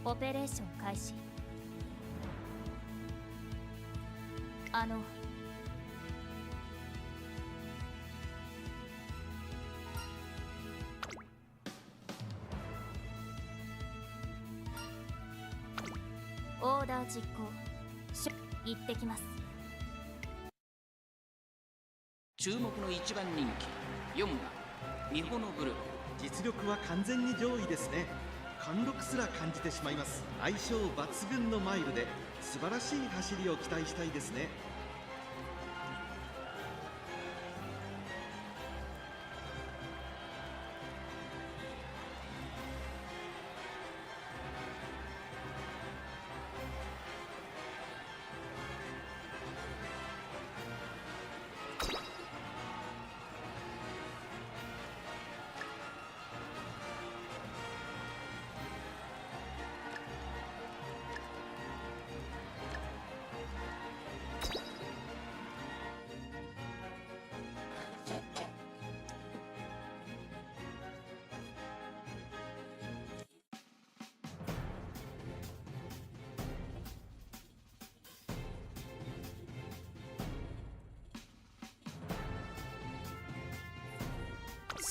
オペレーション開始。オーダー実行。行ってきます。注目の一番人気4番ミホノブルー。実力は完全に上位ですね。貫禄すら感じてしまいます。相性抜群のマイルで素晴らしい走りを期待したいですね。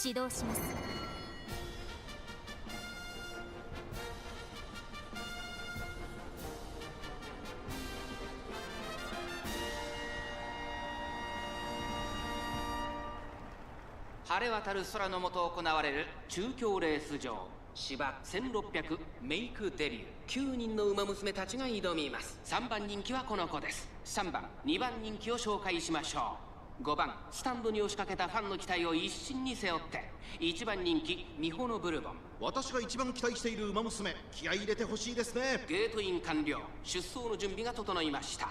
指導します。晴れ渡る空の下行われる中京レース場芝1600メイクデビュー。9人の馬娘たちが挑みます。3番人気はこの子です。3番2番人気を紹介しましょう。5番スタンドに押しかけたファンの期待を一身に背負って1番人気ミホノブルボン。私が一番期待している馬娘、気合い入れてほしいですね。ゲートイン完了。出走の準備が整いました。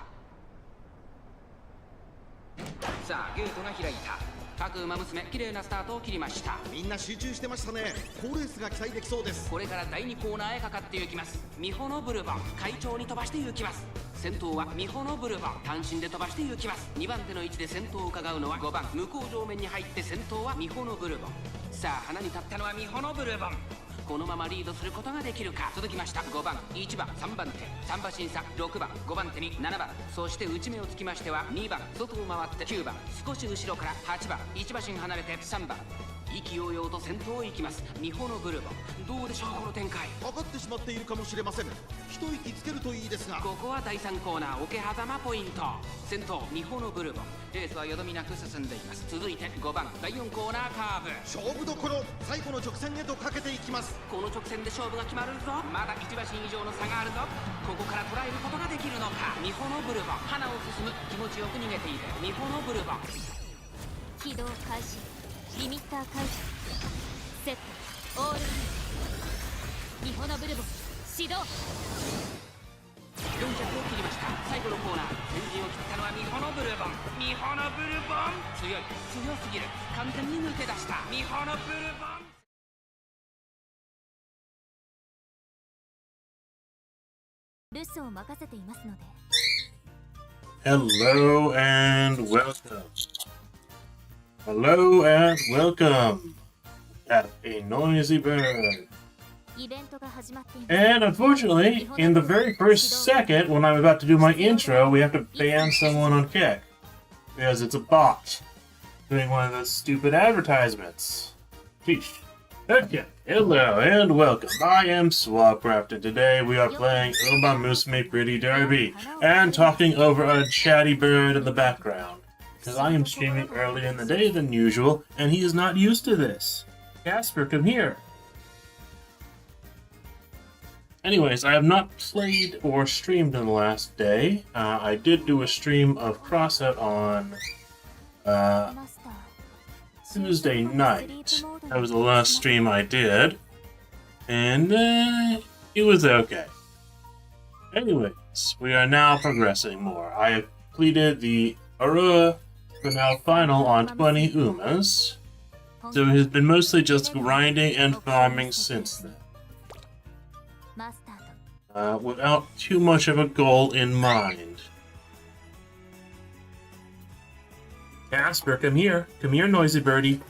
さあゲートが開いた。各馬娘綺麗なスタートを切りました。みんな集中してましたね。好レースが期待できそうです。これから第2コーナーへかかって行きます。ミホノブルボン快調に飛ばして行きます。先頭はミホノブルボン単身で飛ばして行きます。2番手の位置で先頭を伺うのは5番向こう上面に入って先頭はミホノブルボン。さあ花に立ったのはミホノブルボン。このままリードすることができるか。続きました5番1番3番手3馬審査6番5番手に7番、そして内目をつきましては2番外を回って9番、少し後ろから8番1馬身離れて3番。意気揚々と先頭を行きますミホノブルボン。どうでしょうこの展開。かかってしまっているかもしれません。一息つけるといいですが。ここは第3コーナー桶狭間ポイント。先頭ミホノブルボン。レースはよどみなく進んでいます。続いて5番第4コーナーカーブ。勝負どころ、最後の直線へとかけていきます。この直線で勝負が決まるぞ。まだ1馬身以上の差があるぞ。ここから捉えることができるのか。ミホノブルボン花を進む。気持ちよく逃げているミホノブルボン。起動開始。リミッター解除。セットオールミホノブルボン始動。4着を切りました。最後のコーナー先陣を切ったのはミホノブルボン。ミホノブルボン強すぎる。完全に抜け出したミホノブルボン。留守を任せていますので。 Hello and welcome. Hello and welcome. At a noisy bird. イベントが始まっています。 And unfortunately, in the very first second when I'm about to do my intro, we have to ban someone on kick. Because it's a bot doing one of those stupid advertisements. Sheesh. Okay, hello and welcome. I am Swabcraft, and today we are playing Musume Pretty Derby and talking over a chatty bird in the background. Because I am streaming earlier in the day than usual, and he is not used to this. Casper, come here. Anyways, I have not played or streamed in the last day. I did do a stream of Crossout on Tuesday night. That was the last stream I did. And it was okay. Anyways, we are now progressing more. I have completed the Aurora Finale final on 20 Umas. So it has been mostly just grinding and farming since then. Without too much of a goal in mind. Casper, come here. Come here, noisy birdie.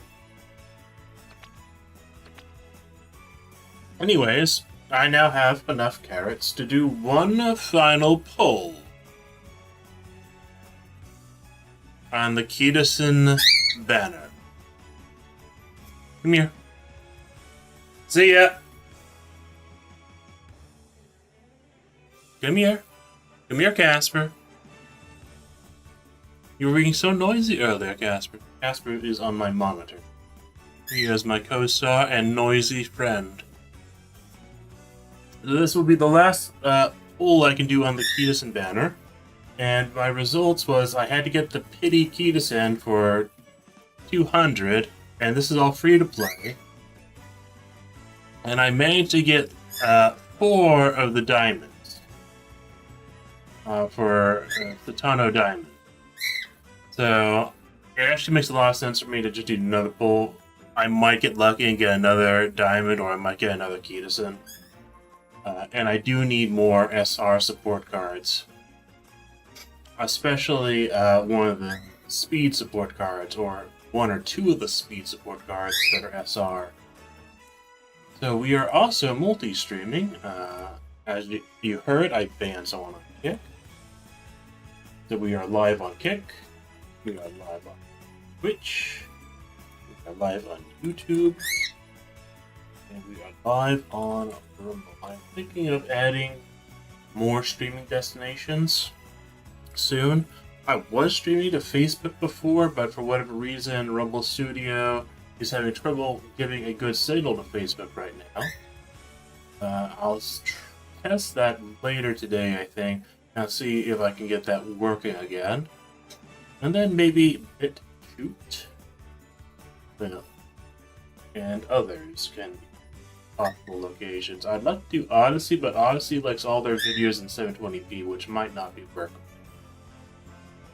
Anyways, I now have enough carrots to do one final pull on the Kitasan banner. Come here. See ya. Come here. Come here, Casper. You were being so noisy earlier, Casper. Casper is on my monitor. He is my co-star and noisy friend. This will be the last pull I can do on the Kitasan banner. And my results was I had to get the Pity Kitasan for 200. And this is all free to play. And I managed to get 4 of the diamonds. For the Tano diamond. So, it actually makes a lot of sense for me to just do another pull. I might get lucky and get another diamond, or I might get another Kitasan. And I do need more SR support cards. Especially one of the speed support cards, or 1 or 2 of the speed support cards that are SR. So we are also multi-streaming. As you heard, I banned someone on Kick. So we are live on Kick. We are live on Twitch. We are live on YouTube. And we are live on Rumble. I'm thinking of adding more streaming destinations soon. I was streaming to Facebook before, but for whatever reason, Rumble Studio is having trouble giving a good signal to Facebook right now. I'll test that later today, I think, and see if I can get that working again. And then maybe BitChute and others can be possible locations. I'd like to do Odyssey, but Odyssey likes all their videos in 720p, which might not be workable,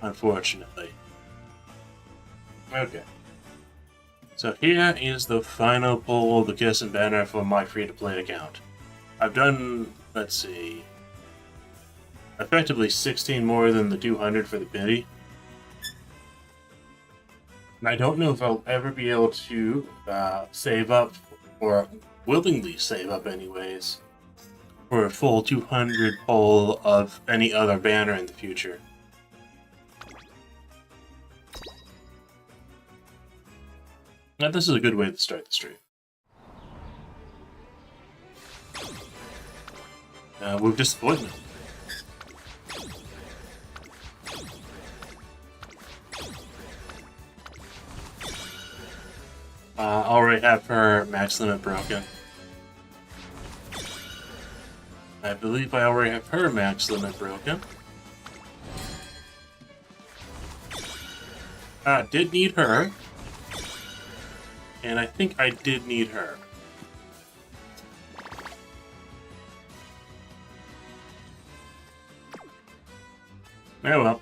unfortunately. Okay. So here is the final pull of the Kitasan banner for my free-to-play account. I've done, let's see, effectively 16 more than the 200 for the pity. And I don't know if I'll ever be able to save up, or willingly save up anyways, for a full 200 pull of any other banner in the future. Now this is a good way to start the stream. With disappointment. I already have her max limit broken. I believe I already have her max limit broken. Did need her. And I think I did need her. Oh well.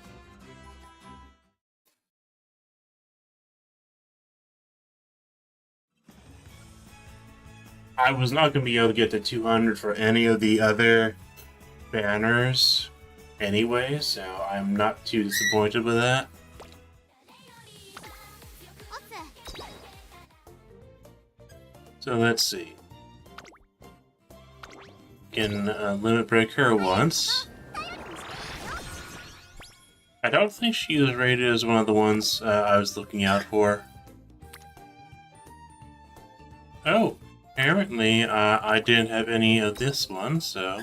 I was not going to be able to get to 200 for any of the other banners anyway, so I'm not too disappointed with that. So let's see. Can limit break her once. I don't think she was rated as one of the ones I was looking out for. Oh, apparently I didn't have any of this one, so...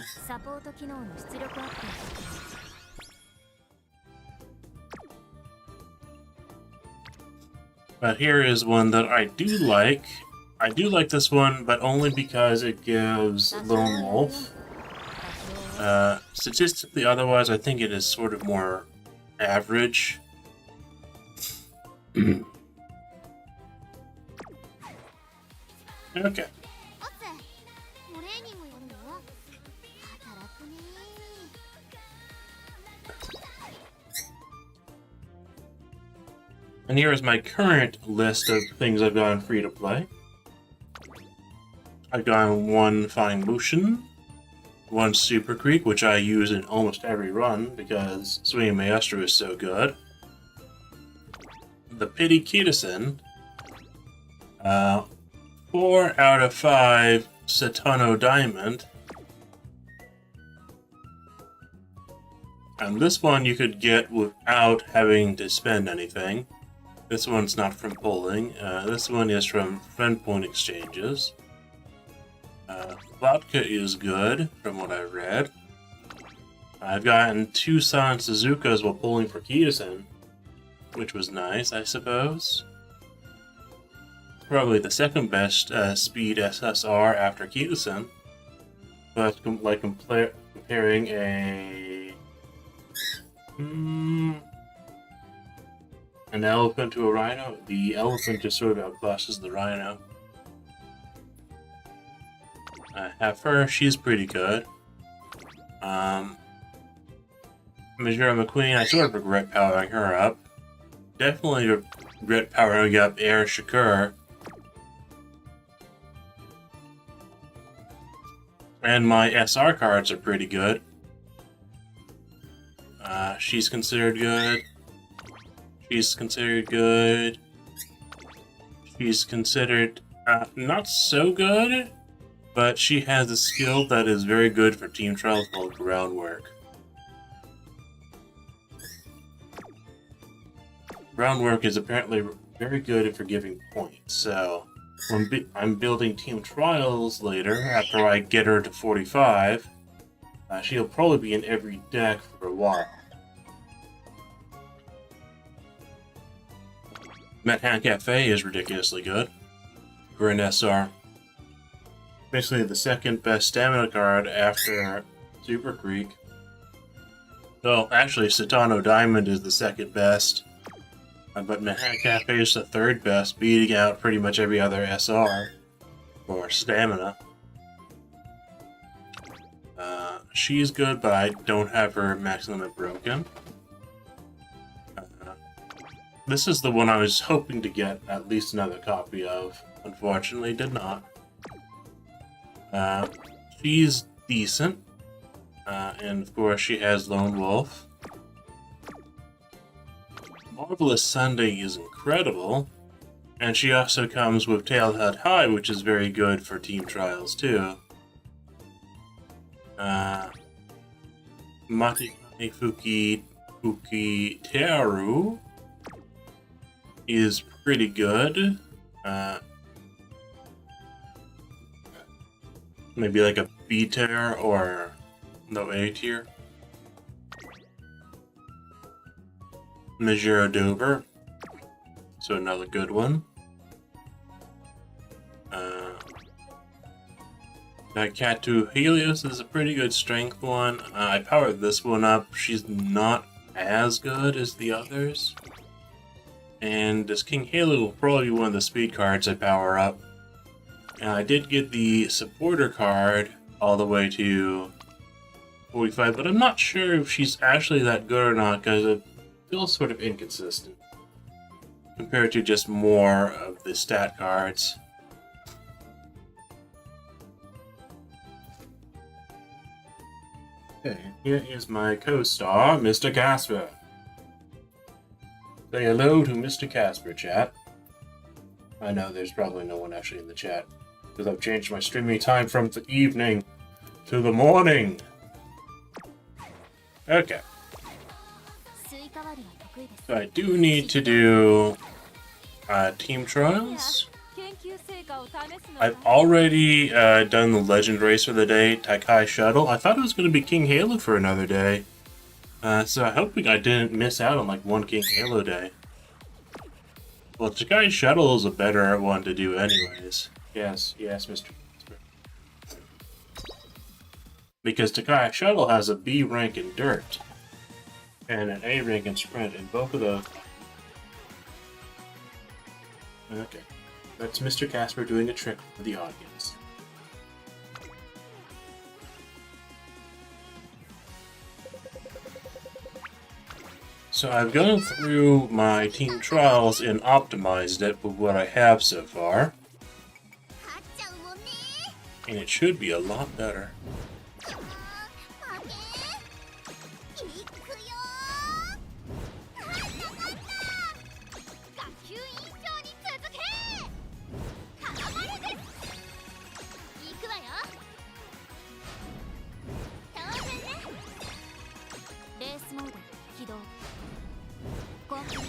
But here is one that I do like. I do like this one, but only because it gives Lone Wolf. Statistically, otherwise, I think it is sort of more average. Okay. And here is my current list of things I've gotten free to play. I've gotten 1 Fine Motion, 1 Super Creek, which I use in almost every run because Swinging Maestro is so good. The Pity Kitasan, 4 out of 5 Satano Diamond, And this one you could get without having to spend anything. This one's not from polling. This one is from friend point exchanges. Vodka is good, from what I've read. I've gotten 2 San Suzukas while pulling for Kitasan, which was nice, I suppose. Probably the second best speed SSR after Kitasan. But like comparing a... an elephant to a rhino, the elephant just sort of outbusts the rhino. Heifer, she's pretty good. Majora McQueen, I sort of regret powering her up. Definitely regret powering up Air Shakur. And my SR cards are pretty good. She's considered good. She's considered good. She's considered not so good, but she has a skill that is very good for team trials called Groundwork. Groundwork is apparently very good at forgiving points, so when I'm building team trials later, after I get her to 45, she'll probably be in every deck for a while. Manhattan Cafe is ridiculously good for an SR. Basically the second best stamina card after Super Creek. So actually Satano Diamond is the second best, but Manhattan Cafe is the third best, beating out pretty much every other SR for stamina. She's good, but I don't have her max limit broken. This is the one I was hoping to get at least another copy of. Unfortunately, did not. She's decent. And of course she has Lone Wolf. Marvelous Sunday is incredible. And she also comes with Tail Held High, which is very good for team trials too. Matikani Fuki Teru is pretty good. Maybe like a B tier or no A tier. Majora Dover, so another good one. Katu Helios is a pretty good strength one. I powered this one up. She's not as good as the others. And this King Halo will probably be one of the speed cards I power up. And I did get the supporter card all the way to 45, but I'm not sure if she's actually that good or not because it feels sort of inconsistent compared to just more of the stat cards. Okay, here is my co-star, Mr. Casper. Say hello to Mr. Casper, chat. I know there's probably no one actually in the chat, because I've changed my streaming time from the evening to the morning. Okay. So I do need to do team trials. I've already done the legend race for the day, Taikai Shuttle. I thought it was going to be King Halo for another day. So I'm hoping I didn't miss out on like one King Halo day. Well, Taikai Shuttle is a better one to do anyways. Yes, Mr. Because Taikai Shuttle has a B rank in Dirt. And an A rank in Sprint, and both of those... Okay. That's Mr. Casper doing a trick for the audience. So I've gone through my team trials and optimized it with what I have so far. And it should be a lot better. モード起動。コンプリート。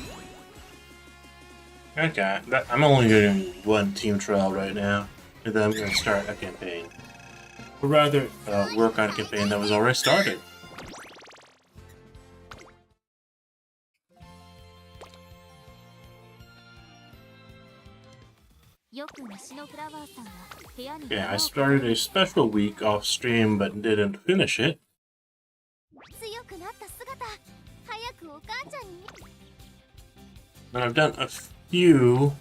Okay, I'm only doing one team trial right now, and then I'm going to start a campaign. Or rather, work on a campaign that was already started. よく虫のフラワーさんは部屋に Yeah, I started a special week off stream but didn't finish it. 強くなった姿、早くお母ちゃんに。 And I've done a few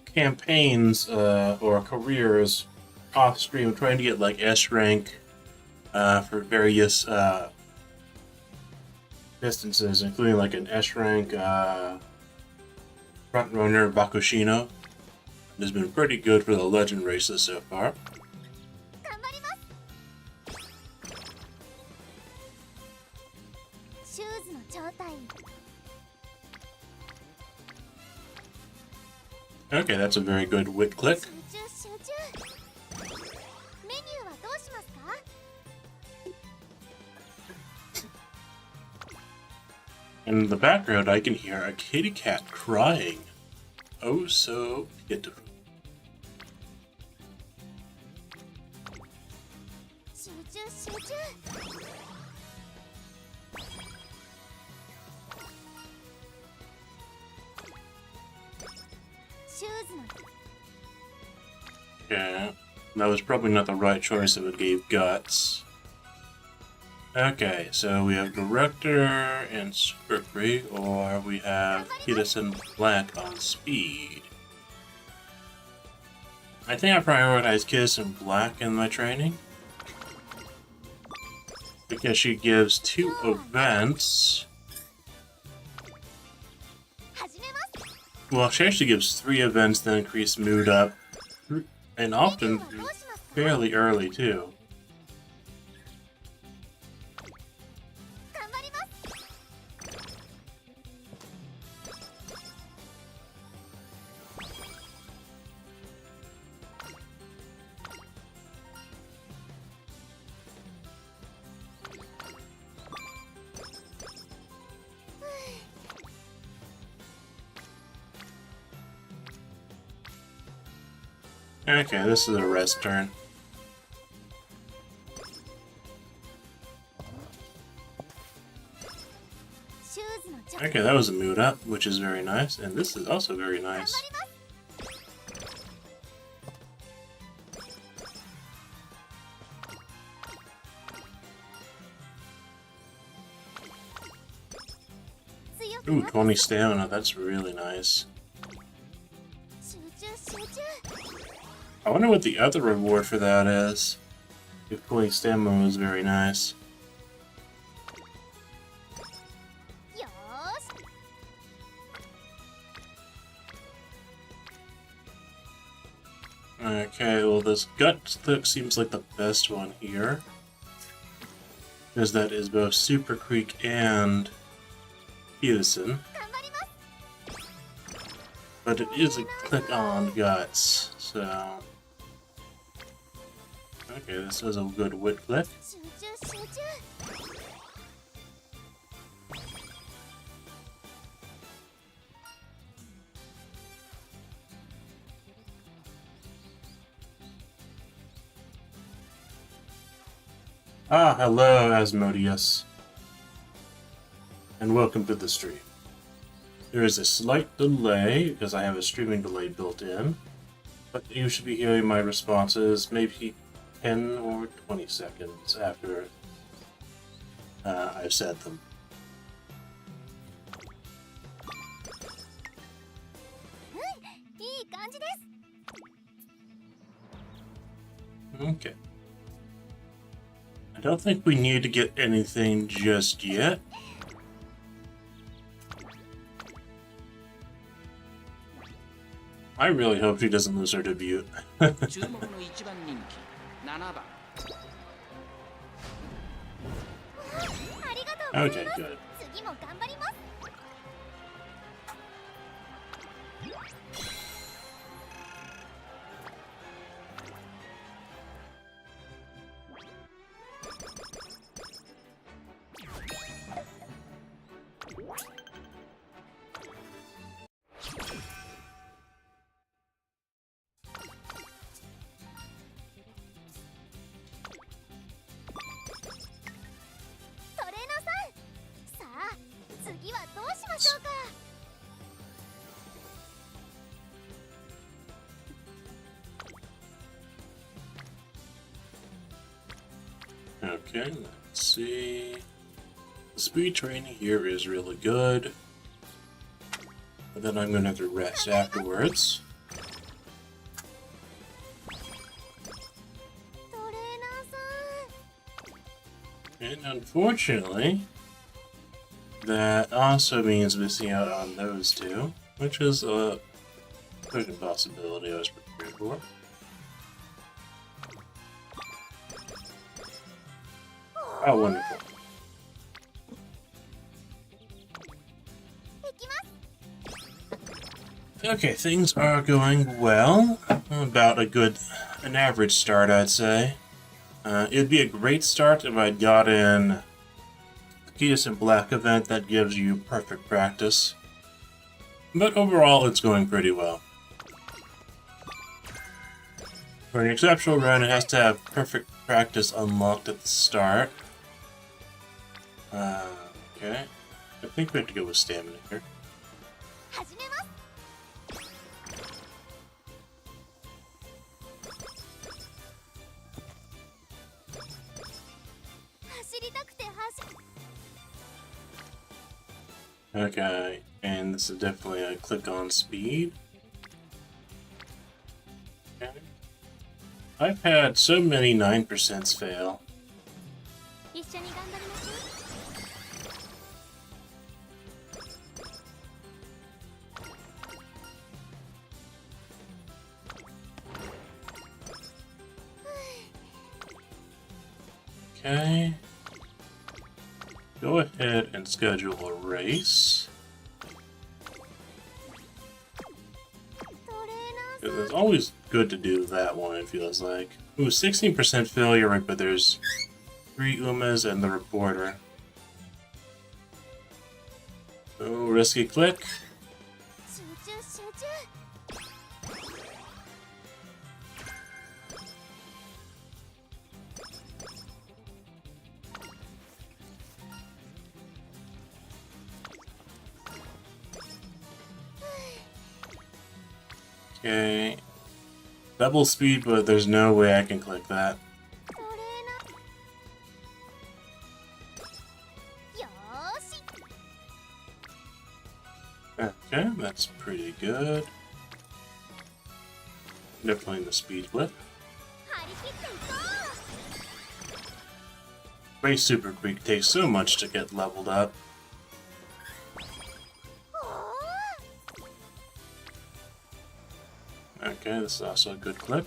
campaigns or careers off stream trying to get like S rank for various distances, including like an S rank front runner Bakushino. It has been pretty good for the legend races so far. 頑張ります。シューズの状態。 Okay, that's a very good wit click. 集中集中。メニューはどうしますか？ In the background, I can hear a kitty cat crying. Oh, so pitiful. 集中集中。シューズの Yeah, that was probably not the right choice if it gave guts. Okay, so we have Director and Super Freak, or we have Kitasan Black on Speed. I think I prioritize Kitasan Black in my training, because she gives 2 events. 始めます。 Well, she actually gives 3 events that increase mood up, and often どうしますか？ fairly early too. 頑張ります。 Okay, this is a rest turn. シューズの状態。 Okay, that was a mood up, which is very nice, and this is also very 頑張り nice. ます。強く Ooh, なった。 20 stamina, that's really nice. 集中集中。 I wonder what the other reward for that is. If 20 stamina is very nice. よーし。 Okay, well this gut clip seems like the best one here. Because that is both Super Creek and Kitasan. 頑張ります。 But it is a click on guts, so... Okay, this is a good wit click. 集中集中。 Ah, hello, Asmodeus. And welcome to the stream. There is a slight delay, because I have a streaming delay built in. But you should be hearing my responses maybe 10 or 20 seconds after I've said them. いい感じです。 Okay. I don't think we need to get anything just yet. I really hope she doesn't lose her debut. 注目の一番人気7番。ありがとうござい Okay, ます。 good. 次も頑張ります。 Okay, Okay, let's see. The speed training here is really good. But then I'm gonna have to rest afterwards. And unfortunately, that also means missing out on those two, which is a certain possibility I was prepared for. Oh, wonderful. Okay, things are going well. About an average start, I'd say. It'd be a great start if I'd gotten the Kitasan Black event that gives you perfect practice. But overall, it's going pretty well. For an exceptional run, it has to have perfect practice unlocked at the start. Okay. I think we have to go with stamina here. Okay, and this is definitely a click on speed. Okay. I've had so many 9% fail. Okay. Go ahead and schedule a race. It's always good to do that one, it feels like. Ooh, 16% failure rate, but there's 3 Umas and the reporter. Oh, risky click. Okay. Double speed, but there's no way I can click that. Okay, that's pretty good. Definitely the speed flip. Race Super Creek takes so much to get leveled up. Okay, this is also a good click.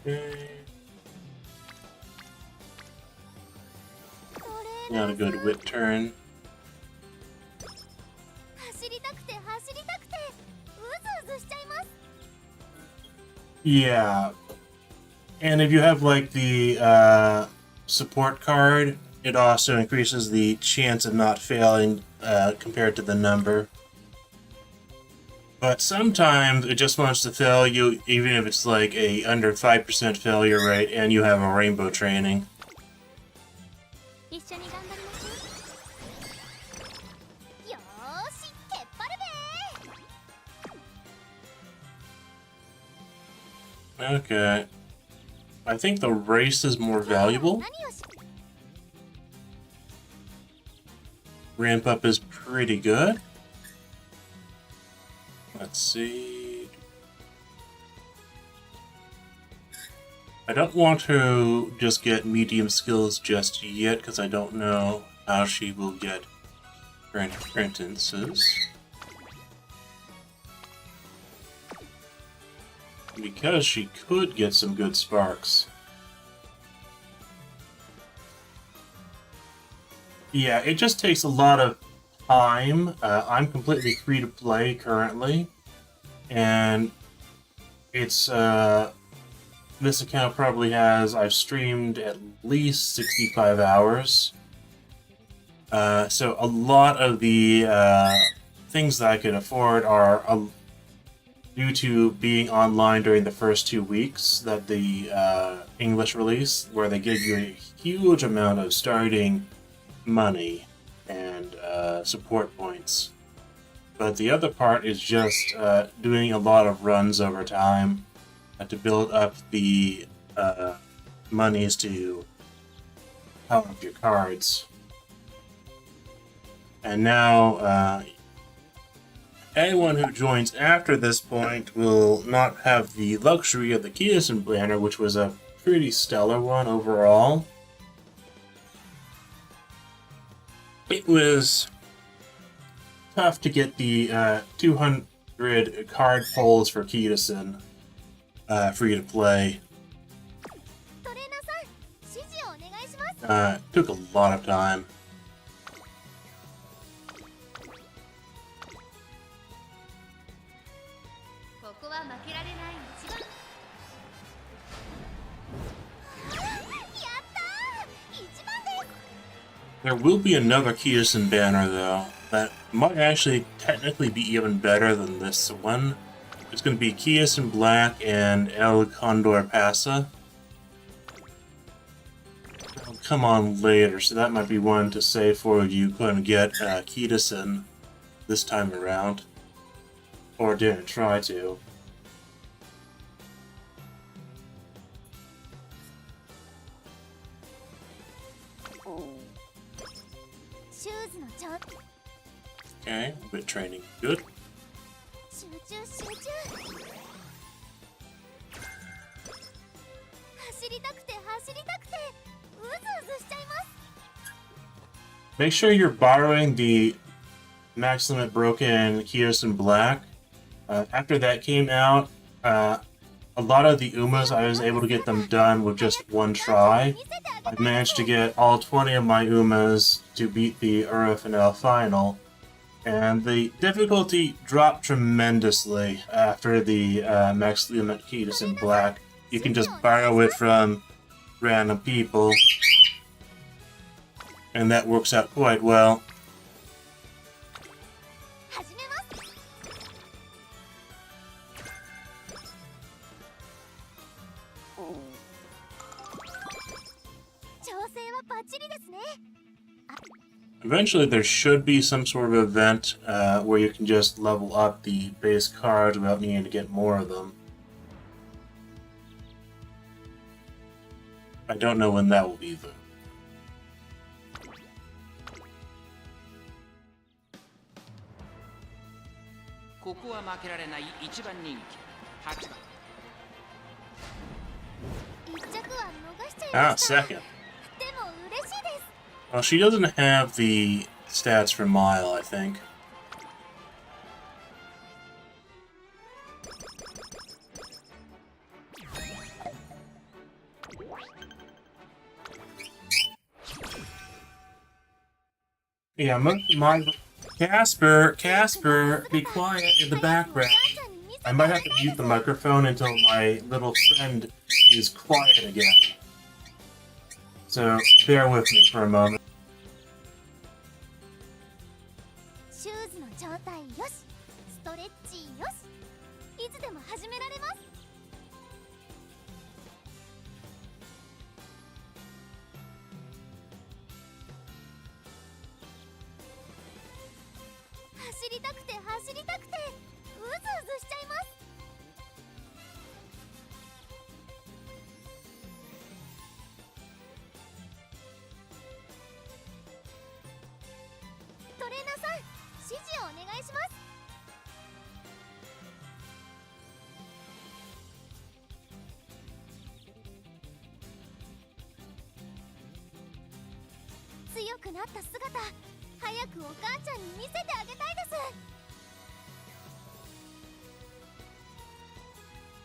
Okay. Not a good whip turn. Yeah. And if you have like the support card, it also increases the chance of not failing compared to the number. But sometimes it just wants to fail you, even if it's like a under 5% failure rate and you have a rainbow training. Okay. I think the race is more valuable. Ramp up is pretty good. Let's see. I don't want to just get medium skills just yet because I don't know how she will get her entrances. Because she could get some good sparks. Yeah, it just takes a lot of time. I'm completely free to play currently, and it's this account probably has, I've streamed at least 65 hours. So a lot of the things that I can afford are due to being online during the first 2 weeks that the English release, where they give you a huge amount of starting money and support points. But the other part is just doing a lot of runs over time to build up the monies to power up your cards. And now, anyone who joins after this point will not have the luxury of the Kitasan banner, which was a pretty stellar one overall. It was tough to get the 200 card pulls for Kitasan free to play. Took a lot of time. There will be another Kitasan banner, though, that might actually technically be even better than this one. It's going to be Kitasan Black and El Condor Pasa. That'll come on later, so that might be one to say for you couldn't get Kitasan this time around. Or didn't try to. Okay, a bit training. Good. Make sure you're borrowing the Max Limit Broken Kitasan Black. After that came out, a lot of the Umas, I was able to get them done with just one try. I managed to get all 20 of my Umas to beat the Urufenel final. And the difficulty dropped tremendously after the Max Limit Kitasan Black. You can just borrow it from random people, and that works out quite well. Eventually there should be some sort of event where you can just level up the base cards without needing to get more of them. I don't know when that will be, though. Ah, second. Well, she doesn't have the stats for Mile, I think. Yeah, my Casper, be quiet in the background. I might have to mute the microphone until my little friend is quiet again. So, bear with me for a moment.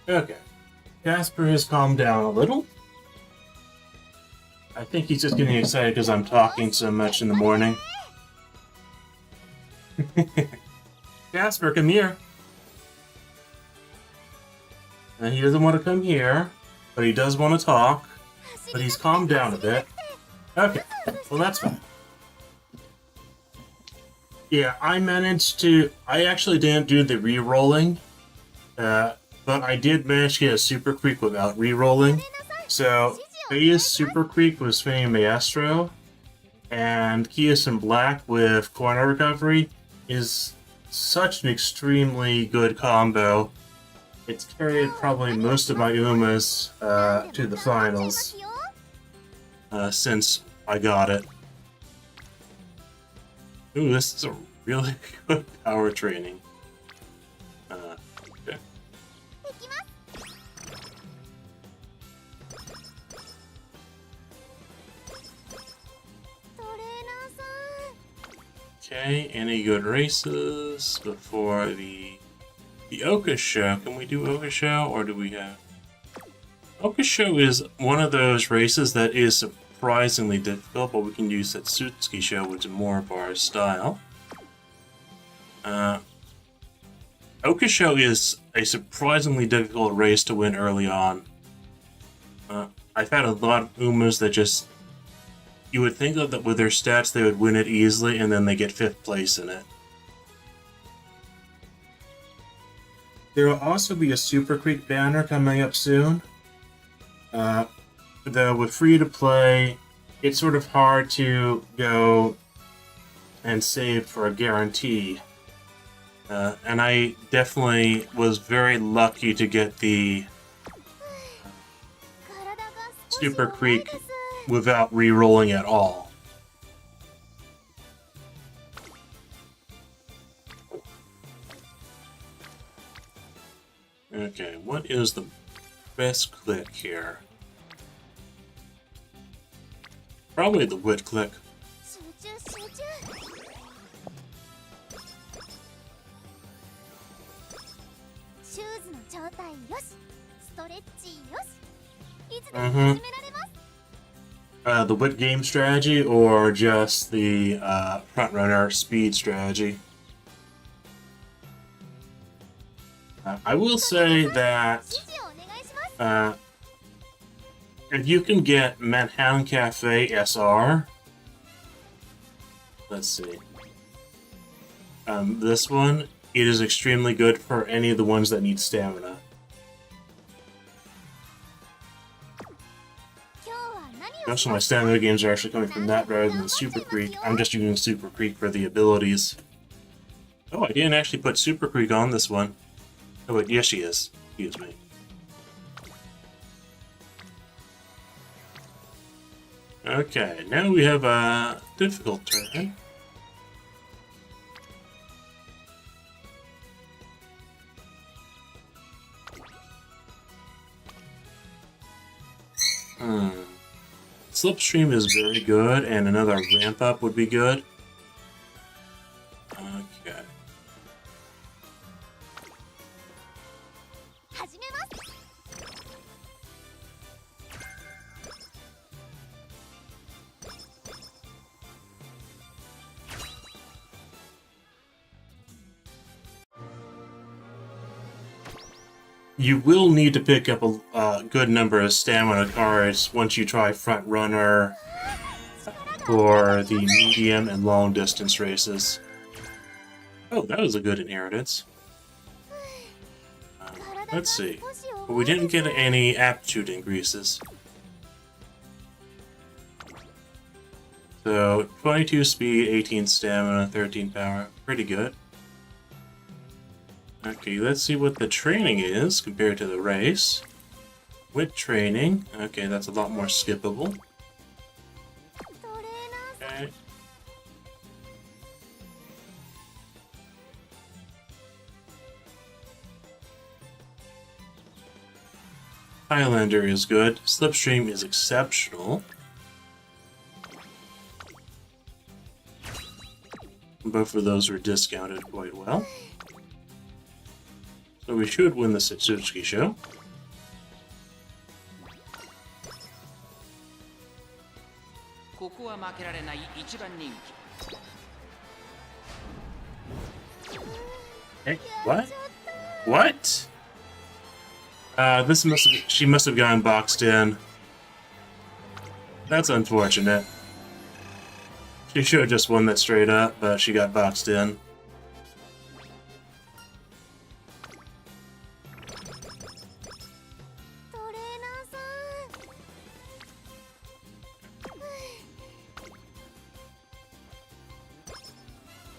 Okay. Casper has calmed down a little. I think he's just getting excited because I'm talking so much in the morning. Casper, come here. And he doesn't want to come here, but he does want to talk. But he's calmed down a bit. Okay, well that's fine. Yeah, I actually didn't do the re-rolling, but I did manage to get a Super Creek without re-rolling. So, base Super Creek was Fame Maestro, and Kitasan Black with corner recovery is such an extremely good combo. It's carried probably most of my Umas to the finals since I got it. Ooh, this is a really good power training. Okay. Okay, any good races before the Oka show? Can we do Oka show, or do we have... Oka show is one of those races that is surprisingly difficult, but we can use Satsuki show, which is more of our style. Oka show is a surprisingly difficult race to win early on. I've had a lot of Umas that just... You would think that with their stats they would win it easily, and then they get 5th place in it. There will also be a Super Creek banner coming up soon. Though with free-to-play, it's sort of hard to go and save for a guarantee. And I definitely was very lucky to get the Super Creek without re-rolling at all. Okay, what is the best click here? Probably the wit click. The wit game strategy, or just the front runner speed strategy? I will say that if you can get Manhattan Cafe SR, let's see, this one, it is extremely good for any of the ones that need stamina. Most of my stamina games are actually coming from that rather than Super Creek. I'm just using Super Creek for the abilities. Oh, I didn't actually put Super Creek on this one. Oh wait, yes she is. Excuse me. Okay, now we have a difficult turn. Slipstream is very good, and another ramp up would be good. Okay. You will need to pick up a good number of stamina cards once you try Front Runner for the medium and long distance races. Oh, that was a good inheritance. Let's see. But we didn't get any aptitude increases. So, 22 speed, 18 stamina, 13 power. Pretty good. Okay, let's see what the training is compared to the race. Wit training. Okay, that's a lot more skippable. Okay. Highlander is good. Slipstream is exceptional. Both of those are discounted quite well. So we should win the Satsuki show. Hey, what? What? She must have gotten boxed in. That's unfortunate. She should have just won that straight up, but she got boxed in.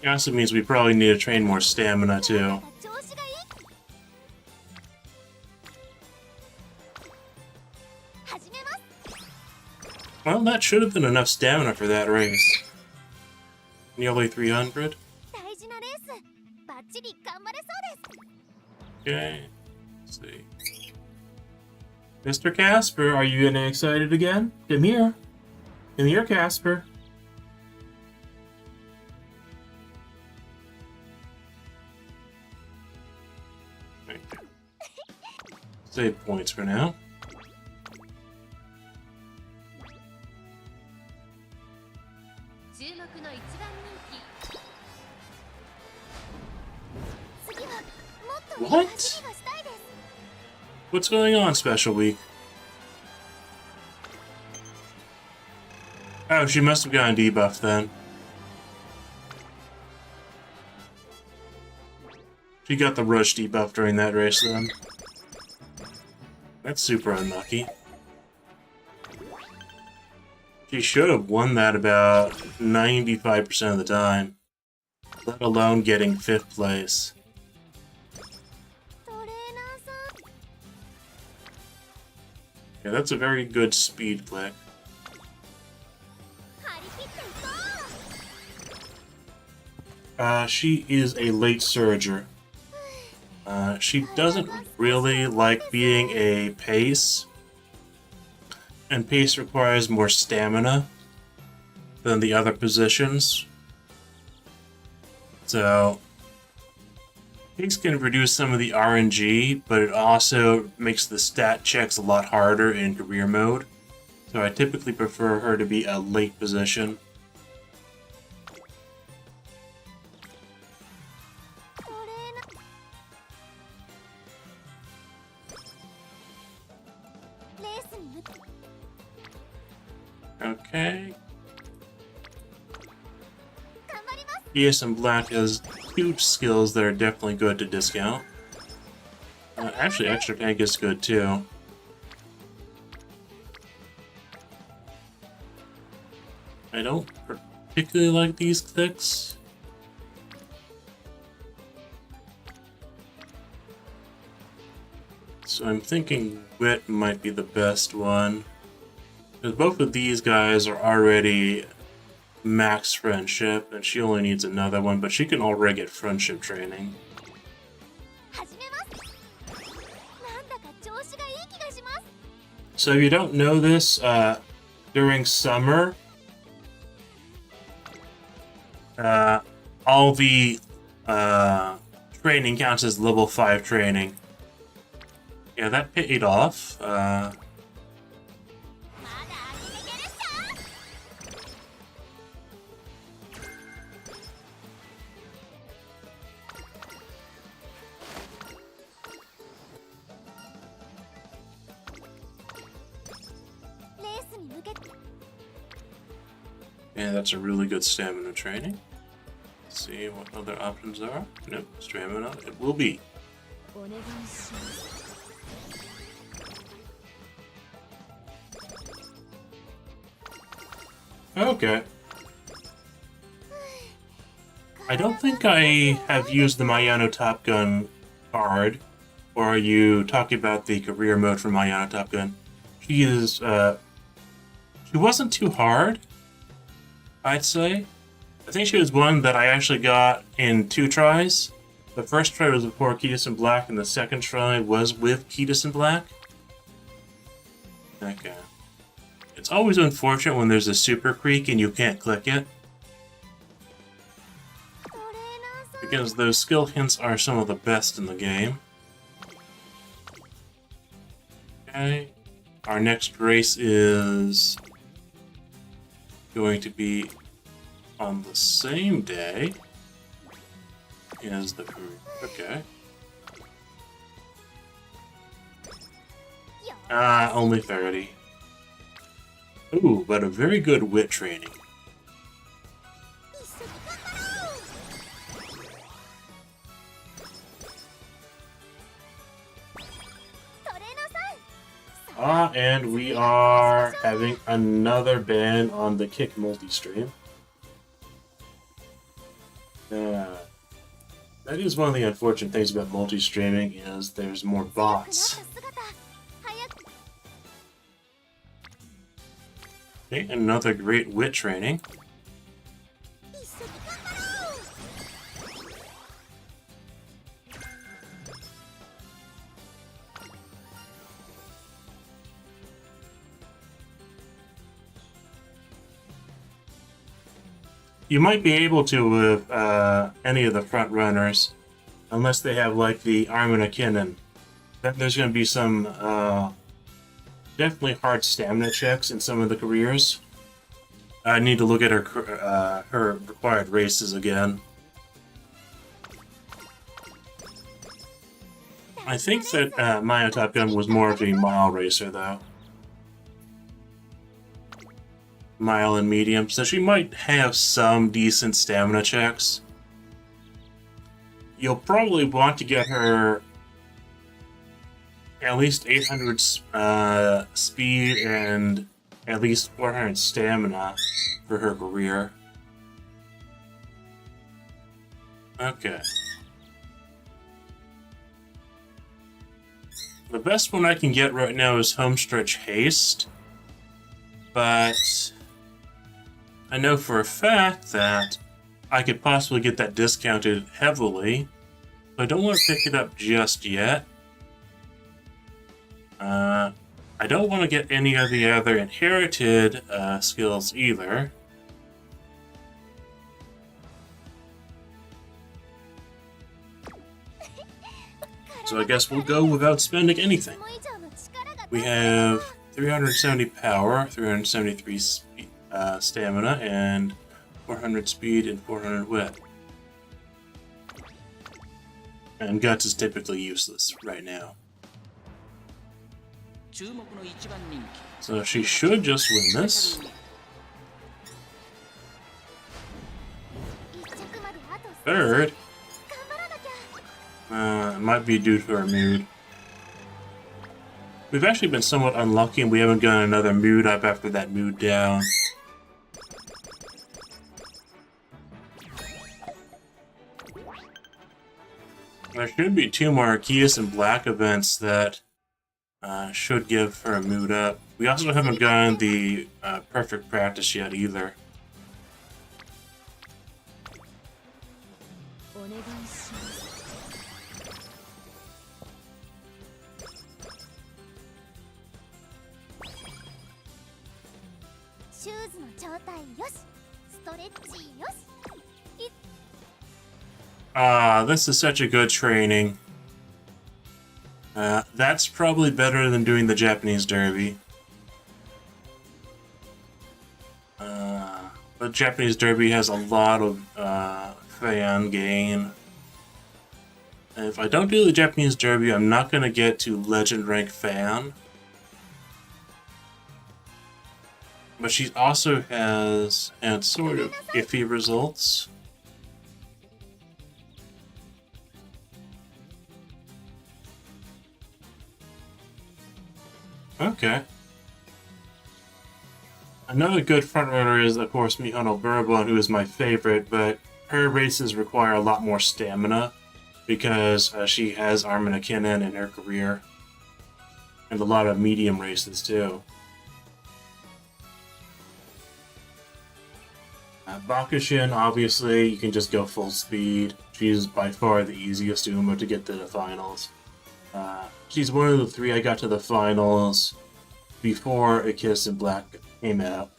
It also means we probably need to train more stamina too. 調子がいい。始めます。 Well, that should have been enough stamina for that race. Nearly 300. 大事なレース、バッチリ頑張れそうです。 Okay. Let's see. Mr. Casper, are you getting excited again? Come here. Come here, Casper. Okay. Save points for now. 注目の一番人気。次はもっといい What? 走りがしたいです。 What's going on, Special Week? Oh, she must have gotten debuffed then. She got the rush debuff during that race then. That's super unlucky. She should have won that about 95% of the time, let alone getting 5th place. トレーナーさん、 Yeah, that's a very good speed click. 張り切っていこう。 She is a late surger. She doesn't really like being a pace, and pace requires more stamina than the other positions. So, pace can reduce some of the RNG, but it also makes the stat checks a lot harder in career mode. So I typically prefer her to be a late position. トレーナー、レースに向け Okay. 頑張ります。 Kitasan Black has huge skills that are definitely good to discount. Actually, Extra Tank is good too. I don't particularly like these clicks. So I'm thinking Wit might be the best one. Because both of these guys are already max friendship, and she only needs another one, but she can already get friendship training. 始めます。なんだか調子がいい気がします。 So if you don't know this, during summer, all the training counts as level 5 training. Yeah, that paid off. まだ上げてけるっしょ。 レースに向けて Yeah, that's a really good stamina training. Let's see what other options are. Nope, stamina it will be. お願いします。 Okay. I don't think I have used the Mihono Top Gun card. Or are you talking about the career mode for Mihono Top Gun? She is, she wasn't too hard, I'd say. I think she was one that I actually got in 2 tries. The first try was before Kitasan Black, and the second try was with Kitasan Black. Okay. It's always unfortunate when there's a super creek and you can't click it, トレーナーさん、 because those skill hints are some of the best in the game. Okay. Our next race is going to be on the same day as the crew. Okay. Only 30. Ooh, but a very good wit training. 一緒に頑張ろう。トレーナーさん、 And we are having another ban on the kick multi-stream. That is one of the unfortunate things about multi-streaming is there's more bots. Okay, another great wit training. You might be able to with any of the front runners, unless they have like the Armina Kinnan. Then there's going to be some definitely hard stamina checks in some of the careers. I need to look at her required races again. I think that Maya Top Gun was more of a mile racer though. Mile and medium, so she might have some decent stamina checks. You'll probably want to get her at least 800 speed and at least 400 stamina for her career. Okay. The best one I can get right now is Homestretch Haste, but I know for a fact that I could possibly get that discounted heavily, so I don't want to pick it up just yet. I don't want to get any of the other inherited skills either. So I guess we'll go without spending anything. We have 370 power, 373 stamina, and 400 speed and 400 wit. And guts is typically useless right now. So she should just win this. Third. It might be due to her mood. We've actually been somewhat unlucky and we haven't gotten another mood up after that mood down. There should be 2 more Kitasan Black events that should give her a mood up. We also haven't gotten the perfect practice yet either. This is such a good training. That's probably better than doing the Japanese Derby. But Japanese Derby has a lot of fan gain. And if I don't do the Japanese Derby, I'm not going to get to Legend Rank Fan. But she also has had sort of iffy results. Okay. Another good frontrunner is, of course, Mihono Bourbon, who is my favorite, but her races require a lot more stamina because she has Armina Kinnan in her career. And a lot of medium races, too. Bakushin, obviously, you can just go full speed. She's by far the easiest Uma to get to the finals. She's one of the 3 I got to the finals before A Kiss in Black came out.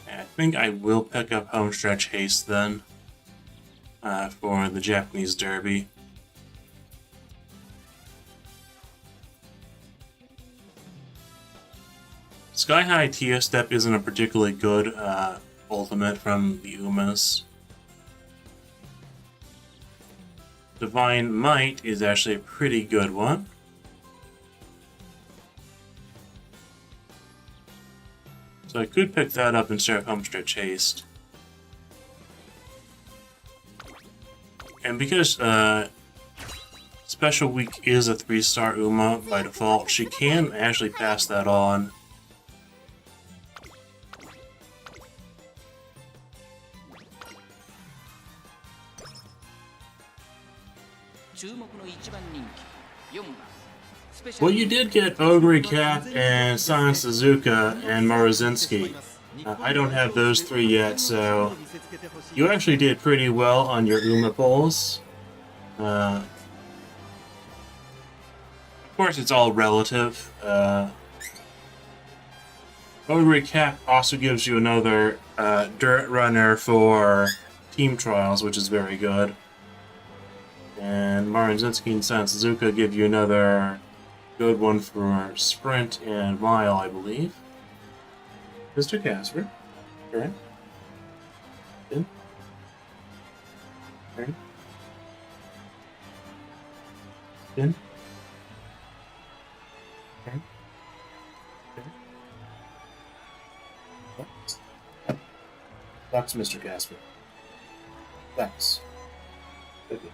I think I will pick up Homestretch Haste then for the Japanese Derby. Sky High Tia Step isn't a particularly good ultimate from the Umas. Divine Might is actually a pretty good one. So I could pick that up instead of Homestretch Haste. And because Special Week is a 3-star Uma by default, she can actually pass that on. 注目の一番人気4番 Well, you did get Ogre Cat and San Suzuka and Morozinski. I don't have those 3 yet, so you actually did pretty well on your Uma polls. Of course, it's all relative. Ogre Cat also gives you another Dirt Runner for Team Trials, which is very good. And Morozinski and San Suzuka give you another good one for Sprint and Mile, I believe. Mr. Casper. Turn. In. Turn. In. Turn. Turn. That's Mr. Casper. Thanks. Okay.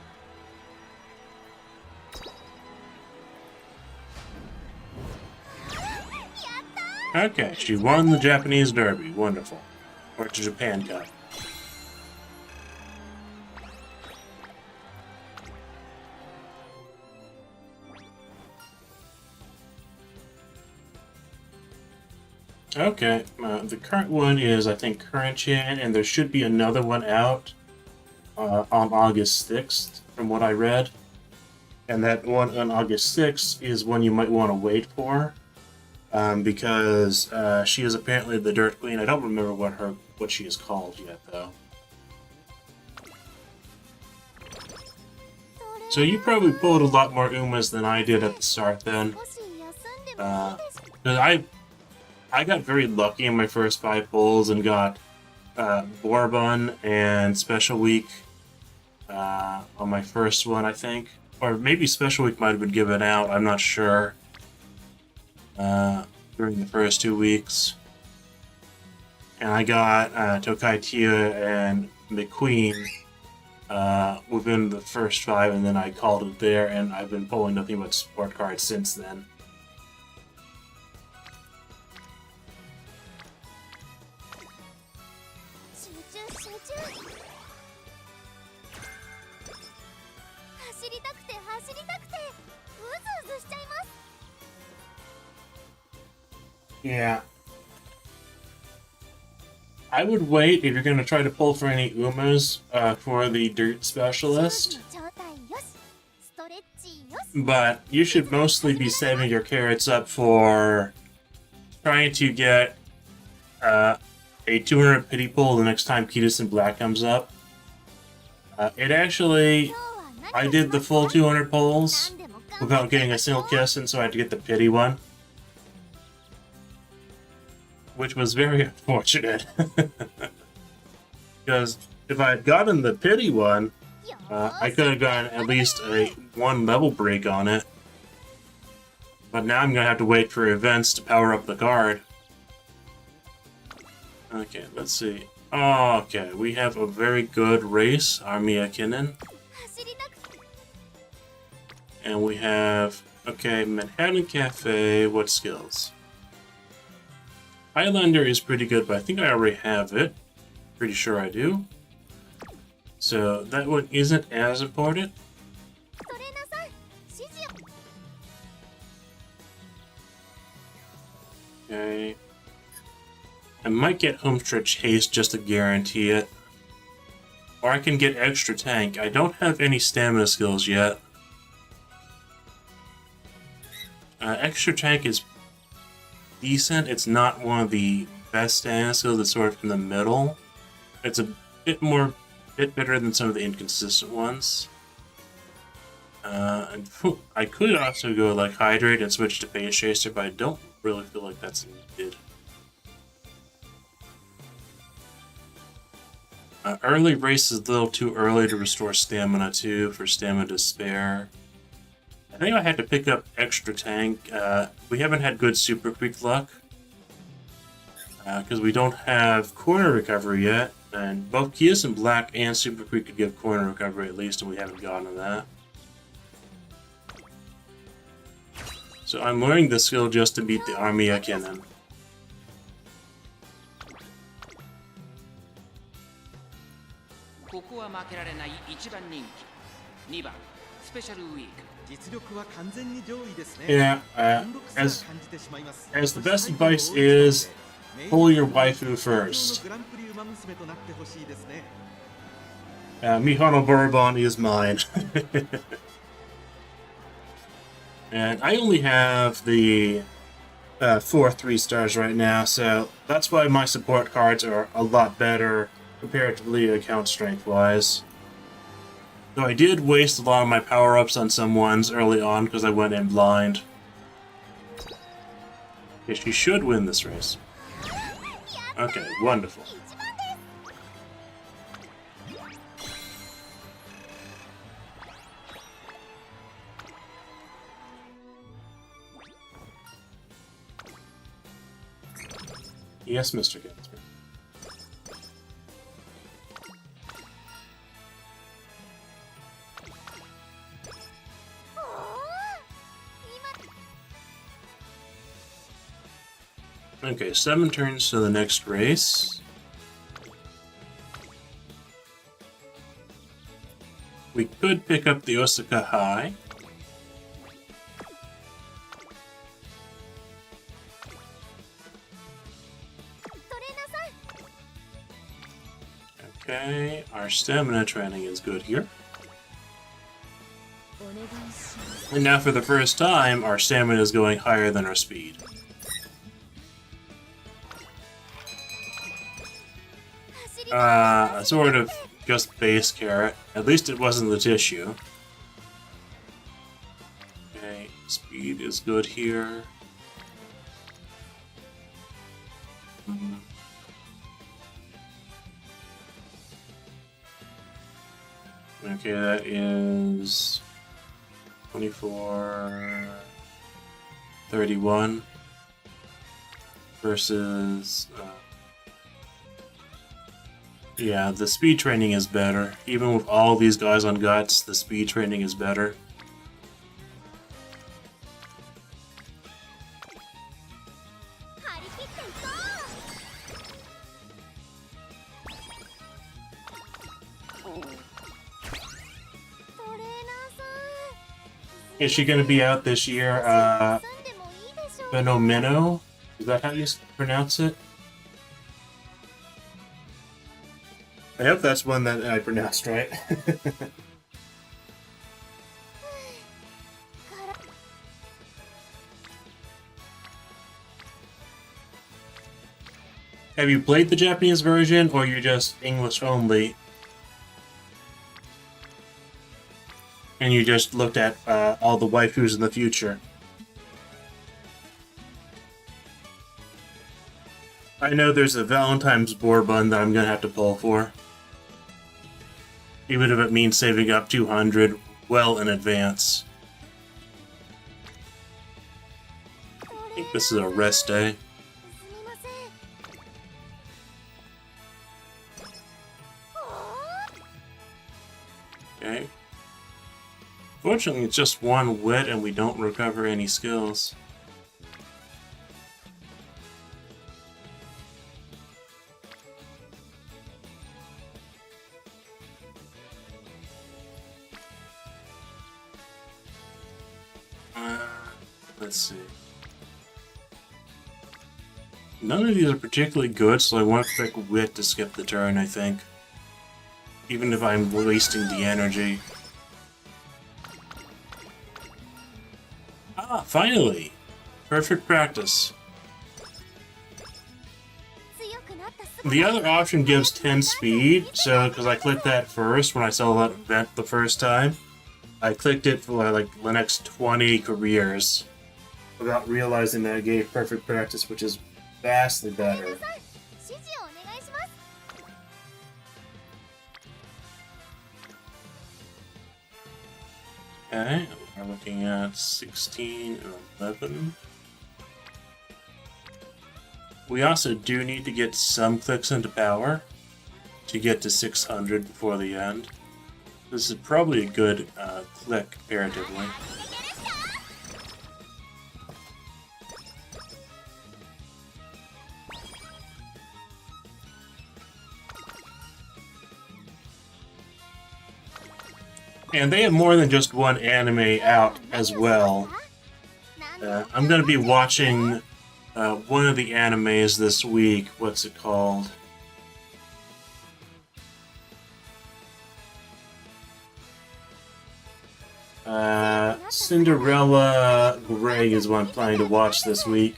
Okay, she won the Japanese Derby. Wonderful. Or the Japan Cup. Okay, the current one is, I think, Current Chan, and there should be another one out on August 6th, from what I read. And that one on August 6th is one you might want to wait for. Because she is apparently the Dirt Queen. I don't remember what she is called yet, though. So you probably pulled a lot more Umas than I did at the start, then. Because I got very lucky in my first 5 pulls and got Bourbon and Special Week on my first one, I think. Or maybe Special Week might have been given out, I'm not sure. During the first 2 weeks. And I got Tokai Tia and McQueen within the first 5, and then I called it there, and I've been pulling nothing but support cards since then. Yeah. I would wait if you're going to try to pull for any Umas for the Dirt Specialist. But you should mostly be saving your carrots up for trying to get a 200 pity pull the next time Kitasan Black comes up. I did the full 200 pulls without getting a single Kitasan, so I had to get the pity one. Which was very unfortunate. Because if I had gotten the pity one, I could have gotten at least a 1 level break on it. But now I'm going to have to wait for events to power up the card. Okay, let's see. Oh, okay, we have a very good race, Armia Kinnan. And we have, okay, Manhattan Cafe, what skills? Highlander is pretty good, but I think I already have it. Pretty sure I do. So that one isn't as important. Okay. I might get Homestretch Haste just to guarantee it. Or I can get Extra Tank. I don't have any stamina skills yet. Extra Tank is decent. It's not one of the best stamina skills. It's sort of in the middle. It's a bit better than some of the inconsistent ones. And I could also go like Hydrate and switch to Phase Chaser, but I don't really feel like that's needed. Early race is a little too early to restore stamina too, for stamina to spare. I think I had to pick up Extra Tank. We haven't had good Super Quick luck. Because we don't have Corner Recovery yet. And both Kitasan Black and Super Quick could give Corner Recovery at least, and we haven't gotten that. So I'm learning this skill just to beat the Armia Kinnan. スペシャルウィーク。実力は完全に上位ですね。 Yeah, 貫禄すら as 感じてしまいます。 as the best そしてタイ advice トルを is メイン pull your の waifu 最強の first. グランプリウマ娘となってほしいですね。 Mihono Bourbon is mine. And I only have the 4 3 stars right now, so that's why my support cards are a lot better comparatively account strength wise. Though I did waste a lot of my power ups on some ones early on because I went in blind. Okay, she should win this race. Okay, wonderful. Yes, Mr. Gatsby. Okay, 7 turns to the next race. We could pick up the Osaka High. Okay, our stamina training is good here. And now for the first time, our stamina is going higher than our speed. Sort of just base carrot. At least it wasn't the tissue. Okay, speed is good here. Okay, that is 24, 31 versus, yeah, the speed training is better. Even with all these guys on guts, the speed training is better. Is she going to be out this year? Fenomeno? Is that how you pronounce it? I hope that's one that I pronounced right. Have you played the Japanese version, or you're just English only? And you just looked at all the waifus in the future? I know there's a Valentine's Bourbon that I'm gonna have to pull for. Even if it means saving up 200 well in advance. I think this is a rest day. Okay. Fortunately, it's just one wit and we don't recover any skills. Let's see. None of these are particularly good, so I want to pick wit to skip the turn, I think. Even if I'm wasting the energy. Ah, finally! Perfect practice. The other option gives 10 speed, so because I clicked that first when I saw that event the first time, I clicked it for like the next 20 careers without realizing that it gave perfect practice, which is vastly better. Okay, we're looking at 16 and 11. We also do need to get some clicks into power to get to 600 before the end. This is probably a good click comparatively. And they have more than just one anime out as well. I'm going to be watching one of the animes this week. What's it called? Cinderella Grey is what I'm planning to watch this week.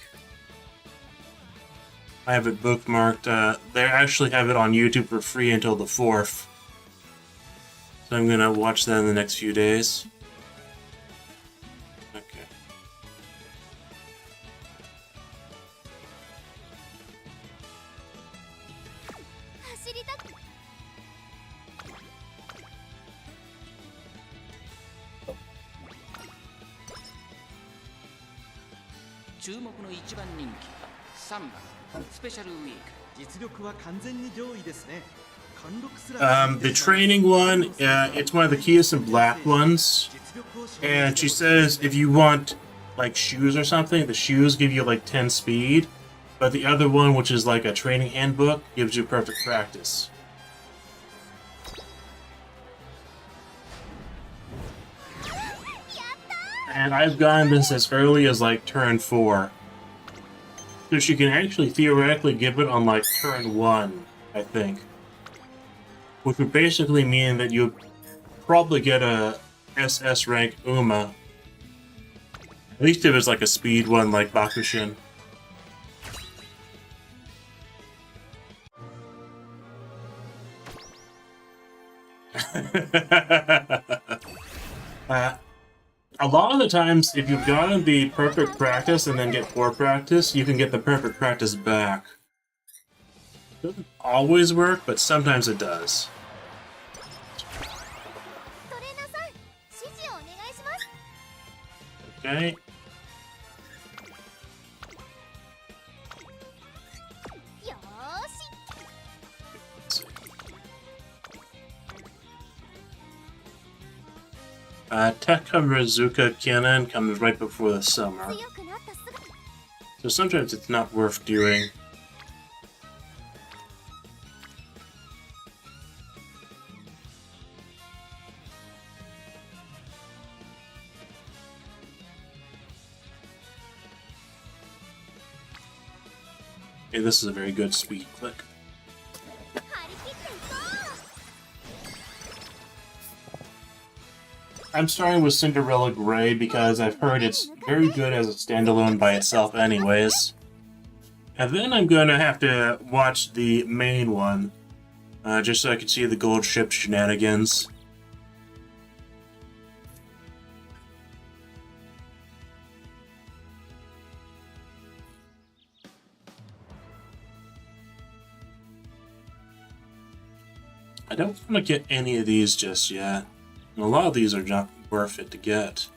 I have it bookmarked. They actually have it on YouTube for free until the 4th. So I'm gonna watch that in the next few days. Okay. The training one, it's one of the Kitasan black ones. And she says if you want, like, shoes or something, the shoes give you, like, 10 speed. But the other one, which is like a training handbook, gives you perfect practice. And I've gotten this as early as, like, turn 4. So she can actually theoretically give it on, like, turn 1, I think. Which would basically mean that you'd probably get a SS rank Uma. At least if it's like a speed one like Bakushin. A lot of the times, if you've gotten the perfect practice and then get poor practice, you can get the perfect practice back. Doesn't always work, but sometimes it does. Okay. Tekamazuka Kenan comes right before the summer. So sometimes it's not worth doing. Okay, this is a very good speed click. I'm starting with Cinderella Grey because I've heard it's very good as a standalone by itself anyways. And then I'm going to have to watch the main one, just so I can see the gold ship shenanigans. I don't want to get any of these just yet. A lot of these are not worth it to get.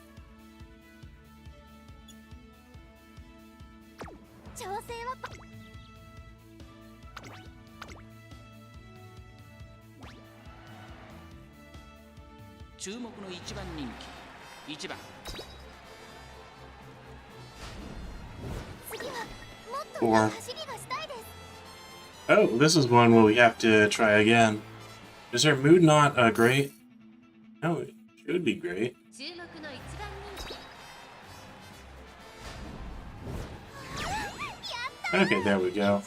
Or... oh, this is one where we have to try again. Is her mood not great? No, it should be great. Okay, there we go.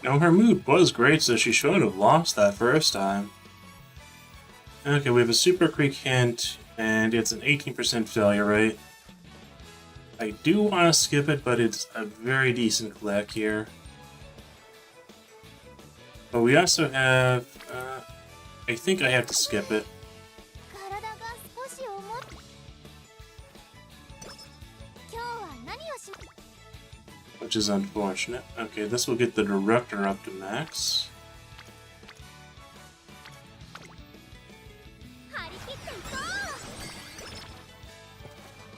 No, her mood was great, so she shouldn't have lost that first time. Okay, we have a Super Creek hint, and it's an 18% failure rate. I do want to skip it, but it's a very decent click here. But we also have... I think I have to skip it. Which is unfortunate. Okay, this will get the director up to max.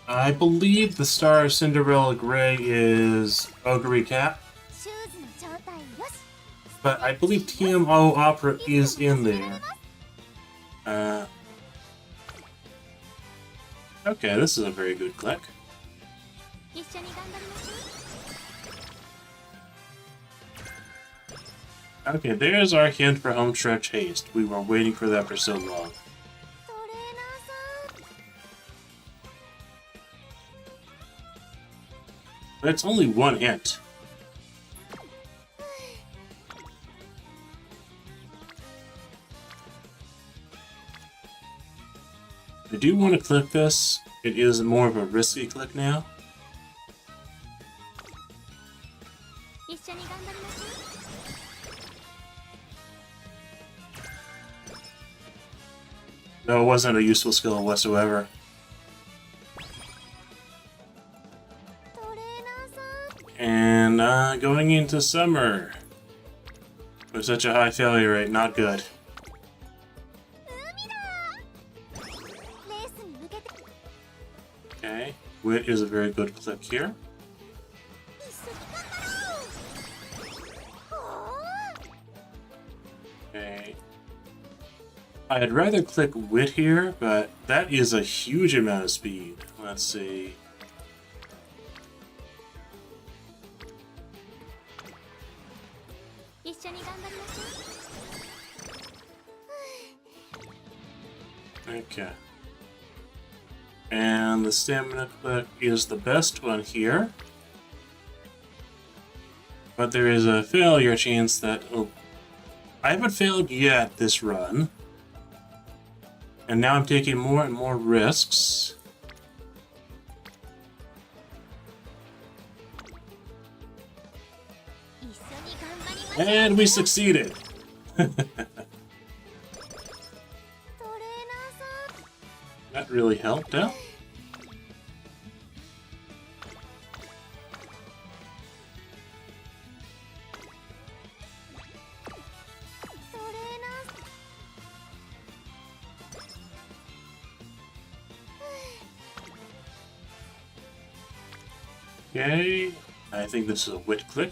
I believe the star of Cinderella Grey is Ogre Cap. but I believe TMO Opera is in there. Okay, this is a very good click. 一緒に頑張りましょう。 Okay, there's our hint for home stretch haste. We were waiting for that for so long. トレーナーさん。 But it's only one hint. I do want to click this. It is more of a risky click now. 一緒に頑張りましょう。 No, it wasn't a useful skill whatsoever. トレーナーさん。 And going into summer. With such a high failure rate, not good. レースに向けて Okay, Wit is a very good click here. 一緒に頑張ろう。 Okay. I'd rather click Wit here, but that is a huge amount of speed. Let's see. Okay. And the stamina click is the best one here. But there is a failure chance that... Oh, I haven't failed yet this run. And now I'm taking more and more risks. And we succeeded! That really helped out. Okay, I think this is a wit click.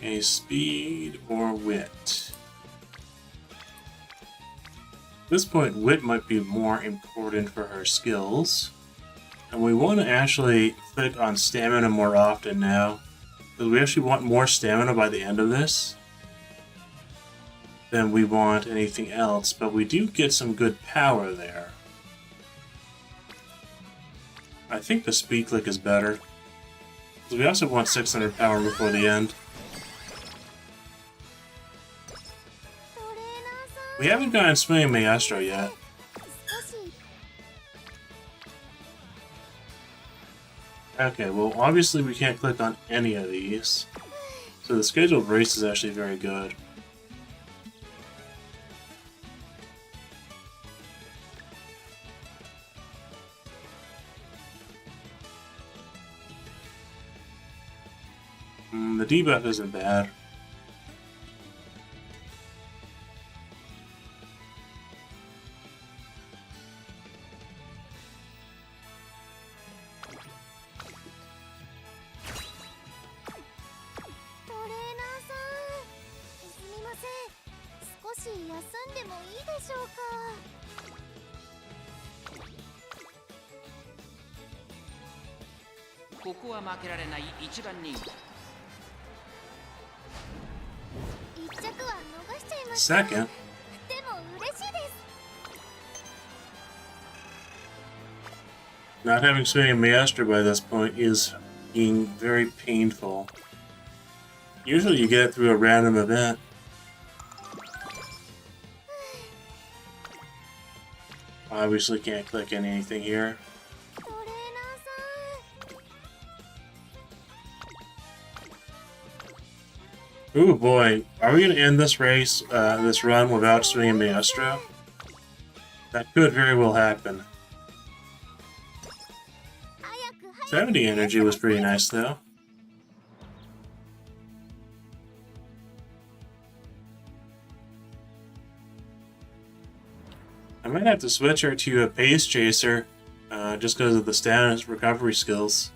A speed or wit. At this point, wit might be more important for her skills. And we want to actually click on stamina more often now. Because we actually want more stamina by the end of this than we want anything else. But we do get some good power there. I think the speed click is better. Because we also want 600 power before the end. We haven't gotten Swing Maestro yet. Okay, well obviously we can't click on any of these. So the scheduled race is actually very good. The debuff isn't bad. Second. Not having Swing Maestro by this point is being very painful. Usually you get it through a random event. Obviously can't click on anything here. Ooh boy, are we gonna end this race, this run without Swing Maestro? That could very well happen. 70 energy was pretty nice, though. I might have to switch her to a Pace Chaser, just because of the status recovery skills.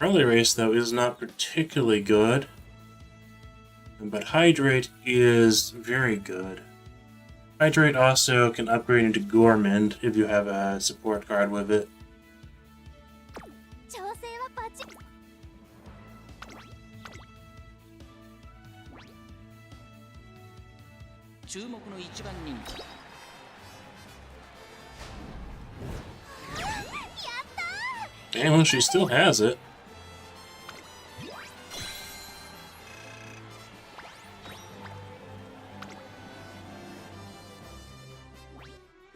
Early race, though, is not particularly good, but Hydrate is very good. Hydrate also can upgrade into Gourmand if you have a support card with it. 調整はバッチリ。注目の一番人気 And well, she still has it.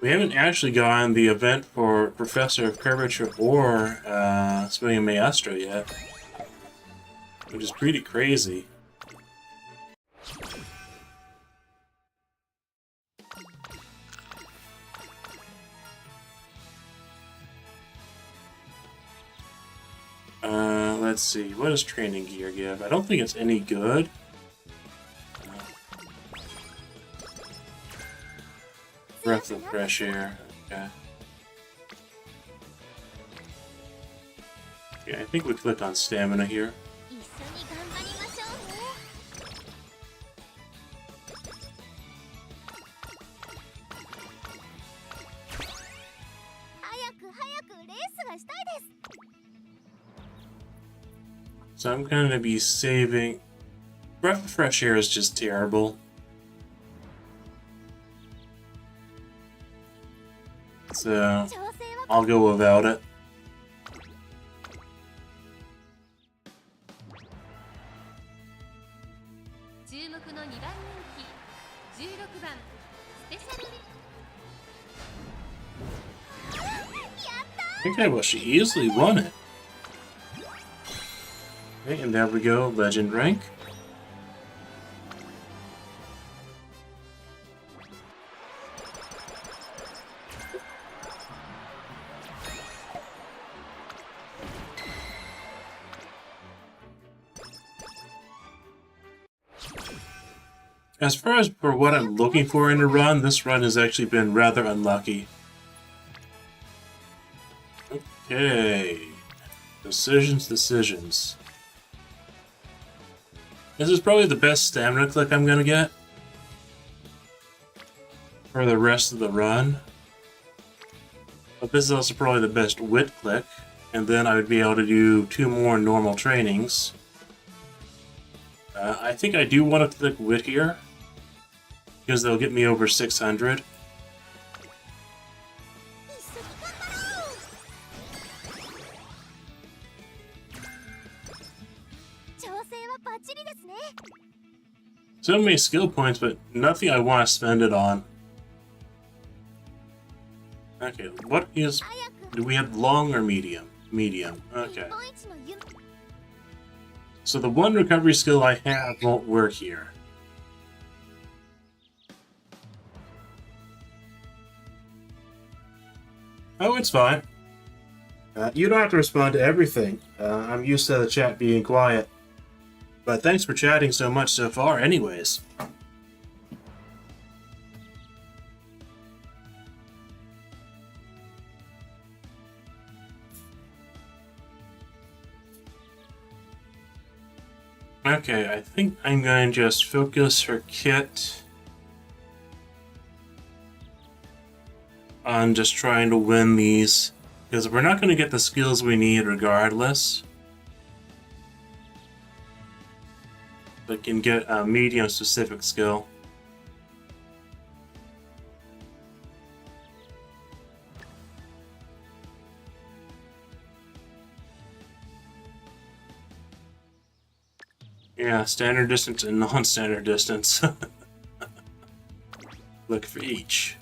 We haven't actually gotten the event for Professor of Curvature or Swimming Maestro yet, which is pretty crazy. Let's see, what does training gear give? I don't think it's any good. Breath of fresh air. Okay. Yeah, I think we click on stamina here. 一緒に頑張りましょうね。早くレースがしたいです。 So I'm gonna be saving. Breath of fresh air is just terrible. So I'll go without it. 注目の2番人気16番スペシャルリ。 Okay, well, she easily won it. Okay, and there we go, legend rank. As far as for what I'm looking for in a run, this run has actually been rather unlucky. Okay. Decisions. This is probably the best stamina click I'm gonna get for the rest of the run. But this is also probably the best wit click, and then I would be able to do 2 more normal trainings. I think I do want to click wit here, because they'll get me over 600. So many skill points, but nothing I want to spend it on. Okay, what is... Do we have long or medium? Medium, okay. So the one recovery skill I have won't work here. Oh, it's fine. You don't have to respond to everything. I'm used to the chat being quiet. But thanks for chatting so much so far anyways. Okay, I think I'm going to just focus her kit on just trying to win these, because we're not going to get the skills we need regardless. But can get a medium specific skill. Yeah, standard distance and non-standard distance. Look for each.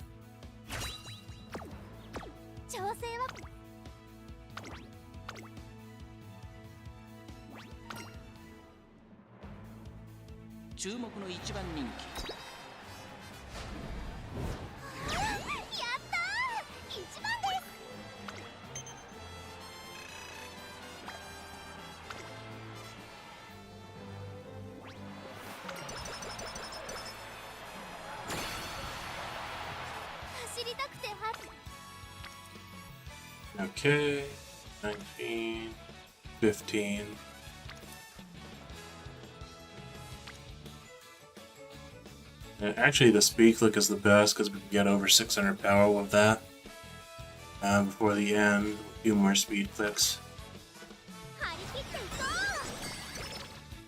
Okay, 19, 15. And actually, the speed click is the best because we can get over 600 power with that. Before the end, a few more speed clicks. 張り切っていこう。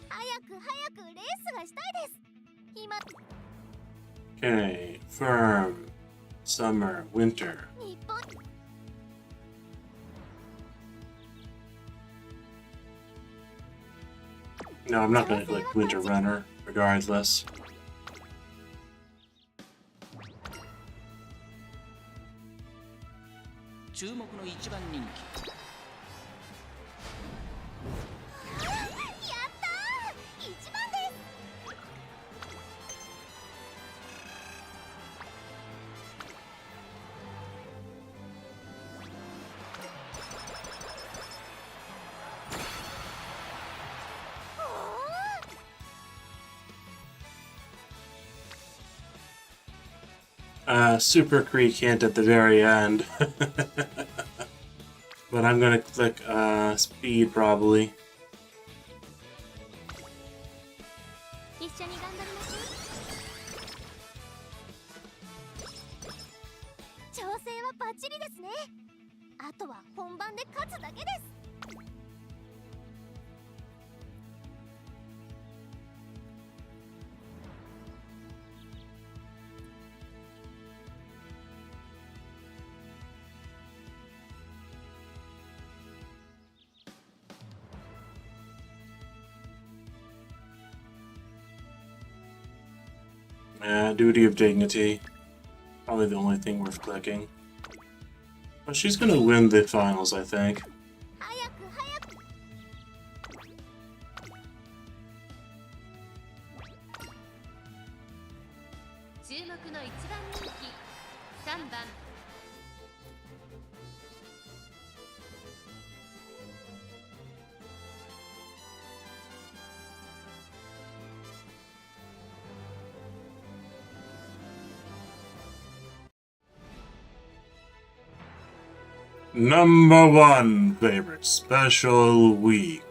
早く早くレースがしたいです。今 Okay, firm, summer, winter. 日本 No, I'm not gonna click winter runner, regardless. 注目の一番人気。やったー、一番です。Super Creek hint at the very end. But I'm gonna click speed probably. 一緒に頑張りましょう。調整はバッチリですね。あとは本番で勝つだけです。Duty of Dignity. Probably the only thing worth clicking. But she's gonna win the finals, I think. 早く早く。注目の一番人気、3番。Number 1 favorite, Special Week.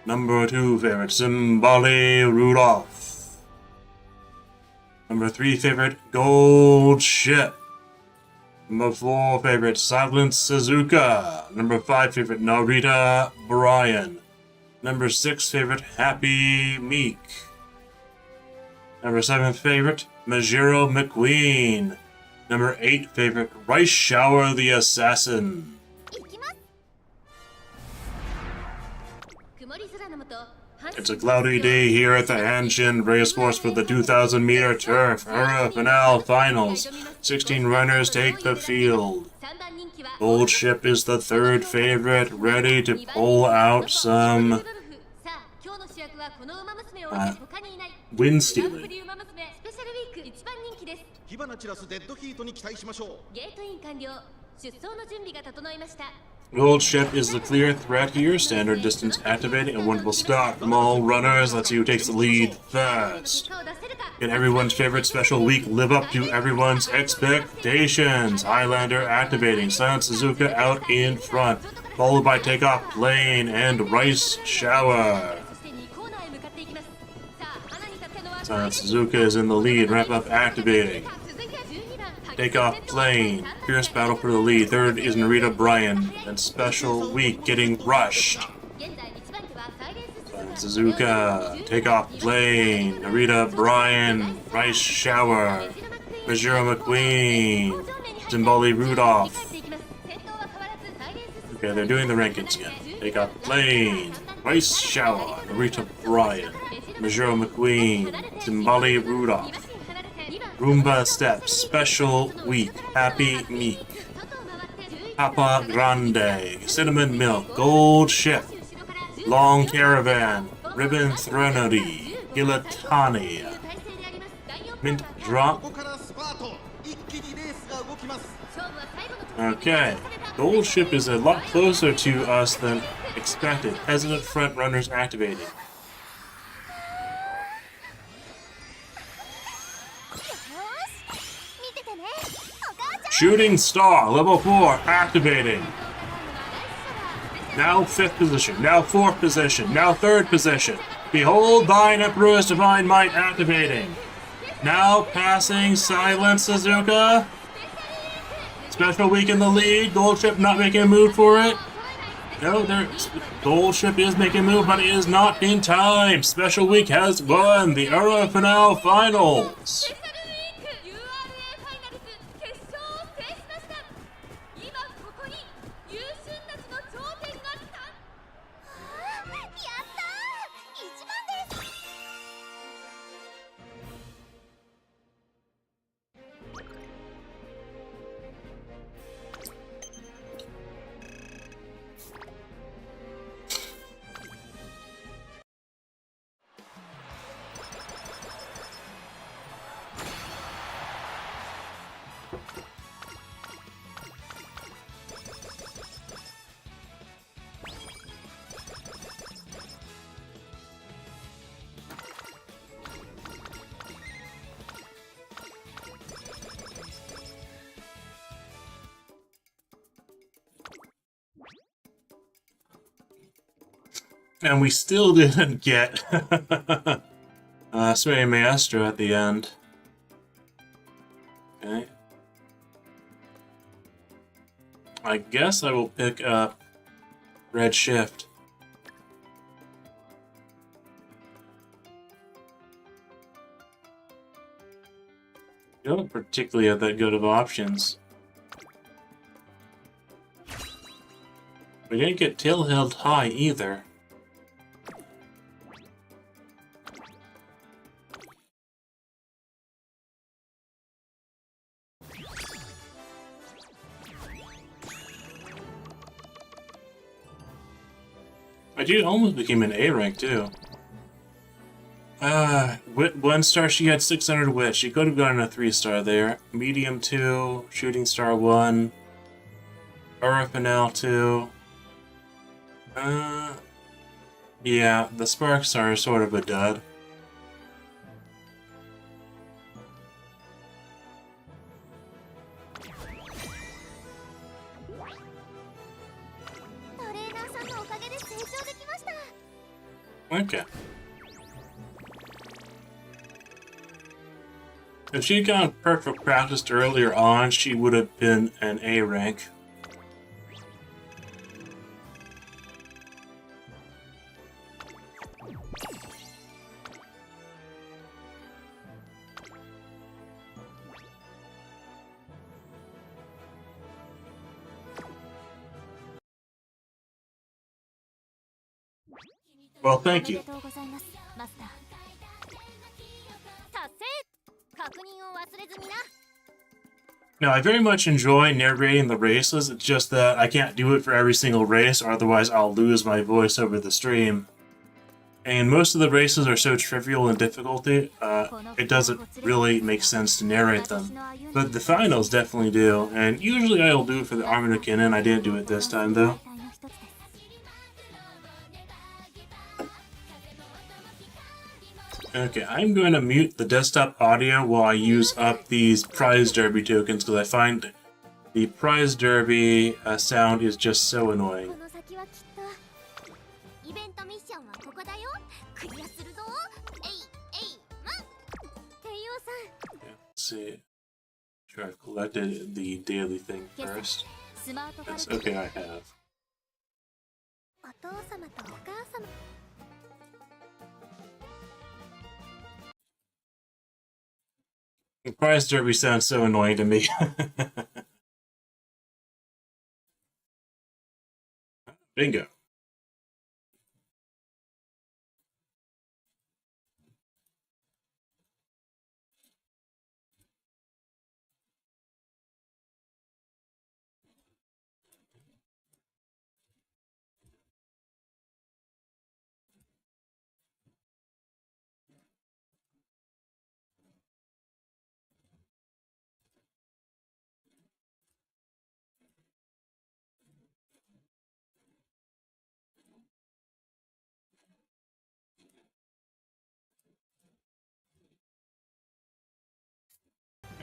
Number 2 favorite, Symboli Rudolph. Number 3 favorite, Gold Ship. Number 4 favorite, Silent Suzuka. Number 5 favorite, Narita Brian. Number 6 favorite, Happy Meek. Number 7 favorite, Majiro McQueen. Number 8 favorite, Rice Shower the Assassin. It's a cloudy day here at the Hanshin Race Course for the 2,000 meter turf finale finals. 16 runners take the field. Gold Ship is the third favorite, ready to pull out some win stealing. 火花散らすデッドヒートに期待しましょう。ゲートイン完了。出走の準備が整いました。 Gold Ship is the clear threat here, standard distance activating, a wonderful start from all runners. Let's see who takes the lead first. Can everyone's favorite special week live up to everyone's expectations? Highlander activating, Silent Suzuka out in front, followed by Takeoff Plane and Rice Shower. Silent Suzuka is in the lead, Ramp Up activating. Takeoff Plane, Fierce Battle for the lead. Third is Narita Brian, and Special Week getting rushed. Silent Suzuka, Takeoff Plane, Narita Brian, Rice Shower, Majiro McQueen, Zimbali Rudolph. Okay, they're doing the rankings again. Takeoff Plane, Rice Shower, Narita Brian, Majiro McQueen, Zimbali Rudolph. Roomba Steps, Special Week, Happy Meek, Papa Grande, Cinnamon Milk, Gold Ship, Long Caravan, Ribbon Threnody, Gilatani, Mint Drop. Okay, Gold Ship is a lot closer to us than expected. Hesitant front runners activating. Shooting Star, level 4, activating. Now 5th position. Now 4th position. Now 3rd position. Behold thine Emperor's divine might activating. Now passing Silent Suzuka. Special week in the lead. Gold Ship not making a move for it. No, Gold Ship is making a move, but it is not in time. Special week has won the Era Finale Finals. And we still didn't get Sway Maestro at the end. Okay. I guess I will pick up Red Shift. You don't particularly have that good of options. We didn't get Tail Held High either. My dude almost became an A rank too. Wit 1 star, she had 600 wit. She could have gotten a 3 star there. Medium 2, Shooting Star 1, Finale 2. Yeah, the Sparks are sort of a dud. Okay. If she'd gotten perfect practiced earlier on, she would have been an A rank. Well, thank you. Now, I very much enjoy narrating the races, it's just that I can't do it for every single race, or otherwise I'll lose my voice over the stream. And most of the races are so trivial in difficulty, it doesn't really make sense to narrate them. But the finals definitely do, and usually I'll do it for the Armino Cannon. I didn't do it this time though. Okay, I'm going to mute the desktop audio while I use up these Prize Derby tokens, because I find the Prize Derby sound is just so annoying. Yeah, let's see. Sure, I've collected the daily thing first. Yes, okay, I have. The Prize Derby sounds so annoying to me. Bingo.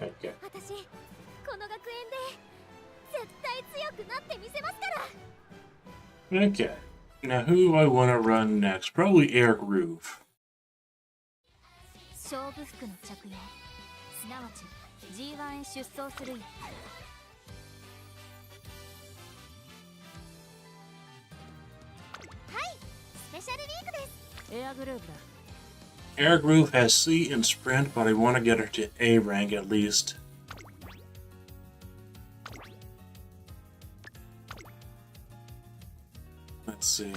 Okay. Okay. Now who do I want to run next? Probably Air Groove. 勝負服の着用すなわち G1 へ出走するよはいスペシャルウィークですエアグルーヴだ Air Groove has C in Sprint, but I want to get her to A rank at least. Let's see.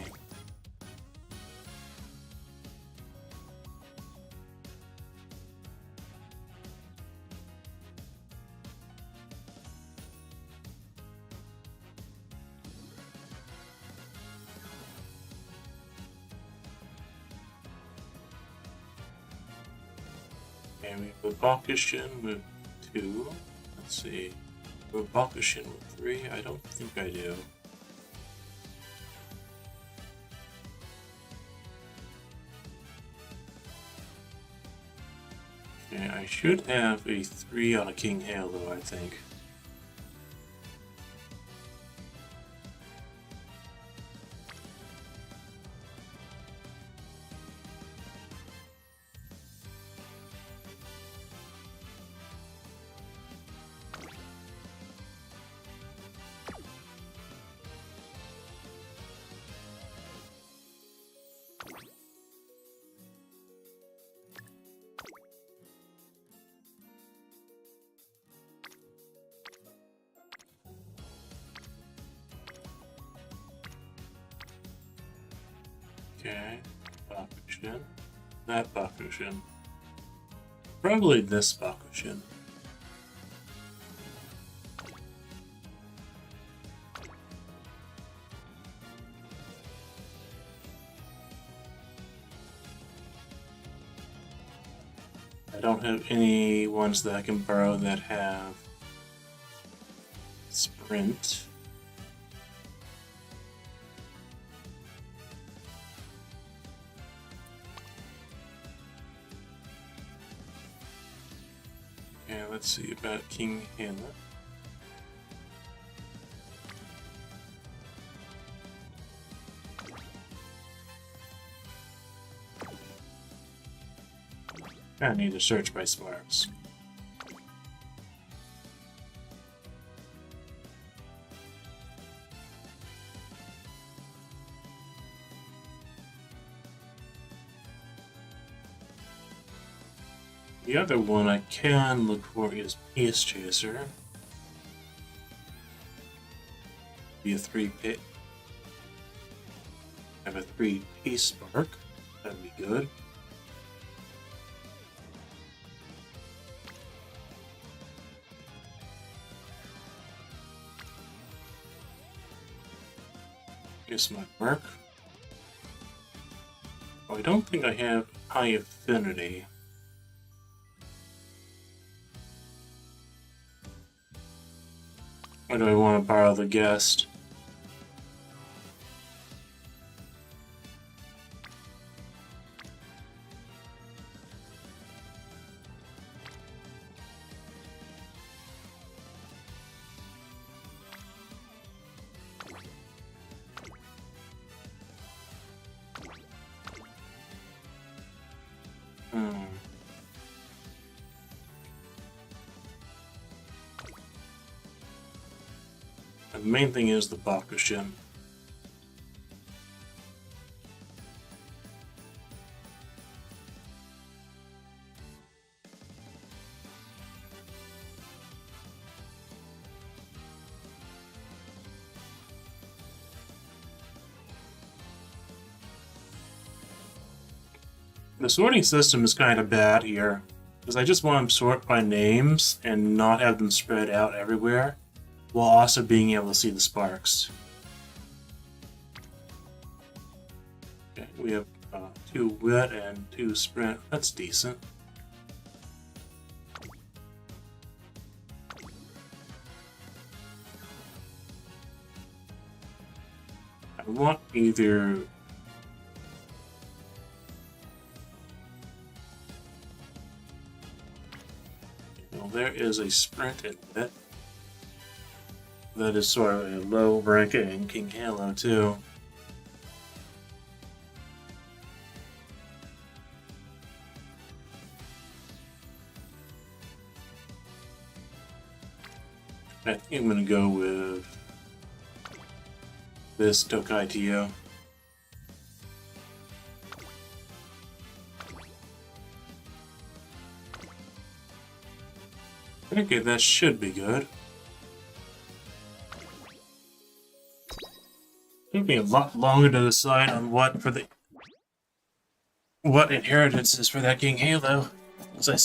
And we have a Bakushin with 2. Let's see. We have a Bakushin with 3. I don't think I do. Okay, I should have a 3 on a King Halo, I think. Okay, Bakushin. That Bakushin. Probably this Bakushin. I don't have any ones that I can borrow that have Sprint. Okay, let's see about King Hannah. I need to search by smarts. The other one I can look for is Peace Chaser. Be a 3 pit. Have a 3 Peace Spark. That'd be good. Guess my work. Oh, I don't think I have high affinity. Or do I want to borrow the guest? The main thing is the Bakushin. The sorting system is kind of bad here, because I just want to sort by names and not have them spread out everywhere, while also being able to see the sparks. Okay, we have 2 wit and 2 sprint. That's decent. I want either there is a sprint in it. That is sort of a low rank in King Halo too. I think I'm gonna go with this Tokai Tio. Okay, that should be good. Took me a lot longer to decide on what inheritance is for that King Halo. Because I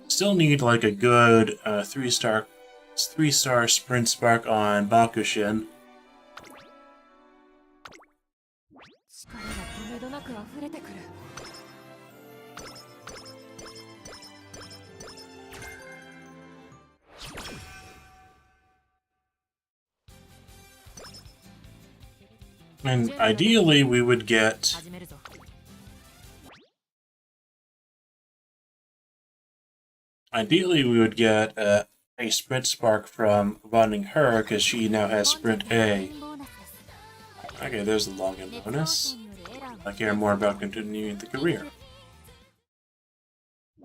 still need like a good 3-star sprint spark on Bakushin. 力がとめどなく溢れてくる。 And ideally we would get 始めるぞ。 a sprint spark from running her because she now has sprint A. Okay, there's the login bonus. I care more about continuing the career.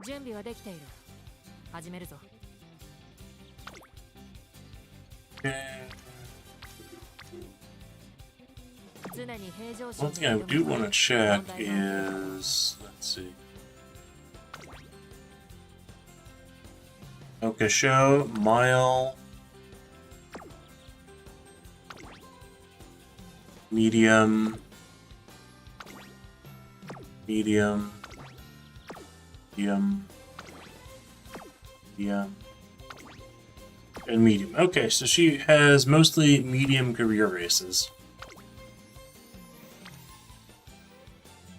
準備はできている。始めるぞ。 Okay. 常に平常心 One thing I do want to check is, let's see. Okay, show, mile, medium, medium, medium, medium, and medium. Okay, so she has mostly medium career races.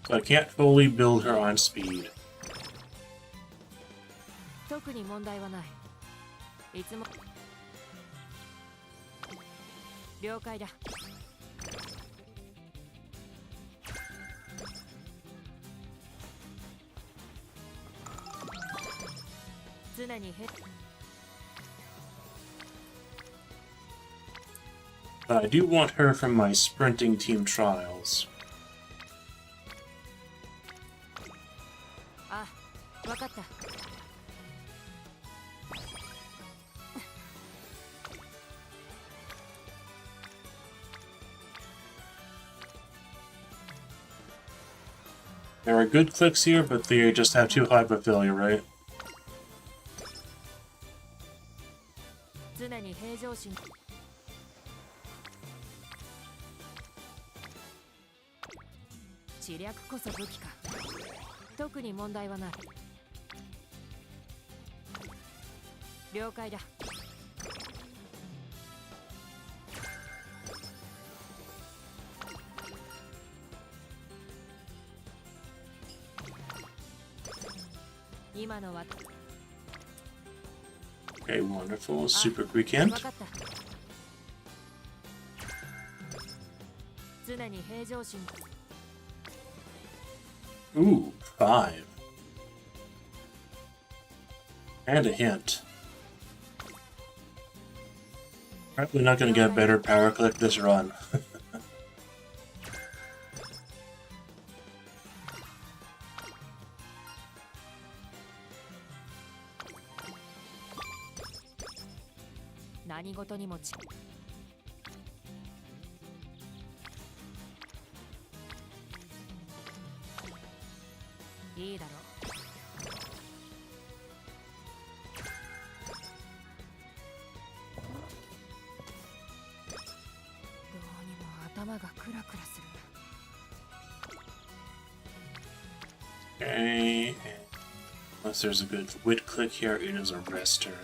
So I can't fully build her on speed. 特に問題はない。いつも了解だ。常にI do want her from my sprinting team trials. あ、わかった。 There are good clicks here, but they just have too high of a failure rate. 常に平常心。知略こそ武器か。特に問題はない。了解だ。今のは Okay, wonderful. Super weekend. わかった。常に平常心。 Ooh, 5. And a hint. Probably not going to get a better power click this run. 何事にもち。いいだろう。どうにも頭がクラクラする。 Okay. Unless there's a good wit click here, it is a rest turn.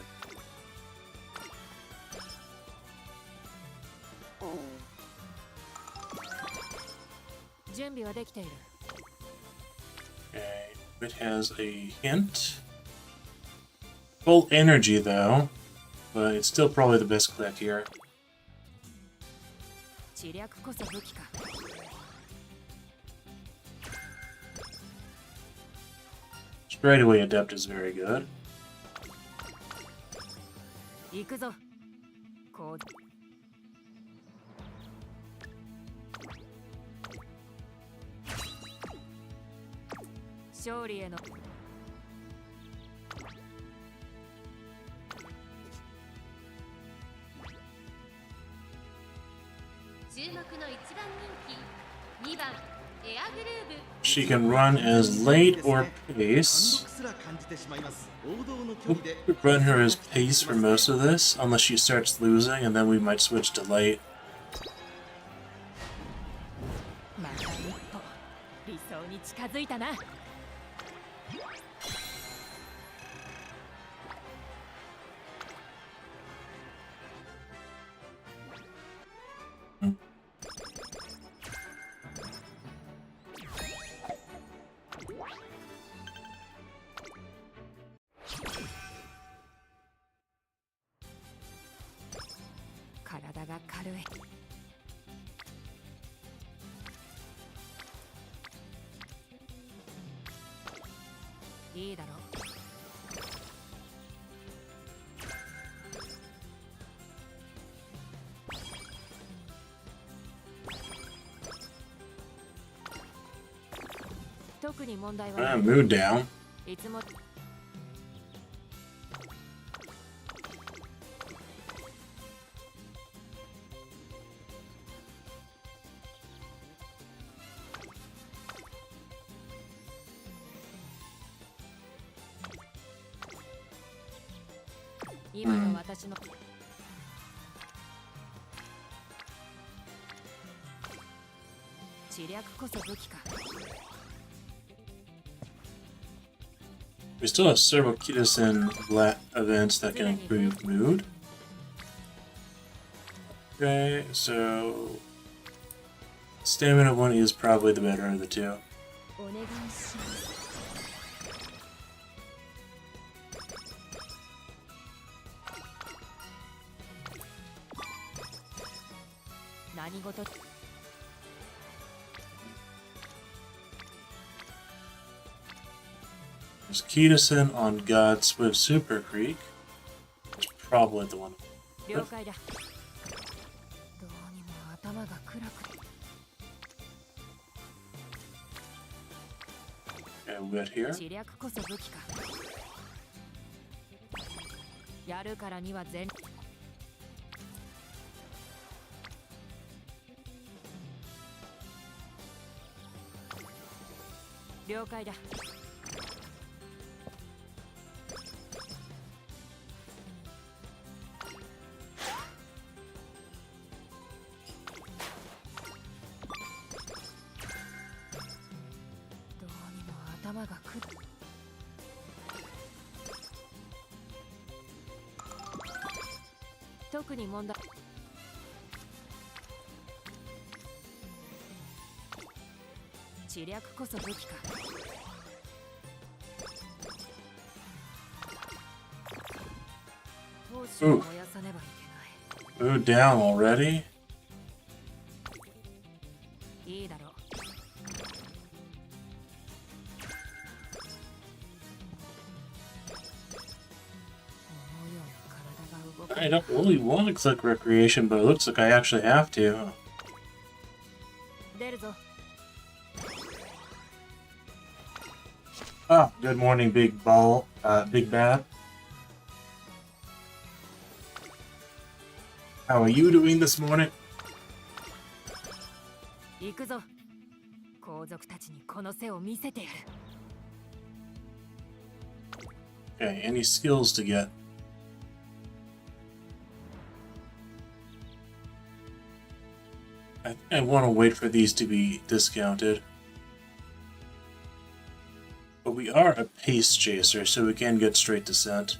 Okay, it has a hint. Full energy though, but it's still probably the best click here. 知略こそ武器か。 Straightaway adept is very good. 行くぞ。こう。勝利への。 Okay, She can run as late or pace. 貫禄すら感じてしまいます。王道の距離で We'll run her as pace for most of this, unless she starts losing, and then we might switch to late. また一歩理想に近づいたな。体が軽い。いいだろう。特に問題はない。Mood down. いつも今の私の知略こそ武器か。We still have several Kitasan events that can improve mood. Okay, so stamina one is probably the better of the two. お願いします。何事 There's Kitasan on God Swift Super Creek. It's probably the one. 了解だ。どうにも頭が暗く。 Okay, we got here. 知略こそ武器か。やるからには全。了解だ。どうにも頭がくる。特に問題。知略こそ武器か。闘志を燃やさねばいけない。 Mood down already? いいだろう。思うように体が動く。 I don't really want to click recreation, but it looks like I actually have to. 出るぞ。 Ah, good morning, Big Bad. How are you doing this morning? 行くぞ。皇族たちにこの背を見せてやる。 Okay, any skills to get? I want to wait for these to be discounted. But we are a pace chaser, so we can get straight descent.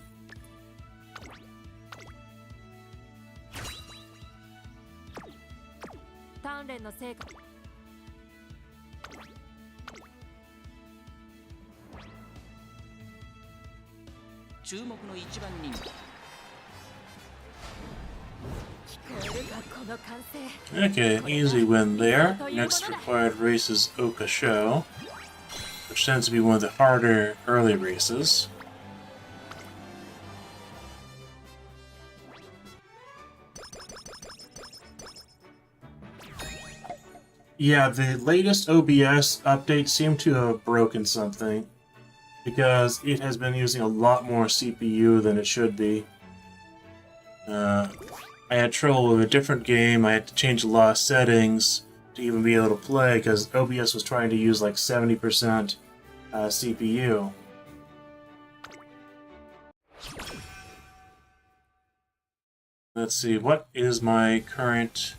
鍛錬の成果。注目の一番人気。 Okay, an easy win there. Next required race is Oka Show, which tends to be one of the harder early races. Yeah, the latest OBS update seemed to have broken something, because it has been using a lot more CPU than it should be. I had trouble with a different game. I had to change a lot of settings to even be able to play because OBS was trying to use like 70% CPU. Let's see, what is my current...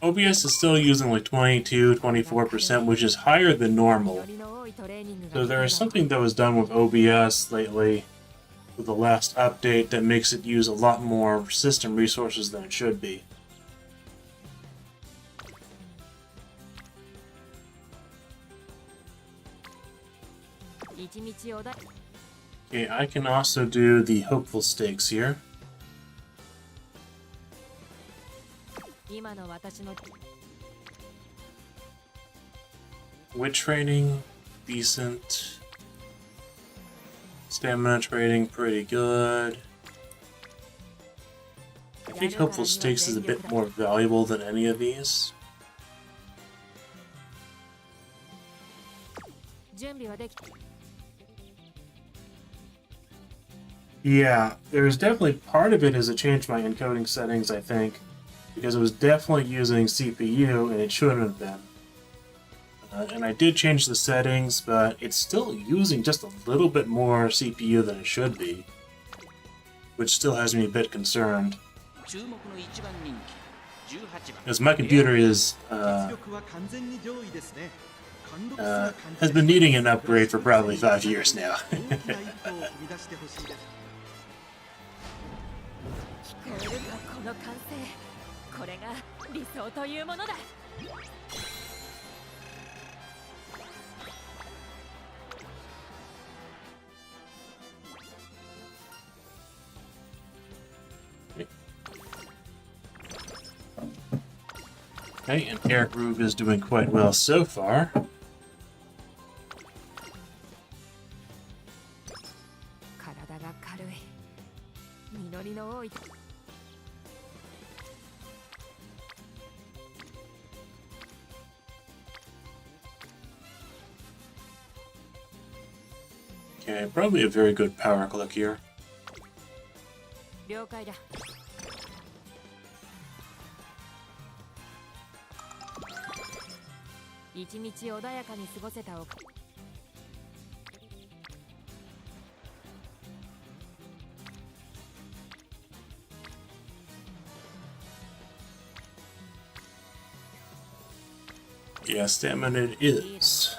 OBS is still using like 22-24%, which is higher than normal. So there is something that was done with OBS lately, with the last update, that makes it use a lot more system resources than it should be. Okay, I can also do the hopeful stakes here. Wit training, decent. Stamina training, pretty good. I think hopeful stakes is a bit more valuable than any of these. Yeah, there's definitely part of it is a change my encoding settings, I think, because it was definitely using CPU and it shouldn't have been. And I did change the settings, but it's still using just a little bit more CPU than it should be, which still has me a bit concerned. Because my computer is has been needing an upgrade for probably 5 years now. Okay, and Air Groove is doing quite well so far. Okay, probably a very good power click here. Yeah, stamina it is.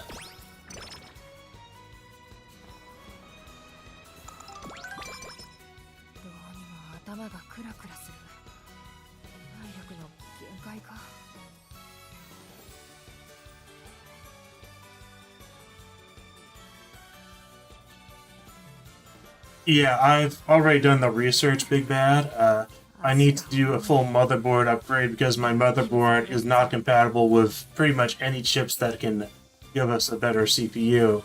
Yeah, I've already done the research, Big Bad. I need to do a full motherboard upgrade because my motherboard is not compatible with pretty much any chips that can give us a better CPU.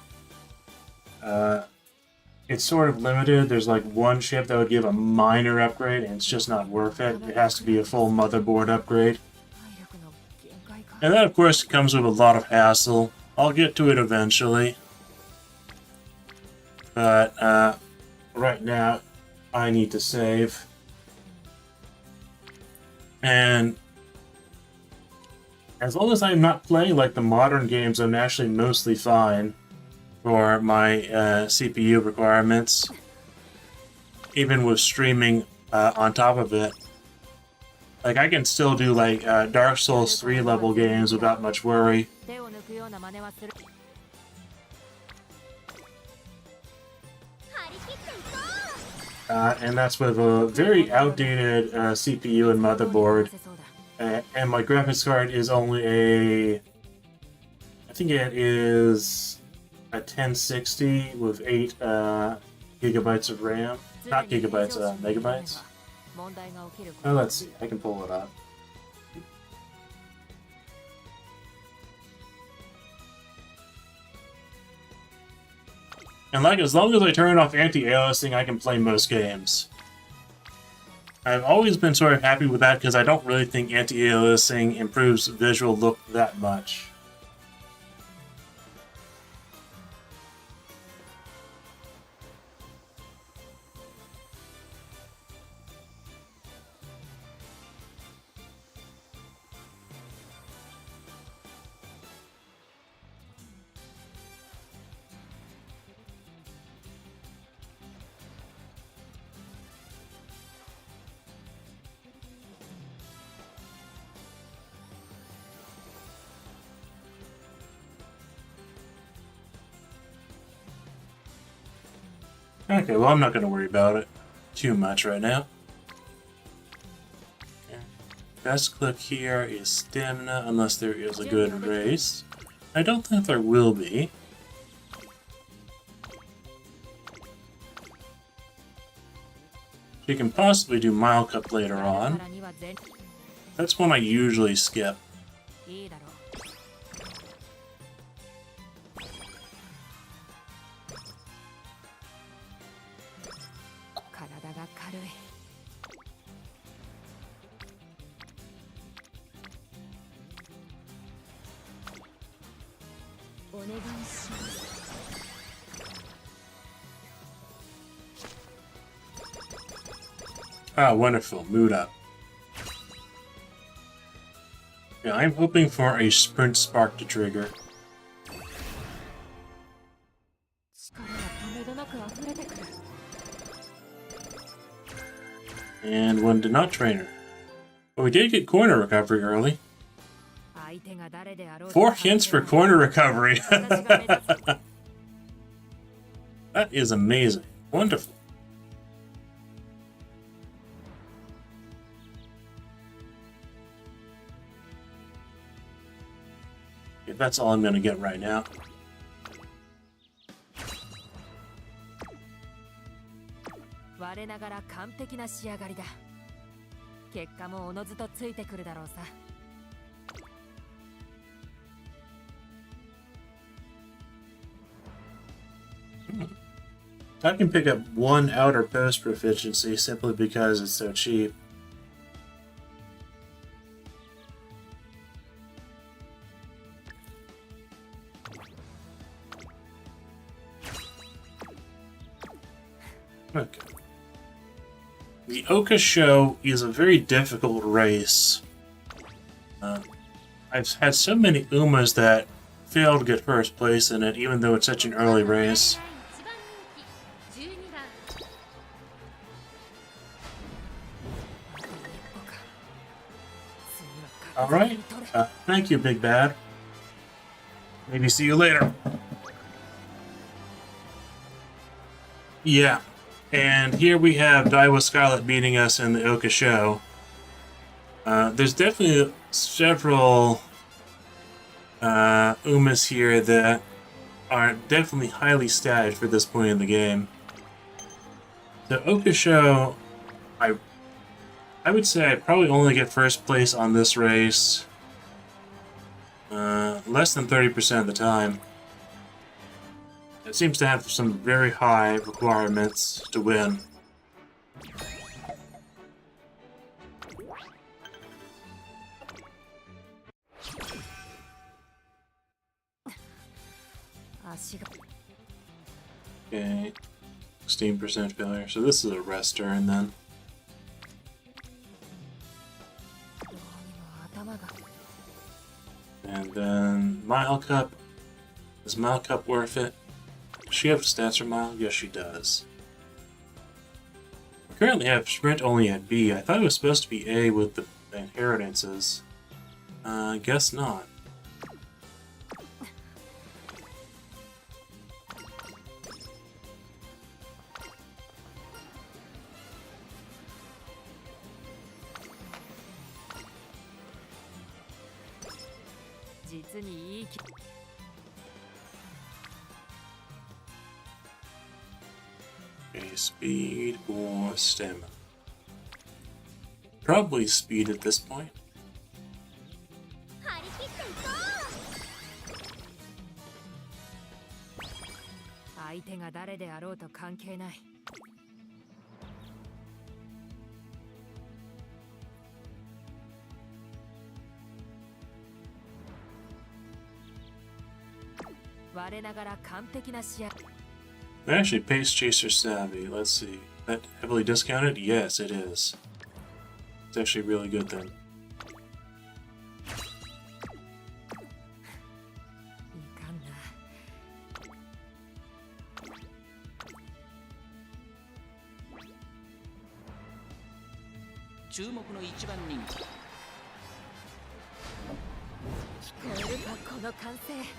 It's sort of limited. There's like one chip that would give a minor upgrade, and it's just not worth it. It has to be a full motherboard upgrade. And that, of course, comes with a lot of hassle. I'll get to it eventually. But, right now, I need to save. And as long as I'm not playing like the modern games, I'm actually mostly fine for my CPU requirements. Even with streaming on top of it. Like, I can still do like Dark Souls 3 level games without much worry. And that's with a very outdated CPU and motherboard. And my graphics card is only a... I think it is a 1060 with 8 gigabytes of RAM. Not gigabytes, megabytes. Oh, let's see. I can pull it up. And like, as long as I turn off anti-aliasing, I can play most games. I've always been sort of happy with that because I don't really think anti-aliasing improves visual look that much. Okay, well, I'm not going to worry about it too much right now. Okay. Best click here is stamina, unless there is a good race. I don't think there will be. You can possibly do Mile Cup later on. That's one I usually skip. いいだろう。体が軽い。お願いします。 Ah, wonderful. Mood up. Yeah, I'm hoping for a sprint spark to trigger. 力がとめどなく溢れてくる。 And one did not train her. But we did get corner recovery early. 相手が誰であろうと 4 hints for corner recovery. 私が目指す。 That is amazing. Wonderful. Okay, that's all I'm going to get right now. 我ながら完璧な仕上がりだ。結果もおのずとついてくるだろうさ。 I can pick up 1 outer post proficiency simply because it's so cheap. Okay. The Oka Show is a very difficult race. I've had so many Umas that failed to get first place in it, even though it's such an early race. Alright. Thank you, Big Bad. Maybe see you later. Yeah. And here we have Daiwa Scarlet beating us in the Oka Show. There's definitely several Umas here that are definitely highly statted for this point in the game. The Oka Show, I would say I probably only get first place on this race less than 30% of the time. It seems to have some very high requirements to win. Okay, 16% failure. So this is a rest turn then. And then Mile Cup. Is Mile Cup worth it? Does she have stats for Mile? Yes, she does. I currently have Sprint only at B. I thought it was supposed to be A with the inheritances. Guess not. Okay, speed or stamina? Probably speed at this point. 張り切っていこう。相手が誰であろうと関係ない。我ながら完璧な試合。 Actually, Pace Chaser Savvy. Let's see. That heavily discounted? Yes, it is. It's actually really good then.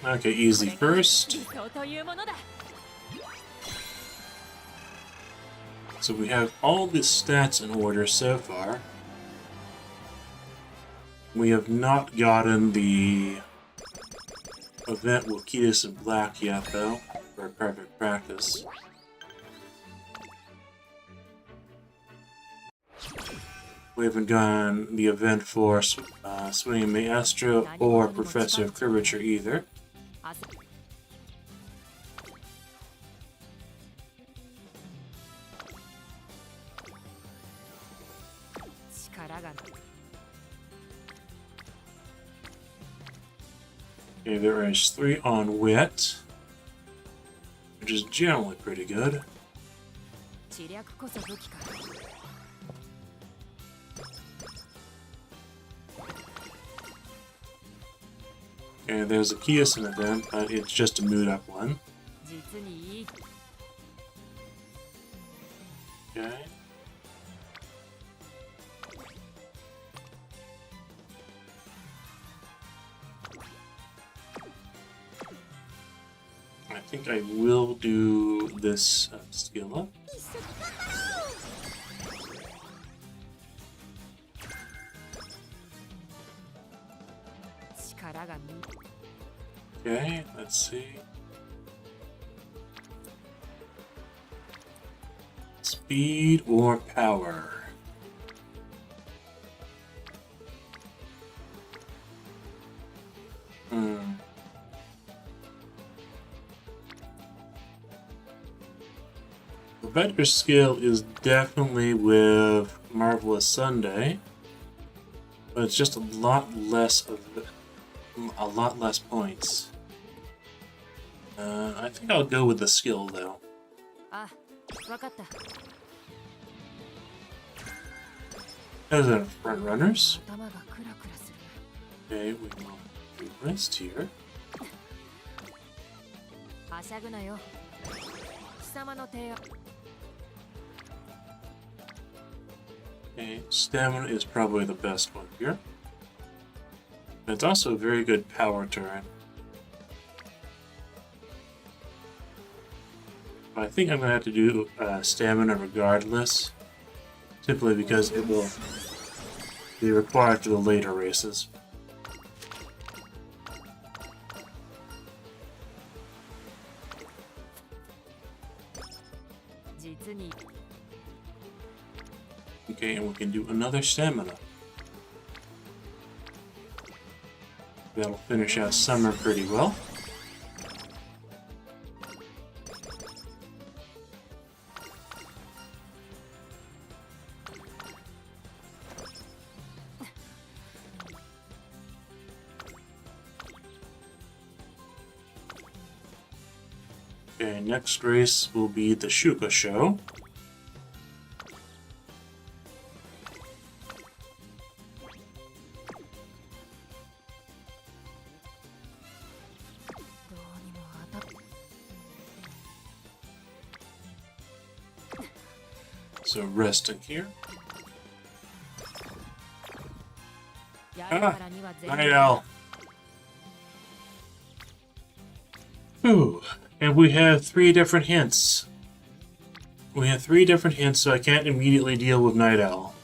Okay, easy first. So we have all the stats in order so far. We have not gotten the event with Kitasan Black yet, though, for private practice. We haven't gotten the event for Swinging Maestro or Professor of Curvature either. 力が Okay, there is 3 on Wit, which is generally pretty good. 知略こそ武器か Okay, there's a Kitasan event, but it's just a mood up one. 実にいい Okay. I think I will do this skill up. 力が Okay, let's see. Speed or power? The better skill is definitely with Marvelous Sunday, but it's just a lot less points. I think I'll go with the skill though. あ、わかった As in front runners. 頭がクラクラする Okay, we will do rest here. はしゃぐなよ貴様の提案 Okay, stamina is probably the best one here. It's also a very good power turn. I think I'm going to have to do stamina regardless, simply because it will be required for the later races. Okay, and we can do another stamina. That'll finish out summer pretty well. Okay, next race will be the Shuka Show. So resting here. Ah, Night Owl. Whew. And we have 3 different hints. We have 3 different hints, so I can't immediately deal with Night Owl.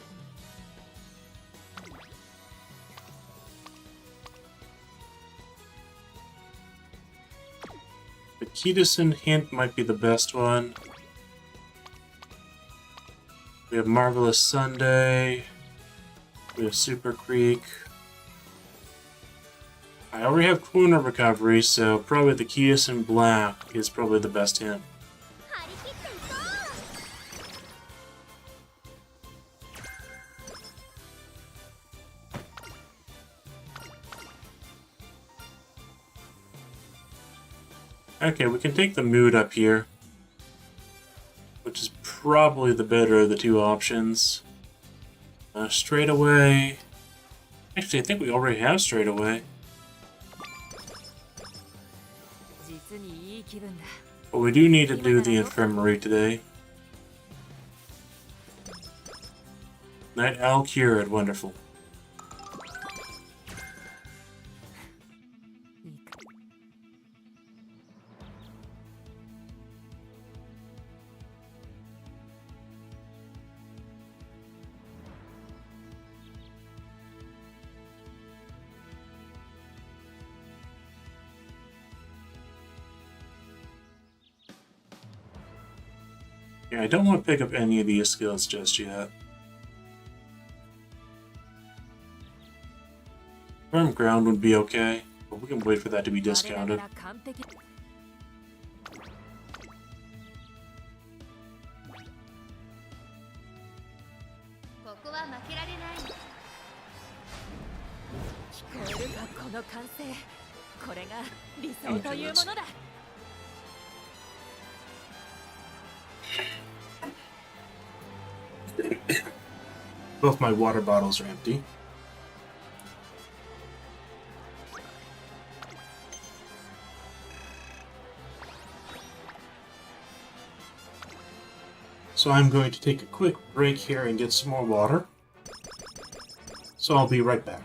The Kitasan hint might be the best one. We have Marvelous Sunday. We have Super Creek. I already have Kuna Recovery, so probably the Kitasan Black is probably the best hint. Okay, we can take the mood up here, which is probably the better of the 2 options. Straight away. Actually, I think we already have straight away. But we do need to do the infirmary today. Night Owl cured, wonderful. Yeah, I don't want to pick up any of these skills just yet. Firm ground would be okay, but we can wait for that to be discounted. ここは負けられない。聞こえるかこの歓声。これが理想というものだ。Both my water bottles are empty. So I'm going to take a quick break here and get some more water. So I'll be right back.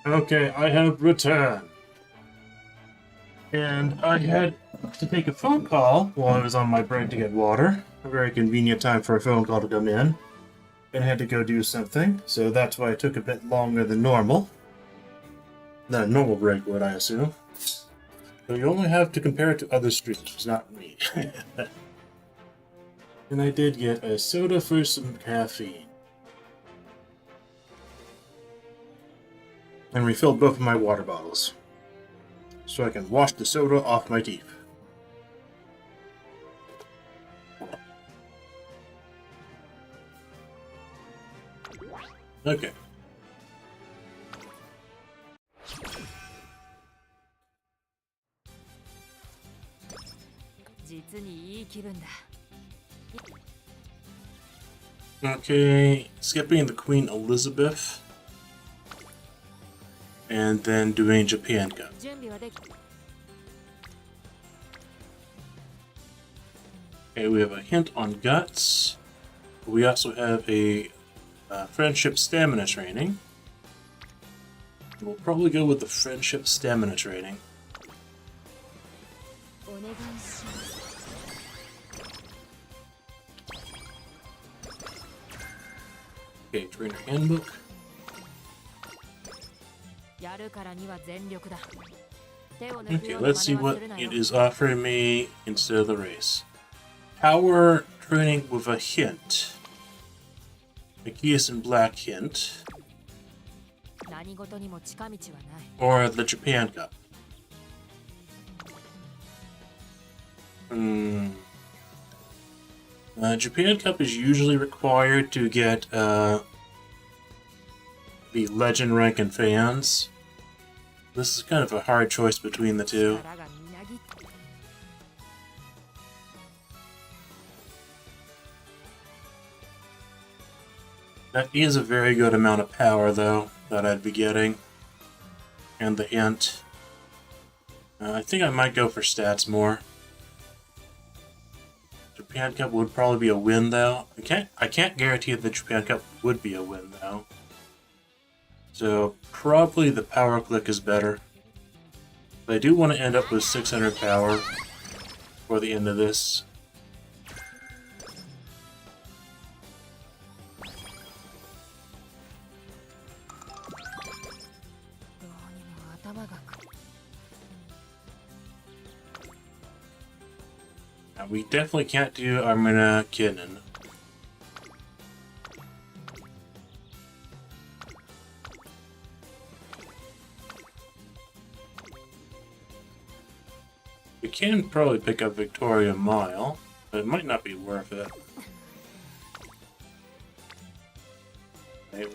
Okay, I have returned. And I had to take a phone call while I was on my break to get water. A very convenient time for a phone call to come in. And I had to go do something, so that's why it took a bit longer than normal. Than a normal break would, I assume. So you only have to compare it to other streams, not me. And I did get a soda for some caffeine. And refilled both of my water bottles, so I can wash the soda off my teeth. Okay. Okay, skipping the Queen Elizabeth. And then doing Japan Cup. Okay, we have a hint on guts. We also have a friendship stamina training. We'll probably go with the friendship stamina training. Okay, trainer handbook. Okay, let's see what it is offering me instead of the race. Power training with a hint. A Kitasan black hint. Or the Japan Cup. Japan Cup is usually required to get the legend rank and fans. This is kind of a hard choice between the two. That is a very good amount of power, though, that I'd be getting. And the hint. I think I might go for stats more. Japan Cup would probably be a win, though. I can't guarantee that the Japan Cup would be a win, though. So, probably the power click is better. But I do want to end up with 600 power for the end of this. Now, we definitely can't do Armina Kinnan. We can probably pick up Victoria Mile, but it might not be worth it.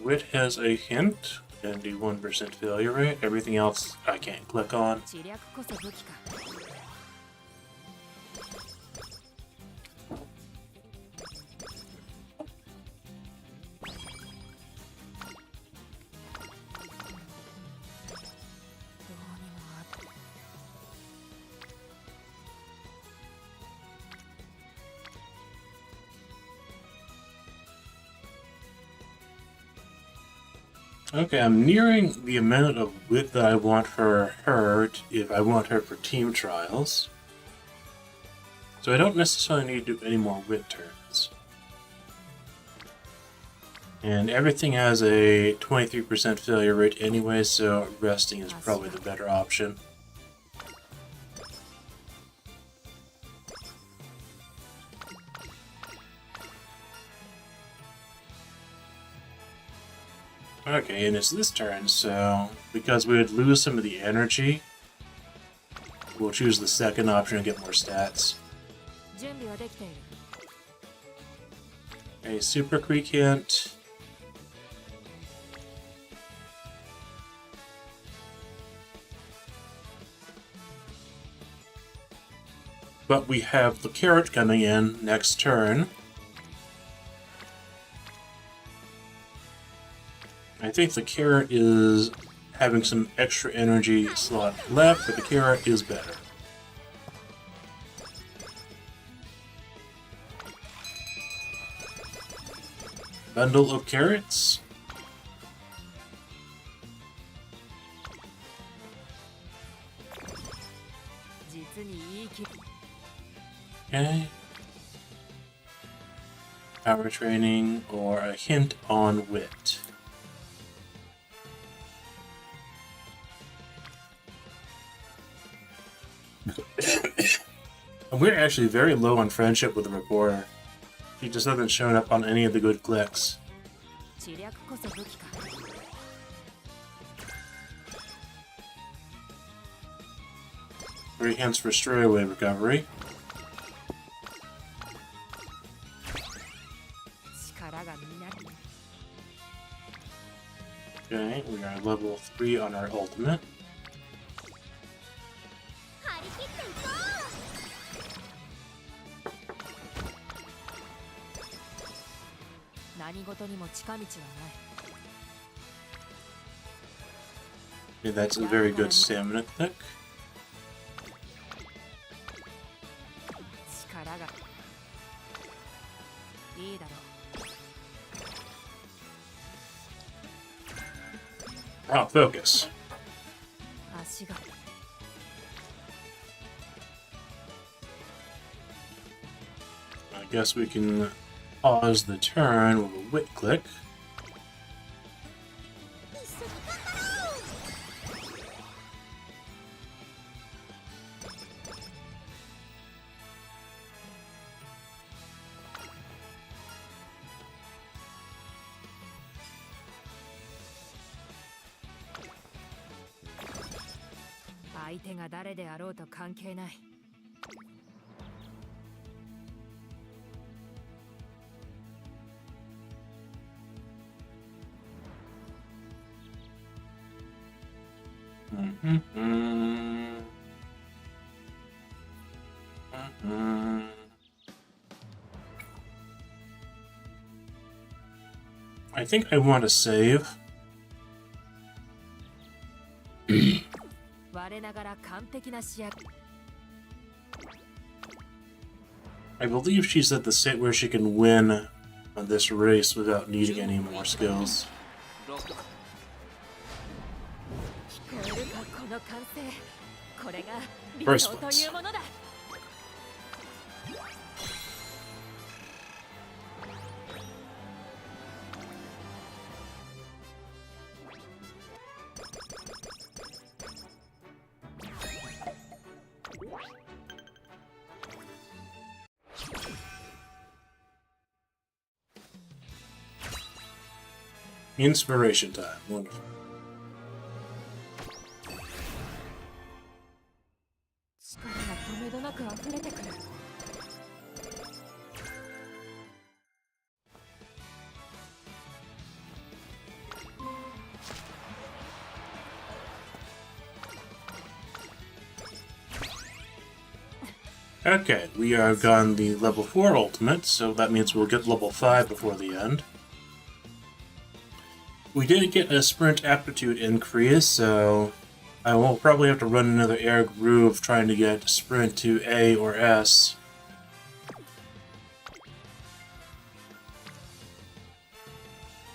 Wit has a hint, and do 1% failure rate. Everything else I can't click on. Okay, I'm nearing the amount of wit that I want for her if I want her for team trials. So I don't necessarily need to do any more wit turns. And everything has a 23% failure rate anyway, so resting is probably the better option. Okay, and it's this turn, so because we would lose some of the energy, we'll choose the second option and get more stats. A Super Creek hint. But we have the carrot coming in next turn. I think the carrot is having some extra energy slot left, but the carrot is better. Bundle of carrots. Okay. Power training or a hint on wit. And we're actually very low on friendship with the reporter. She just hasn't shown up on any of the good clicks. 知略こそ武器か。 3 hints for straightaway recovery. 力がみなり。 Okay, we are level 3 on our ultimate. 張り切っていこう。何事にも近道はない。 Okay, that's a very good stamina click. 力がいいだろう。 Ah, focus. 足が I guess we can pause the turn with a wit click. 一緒に頑張ろう。 相手が誰であろうと関係ない。 I think I want to save. 我ながら完璧な試合。 I believe she's at the state where she can win this race without needing any more skills. 聞こえるかこの歓声。これが理 First 想と place. いうものだ。 Inspiration time. Wonderful. 力がとめどなく溢れてくる。 Okay, we have gotten the level 4 ultimate, so that means we'll get level 5 before the end. We did get a sprint aptitude increase, so I will probably have to run another air groove trying to get sprint to A or S.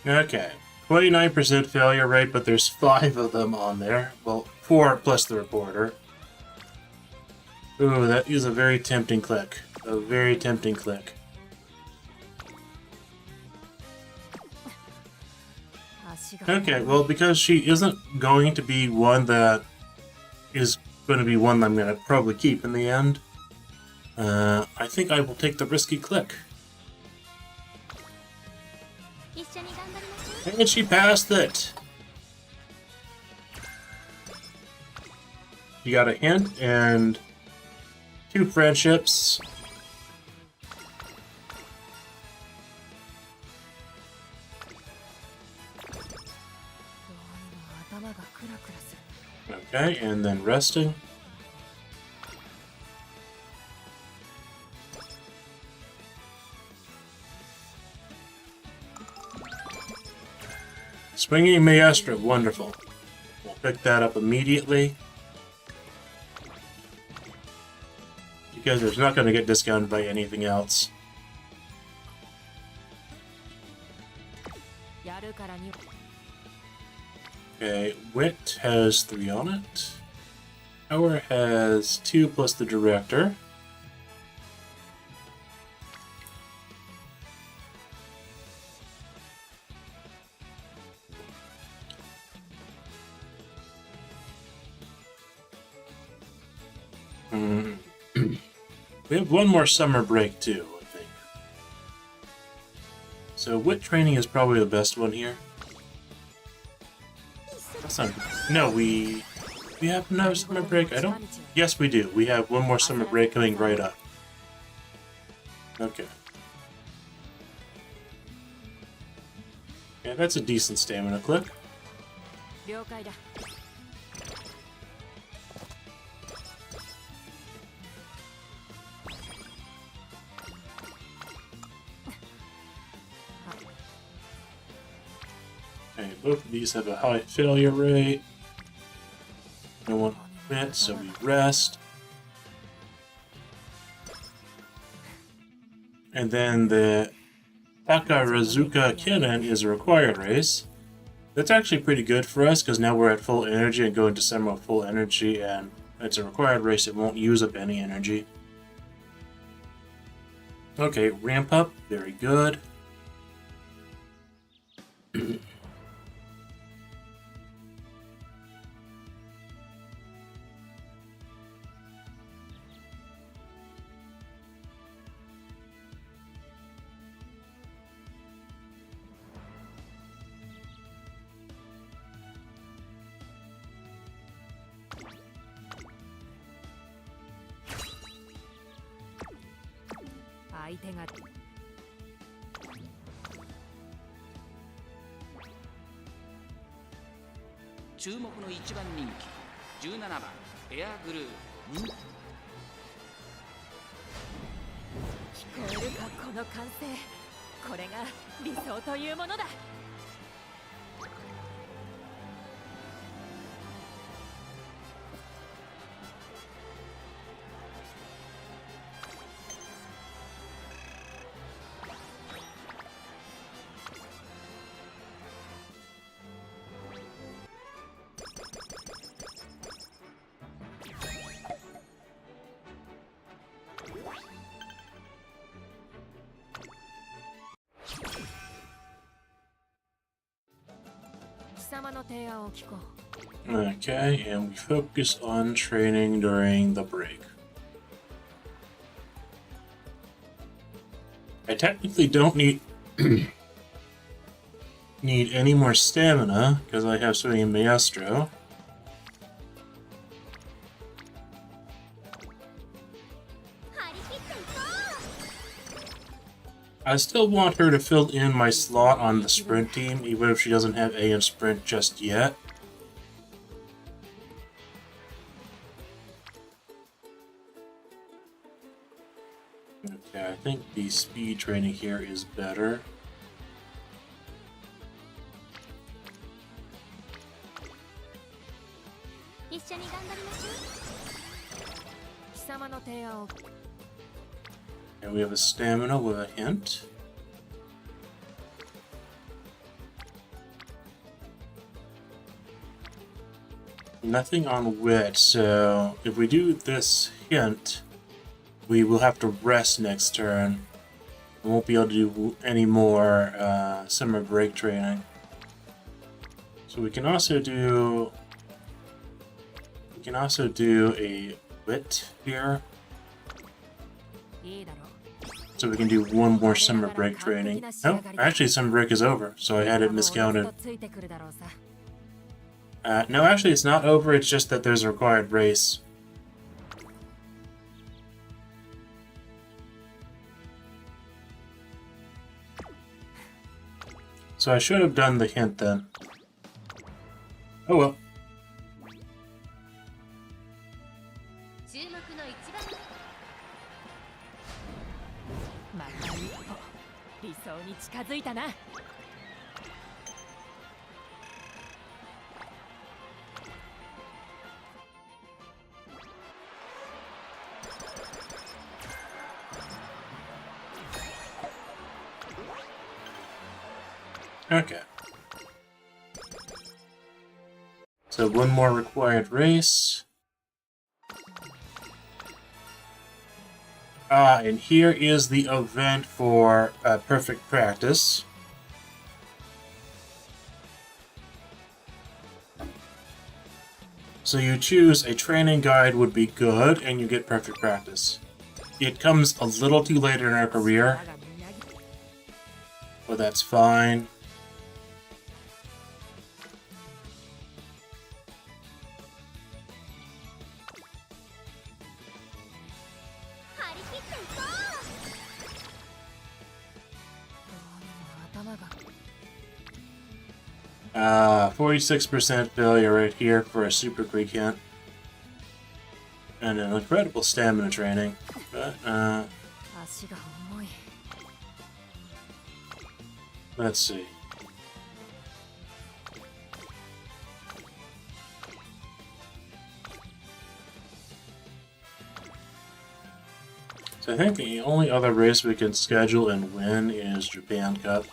Okay, 29% failure rate, but there's 5 of them on there. Well, 4 plus the reporter. Ooh, that is a very tempting click. A very tempting click. 足が Okay, well, because she isn't going to be one that is going to be one I'm going to probably keep in the end, I think I will take the risky click. 一緒に頑張りましょう。 And she passed it! You got a hint and 2 friendships. どうにも頭がクラクラする。 Okay, and then resting. Swinging Maestra, wonderful. We'll pick that up immediately. Because it's not going to get discounted by anything else. やるからに。 Okay, Wit has 3 on it. Power has 2 plus the director. We have one more summer break too, I think. So wit training is probably the best one here. That's not. No, we have another summer break. I don't. Yes, we do. We have one more summer break coming right up. Okay. Yeah, that's a decent stamina clip. 了解だ Okay, both of these have a high failure rate. No one quit, so we rest. And then the Takarazuka Kennen is a required race. That's actually pretty good for us, because now we're at full energy and go into summer with full energy, and it's a required race, it won't use up any energy. Okay, ramp up, very good.注目の1番人気17番エアグルー聞こえるかこの歓声これが理想というものだ Okay, and we focus on training during the break. I technically don't need need any more stamina because I have Swimming Maestro. I still want her to fill in my slot on the sprint team, even if she doesn't have A in sprint just yet. Okay, I think the speed training here is better. And we have a stamina with a hint. Nothing on wit, so if we do this hint, we will have to rest next turn. We won't be able to do any more summer break training. So we can also do a wit here. So we can do one more summer break training. No, actually summer break is over, so I had it miscounted. No, actually it's not over, it's just that there's a required race. So I should have done the hint then. Oh well. Okay. So one more required race. And here is the event for perfect practice. So you choose a training guide would be good, and you get perfect practice. It comes a little too late in our career, but that's fine. Ah, 46% failure rate here for a super Greek hint. And an incredible stamina training. But, let's see. So I think the only other race we can schedule and win is Japan Cup.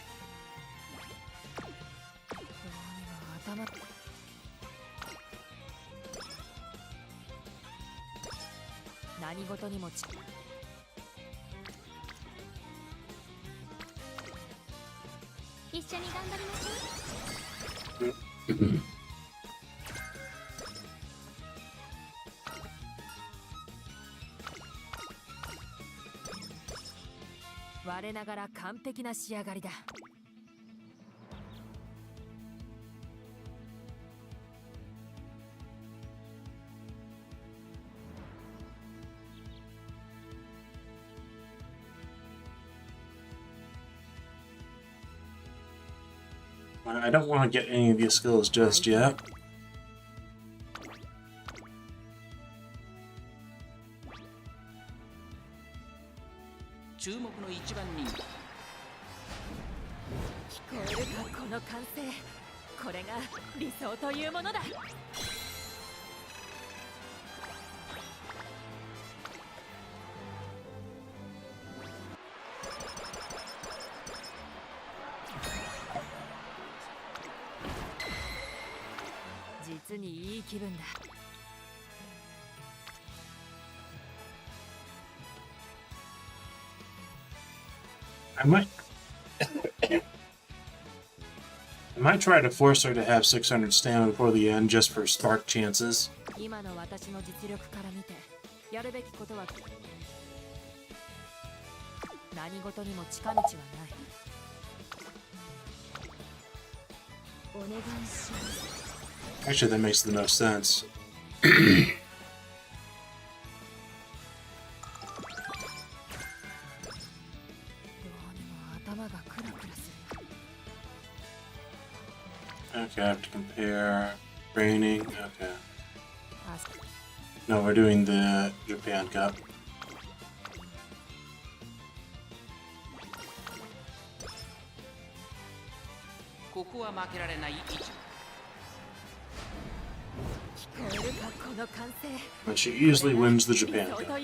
I don't want to get any of these skills just yet. I might try to force her to have 600 stamina before the end just for spark chances. Actually, that makes the most sense. Okay, I have to compare training. Okay. No, we're doing the Japan Cup. But she easily wins the Japan Cup.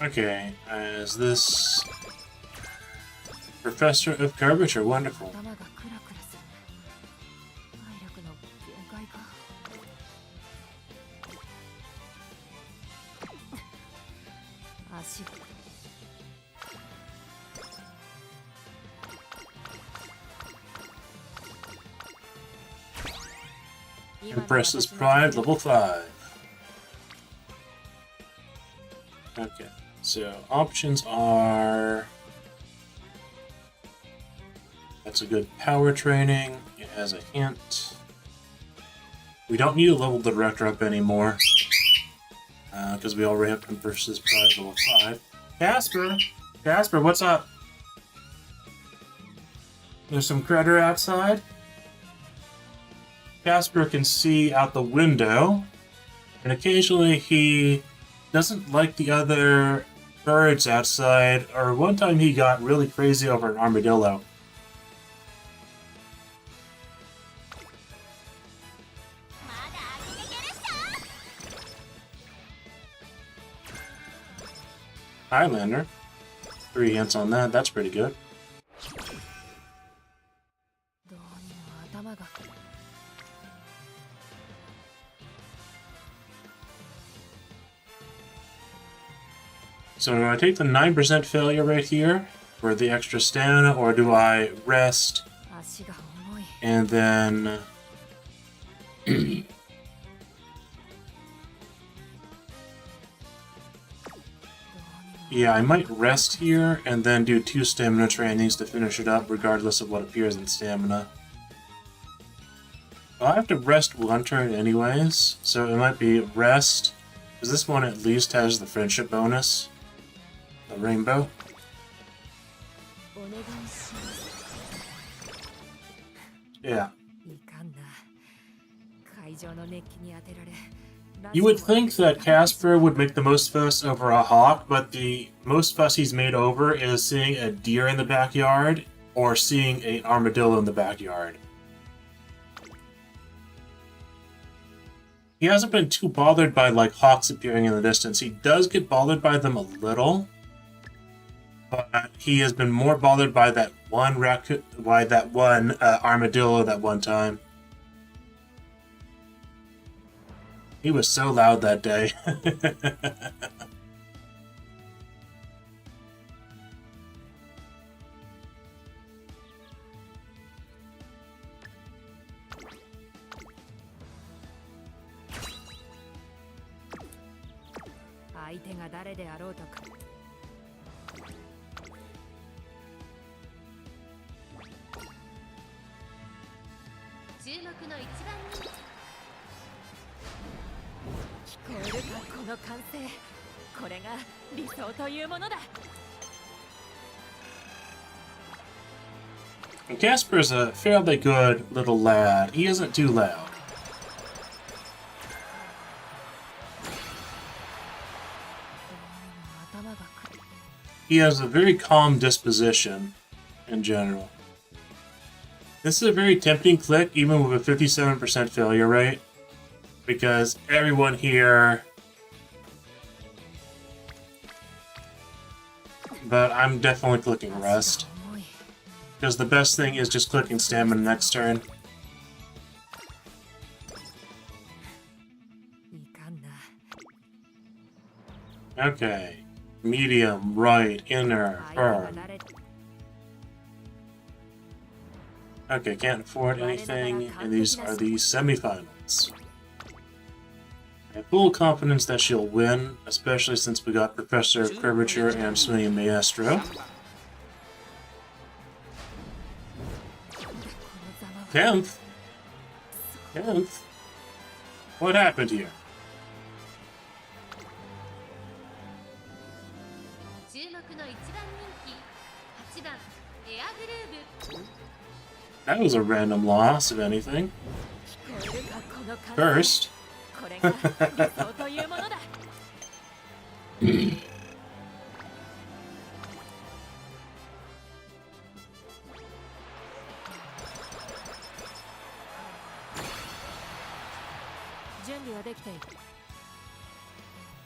Okay, is this Professor of Curvature? Wonderful. Empress's Pride, level 5. Okay, so options are... That's a good power training. It has a hint. We don't need to level the director up anymore. Because we already have Empress's Pride, level 5. Casper! Casper, what's up? There's some critter outside. Casper can see out the window, and occasionally he doesn't like the other birds outside, or one time he got really crazy over an armadillo. Highlander. 3 hits on that, that's pretty good. どうにも頭が So do I take the 9% failure rate here for the extra stamina, or do I rest 足が重い and then... Yeah, I might rest here and then do 2 stamina trainings to finish it up, regardless of what appears in stamina. Well, I have to rest 1 turn anyways, so it might be rest, because this one at least has the friendship bonus. The rainbow. お願いします Yeah. いかんな会場の熱気に当てられ You would think that Casper would make the most fuss over a hawk, but the most fuss he's made over is seeing a deer in the backyard or seeing an armadillo in the backyard. He hasn't been too bothered by like hawks appearing in the distance. He does get bothered by them a little, but he has been more bothered by that one armadillo that one time. He was so loud that day. And Casper's a fairly good little lad. He isn't too loud. He has a very calm disposition in general. This is a very tempting click, even with a 57% failure rate, because everyone here... But I'm definitely clicking rest, because the best thing is just clicking stamina next turn. Okay. Medium, right, inner, firm. Okay, can't afford anything, and these are the semifinals. I have full confidence that she'll win, especially since we got Professor of Curvature and Swinging Maestro. 10th? 10th? What happened here? That was a random loss, if anything. First.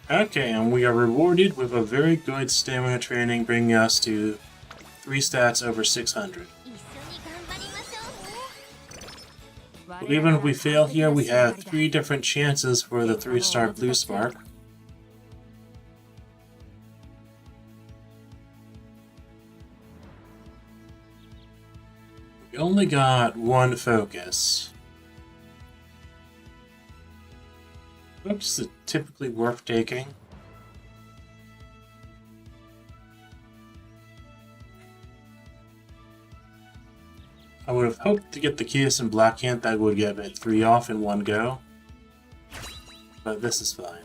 Okay, and we are rewarded with a very good stamina training, bringing us to 3 stats over 600. But even if we fail here, we have 3 different chances for the 3-star blue spark. We only got 1 focus. Focus is typically worth taking. I would have hoped to get the Kitasan Black Hand that would give it 3 off in one go, but this is fine.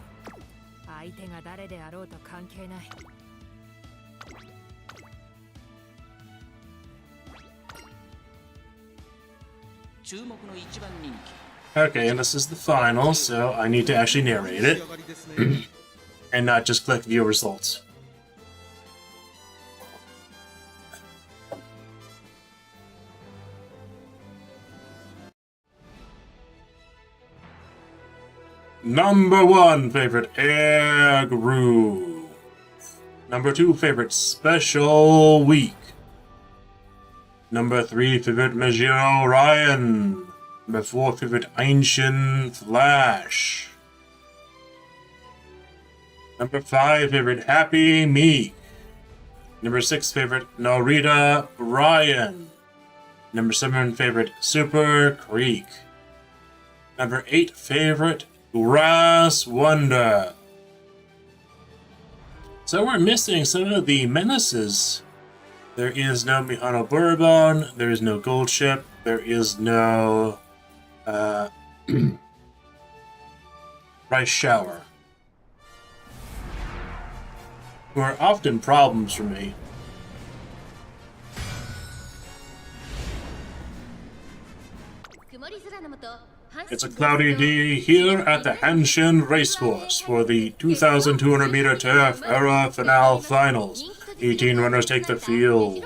Okay, and this is the final, so I need to actually narrate it, and not just click view results. Number 1 favorite, Egg Roo. Number 2 favorite, Special Week. Number 3 favorite, Mihono Ryan. Number 4 favorite, Ancient Flash. Number 5 favorite, Happy Meek. Number 6 favorite, Narita Ryan. Number 7 favorite, Super Creek. Number 8 favorite, Grass Wonder. So we're missing some of the menaces. There is no Mihono Bourbon, there is no Gold Ship, there is no Rice Shower. Who are often problems for me. It's a cloudy day here at the Hanshin Racecourse for the 2,200 meter turf era finale finals. 18 runners take the field.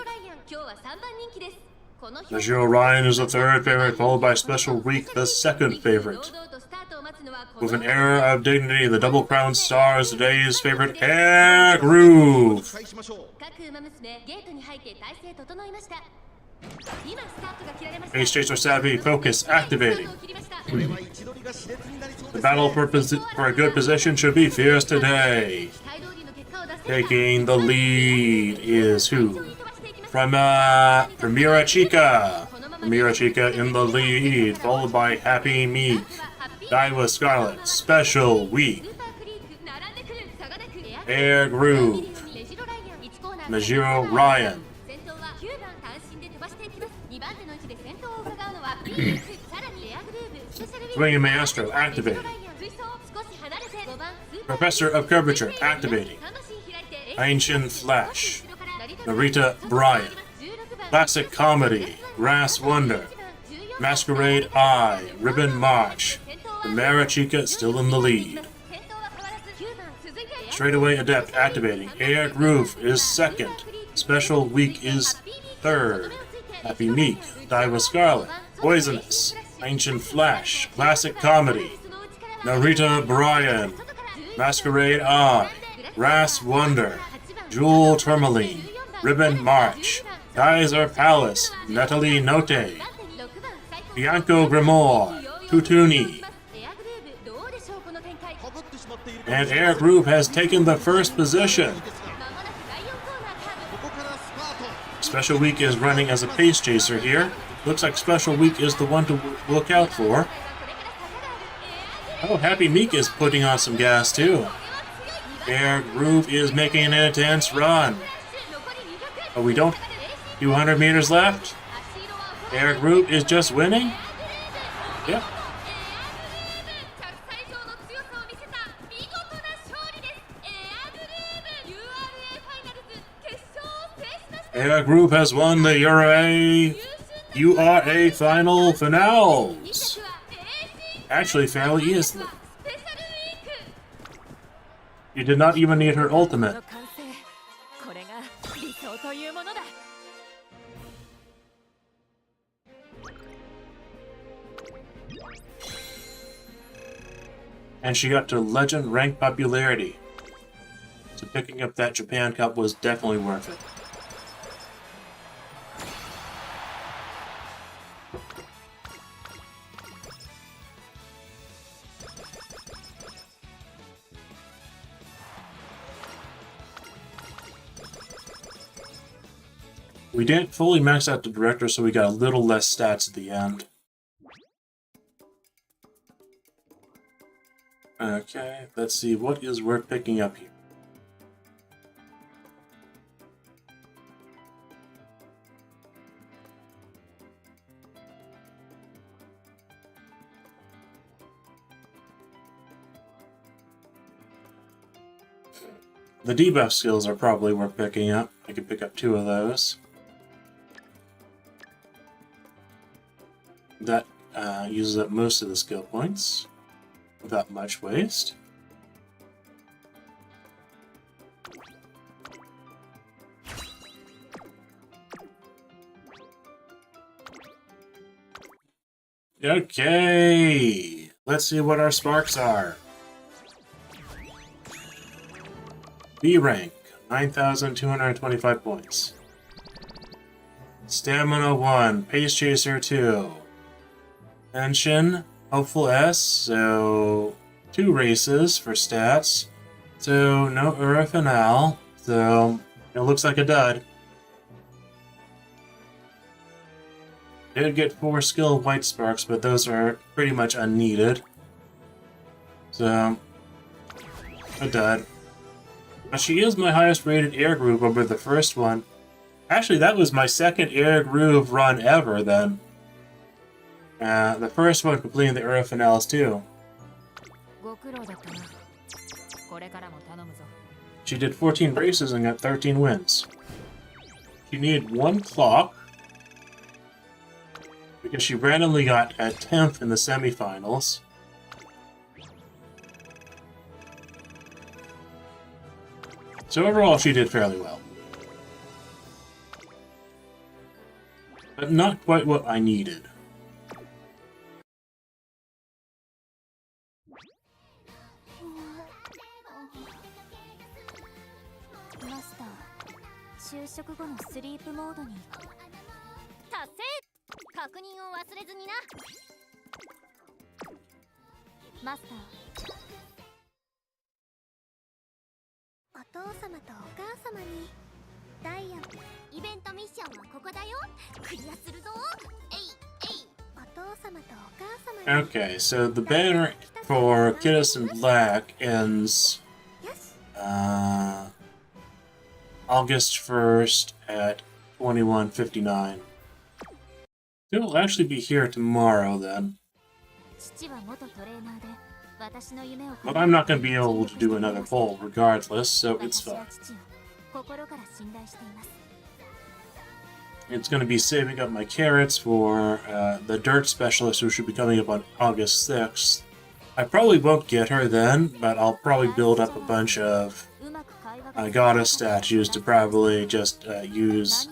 Mihono Ryan is the third favorite, followed by Special Week, the second favorite. With an air of dignity, the double crown star is today's favorite, Air Groove. Ace Chaser Savvy, focus, activating. The battle for a good position should be fierce today. Taking the lead is who? From Primera Chica. Primera Chica in the lead, followed by Happy Meek. Daiwa Scarlet, Special Week. Air Groove. Mihono Ryan. Swinging Maestro, activating. Professor of Curvature, activating. Ancient Flash. Narita Bryan. Classic Comedy, Grass Wonder. Masquerade Eye, Ribbon March. Primera Chica still in the lead. Straightaway Adept activating. Air Groove is second. Special Week is third. Happy Meek, Daiwa Scarlet, Poisonous, Ancient Flash, Classic Comedy, Narita Bryan, Masquerade Eye, Grass Wonder, Jewel Tourmaline, Ribbon March, Geyser Palace, Natalie Note, Bianco Grimoire, Tutuni. And Air Groove has taken the first position. Special Week is running as a pace chaser here. Looks like Special Week is the one to look out for. Oh, Happy Meek is putting on some gas too. Air Groove is making an intense run. Oh, we don't? 200 meters left? Air Groove is just winning? Yep. Air Groove has won the URA Final Finals. Actually, fairly easily. You did not even need her ultimate. And she got to legend rank popularity. So picking up that Japan Cup was definitely worth it. We didn't fully max out the director, so we got a little less stats at the end. Okay, let's see what is worth picking up here. The debuff skills are probably worth picking up. I could pick up 2 of those. That uses up most of the skill points without much waste. Okay, let's see what our sparks are. B rank, 9,225 points. Stamina 1, Pace Chaser 2. Tension, Hopeful S, so 2 races for stats. So no Urifinal, so it looks like a dud. Did get 4 skill White Sparks, but those are pretty much unneeded. So, a dud. But she is my highest rated air groove over the first one. Actually, that was my second air groove run ever then. The first one completing the Earth Finales too. She did 14 races and got 13 wins. She needed 1 clock because she randomly got a 10th in the semifinals. So overall, she did fairly well. But not quite what I needed. Master, 就職後のスリープモードに達成。確認を忘れずにな。マスター。お父様とお母様にダイヤイベントミッションはここだよ。クリアするぞ。えいえい。お父様とお母様に。Okay, so the banner for Kitasan Black ends August 1st at 21:59. It'll actually be here tomorrow then. But I'm not going to be able to do another poll regardless, so it's fine. It's going to be saving up my carrots for the Dirt Specialist, who should be coming up on August 6th. I probably won't get her then, but I'll probably build up a bunch of goddess statues to probably just use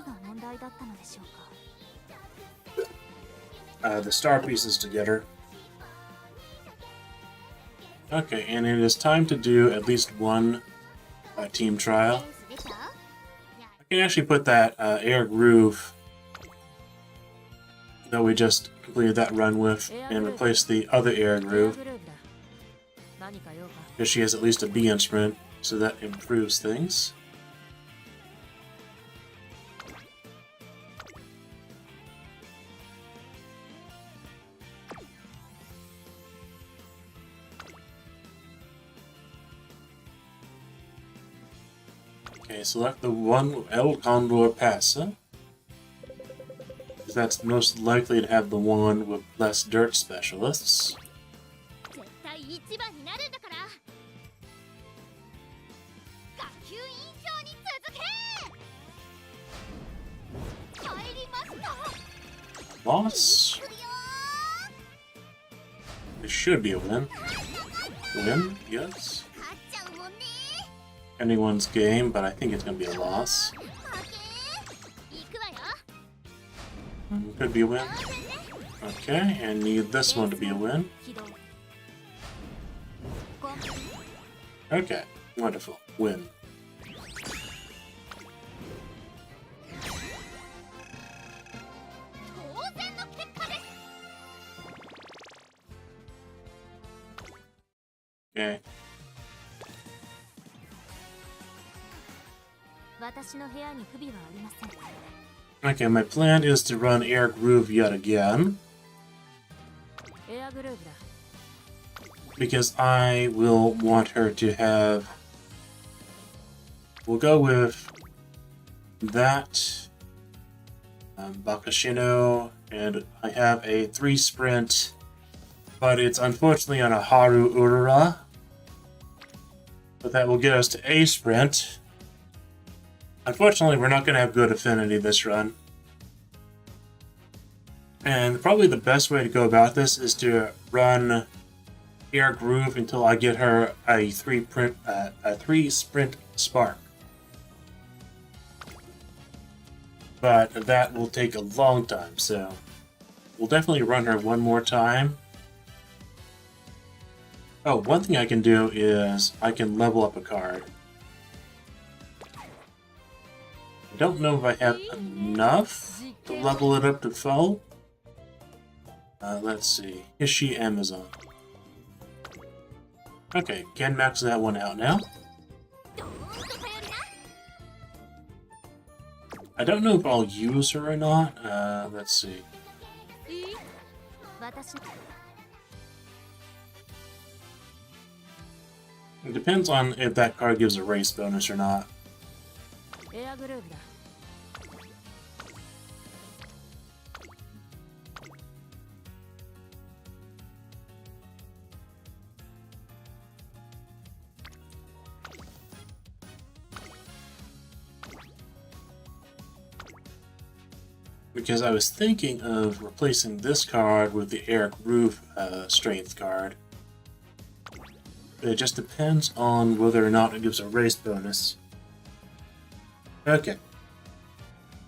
the star pieces to get her. Okay, and it is time to do at least one team trial. I can actually put that air groove that we just completed that run with and replace the other air groove, because she has at least a B instrument, so that improves things. Okay, select the one with El Condor Passa, because that's most likely to have the one with less dirt specialists. Loss? It should be a win. Win? Yes. Anyone's game, but I think it's going to be a loss. Could be a win. Okay, and need this one to be a win. Okay, wonderful. Win. Okay. Okay, my plan is to run Air Groove yet again, because I will want her to have... We'll go with that, Bakashino, and I have a 3 sprint, but it's unfortunately on a Haru Urara, but that will get us to A sprint. Unfortunately, we're not going to have good affinity this run. And probably the best way to go about this is to run Air Groove until I get her a 3 sprint spark. But that will take a long time, so we'll definitely run her one more time. Oh, one thing I can do is I can level up a card. Don't know if I have enough to level it up to full. Let's see. Is she Amazon? Okay, can max that one out now. I don't know if I'll use her or not. Let's see. It depends on if that card gives a race bonus or not. Because I was thinking of replacing this card with the Eric Roof strength card. It just depends on whether or not it gives a race bonus. Okay.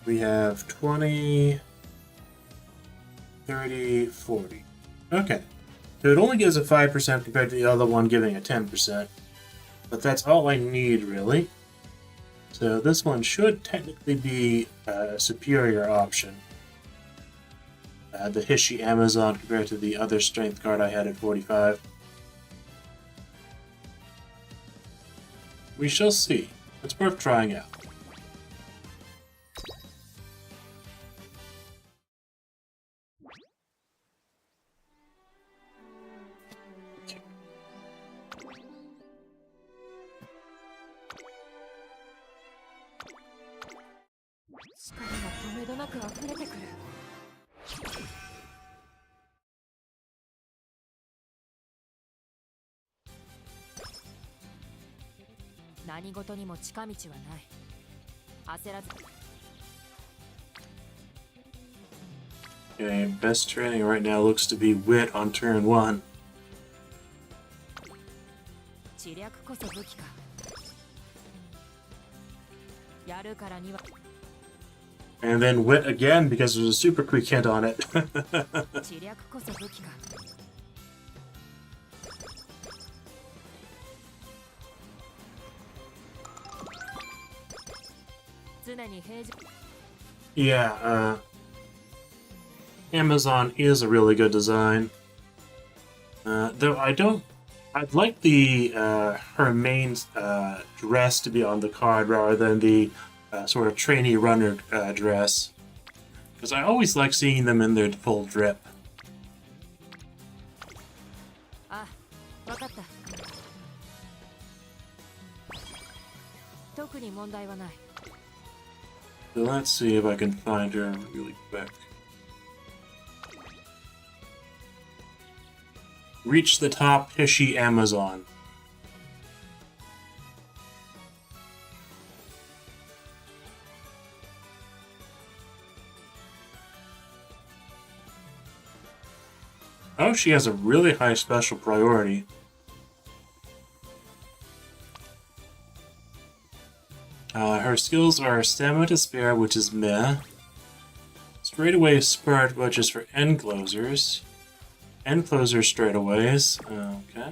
We have 20, 30, 40. Okay. So it only gives a 5% compared to the other one giving a 10%. But that's all I need, really. So this one should technically be a superior option. The Hishi Amazon compared to the other strength card I had at 45. We shall see. It's worth trying out. Okay, best training right now looks to be Wit on turn 1. And then Wit again because there's a super quick hint on it. Yeah, Amazon is a really good design. Though I'd like the her main dress to be on the card rather than the sort of trainee runner dress. Because I always like seeing them in their full drip. So let's see if I can find her really quick. Reach the top, Hishi Amazon. Oh, she has a really high special priority. Her skills are Stamina to Spare, which is meh. Straightaway Spurt, which is for end closers. End closer straightaways. Okay.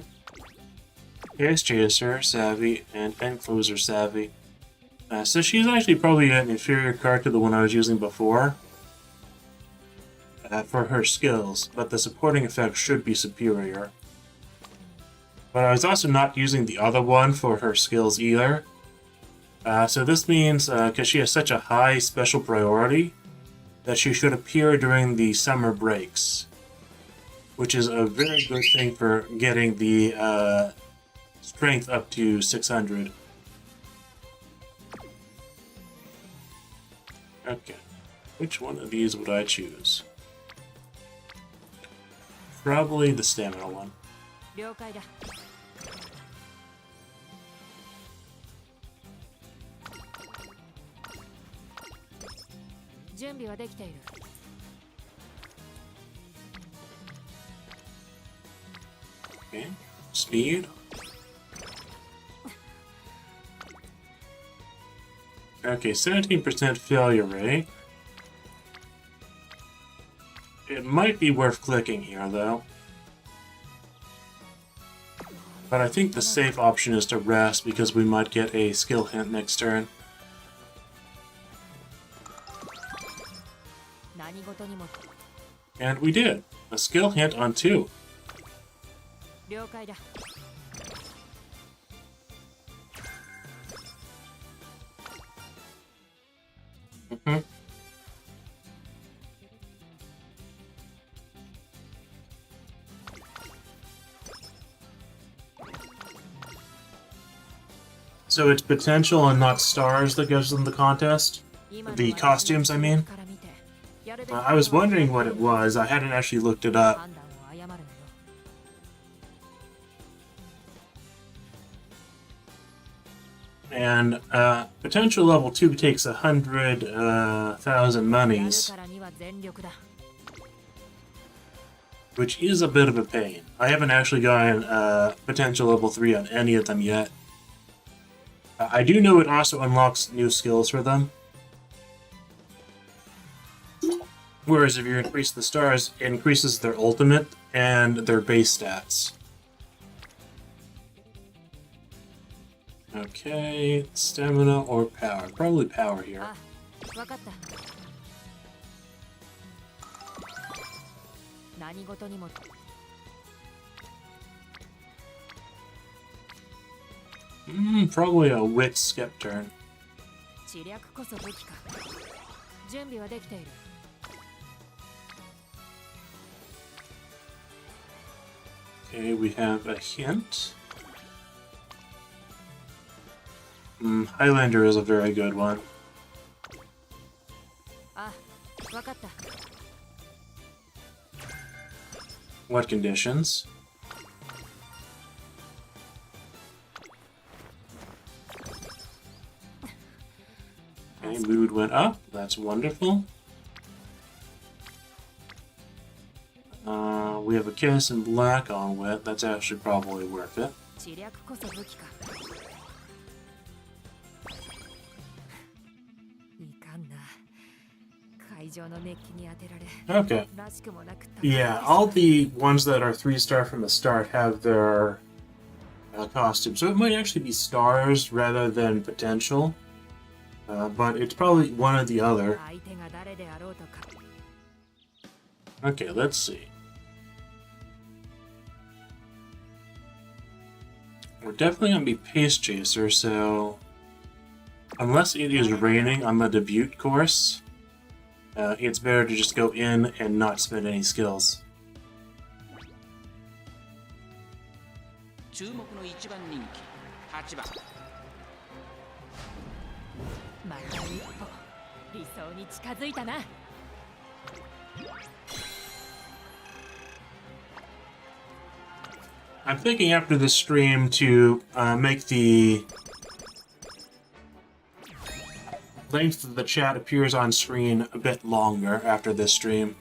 Case Chaser, Savvy, and End Closer Savvy. So she's actually probably an inferior card to the one I was using before. For her skills, but the supporting effect should be superior. But I was also not using the other one for her skills either. So this means, because she has such a high special priority, that she should appear during the summer breaks. Which is a very good thing for getting the strength up to 600. Okay, which one of these would I choose? Probably the stamina one. Okay, speed. Okay, 17% failure rate. It might be worth clicking here, though. But I think the safe option is to rest, because we might get a skill hint next turn. And we did. A skill hint on 2. 了解だ。 Mhm. So it's potential and not stars that gives them the contest? The costumes, I mean? I was wondering what it was. I hadn't actually looked it up. And potential level 2 takes 100,000 monies, which is a bit of a pain. I haven't actually gotten potential level 3 on any of them yet. I do know it also unlocks new skills for them. Whereas if you increase the stars, it increases their ultimate and their base stats. Okay, stamina or power. Probably power here. あ、わかった。何事にも。 Probably a wit skip turn. 知略こそ武器か。準備はできている。 Okay, we have a hint. Highlander is a very good one. あ、わかった。 What conditions? Okay, mood went up. That's wonderful. We have a kiss in black on wit. That's actually probably worth it. 知略こそ武器か。いかんな。会場の熱気に当てられ。 Okay. らしくもなく。 Yeah, all the ones that are 3-star from the start have their costume. So it might actually be stars rather than potential. But it's probably one or the other. 相手が誰であろうとか。 Okay, let's see. We're definitely going to be Pace Chaser, so... Unless it is raining on the debut course, it's better to just go in and not spend any skills. 注目の1番人気8番。 また一歩理想に近づいたな。 I'm thinking after this stream to make the length of the chat appears on screen a bit longer after this stream.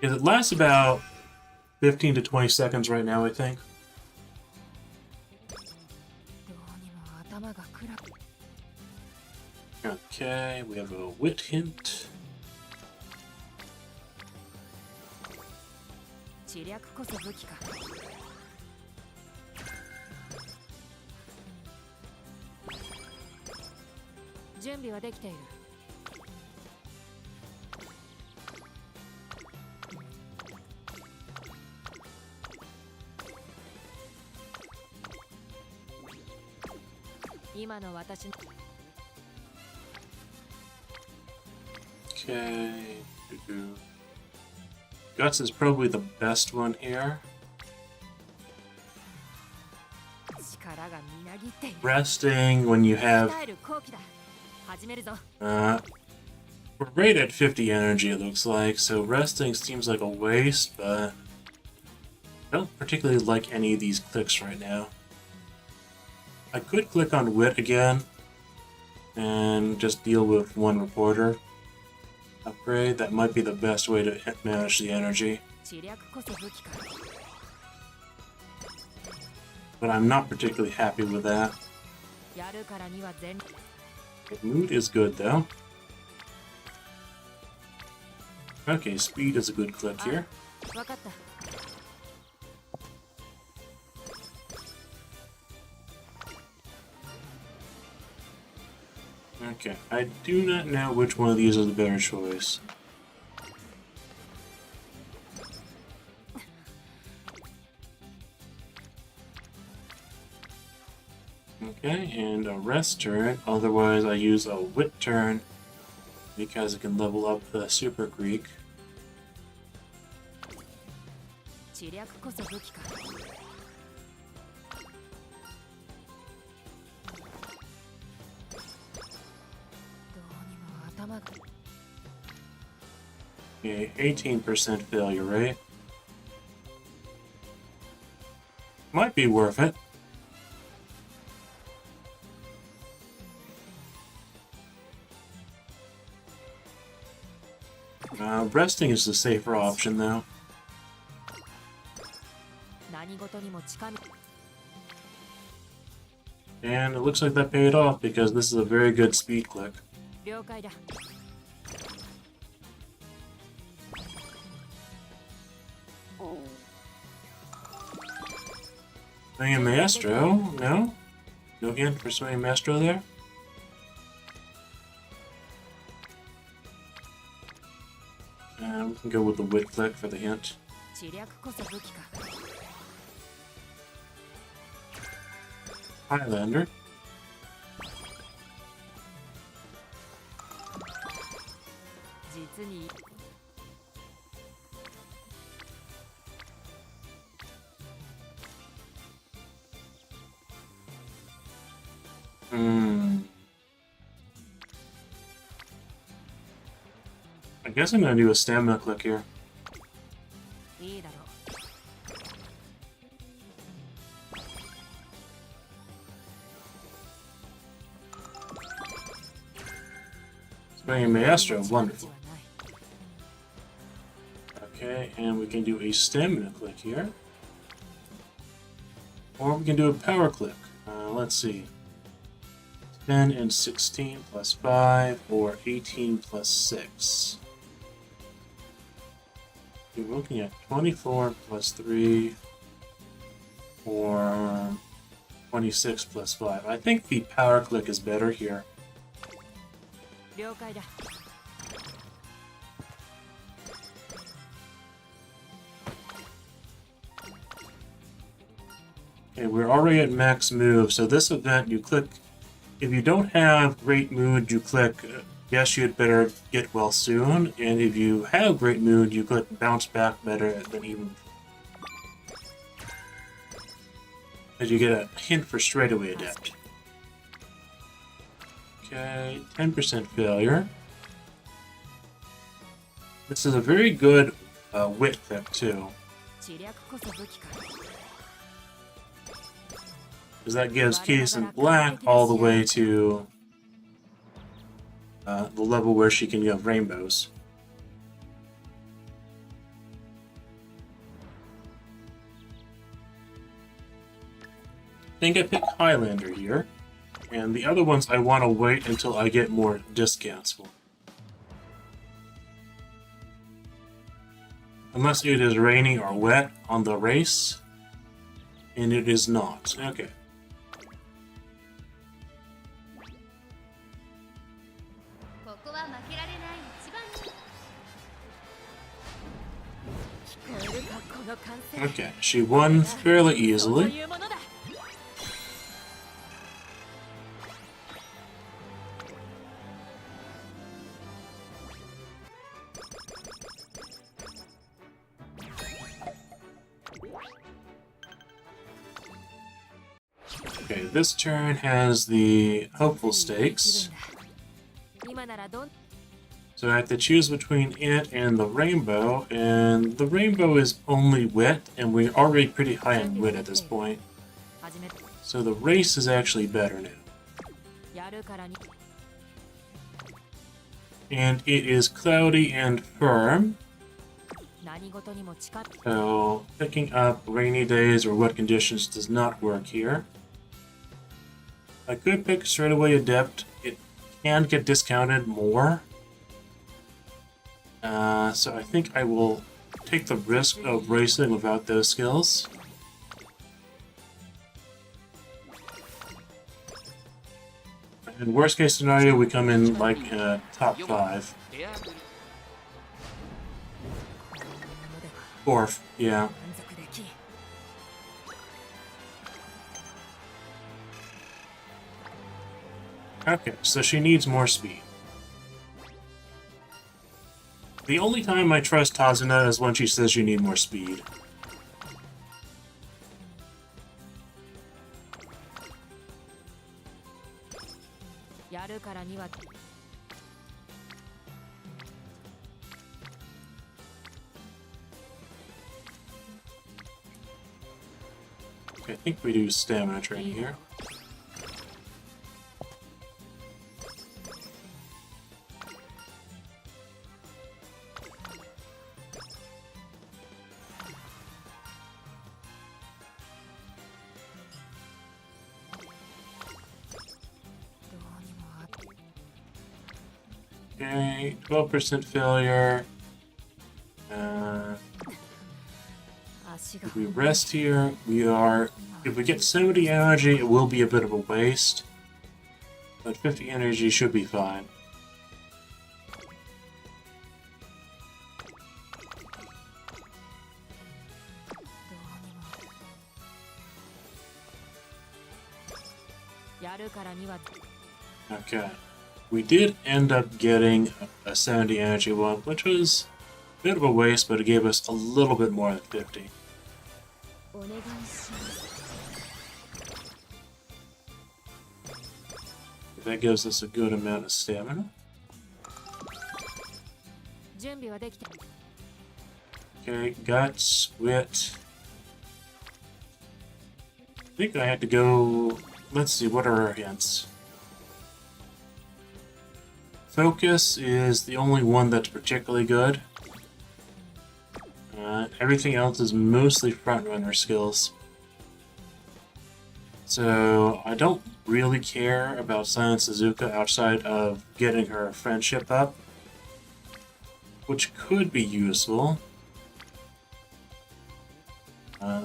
Because it lasts about 15 to 20 seconds right now, I think. どうにも頭が暗く。 Okay, we have a wit hint. 知略こそ武器か。 準備はできている。 今の私の Okay. Guts is probably the best one here. 力がみなぎっている。 Resting when you have 鍛える好機だ。始めるぞ。 we're right at 50 energy, it looks like, so resting seems like a waste, but I don't particularly like any of these clicks right now. I could click on Wit again and just deal with one reporter upgrade. That might be the best way to manage the energy. 知略こそ武器か。 But I'm not particularly happy with that. やるからには全。 The mood is good though. Okay, speed is a good click here. わかった。 Okay, Okay, I do not know which one of these is the better choice. Okay, and a rest turn. Otherwise, I use a wit turn because it can level up the Super Greek. 知略こそ武器か。どうにも頭が。 Okay, 18% failure rate. Might be worth it. Resting is the safer option, though. 何事にも近道。 And it looks like that paid off because this is a very good speed click. 了解だ。 Swinging Maestro? No? No hint for Swinging Maestro there? We can go with the wit click for the hint. 知略こそ武器か。 Highlander. I guess I'm gonna do a stamina click here. いいだろう。 Swinging Maestro, wonderful. Okay, and we can do a stamina click here. Or we can do a power click. Let's see. 10 and 16 plus 5, or 18 plus 6. You're looking at 24 plus 3, or 26 plus 5. I think the power click is better here. 了解だ。 Okay, we're already at max move, so this event you click. If you don't have great mood, you click yes, you'd better get well soon, and if you have great mood, you click bounce back better than even. As you get a hint for straightaway adept. Okay, 10% failure. This is a very good wit clip too. 知略こそ武器か。 Because that gives Kitasan black all the way to the level where she can have rainbows. I think I pick Highlander here. And the other ones I want to wait until I get more discounts for. Unless it is raining or wet on the race. And it is not. Okay. Okay, she won fairly easily. Okay, this turn has the hopeful stakes. So I have to choose between it and the rainbow, and the rainbow is only wit, and we're already pretty high in wit at this point. So the race is actually better now. And it is cloudy and firm. So picking up rainy days or wet conditions does not work here. I could pick straightaway adept. It can get discounted more. So I think I will take the risk of racing without those skills. In worst case scenario, we come in like top 5. エアグリ Fourth, yeah. 満足できん。 Okay, so she needs more speed. The only time I trust Tazuna is when she says you need more speed. やるからには Okay, I think we do stamina training here. Okay, 12% failure. If we rest here, we are... If we get 70 energy, it will be a bit of a waste. But 50 energy should be fine. Okay. We did end up getting a 70 energy one, which was a bit of a waste, but it gave us a little bit more than 50. お願いします。 That gives us a good amount of stamina. 準備はできた。 Okay, guts, wit. I think I had to go... Let's see, what are our hints? Focus is the only one that's particularly good. Everything else is mostly front-runner skills. So, I don't really care about Silent Suzuka outside of getting her friendship up, which could be useful.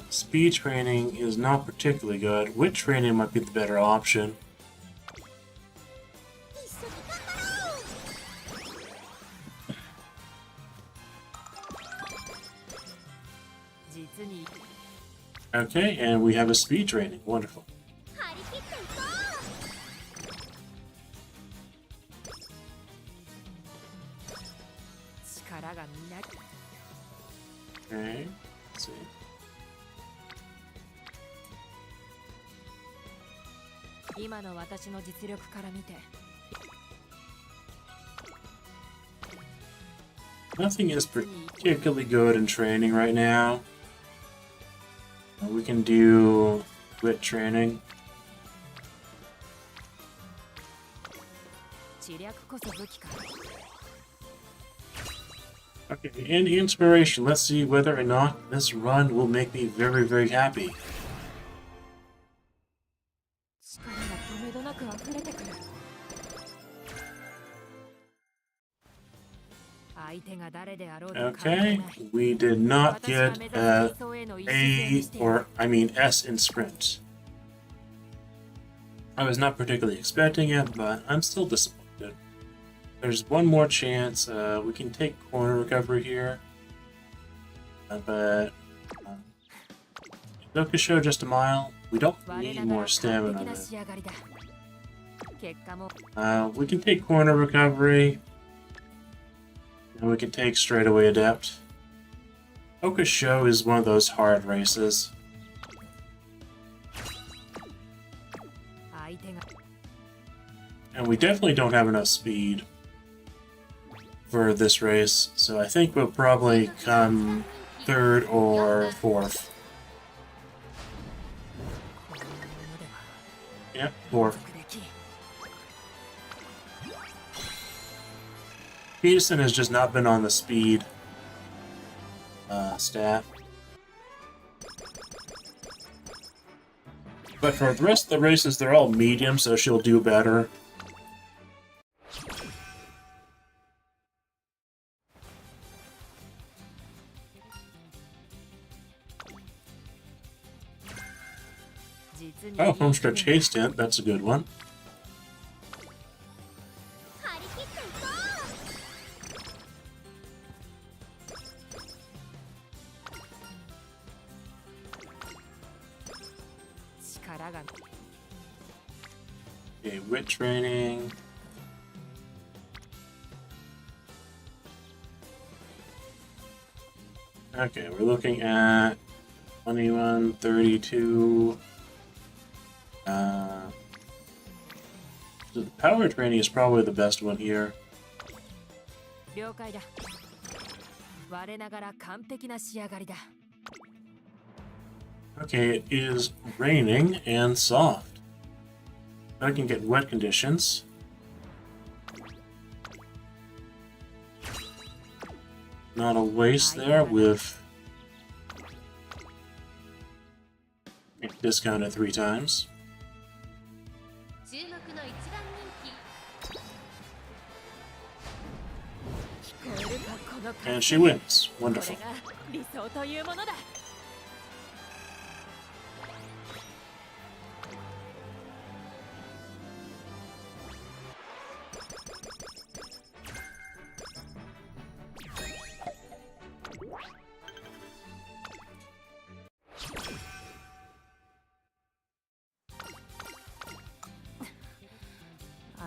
Speed training is not particularly good. Wit training might be the better option. 実に Okay, and we have a speed training. Wonderful. 張り切っていこう。 力がみな Okay, let's see. 今の私の実力から見て Nothing is particularly good in training right now. We can do wit training. 知略こそ武器か Okay, and inspiration. Let's see whether or not this run will make me very, very happy. 力がとめどなく溢れてくる相手が誰であろうと Okay, we did not get S in sprint. I was not particularly expecting it, but I'm still disappointed. There's one more chance. We can take corner recovery here. But Dokusho just a mile. We don't need more stamina. We can take corner recovery. And we can take straightaway adept. Okusho is one of those hard races. And we definitely don't have enough speed for this race, so I think we'll probably come third or fourth. Yep, fourth. Kitasan has just not been on the speed stat. But for the rest of the races, they're all medium, so she'll do better. Oh, homestretch haste stint, that's a good one. Okay, wit training. Okay, we're looking at 21, 32. So the power training is probably the best one here. 了解だ。我ながら完璧な仕上がりだ。Okay, it is raining and soft. I can get wet conditions. Not a waste there with discounted 3 times. 注目の一番人気。聞こえるかこの感 And she wins. これ Wonderful. が理想というものだ。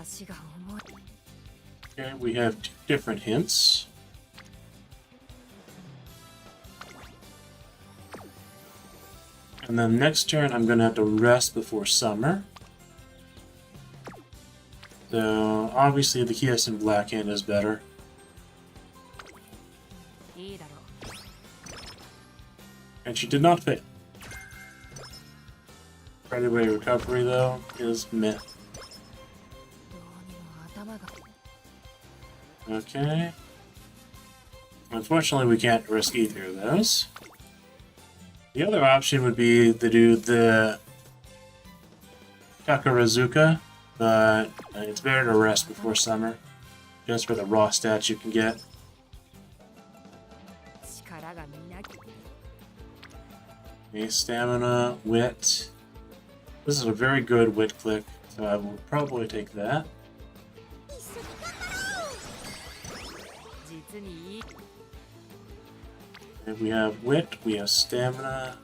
足が重い。 Okay, we have 2 different hints. And then next turn, I'm going to have to rest before summer. So, obviously, the Kitasan Black Hand is better. いいだろう。 And she did not fail. Credit rate recovery, though, is meh. どうにも頭が。 Okay. Unfortunately, we can't risk either of those. The other option would be to do the Kakarazuka, but it's better to rest before summer, just for the raw stats you can get. 力がみなぎ。 Okay, stamina, wit. This is a very good wit click, so I will probably take that. 実にいい。 And we have wit, we have stamina.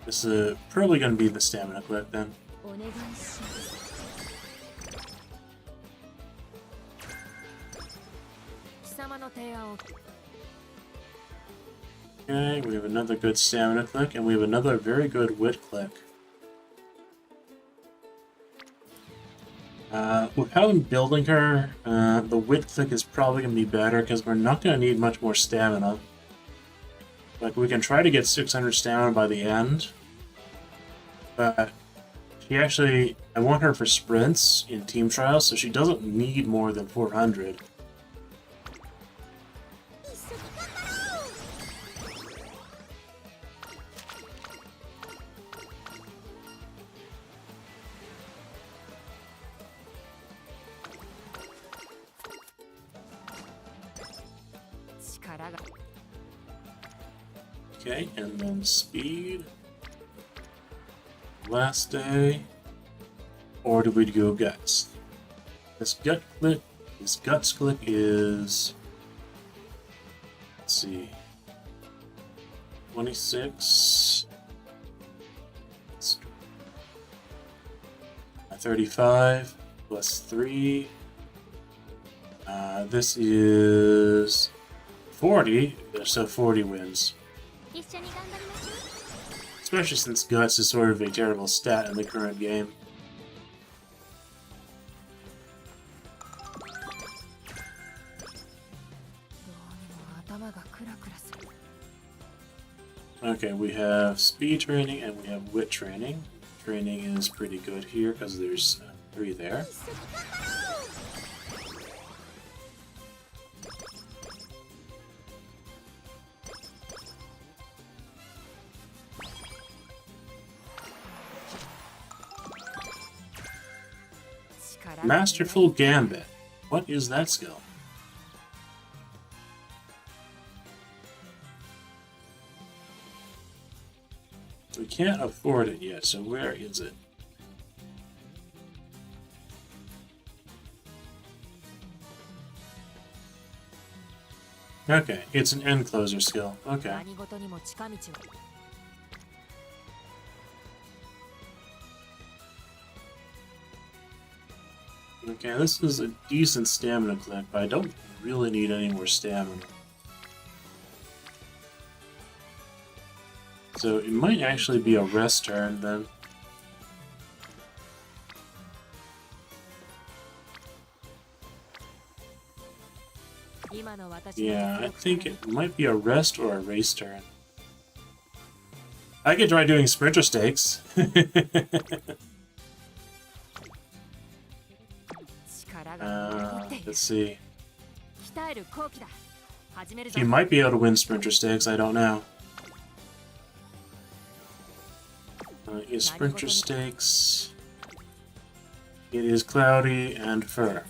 This is probably going to be the stamina clip then. お願いします。 貴様の提案を。 Okay, we have another good stamina click, and we have another very good wit click. With how I'm building her, the wit click is probably going to be better because we're not going to need much more stamina. Like, we can try to get 600 stamina by the end, but she actually, I want her for sprints in team trials, so she doesn't need more than 400. Okay, and then speed. Last day. Or do we go guts? This guts click is, let's see, 26, 35 plus 3. This is 40, so 40 wins. 一緒に頑張りましょう。 Especially since Guts is sort of a terrible stat in the current game. どうにも頭がクラクラする。 Okay, we have speed training and we have wit training. Training is pretty good here because there's 3 there. Masterful Gambit. What is that skill? We can't afford it yet, so where is it? Okay, it's an end closer skill. Okay. 何事にも近道を。 Okay, Okay, this is a decent stamina clip, but I don't really need any more stamina. So it might actually be a rest turn then. Yeah, I think it might be a rest or a race turn. I could try doing sprinter stakes. Let's see. He might be able to win sprinter stakes, I don't know. Is sprinter stakes. It is cloudy and fur.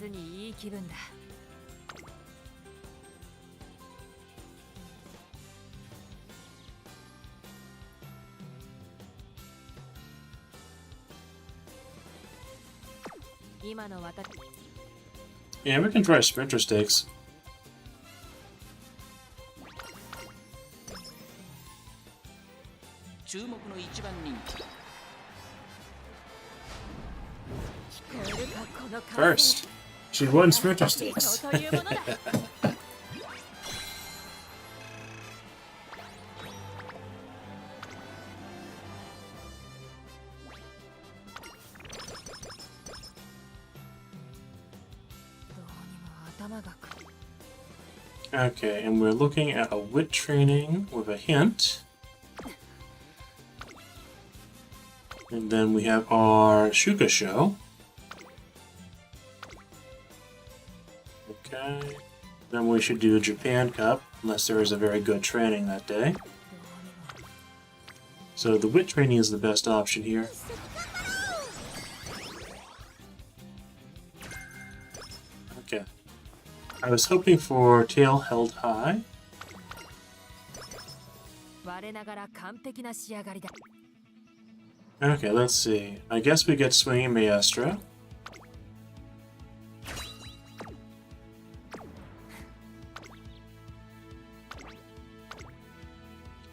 Yeah, we can try sprinter stakes. First, she won sprinter stakes. Okay, and we're looking at a wit training with a hint. And then we have our Shuka show. Okay. Then we should do a Japan Cup, unless there is a very good training that day. So the wit training is the best option here. Okay. I was hoping for tail held high. Okay, let's see. I guess we get swinging Maestro.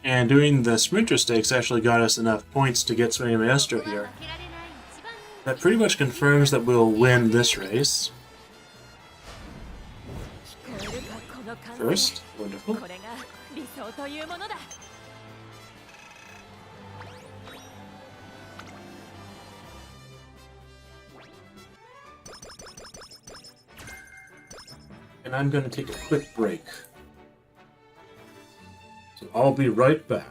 And doing the sprinter stakes actually got us enough points to get swinging Maestro here. That pretty much confirms that we'll win this race. First, wonderful. And I'm going to take a quick break. So I'll be right back.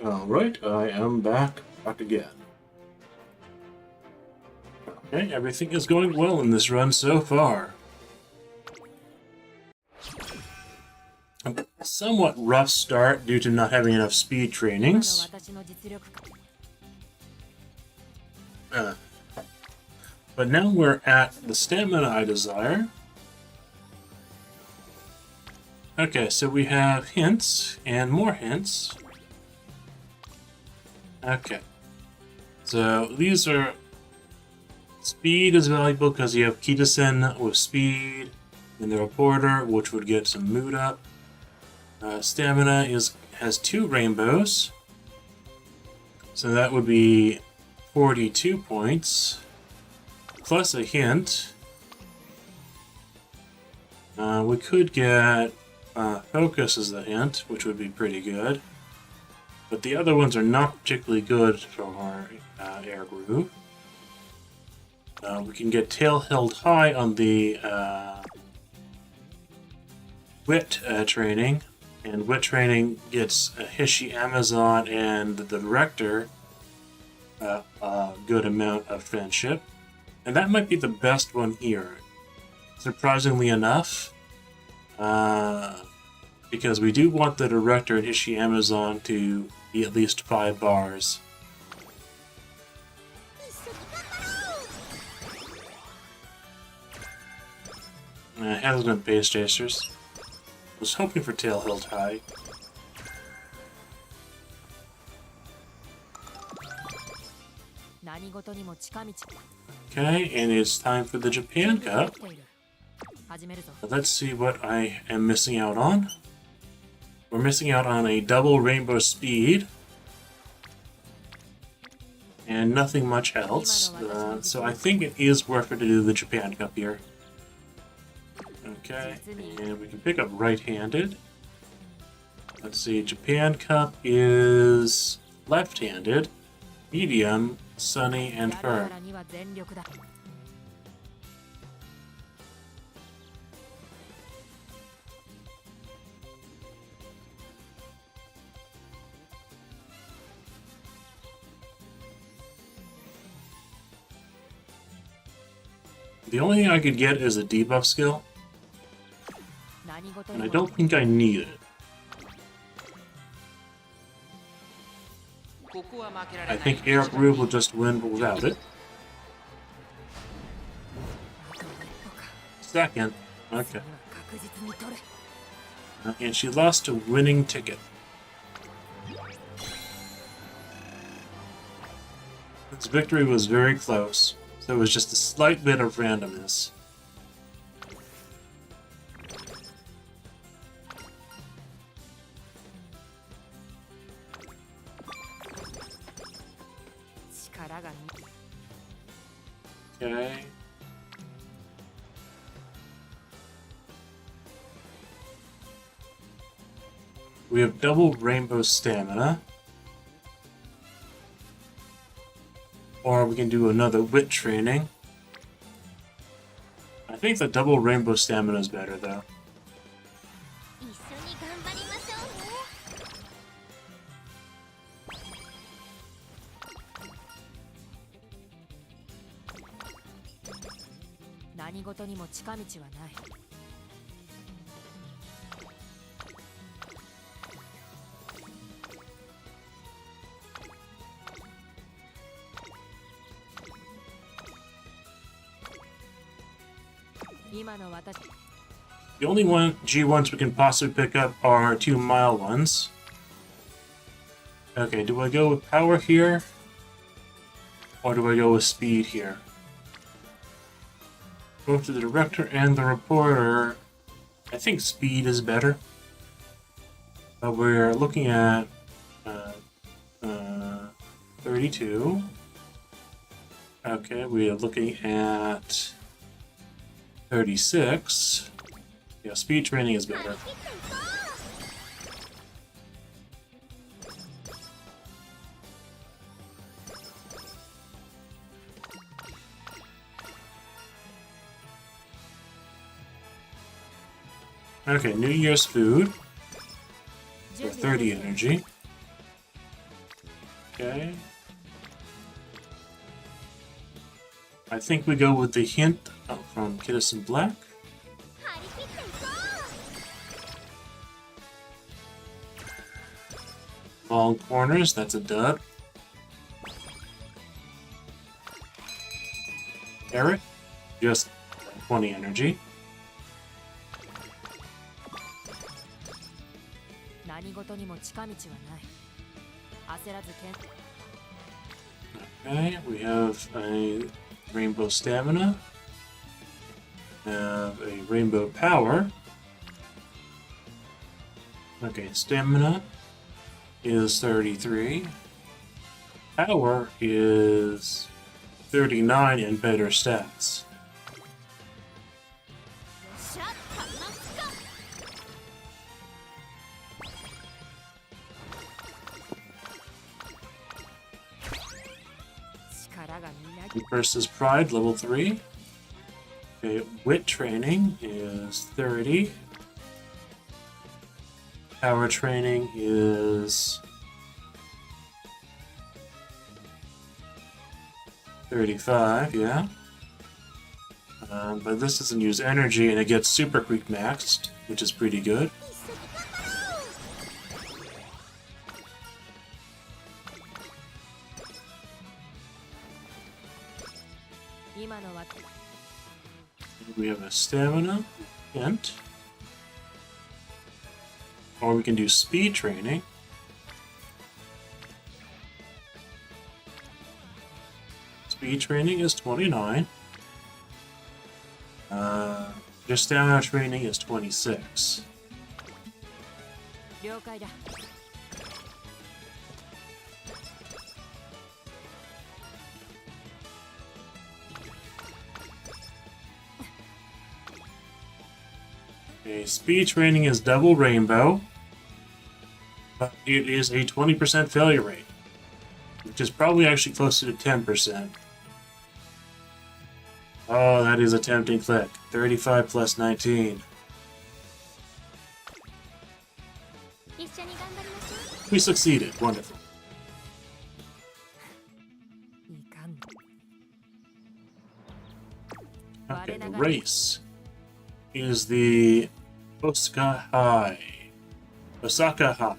Alright, I am back again. Okay, everything is going well in this run so far. A somewhat rough start due to not having enough speed trainings. But now we're at the stamina I desire. Okay, so we have hints and more hints. Okay. So these are... Speed is valuable because you have Kitasan with speed, and the reporter, which would get some mood up. Stamina has 2 rainbows, so that would be 42 points, plus a hint. We could get focus as the hint, which would be pretty good, but the other ones are not particularly good for our air groove. We can get tail held high on the wit training, and wit training gets Hishi Amazon and the director a good amount of friendship, and that might be the best one here, surprisingly enough, because we do want the director and Hishi Amazon to be at least 5 bars. Hesitant base chasers. Was hoping for tail held high. Okay, and it's time for the Japan Cup. Let's see what I am missing out on. We're missing out on a double rainbow speed. And nothing much else. So I think it is worth it to do the Japan Cup here. Okay, and we can pick up right-handed. Let's see, Japan Cup is left-handed, medium, sunny, and firm. The only thing I could get is a debuff skill, and I don't think I need it. I think Air Groove will just win without it. Second, okay. And she lost a winning ticket. This victory was very close, so it was just a slight bit of randomness. Okay. We have double rainbow stamina. Or we can do another wit training. I think the double rainbow stamina is better though. The only G1s we can possibly pick up are 2 mile ones. Okay, do I go with power here? Or do I go with speed here? Both the director and the reporter, I think speed is better. But we're looking at 32. Okay, we are looking at 36. Yeah, speed training is better. Okay, New Year's food for 30 energy. Okay. I think we go with the hint from Kitasan Black. 張り切っていこう。 Long corners, that's a dud. Eric, just 20 energy. 何事にも近道はない。焦らずけん。 Okay, we have a rainbow stamina. Have a rainbow power. Okay, stamina is 33. Power is 39 and better stats. シャッターマスカ。 力がみなぎ。 Versus Pride, level 3. Okay, Wit training is 30. Power training is 35, yeah. But this doesn't use energy and it gets super quick maxed, which is pretty good. 今のは We have a stamina hint. Or we can do speed training. Speed training is 29. Just stamina training is 26. 了解だ。 Okay, speed training is double rainbow, but it is a 20% failure rate, which is probably actually closer to 10%. Oh, that is a tempting click. 35 plus 19. 一緒に頑張りましょう。 We succeeded. Wonderful. いかん。 Okay, the race is the Osaka High. Osaka High.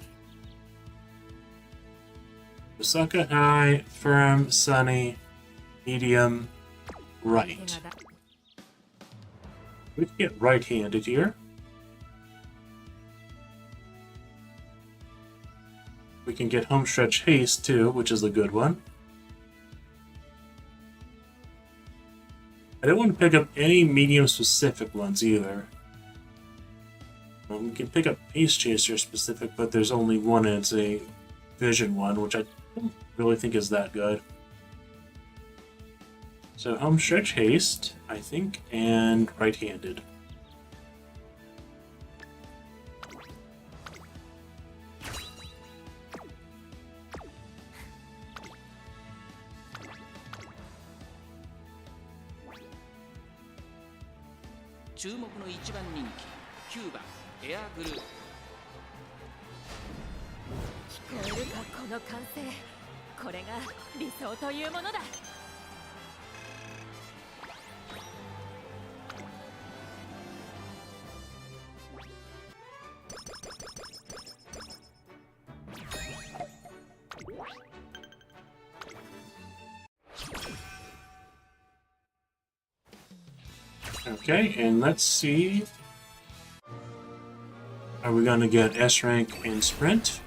Osaka High, firm, sunny, medium, right. 手がだ。 We can get right-handed here. We can get home stretch haste too, which is a good one. I don't want to pick up any medium-specific ones either. We can pick up Ace Chaser specific, but there's only one and it's a Vision one, which I don't really think is that good. So home stretch haste, I think, and right-handed.注目の一番人気9番エアグルー。聞こえるかこの歓声。これが理想というものだ。 Okay, and let's see. Are we gonna get S rank in sprint?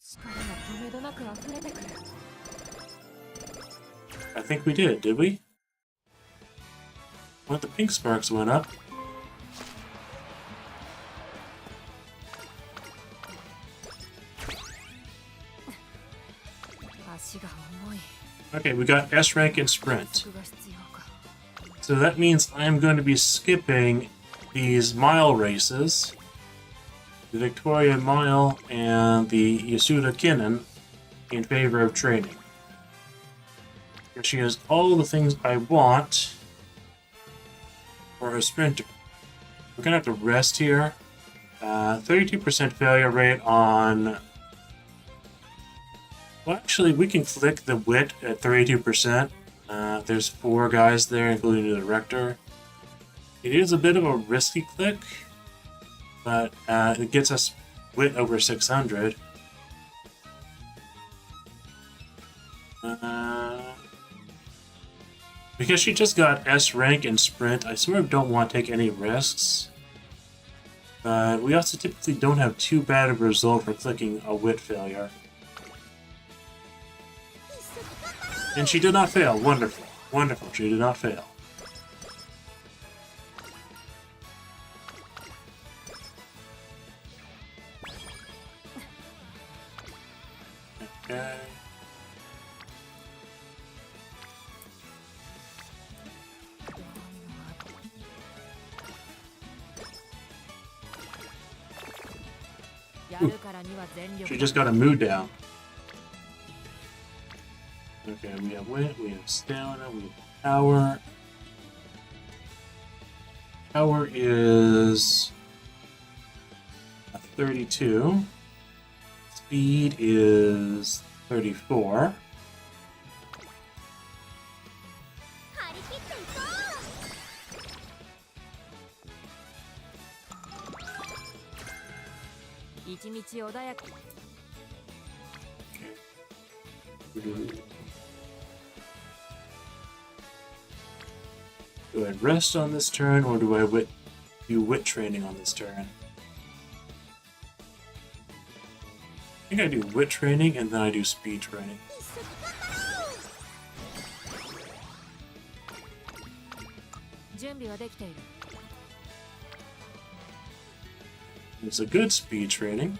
力が止めどなく溢れてくる。 I think we did we? What, the pink sparks went up. 足が重い。 Okay, we got S rank in sprint. 速が必要か。 So that means I'm going to be skipping these mile races, the Victoria Mile and the Yasuda Kinnan, in favor of training. She has all the things I want for a sprinter. We're going to have to rest here. 32% failure rate on Well, actually, we can click the wit at 32%. There's 4 guys there, including the director. It is a bit of a risky click, but it gets us wit over 600. Because she just got S rank in sprint, I sort of don't want to take any risks. But we also typically don't have too bad of a result for clicking a wit failure. And she did not fail. Wonderful. Wonderful. She did not fail. Okay. She just got a mood down. Okay, we have wit, we have stamina, we have power. Power is a 32. Speed is 34. Do I rest on this turn, or do I do wit training on this turn? I think I do wit training, and then I do speed training. It's a good speed training.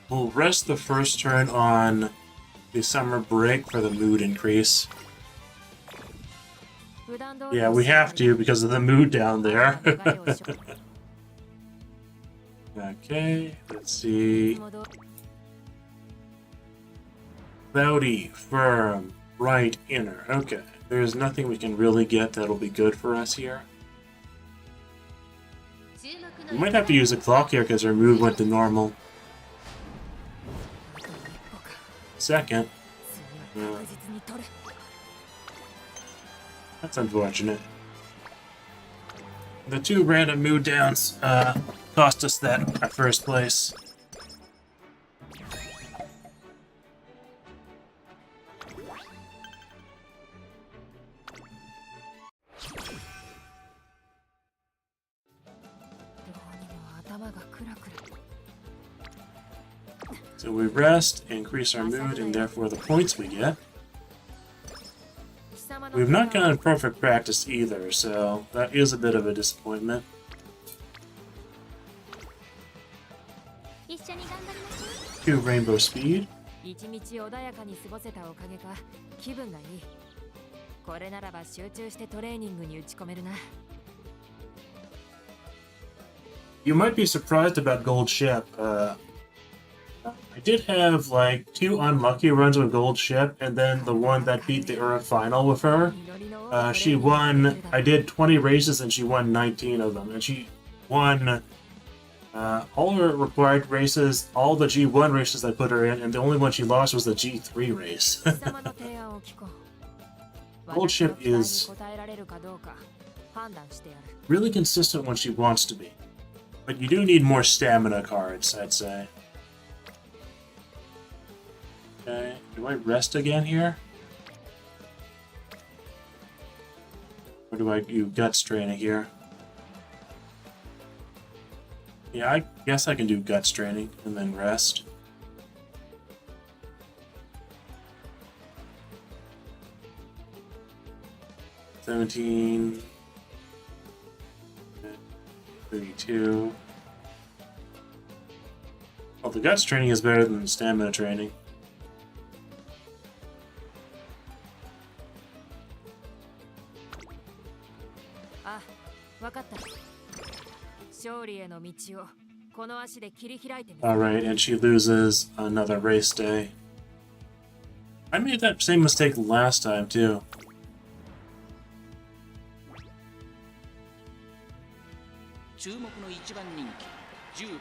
We'll rest the first turn on the summer break for the mood increase. Yeah, we have to because of the mood down there. Okay, let's see. Cloudy, firm, bright, inner. Okay, there's nothing we can really get that'll be good for us here. We might have to use a clock here because our mood went to normal. Second. That's unfortunate. The 2 random mood downs cost us that our first place. So we rest, increase our mood, and therefore the points we get. We've not gotten perfect practice either, so that is a bit of a disappointment. Two rainbow speed. You might be surprised about Gold Ship. I did have like 2 unlucky runs with Gold Ship, and then the one that beat the Euro final with her. She won. I did 20 races and she won 19 of them, and she won all her required races, all the G1 races I put her in, and the only one she lost was the G3 race. Gold Ship is really consistent when she wants to be, but you do need more stamina cards, I'd say. Okay, do I rest again here? Or do I do guts training here? Yeah, I guess I can do guts training and then rest. $17, 32. Well, the guts training is better than the stamina training. Alright, and she loses another race day. I made that same mistake last time, too. 10番。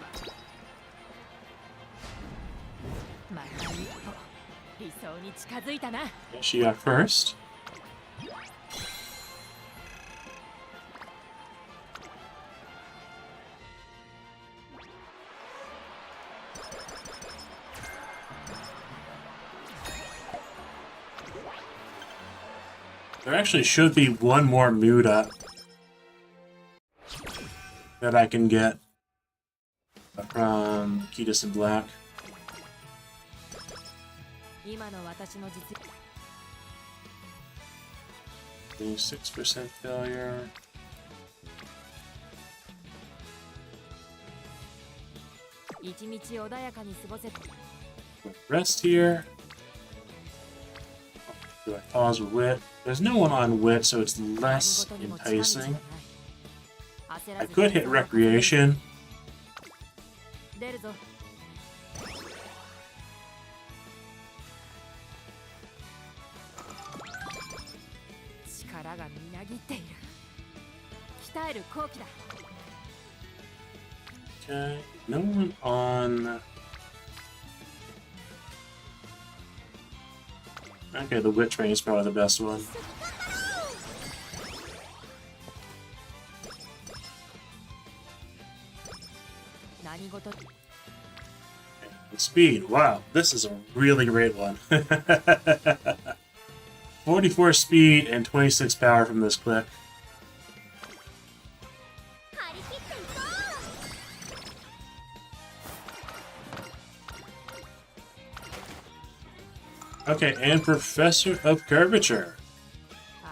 また一歩理想に近づいたな。 She got first. There actually should be one more mood up that I can get from Kitasan Black. 今の私の実 6% failure. 一日穏やかに過ごせ Rest here. Do I pause with wit? There's no one on wit, so it's less enticing. I could hit recreation. 出るぞ。力がみなぎっている。鍛える好機だ。 Okay, no one on. Okay, the wit train is probably the best one. And speed, wow, this is a really great one. 44 speed and 26 power from this click. Okay, and Professor of Curvature.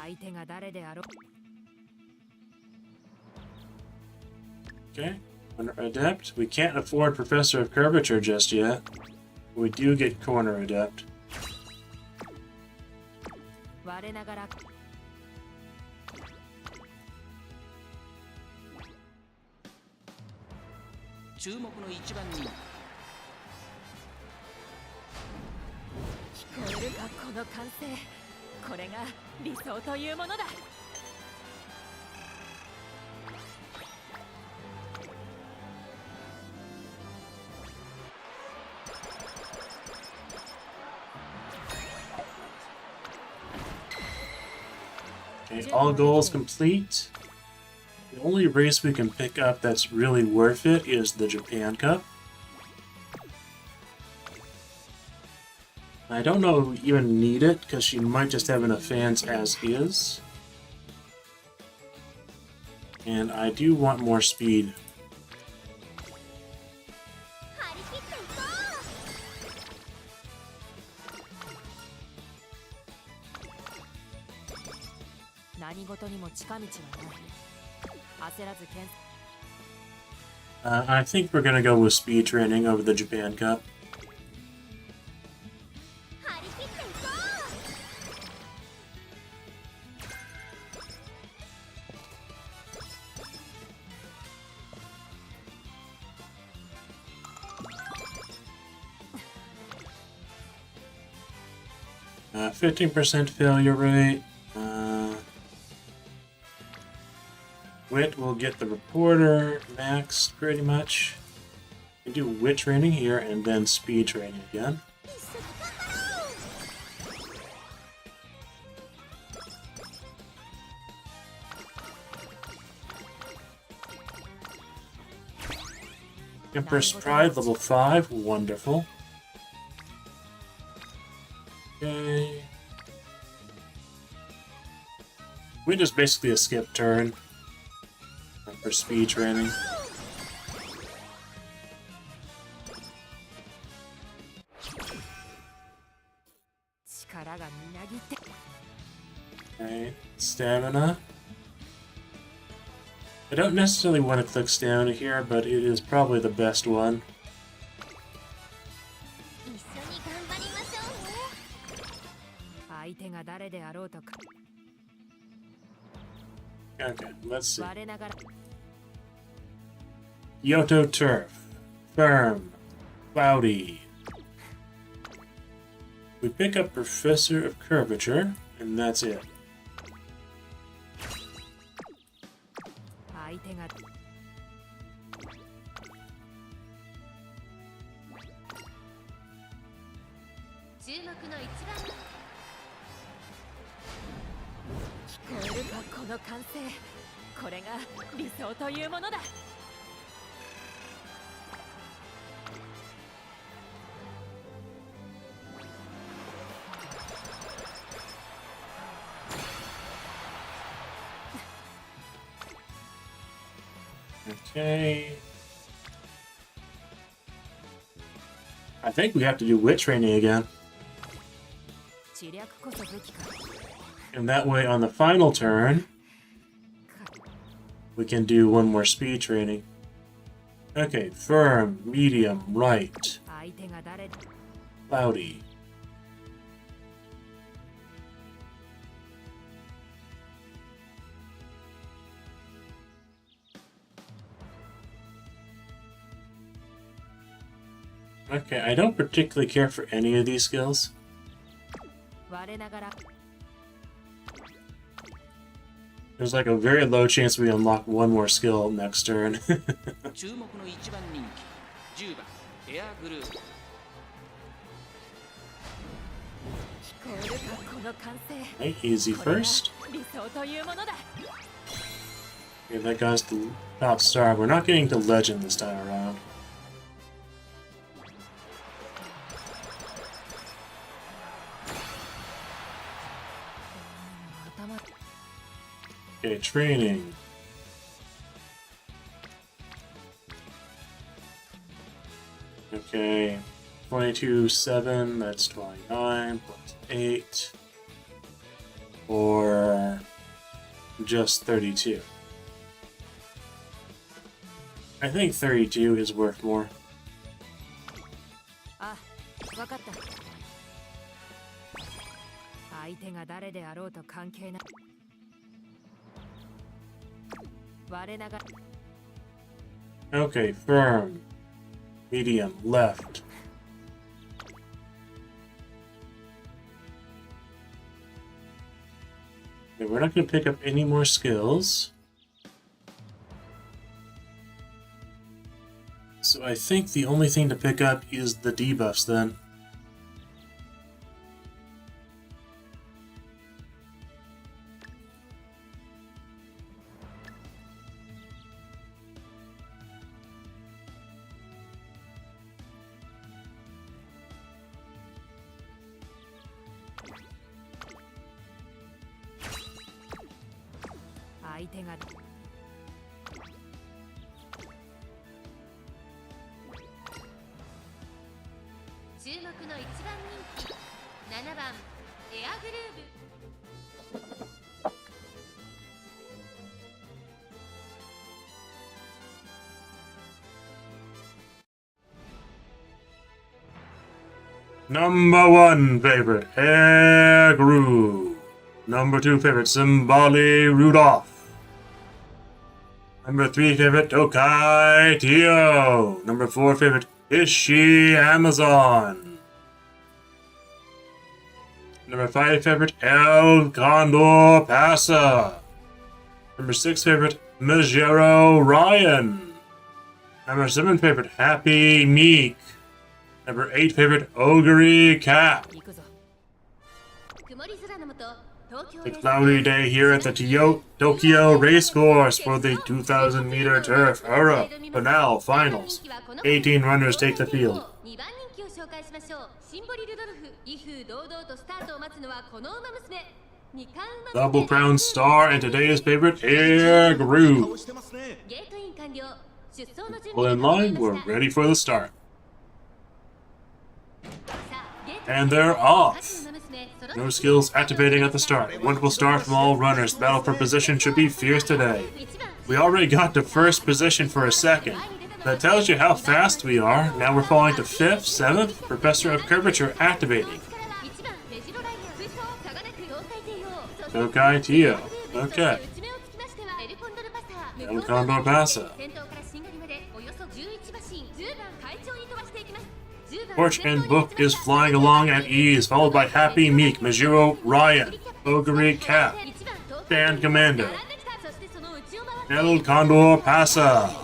相手が誰であろう。 Okay, Corner Adept. We can't afford Professor of Curvature just yet. We do get Corner Adept. 我ながら 注目の1番人。聞こえるかこの歓声。これが理想というものだ。 Okay, all goals complete. The only race we can pick up that's really worth it is the Japan Cup. I don't know if we even need it, because she might just have enough fans as is. And I do want more speed. I think we're gonna go with speed training over the Japan Cup. Uh, 15% failure rate. Wit will get the reporter maxed pretty much. We do wit training here and then speed training again. Empress Pride level 5, wonderful. Okay. Wit is basically a skip turn for speed training. Okay, stamina. I don't necessarily want to click stamina here, but it is probably the best one. Okay, let's see. Yoto Turf. Firm. Cloudy. We pick up Professor of Curvature, and that's it. こえるかこの歓声。これが理想というものだ。Okay. I think we have to do wit training again. 知略こそ武器か。 And that way, on the final turn, we can do one more speed training. Okay, firm, medium, right, 相手が誰だ。 cloudy. Okay, I don't particularly care for any of these skills. 我ながら There's like a very low chance we unlock one more skill next turn. 注目の一番人気10番エアグルーヴ。聞こえるかこの歓声。 Right, easy これが first. 理想というものだ。 Okay, that guy's the top star. We're not getting to legend this time around. Okay, training. Okay, 22.7, that's 29, plus 8, or just 32. I think 32 is worth more. あ、わかった。相手が誰であろうと関係ない。我ながら Okay, firm, medium, left. Okay, we're not going to pick up any more skills. So I think the only thing to pick up is the debuffs then. Number 1 favorite, Hair Groove. Number 2 favorite, Symboli Rudolph. Number 3 favorite, Tokai Tio. Number 4 favorite, Ishi Amazon. Number 5 favorite, El Condor Pasa. Number 6 favorite, Mijero Ryan. Number 7 favorite, Happy Meek. Number 8 favorite, Ogre Cat. 行くぞ。 A cloudy day here at the Tokyo Racecourse for the 2,000-meter turf hurrah finale finals. 18 runners take the field. Double crown star and today's favorite, Air Groove. Well, in line, we're ready for the start. And they're off. No skills activating at the start. Wonderful start from all runners. The battle for position should be fierce today. We already got to first position for a second. That tells you how fast we are. Now we're falling to 5th, 7th. Professor of Curvature activating. Tokai Tio. Okay. El Condor Pasa. Torch and Book is flying along at ease, followed by Happy Meek, Mijiro Ryan, Ogre Cat, Band Commando, El Condor Pasa,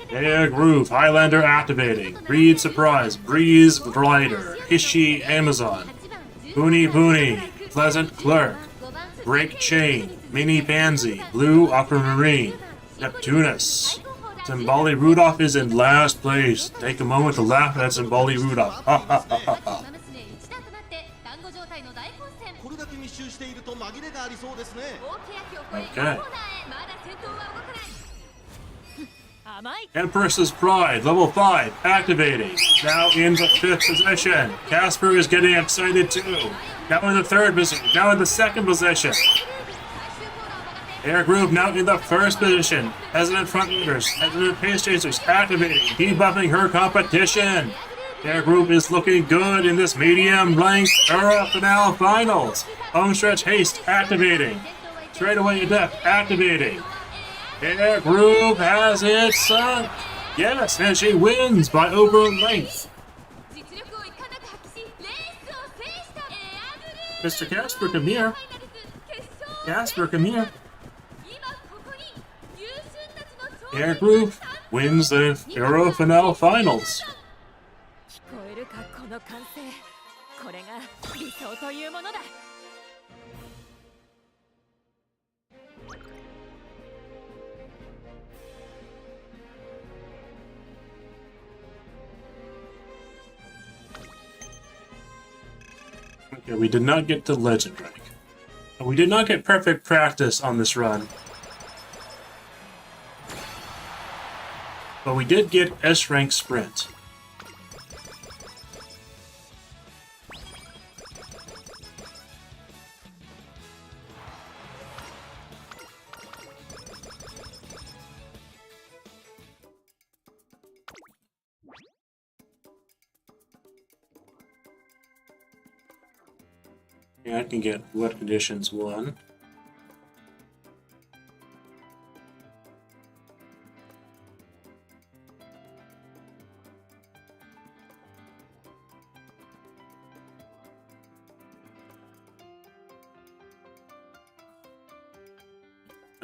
Air Groove, Highlander activating, Breed Surprise, Breeze Glider, Ishi Amazon, Boony Boony, Pleasant Clerk, Break Chain, Mini Pansy, Blue Aquamarine, Neptunus. Zimbali Rudolph is in last place. Take a moment to laugh at Zimbali Rudolph. Ha ha ha ha ha. 団子状態の大混戦。これだけ密集していると紛れがありそうですね。大欅を越え Okay. コーナーへ。まだ先頭は動かない。甘い。 Empress's Pride, level 5, activating. Now in the 5th position. Casper is getting excited too. Now in the 3rd position. Now in the 2nd position. Air Group now in the 1st position. Hesitant Frontrunners, Hesitant Pace Chasers, activating, debuffing her competition. Air Group is looking good in this medium-length Euro Finale Finals. Homestretch Haste, activating. Straightaway Adept, activating. Air Group has it sunk. Yes, and she wins by over a length. 実力をいかなく発揮し、レースを制したエアグループ。 Mr. Casper, come here. ファイナルズ決勝。 Casper, come here. 今ここに優秀たちの Air Group wins the Euro Finale Finals. 聞こえるかこの歓声。これが理想というものだ。 Okay, we did not get to Legend rank. We did not get perfect practice on this run. But we did get S rank sprint. Yeah, I can get wet conditions 1.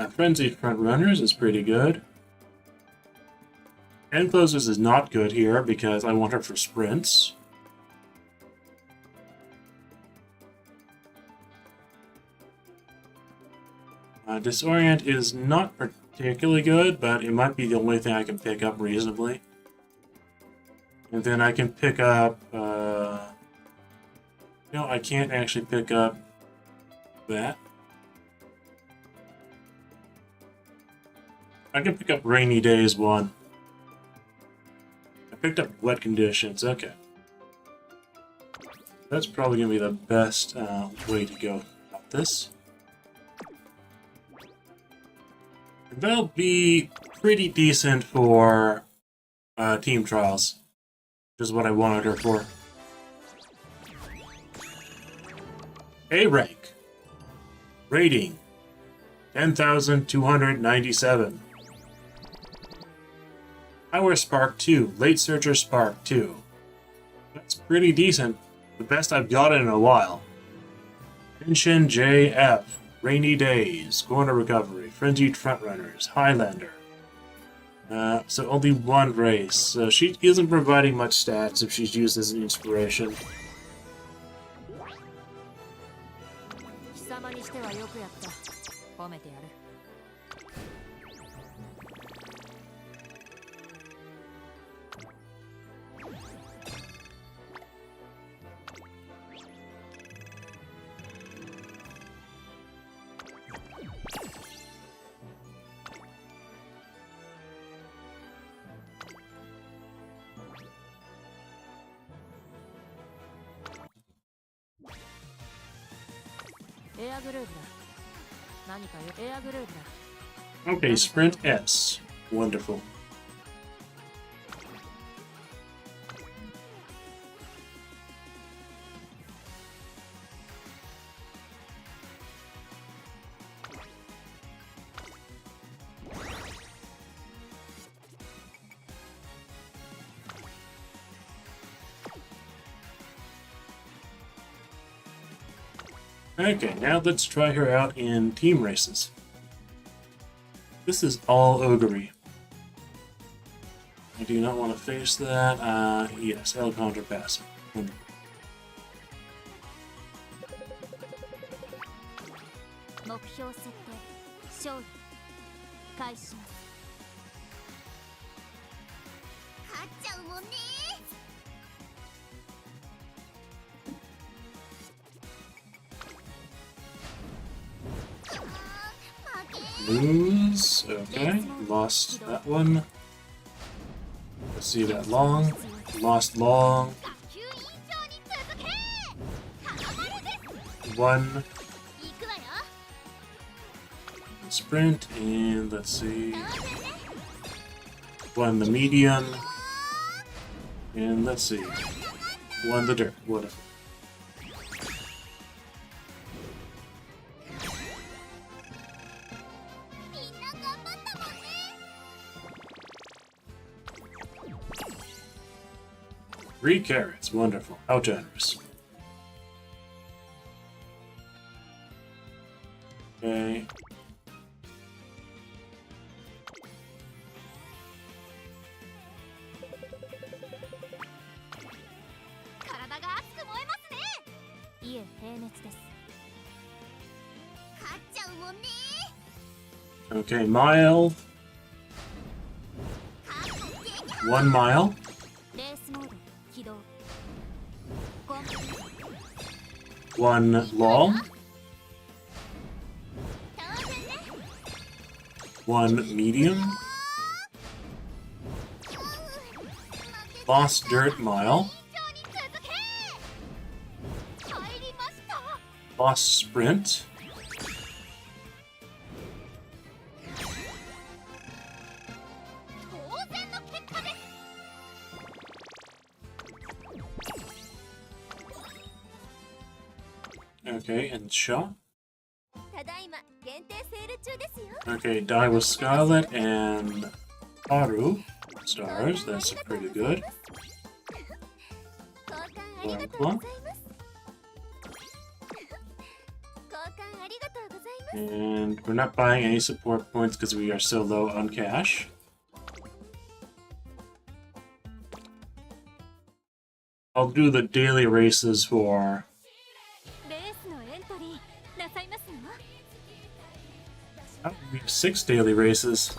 Frenzied Front Runners is pretty good. Enclosers is not good here because I want her for sprints. Disorient is not particularly good, but it might be the only thing I can pick up reasonably. And then I can pick up... no, I can't actually pick up that. I can pick up Rainy Days 1. I picked up Wet Conditions, okay. That's probably going to be the best way to go about this. That'll be pretty decent for team trials, which is what I wanted her for. A rank. Rating 10,297. Power Spark 2, Late Searcher Spark 2. That's pretty decent, the best I've gotten in a while. Pension JF. Rainy Days, Corner Recovery, Frenzied Frontrunners, Highlander. So only one race. So she isn't providing much stats if she's used as an inspiration. 貴様にしてはよくやった。褒めてやる。 エアグルーヴだ。何かよ、エアグルーヴだ。 Okay, Sprint S. Wonderful. Okay, now let's try her out in team races. This is all Ogre-y. I do not want to face that. Yes, El Contra passive. 標設定勝利開始します。勝っちゃうもんね。Lose. Okay. Lost that one. Let's see that long. Lost long. 学級委員長に続け花丸です。 One 行くわよ。 sprint. And let's see. 当然ね。 One the medium. And let's see. One the dirt. Whatever. みんな頑張ったもんね。 3 carrots. Wonderful. How generous. Okay. 体が熱く燃えますね。いえ、平熱です。勝っちゃうもんね。 Okay, mile. 1 mile. レースモード起動。コン 1 long. 当然ね。 1 medium. Lost dirt mile. 長に続け。入りました。 Lost sprint. 当然の結果です。 Okay, and shot. ただいま限定セール中ですよ。 Okay, die with Scarlet and Haru stars. That's pretty good. 交換ありがとうございます。交換ありがとうございます。 And we're not buying any support points because we are so low on cash. I'll do the daily races for レースのエントリーなさいますの？ we have 6 daily races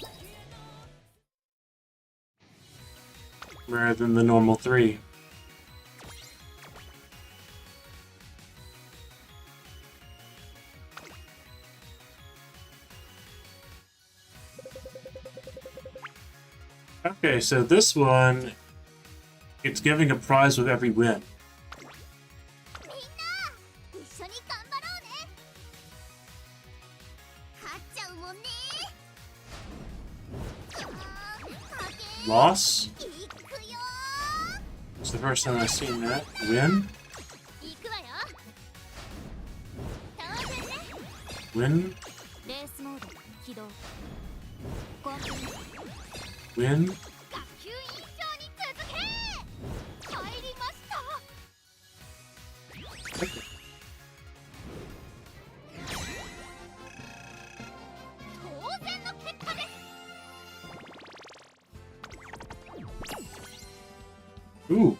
rather than the normal 3. Okay, so this one, it's giving a prize with every win. みんな一緒に頑張ろうね。勝っちゃうもんね。負け。 Loss? いくよ。 It's the first time I've seen that. Win? いくわよ。当然ね。 Win? レースモード起動。コン Win? 学級委員長に続け。入りました。 当然の結果です。 Ooh.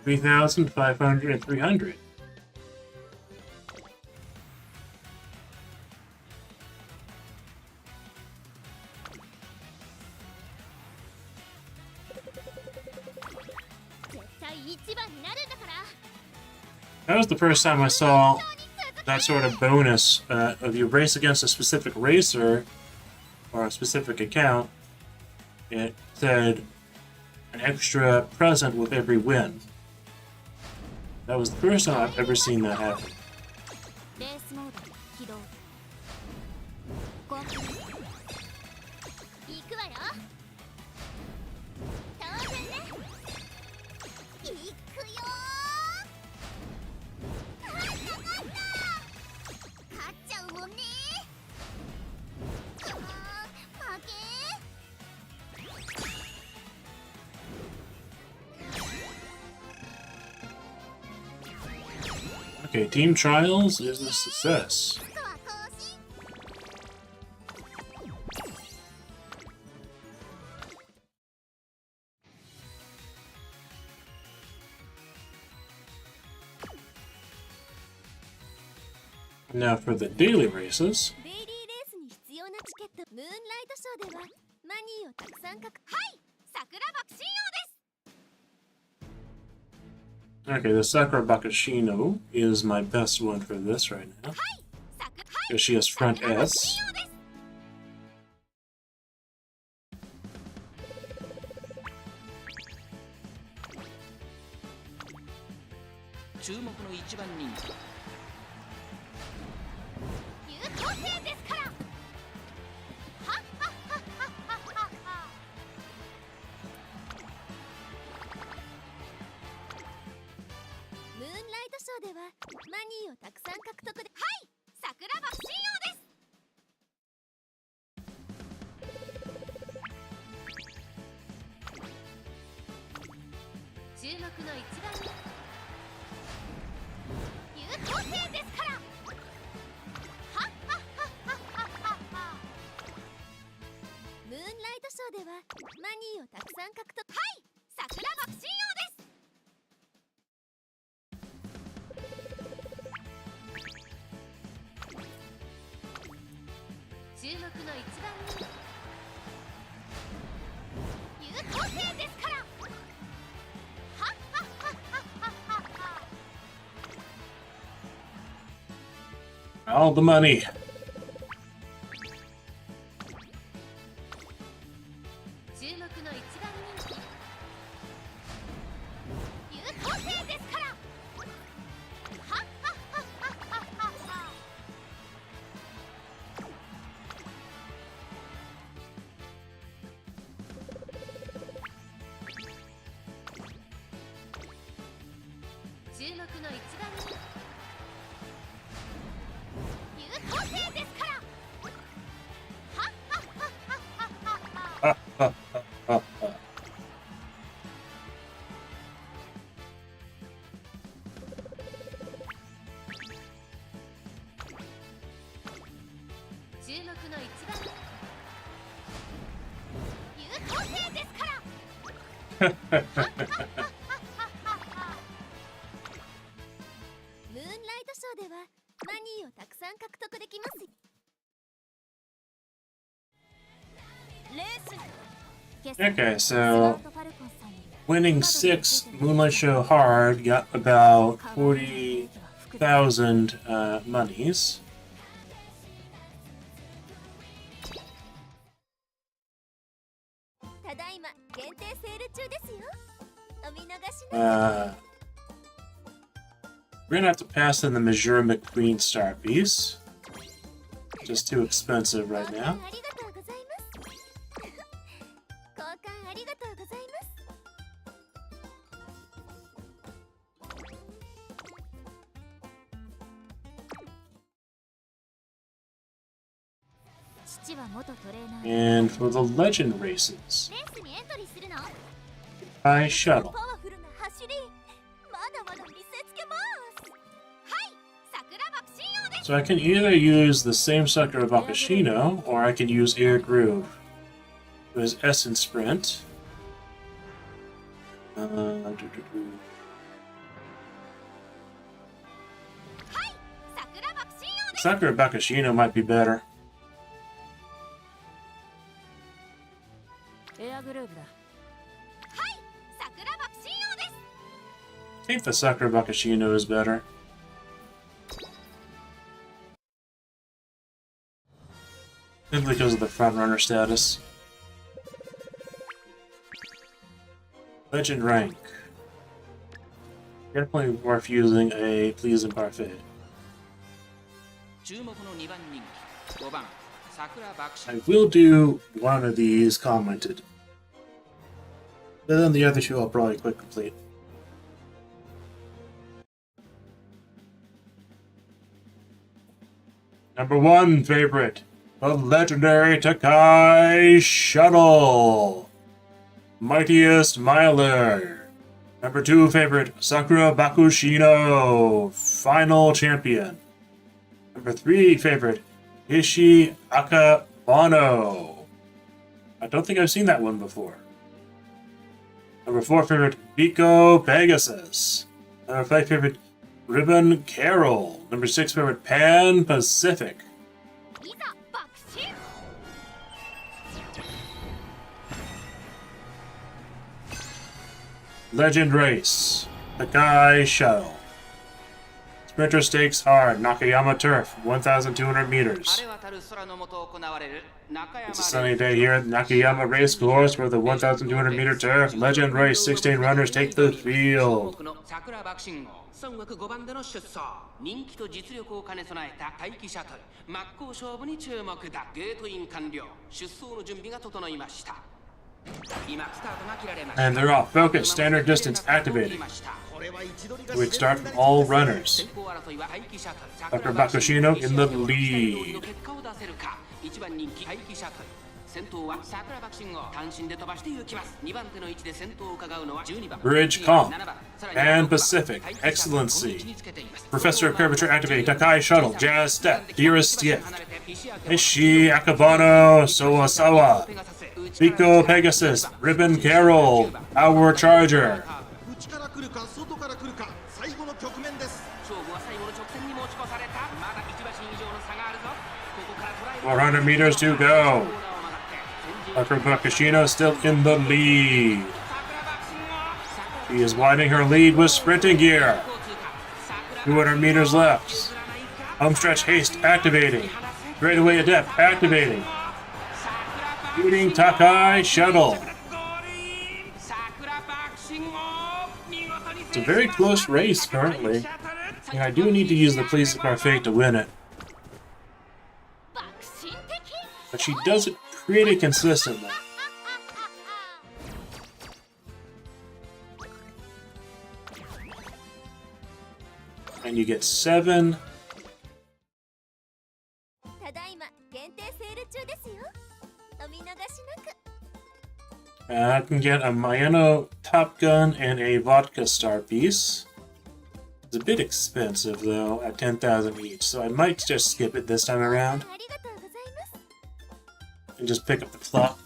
3,500 and 300. That was the first time I saw that sort of bonus. If you race against a specific racer or a specific account, it said an extra present with every win. That was the first time I've ever seen that happen. レースモード起動。コン行くわよ。当然ね。行くよ。勝っちゃうもんね。負け。 Okay, team trials is a success. スコア更新。Now for the daily races. デイリーレースに必要なチケットムーンライトショーではマニーをたくさん獲得。はい、桜爆心王です。 Okay, the Sakura Bakashino is my best one for this right now. はい、桜、はい、 Because she has front 桜爆 S. 心王です。注目の一番人気優等生ですから。はっはっはっはっはっはっは。ムーンライトショーではマニーをたくさん獲得で。はい、桜爆心王です。注目の一番人気優等生ですから。はっはっはっはっはっは。ムーンライトショーではマニーをたくさん獲得。はい、桜爆心王です。注目の一番人気優等生ですから。はっはっはっはっはっは。 All the money. 注目の一番人気優等生ですから。はっはっはっはっはっは。注目の一番人気優等生ですから。はっはっはっはっはっは。 Ha, ha, ha, ha, ha. 注目の一番人気優等生ですから。はっはっはっはっはっは。ムーンライトショーではマニーをたくさん獲得できます。レースに Okay, スマ so ートファルコンさんに winning 6 Moonlight Show hard got about 40,000 monies. ただいま限定セール中ですよ。お見逃しなく。 We're gonna have to pass in the Majora McQueen Star piece. Just too expensive right 交 now. 換ありがとうございます。交換ありがとうございます。父は元トレーナー。 And for the legend races, レースにエントリーするの？ by shuttle. パワフルな走り。まだまだ見せつけます。はい、桜爆心王です。 So I can either use the same Sakura Bakashino, or I can use Air Groove. There's S and Sprint. Do, do, do. はい、桜爆心王です。 Sakura Bakashino might be better. エアグルーヴだ。はい、桜爆心王です。 I think the Sakura Bakashino is better. Simply because of the frontrunner status. Legend rank. Definitely worth using a pleasing parfait. 注目の2番人気5番桜爆心 I will do one of these commented. But then the other two I'll probably quick complete. Number 1 favorite, the legendary Takai Shuttle. Mightiest Miler. Number 2 favorite, Sakura Bakushino, final champion. Number 3 favorite, Ishi Akabano. I don't think I've seen that one before. Number 4 favorite, Biko Pegasus. Number 5 favorite, Ribbon Carol. Number 6 favorite Pan Pacific. いざ爆心 Legend Race. Takai Shuttle. Sprinter Stakes Hard. Nakayama Turf. 1,200 meters. It's a sunny day here at Nakayama Race Course for the 1,200 meter turf. Legend Race. 16 runners take the field. 3枠5番での出走人気と実力を兼ね備えた待機シャトル真っ向勝負に注目だゲートイン完了出走の準備が整いました今スタートが切られました And they're off. Focus. Standard distance activated. We start from all runners. Dr. Bakushino in the lead. 1番人気待機シャトル先頭は桜爆心を単身で飛ばして行きます2番手の位置で先頭を伺うのは12番 Bridge Comp. Pan Pacific. Excellency. Professor of Curvature activating. Takai Shuttle. Jazz Step. Dearest Gift. Ishi Akabano. Sowasawa. Pico Pegasus. Ribbon Carol. Our Charger. 内から来るか外から来るか最後の局面です。勝負は最後の直線に持ち越されたまだ1馬身以上の差があるぞここから捉え 400 meters to go. Dr. Bakushino still in the lead. She is widening her lead with sprinting gear. 200 meters left. Homestretch haste activating. Straightaway adept activating. Shooting Takai Shuttle. It's a very close race currently. And I do need to use the Police of Fate to win it. 爆心的 But she does it pretty consistently. And you get 7. ただいま限定セール中ですよお見逃しなく I can get a Mihono Top Gun and a Vodka Star piece. It's a bit expensive though, at 10,000 each, so I might just skip it this time around ありがとうございます and just pick up the clock.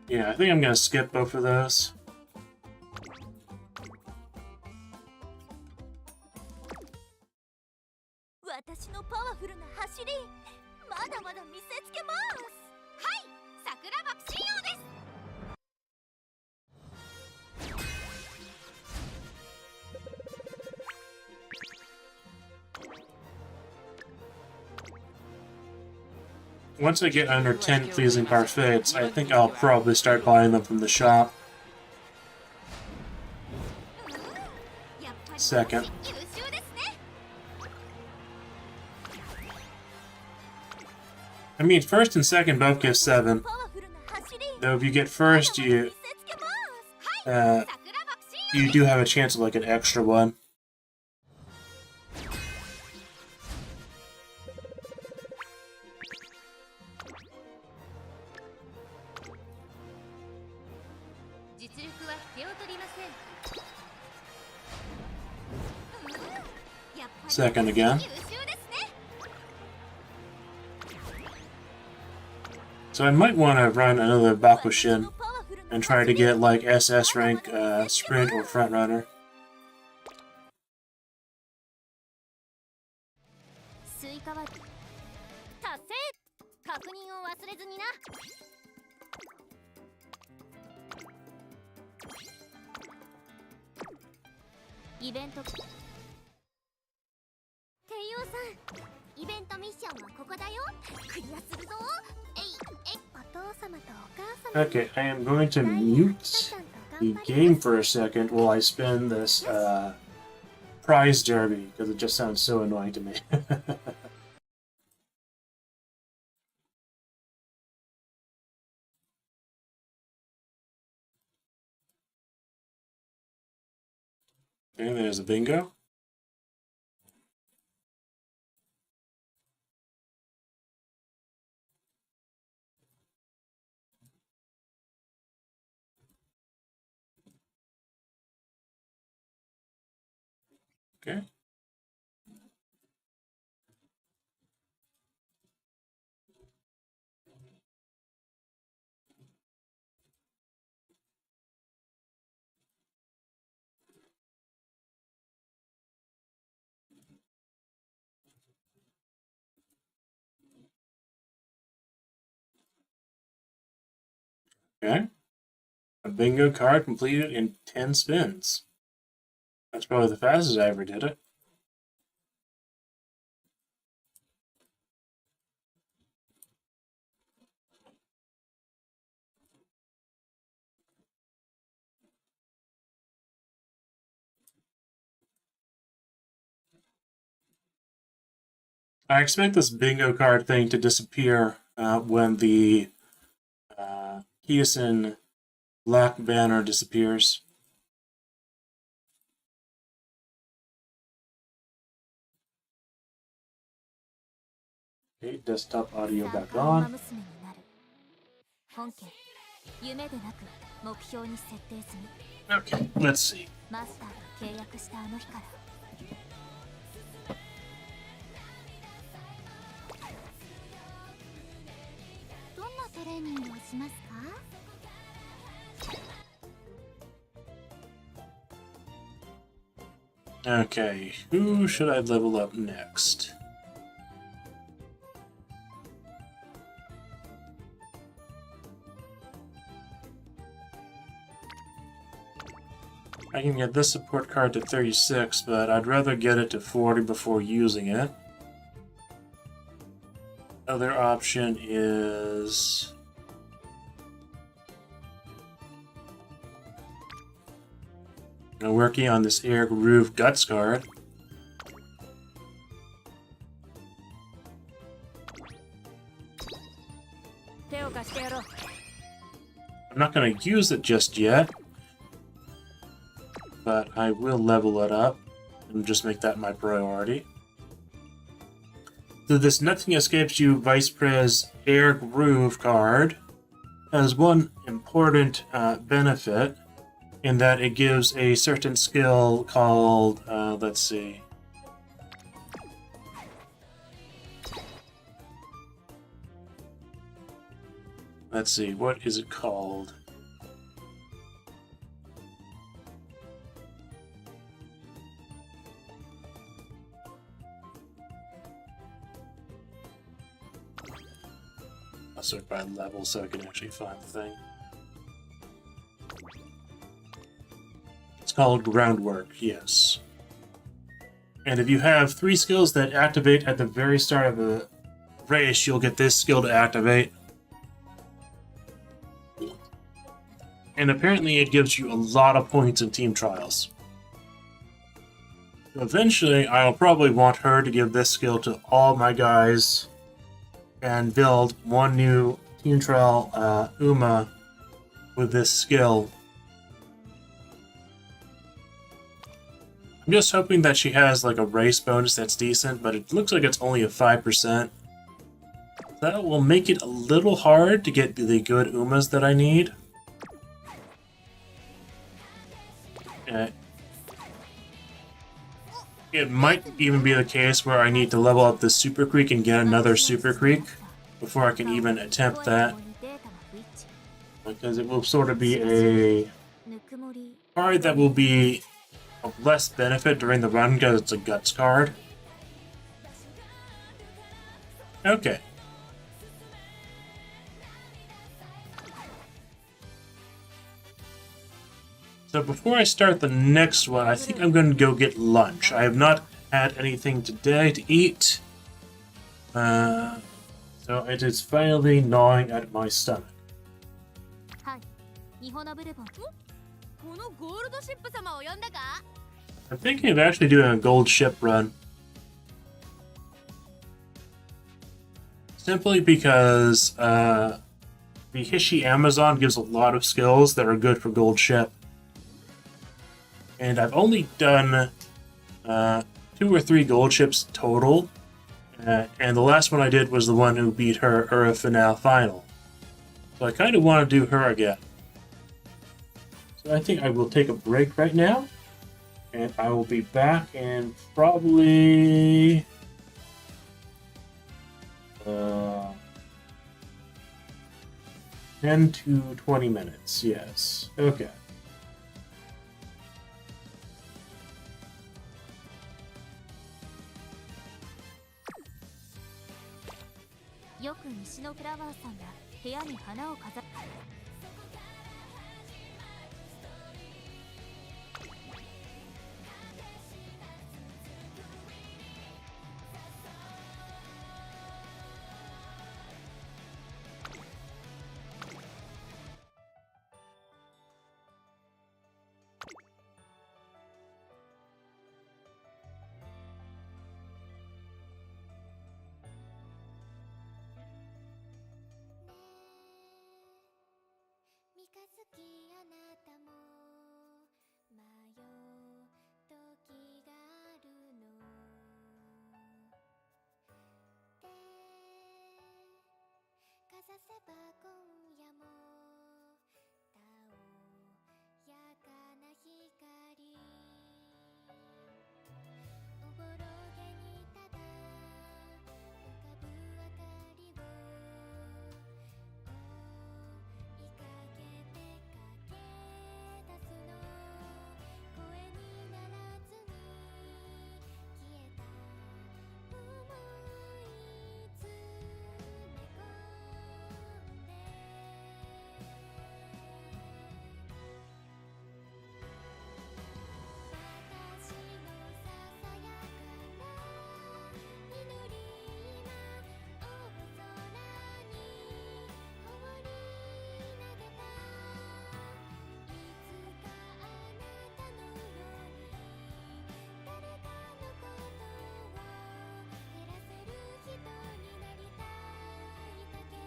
Yeah, I think I'm gonna skip both of those. 私のパワフルな走りまだまだ見せつけますはい桜爆心王です Once I get under 10 pleasing parfaits, I think I'll probably start buying them from the shop. やっぱり Second. 優秀ですね I mean, first and second both give 7. パワフルな走り Though if you get first, 見 you せつけますはい uh, 桜爆心王 you do have a chance of like an extra one. 実力は引けを取りません Second again. 優秀ですね So I might want to run another Bakushin and try to get like SS rank sprint or front runner. スイカは達成確認を忘れずになイベント帝王さんイベントミッションはここだよクリアするぞえいえいお父様とお母様 Okay, I am going to mute the game for a second while I spin this prize derby because it just sounds so annoying to me. Okay, there's a bingo. Okay. Okay. A bingo card completed in 10 spins. That's probably the fastest I ever did it. I expect this bingo card thing to disappear when the Kitasan black banner disappears. Okay, desktop audio back on. 本家夢でなく目標に設定済み Okay, let's see. マスターと契約したあの日からどんなトレーニングをしますか Okay, who should I level up next? I can get this support card to 36, but I'd rather get it to 40 before using it. Other option is... I'm working on this Air Groove Guts card. I'm not going to use it just yet, but I will level it up and just make that my priority. So this Nothing Escapes You Vice Prez Air Groove card has one important benefit in that it gives a certain skill called, let's see. Let's see, what is it called? I'll sort by level so I can actually find the thing. It's called Groundwork, yes. And if you have 3 skills that activate at the very start of a race, you'll get this skill to activate. And apparently it gives you a lot of points in team trials. So eventually, I'll probably want her to give this skill to all my guys and build one new team trial Uma with this skill. I'm just hoping that she has like a race bonus that's decent, but it looks like it's only a 5%. That will make it a little hard to get the good Umas that I need. It might even be the case where I need to level up the Super Creek and get another Super Creek before I can even attempt that. Because it will sort of be a card that will be of less benefit during the run because it's a Guts card. Okay. So before I start the next one, I think I'm going to go get lunch. I have not had anything today to eat. So it is finally gnawing at my stomach. I'm thinking of actually doing a gold ship run. Simply because the Hishi Amazon gives a lot of skills that are good for gold ship. And I've only done 2 or 3 gold ships total. And the last one I did was the one who beat her finale final. So I kind of want to do her again. So I think I will take a break right now. And I will be back in probably 10 to 20 minutes. Yes. Okay. きあなたも迷う時があるのでかざせば今夜もたおやかな光おぼろげにただ浮かぶ明かりを追いかけて駆け出すの声にならずに消えた想い詰め込んで私のささやかな祈り今大空に放り投げたいつかあなたのように誰かのことを減らせる人になりたいだけも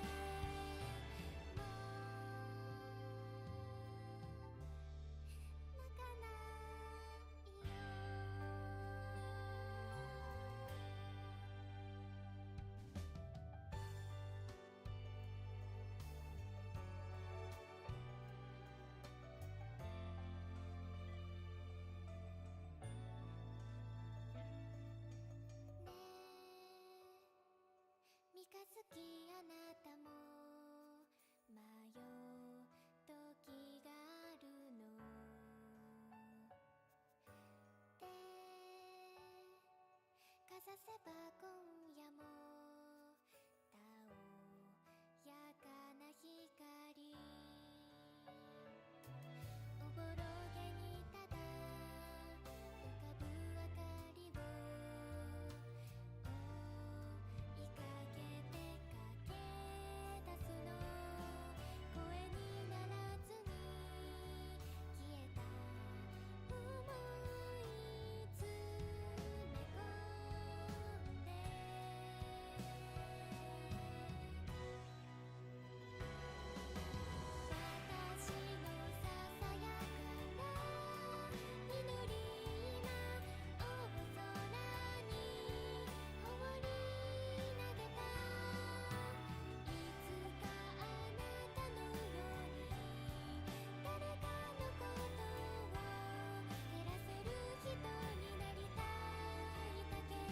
泣かないよねえ三日月あなたも迷う時があるのでかざせば今夜もたおやかな光おぼろげにただ浮かぶ明かりを追いかけて駆け出すの声にならずに消えた想い詰め込んで私のささやかな祈り今大空に放り投げたいつかあなたのように誰かのことを減らせる人になりたいだけも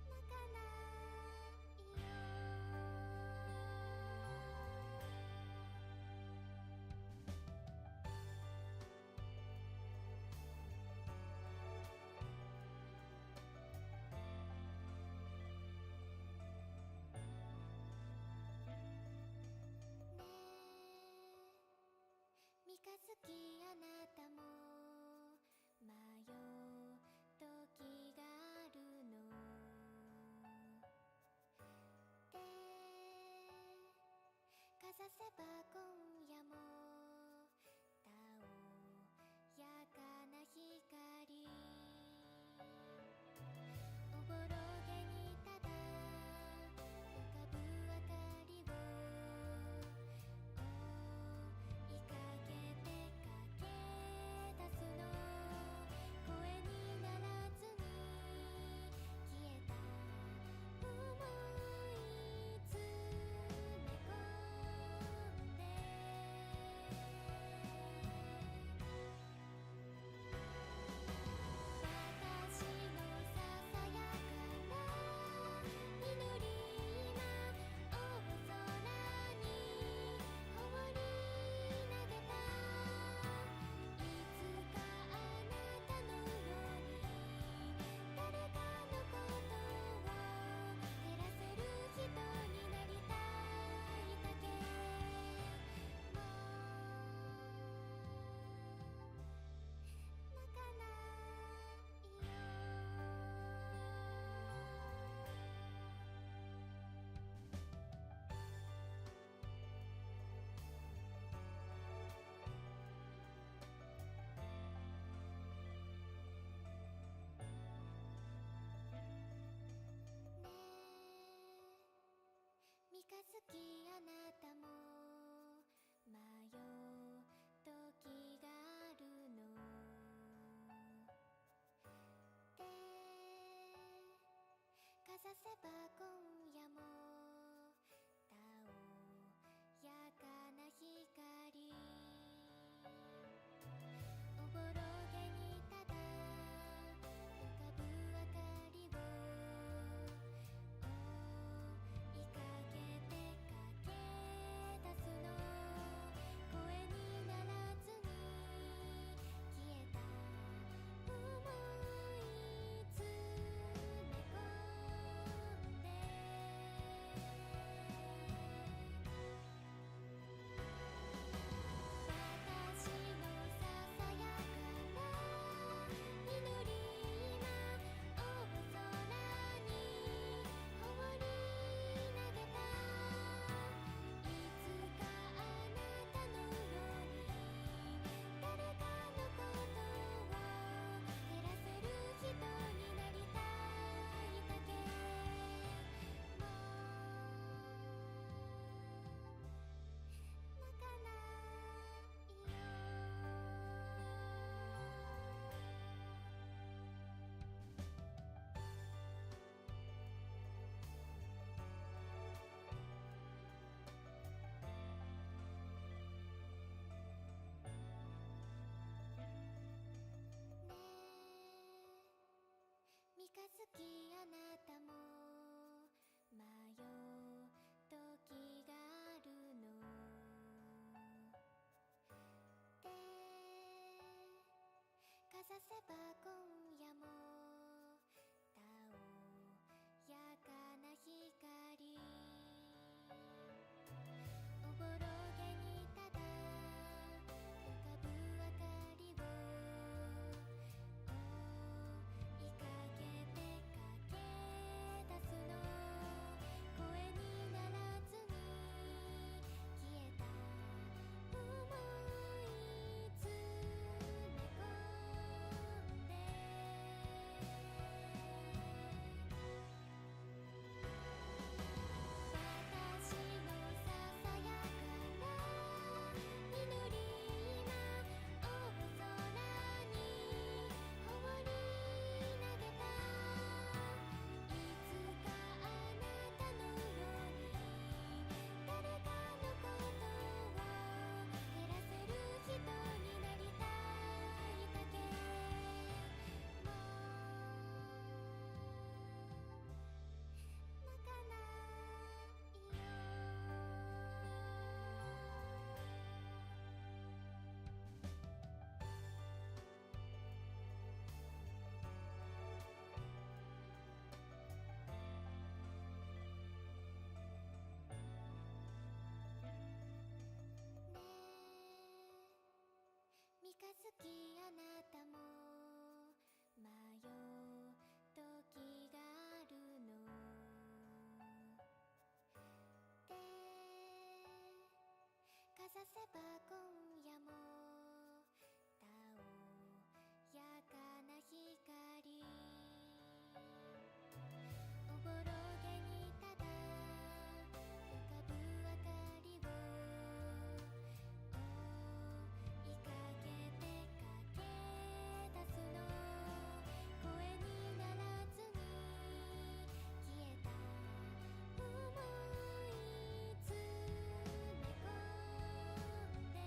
泣かないよねえ三日月あなたも迷う時があるのでかざせば今夜もたおやかな光おぼろげにただ浮かぶ明かりを追いかけて駆け出すの声にならずに消えた想い詰め込んでづきあなたも迷う時があるのでかざせば今夜もたおやかな光おぼろげにただ浮かぶ明かりを追いかけて駆け出すの声にならずに消えた想い詰め込んで私のささやかな祈り今大空に放り投げたいつかあなたのように誰かのことを減らせる人になりたいだけも泣かないよねえ三日月あなたも迷う時があるのでかざせば今夜もたおやかな光おぼろげにただ浮かぶ明かりを追いかけて駆け出すの声にならずに消えた想い詰め込んで私のささやかな祈り今大空に放り投げたいつかあなたのように誰かのことを減らせる人になりたいだけも泣かないよねえ三日月あなたも迷う時があるのでかざせば今夜もたおやかな光おぼろげにただ浮かぶ明かりを追いかけて駆け出すの声にならずに消えた想い詰め込んで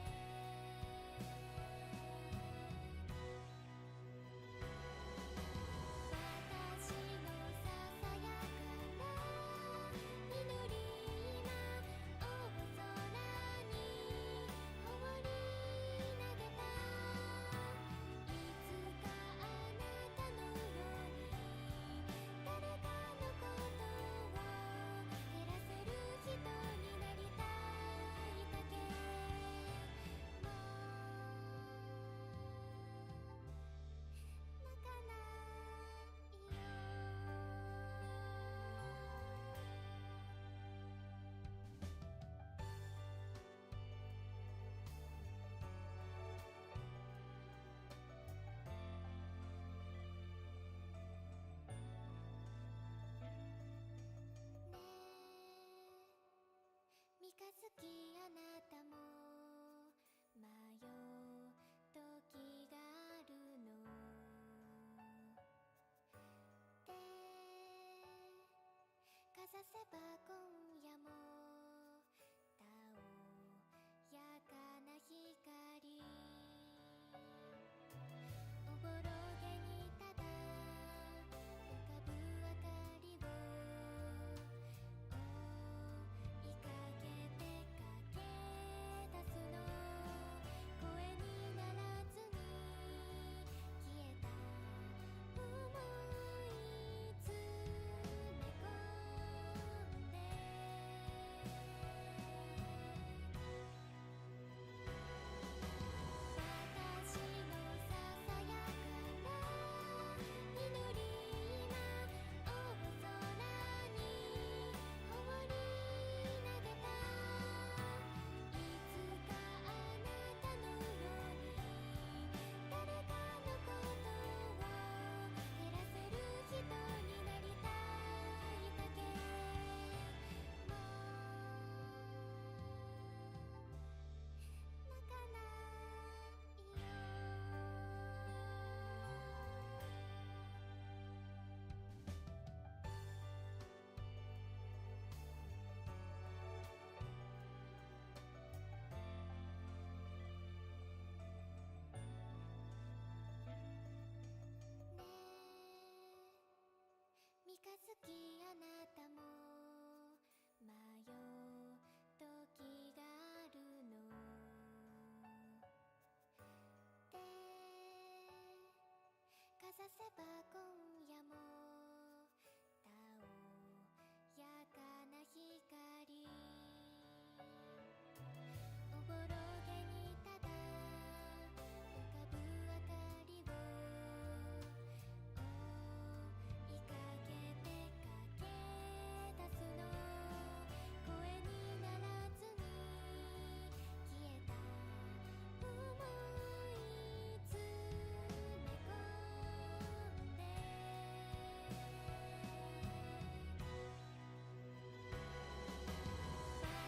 きあなたも迷う時があるのでかざせば今夜もたおやかな光おぼろげにただ浮かぶ明かりを追いかけて駆け出すの声にならずに消えた想い詰め込んで私のささやかな祈り今大空に放り投げたいつかあなたのように誰かのことを照らせる人になりたいだけも泣かないよねえ三日月あなたも迷う時があるのでかざせば今夜もたおやかな光おぼろげにただ浮かぶ明かりを追いかけて駆け出すの声にならずに消えた想い詰め込んで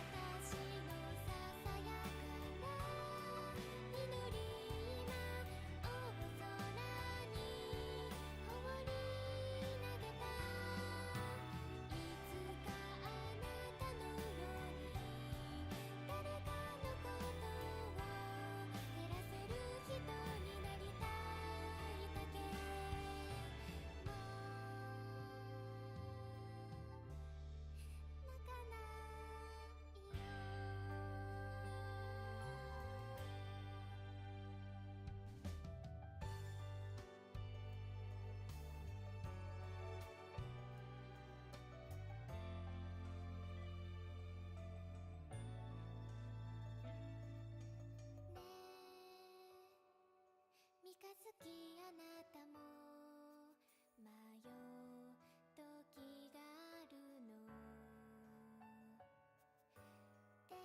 私のささやかな祈り今大空に放り投げたいつかあなたのように誰かのことを照らせる人になりたいだけも泣かないよねえ三日月あなたも迷う時があるので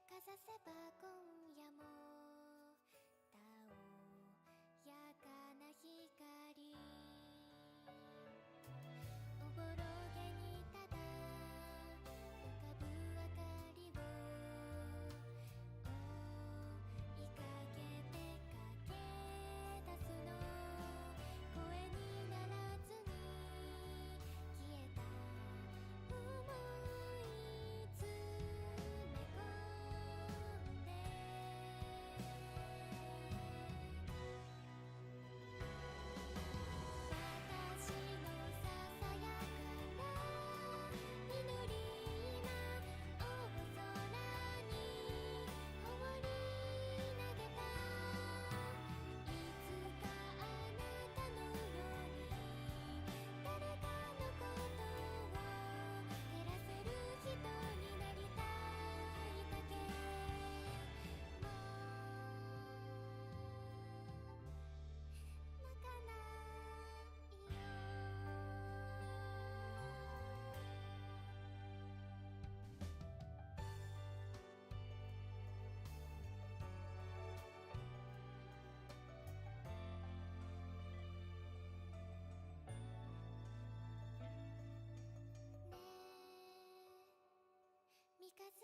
かざせば今夜もたおやかな光おぼろげにただ浮かぶ明かりを追いかけて駆け出すの声にならずに消えた想い詰め込んで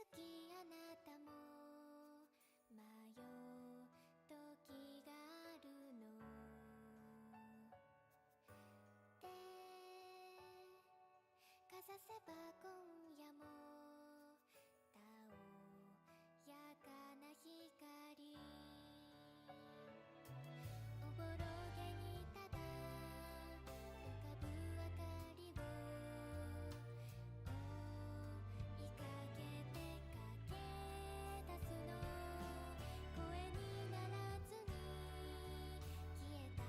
きあなたも迷う時があるのでかざせば今夜もたおやかな光おぼろげにただ浮かぶ明かりを追いかけて駆け出すの声にならずに消えた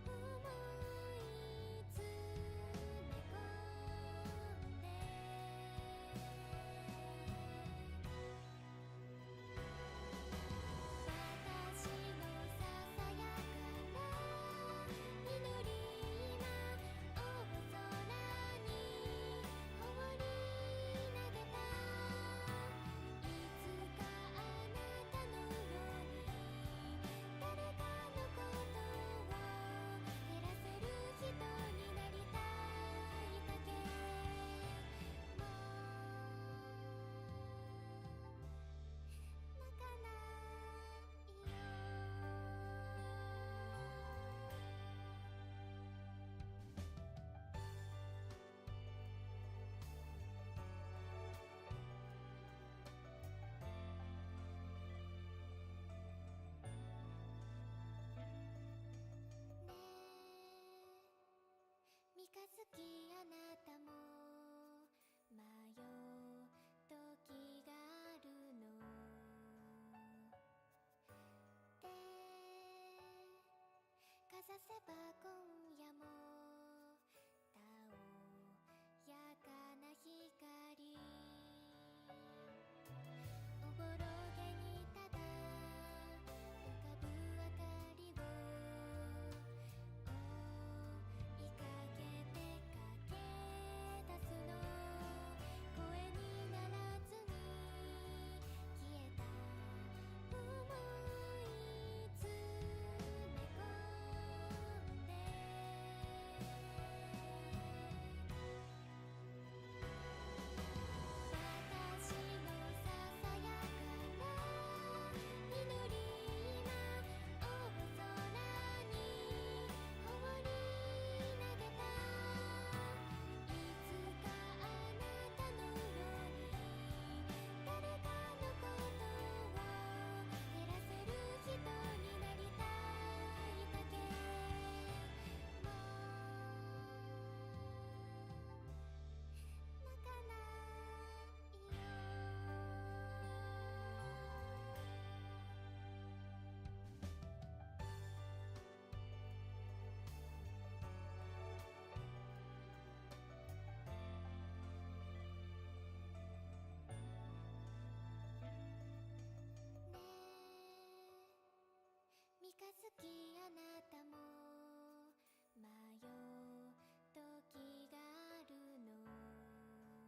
想い詰め込んで私のささやかな祈り今大空に放り投げたいつかあなたのように誰かのことを減らせる人になりたいだけも泣かないよねえ三日月あなたも迷う時があるのでかざせば今夜もたおやかな光おぼろげにただ浮かぶ明かりを追いかけて駆け出すの声にならずに消えた想い詰め込んで私のささやかな祈り今大空に放り投げたいつかあなたのように誰かのことを減らせる人になりたいだけも泣かないよねえ三日月あなたも迷う時があるの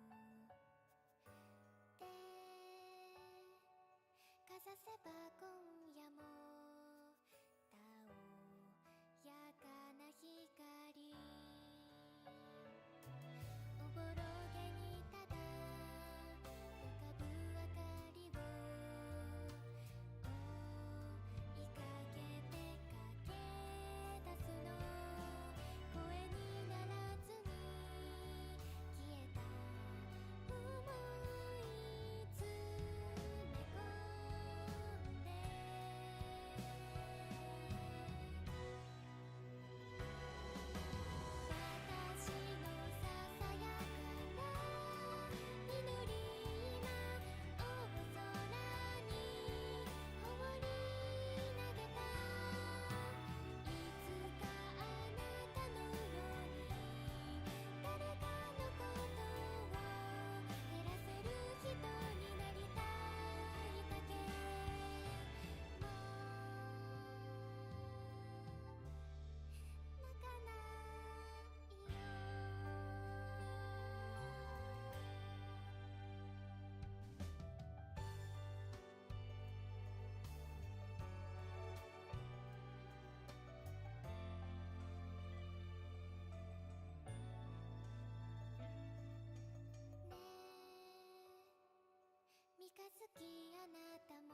でかざせば今夜もたおやかな光おぼろげにただ浮かぶ明かりを追いかけて駆け出すの声にならずに消えた想い詰め込んで好きあなたも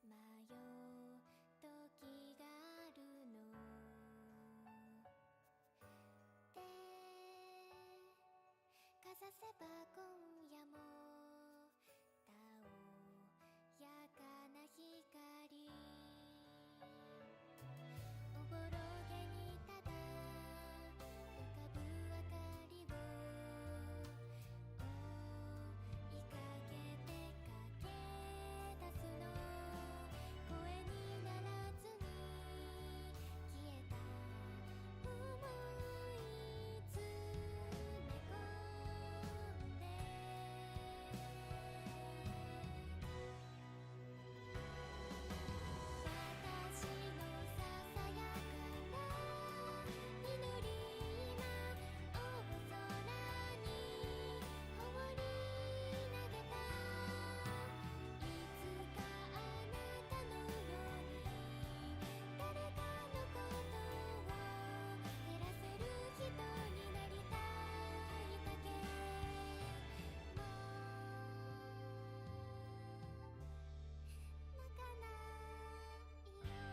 迷う時があるの手かざせば今夜もたおやかな光おぼろげにただ浮かぶ明かりを追いかけて駆け出すの声にならずに消えた想い詰め込んで私のささやかな祈り今大空に放り投げたいつかあなたのように誰かのことを減らせる人になりたいだけも泣かないよね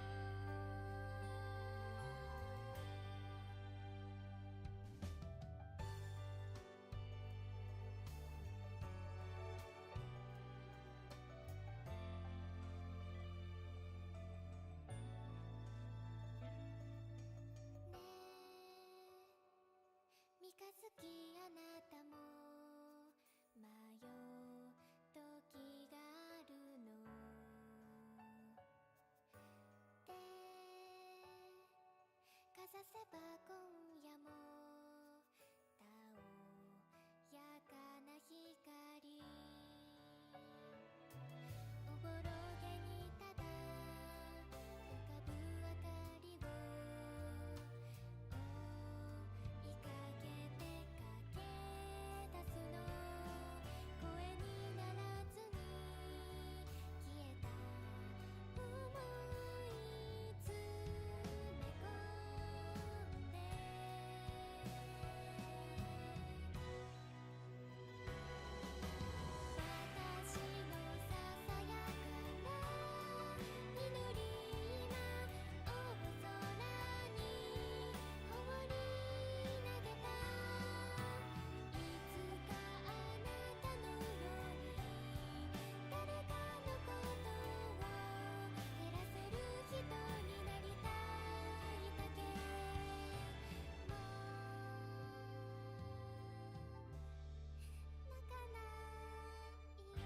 え三日月あなたも迷う時があるの手かざせば今夜もたおやかな光おぼろげにただ浮かぶ明かりを追いかけて駆け出すの声にならずに消えた想い詰め込んで私のささやかな祈り今大空に放り投げたいつかあなたのように誰かのことを減らせる人になりたいだけも泣かないよね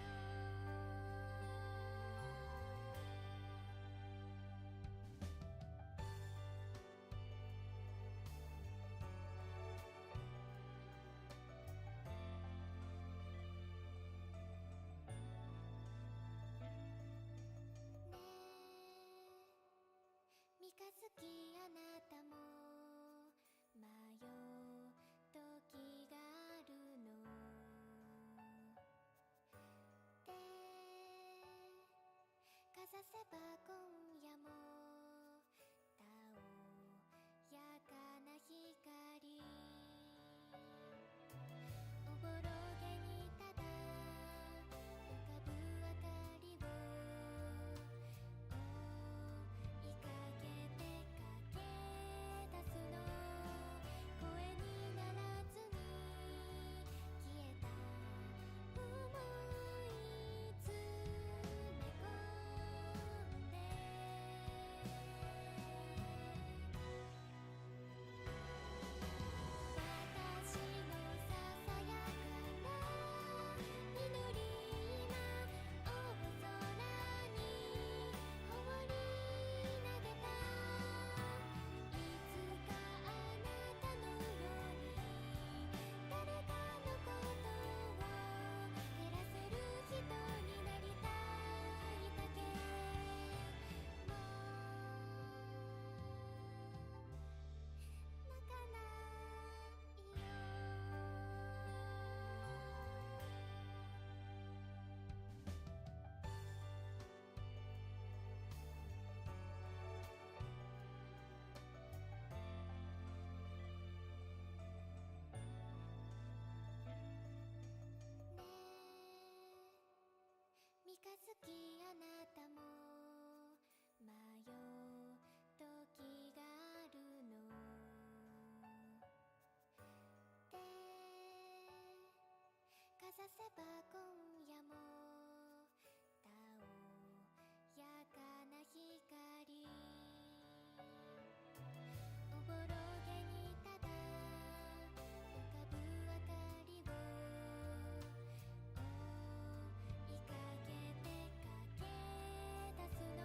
え三日月あなたも迷う時があるの手かざせば今夜もたおやかな光おぼろげにただ浮かぶ明かりを追いかけて駆け出すの声にならずに消えた想い詰め込んでかすきあなたも迷う時があるのでかざせば今夜もたおやかな光おぼろげにただ浮かぶ明かりを追いかけて駆け出すの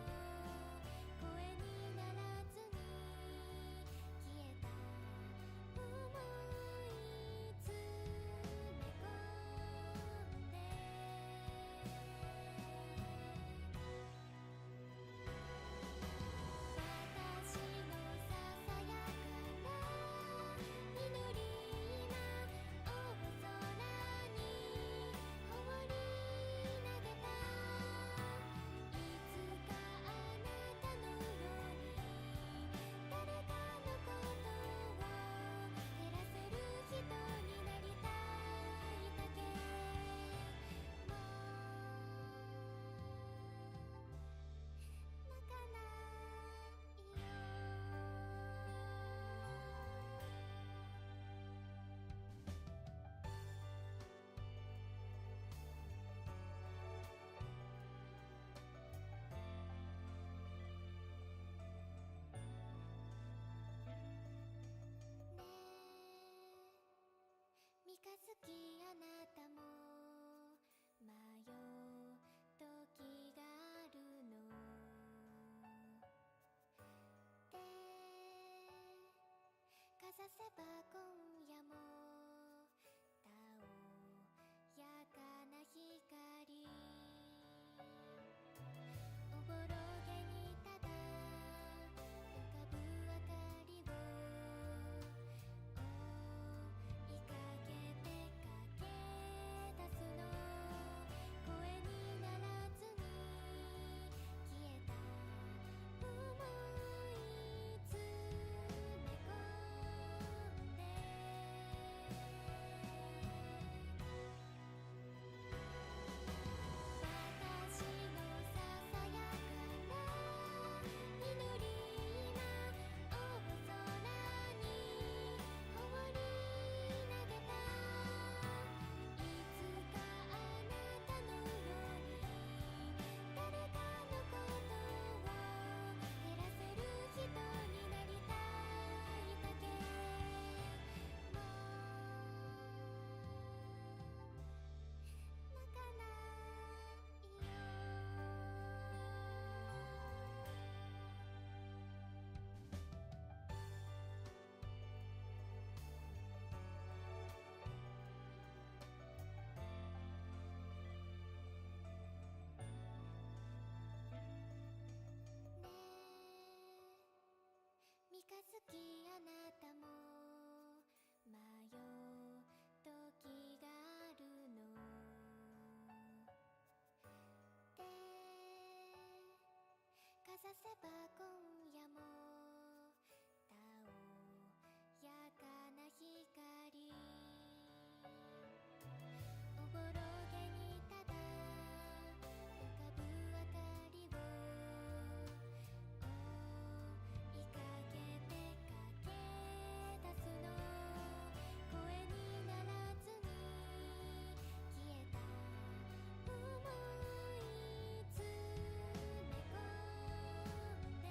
声にならずに消えた想い詰め込んで私のささやかな祈り今大空に放り投げたいつかあなたのように誰かのことを照らせる人になりたいだけも泣かないよねえ三日月あなたも迷う時があるのでかざせば今夜もたおやかな光おぼろげにただ浮かぶ明かりを追いかけて駆け出すの声にならずに消えた想い詰め込んで私のささやかな祈り今大空に放り投げたいつかあなたのように誰かのことを照らせる人になりたいだけも泣かないよねえ三日月あなたも迷う時があるのでかざせば今夜もたおやかな光おぼろげにただ浮かぶ明かりを追いかけて駆け出すの声にならずに消えた想い詰め込んで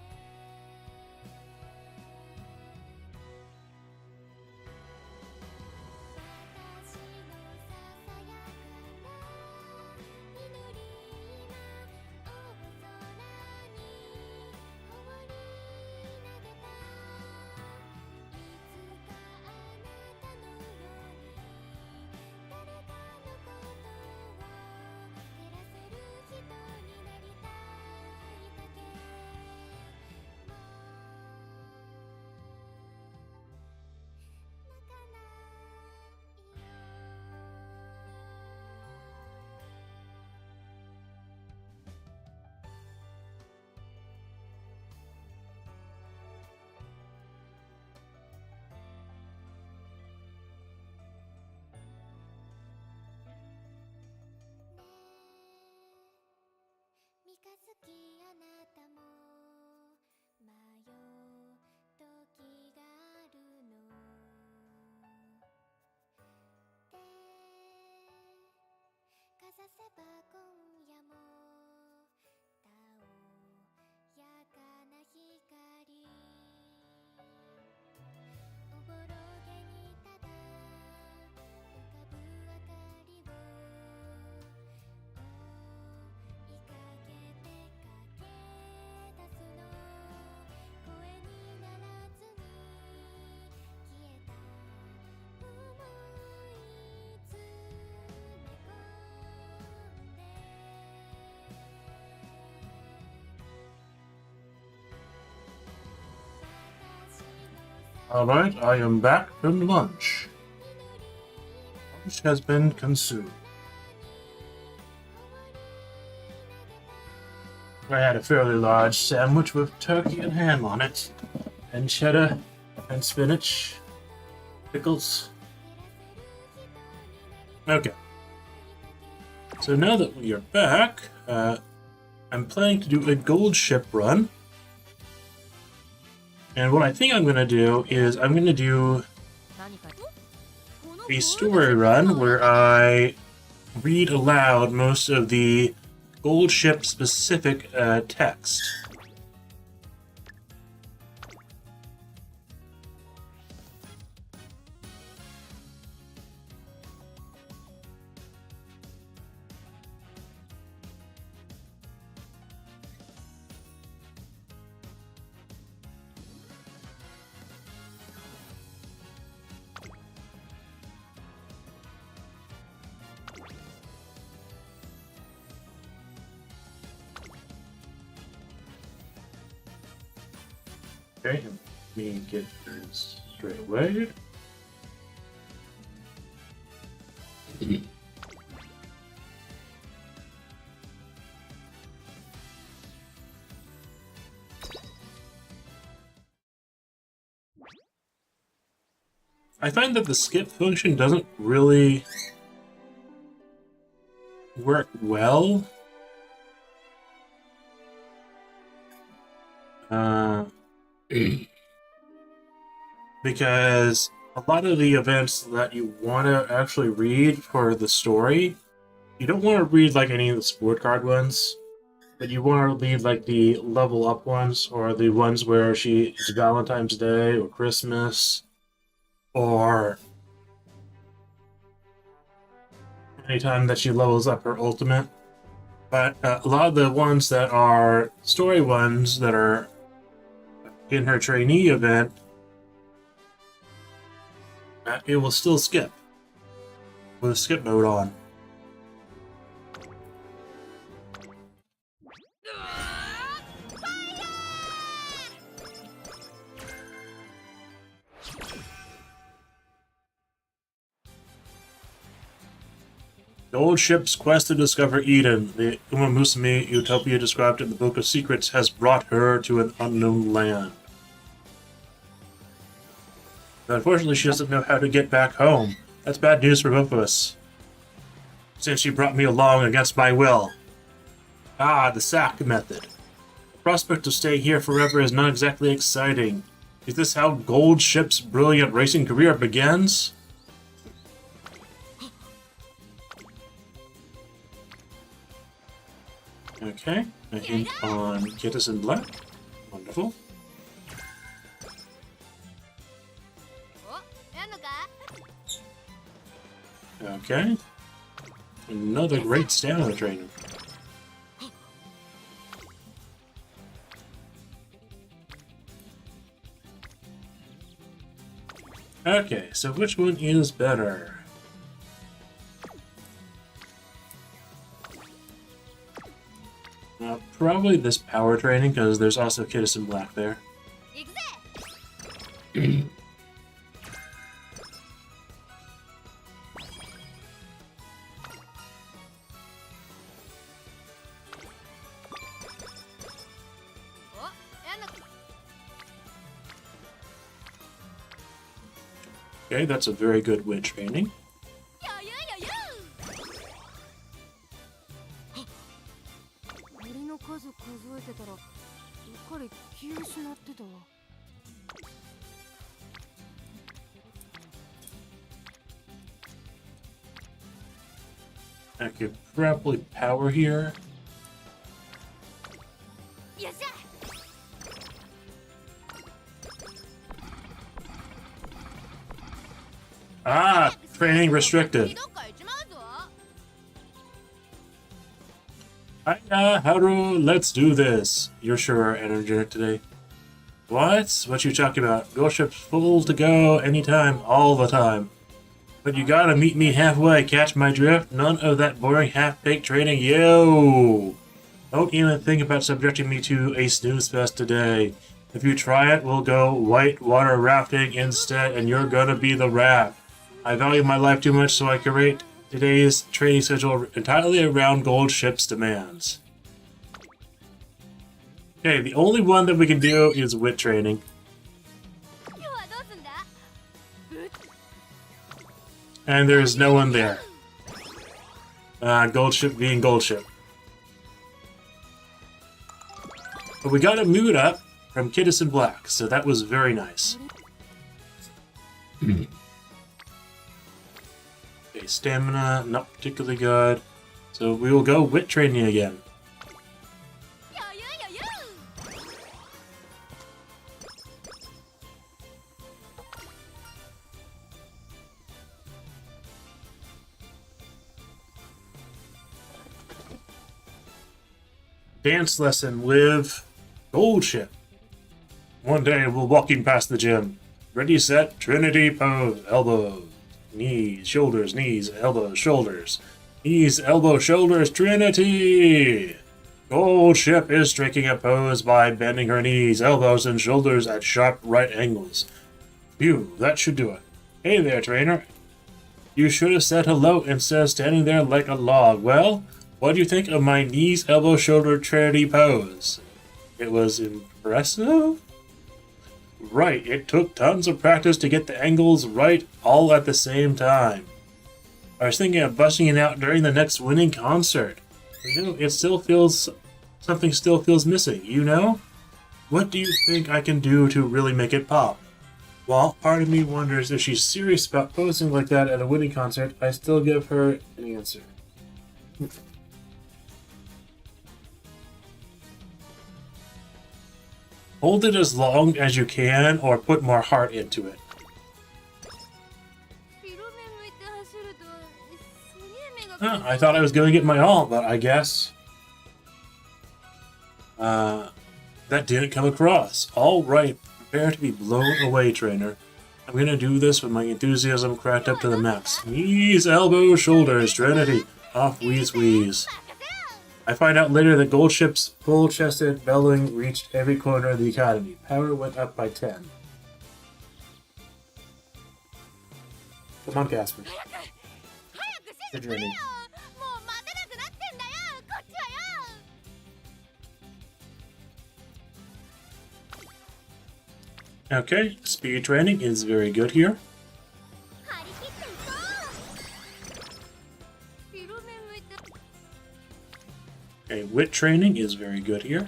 きあなたも迷う時があるの手かざせば今夜もたおやかな光おぼろげにただ浮かぶ明かりを追いかけて駆け出すの声にならずに消えた想い詰め込んで Alright, I am back from lunch. Lunch has been consumed. I had a fairly large sandwich with turkey and ham on it, and cheddar, and spinach, pickles. Okay. So now that we are back, I'm planning to do a gold ship run. And what I think I'm going to do is I'm going to do a story run where I read aloud most of the gold ship specific text. Okay, let me get this straight away. I find that the skip function doesn't really work well. Because a lot of the events that you want to actually read for the story, you don't want to read like any of the sport card ones, but you want to read like the level up ones, or the ones where it's Valentine's Day or Christmas, or anytime that she levels up her ultimate. But a lot of the ones that are story ones that are in her trainee event, it will still skip with a skip mode on. The old ship's quest to discover Eden, the Musume utopia described in the Book of Secrets, has brought her to an unknown land. But unfortunately, she doesn't know how to get back home. That's bad news for both of us, since she brought me along against my will. Ah, the sack method. The prospect of staying here forever is not exactly exciting. Is this how Gold Ship's brilliant racing career begins? Okay, a hint on Kitasan Black. Wonderful. Okay. Another great stamina trainer. Okay, so which one is better? Probably this power training, because there's also Kitasan Black there. Okay, that's a very good wind training. I could probably power here. よっしゃ Ah, training restricted. どっか行っちまうぞ Hiya, Haru, let's do this. You're sure energetic today? What? What you talking about? Go ship's full to go anytime, all the time. But you gotta meet me halfway, catch my drift? None of that boring half-baked training, yo! Don't even think about subjecting me to a snooze fest today. If you try it, we'll go whitewater rafting instead, and you're gonna be the raft. I value my life too much, so I curate today's training schedule entirely around Gold Ship's demands. Okay, the only one that we can do is wit training. 今日はどうすんだ And there's no one there. Gold Ship being Gold Ship. But we got a mood up from Kitasan Black, so that was very nice. Okay, stamina, not particularly good. So we will go wit training again. 余裕余裕 Dance lesson with Gold Ship. One day we're walking past the gym. Ready, set, Trinity pose. Elbows, knees, shoulders, knees, elbows, shoulders. Knees, elbow, shoulders, Trinity! Gold Ship is striking a pose by bending her knees, elbows, and shoulders at sharp right angles. Phew, that should do it. Hey there, trainer. You should have said hello instead of standing there like a log. Well, what do you think of my knees, elbow, shoulder, Trinity pose? It was impressive? Right, it took tons of practice to get the angles right all at the same time. I was thinking of busting it out during the next winning concert. You know, something still feels missing, you know? What do you think I can do to really make it pop? Well, part of me wonders if she's serious about posing like that at a winning concert. I still give her an answer. Hold it as long as you can, or put more heart into it. 広め向いて走るとすげえ目が Huh, I thought I was going to get my all, but I guess... that didn't come across. Alright, prepare to be blown away, trainer. I'm gonna do this with my enthusiasm cracked up to the max. Knees, elbows, shoulders, Trinity. Off, wheeze, wheeze. I find out later that Gold Ship's full-chested bellowing reached every corner of the academy. Power went up by 10. Come on, Casper. 早く指 Good 示くれ journey. よもう待てなくなってんだよこっちはよ Okay, speed training is very good here. 張り切っていこう広め向いて Okay, wit training is very good here.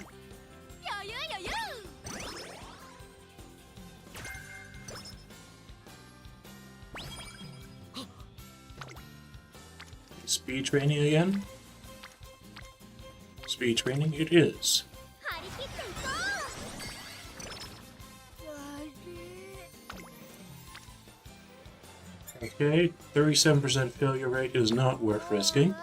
余裕余裕 Speed training again. Speed training it is. 張り切っていこう Okay, 37% failure rate is not worth risking.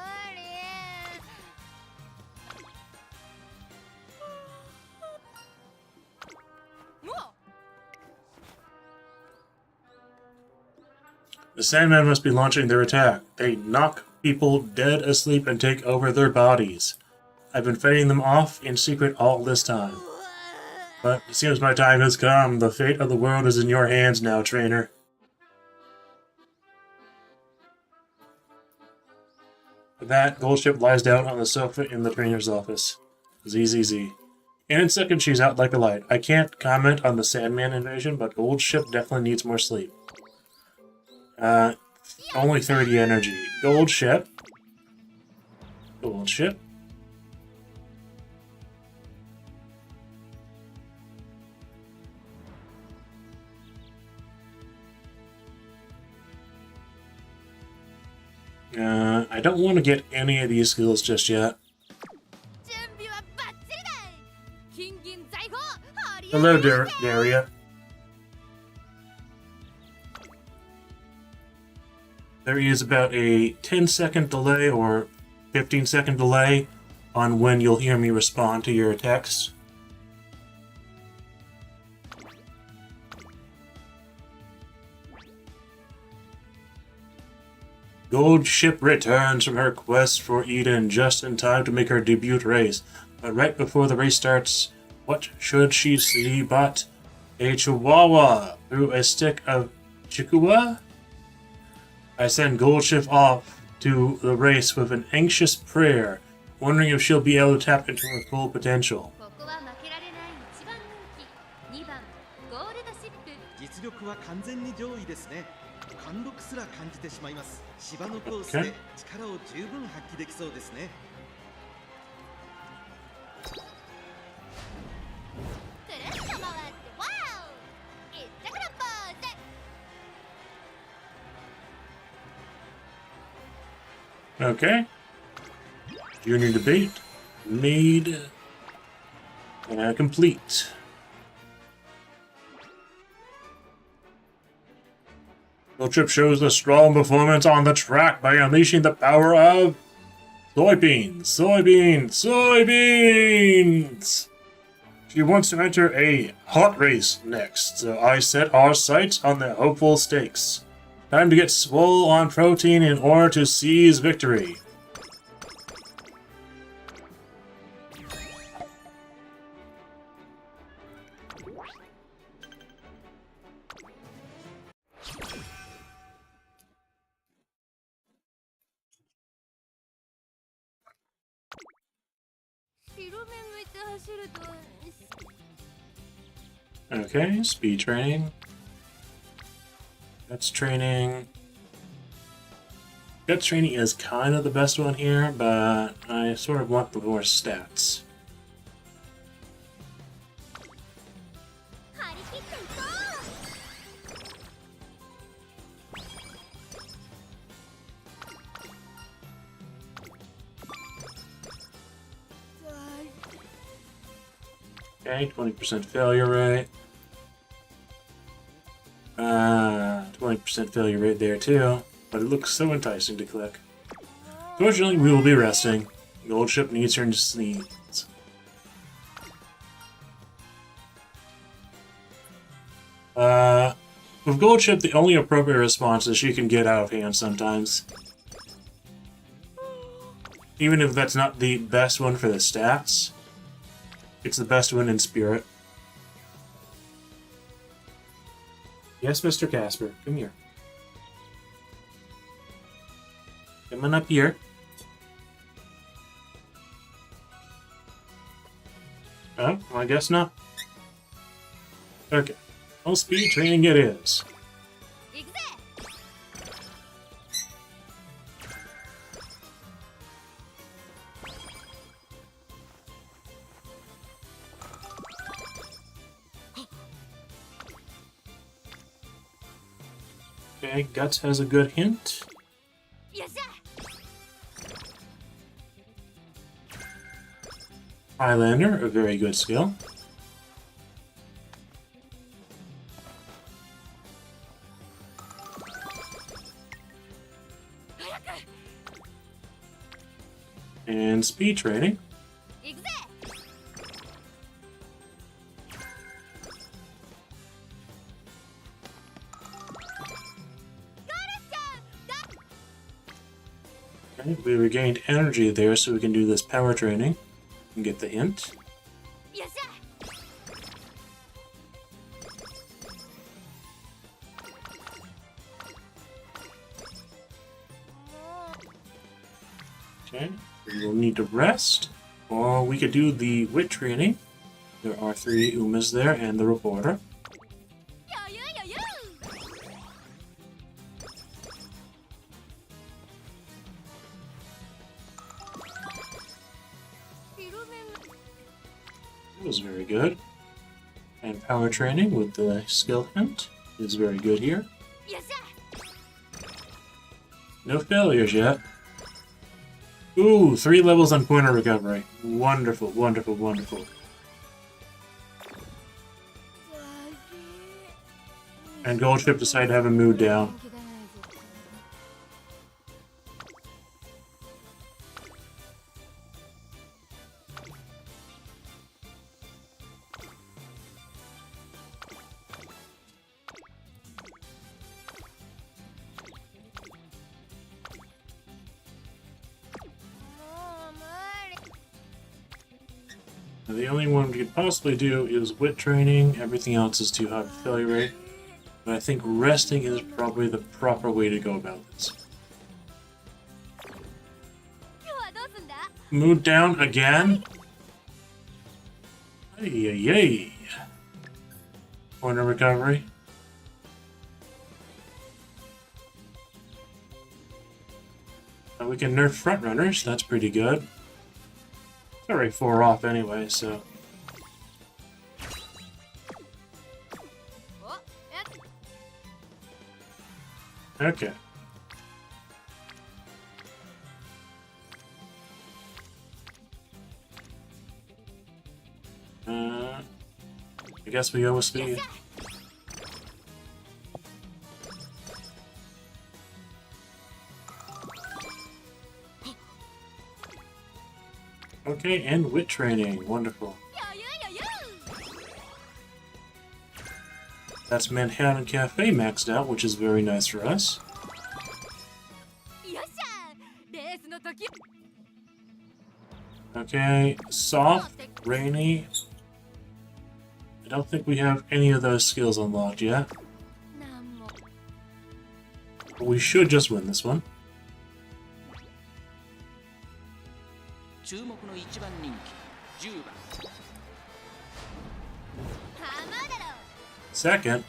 The Sandmen must be launching their attack. They knock people dead asleep and take over their bodies. I've been fighting them off in secret all this time. But it seems my time has come. The fate of the world is in your hands now, trainer. With that, Gold Ship lies down on the sofa in the trainer's office. ZZZ. And in seconds, she's out like a light. I can't comment on the Sandman invasion, but Gold Ship definitely needs more sleep. Only 30 energy. Gold Ship. Gold Ship. I don't want to get any of these skills just yet. 準備はバッチリだい。金銀財宝掘り当 Hello, てません。 Daria. There is about a 10-second delay or 15-second delay on when you'll hear me respond to your text. Gold Ship returns from her quest for Eden just in time to make her debut race. But right before the race starts, what should she see but a chihuahua through a stick of chikua? I send Gold Ship off to the race with an anxious prayer, wondering if she'll be able to tap into her full potential. ここは負けられない一番人気2番ゴールドシップ。実力は完全に上位ですね。貫禄すら感じてしまいます。芝のコースで力を十分発揮できそうですね。くるっと回ってワオ。いったくらポーズ。 Okay. Junior debate made complete. Gold Trip shows the strong performance on the track by unleashing the power of soybeans. Soybeans! She wants to enter a hot race next, so I set our sights on the hopeful stakes. Time to get swole on protein in order to seize victory. Okay, speed training. Guts training. Guts training is kind of the best one here, but I sort of want the more stats. 張り切っていこう。 Okay, 20% failure rate. 20% failure rate there too, but it looks so enticing to click. Fortunately, we will be resting. Gold Ship needs her needs. With Gold Ship, the only appropriate response is she can get out of hand sometimes. Even if that's not the best one for the stats, it's the best one in spirit. Yes, Mr. Casper, come here. Come on up here. Oh, I guess not. Okay. Well, speed training it is. 行くぜ。 Okay, Guts has a good hint. よっしゃ。 Highlander, a very good skill. And speed training. 行くぜ。 Okay, we regained energy there, so we can do this power training and get the hint. よっしゃ。 Okay, we will need to rest, or we could do the wit training. There are 3 Umas there and the reporter. 余裕余裕。 That was very good. And power training with the skill hint is very good here. よっしゃ。No failures yet. Ooh, 3 levels on pointer recovery. Wonderful, wonderful, wonderful. And Goldship decided to have a mood down. Now, the only one we could possibly do is wit training. Everything else is too high for failure rate. But I think resting is probably the proper way to go about this. Mood down again? Ay. Corner recovery. Now we can nerf front runners, that's pretty good. It's already 4 off anyway, so. Okay. I guess we go with speed. Okay, and wit training. Wonderful. That's Manhattan Cafe maxed out, which is very nice for us. Okay, soft, rainy. I don't think we have any of those skills unlocked yet. But we should just win this one. Second,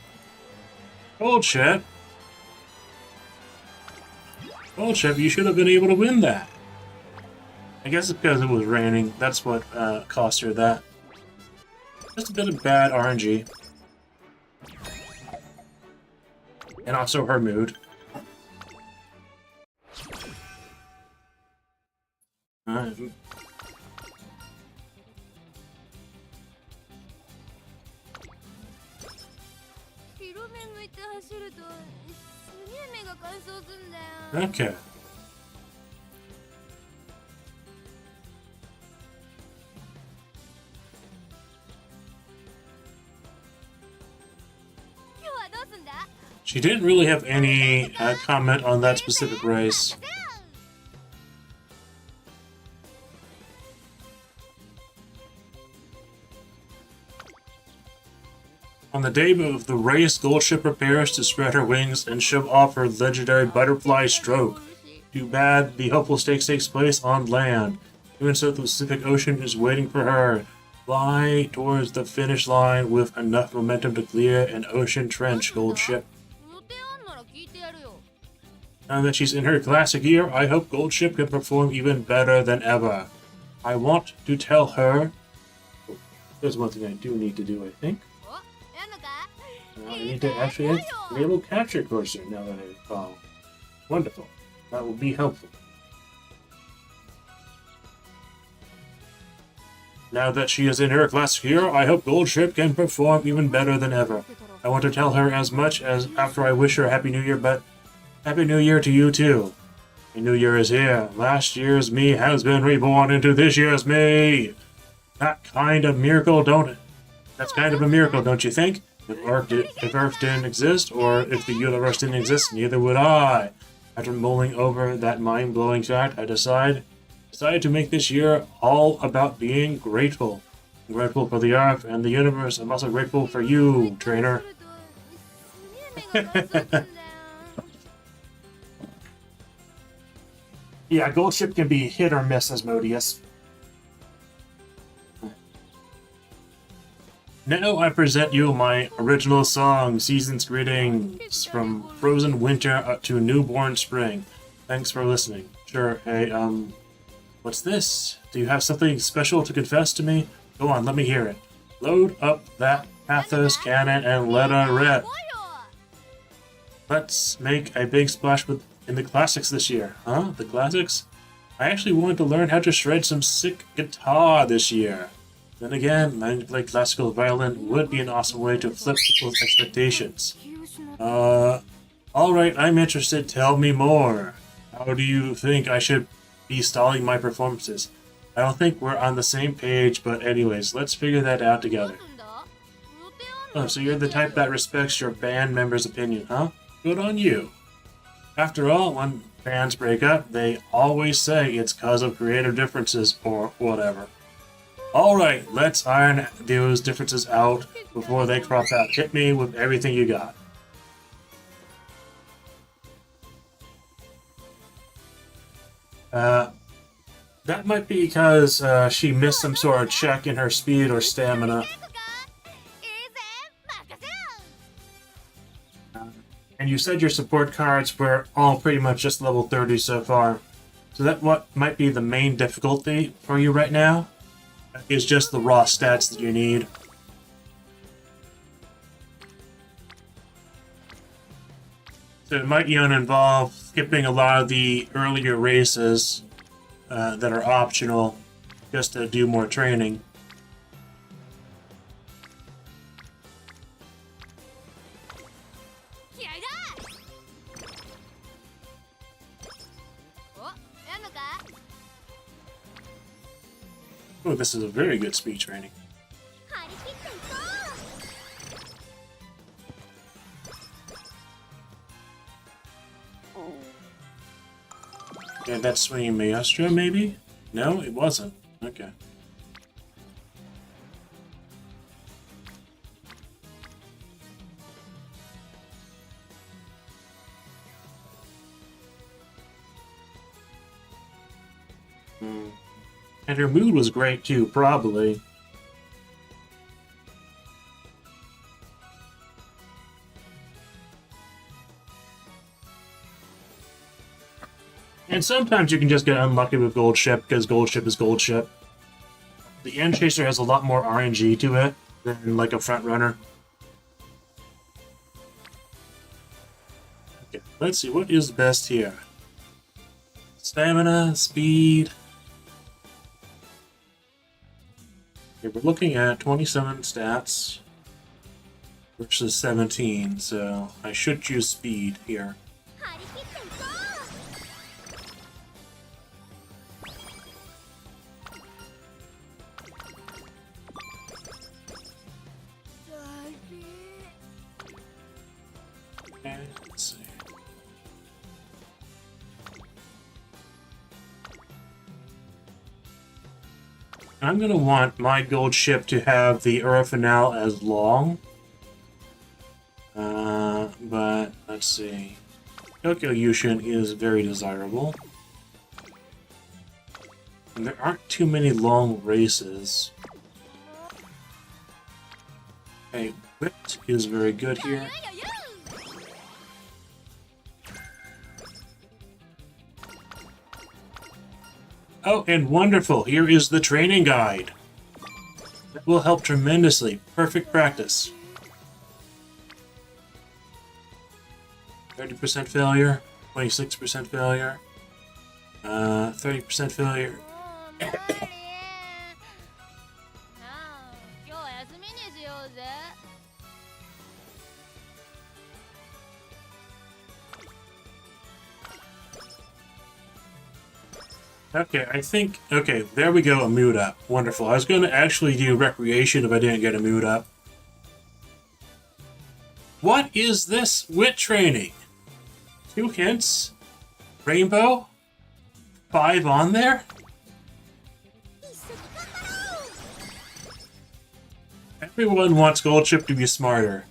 Goldship. Goldship, you should have been able to win that. I guess it's because it was raining. That's what cost her that. Just a bit of bad RNG. And also her mood. Okay. She didn't really have any comment on that specific race. On the day of the race, Goldship prepares to spread her wings and show off her legendary butterfly stroke. Too bad the hopeful stakes takes place on land. Even so, the Pacific Ocean is waiting for her. Fly towards the finish line with enough momentum to clear an ocean trench, Goldship. Now that she's in her classic year, I hope Goldship can perform even better than ever. I want to tell her... Oh, there's one thing I do need to do, I think. I need to actually enable capture cursor now that I recall. Wonderful. That will be helpful. Now that she is in her classic year, I hope Goldship can perform even better than ever. I want to tell her as much as after I wish her Happy New Year, but Happy New Year to you too. The New Year is here. Last year's me has been reborn into this year's me. That's kind of a miracle, don't you think? If Earth didn't exist, or if the universe didn't exist, neither would I. After mulling over that mind-blowing fact, I decided to make this year all about being grateful. I'm grateful for the Earth and the universe. I'm also grateful for you, trainer. Yeah, Goldship can be hit or miss as Modius. Now I present you my original song, Season's Greetings, from Frozen Winter to Newborn Spring. Thanks for listening. Sure, hey, what's this? Do you have something special to confess to me? Go on, let me hear it. Load up that pathos cannon and let her rip. Let's make a big splash in the classics this year. Huh? The classics? I actually wanted to learn how to shred some sick guitar this year. Then again, learning to play classical violin would be an awesome way to flip people's expectations. Alright, I'm interested. Tell me more. How do you think I should be stalling my performances? I don't think we're on the same page, but anyways, let's figure that out together. Oh, so you're the type that respects your band members' opinion, huh? Good on you. After all, when bands break up, they always say it's cause of creative differences or whatever. Alright, let's iron those differences out before they crop out. Hit me with everything you got. That might be because she missed some sort of check in her speed or stamina. And you said your support cards were all pretty much just level 30 so far. So that what might be the main difficulty for you right now? Is just the raw stats that you need. So it might even involve skipping a lot of the earlier races that are optional just to do more training. Oh, this is a very good speed training. Yeah, that's swinging Maestro, maybe? No, it wasn't. Okay. And her mood was great too, probably. And sometimes you can just get unlucky with Gold Ship because Gold Ship is Gold Ship. The End Chaser has a lot more RNG to it than like a Front Runner. Okay, let's see, what is best here? Stamina, speed. Okay, we're looking at 27 stats versus 17, so I should choose speed here. Okay, let's see. I'm going to want my gold ship to have the Urafinal as long. But let's see. Tokyo Yushin is very desirable. And there aren't too many long races. Okay, Whipped is very good here. Oh, and wonderful! Here is the training guide. That will help tremendously. Perfect practice. 30% failure, 26% failure, 30% failure. Okay, I think... Okay, there we go, a mood up. Wonderful. I was going to actually do recreation if I didn't get a mood up. What is this wit training? 2 hints? Rainbow? 5 on there? Everyone wants Gold Chip to be smarter.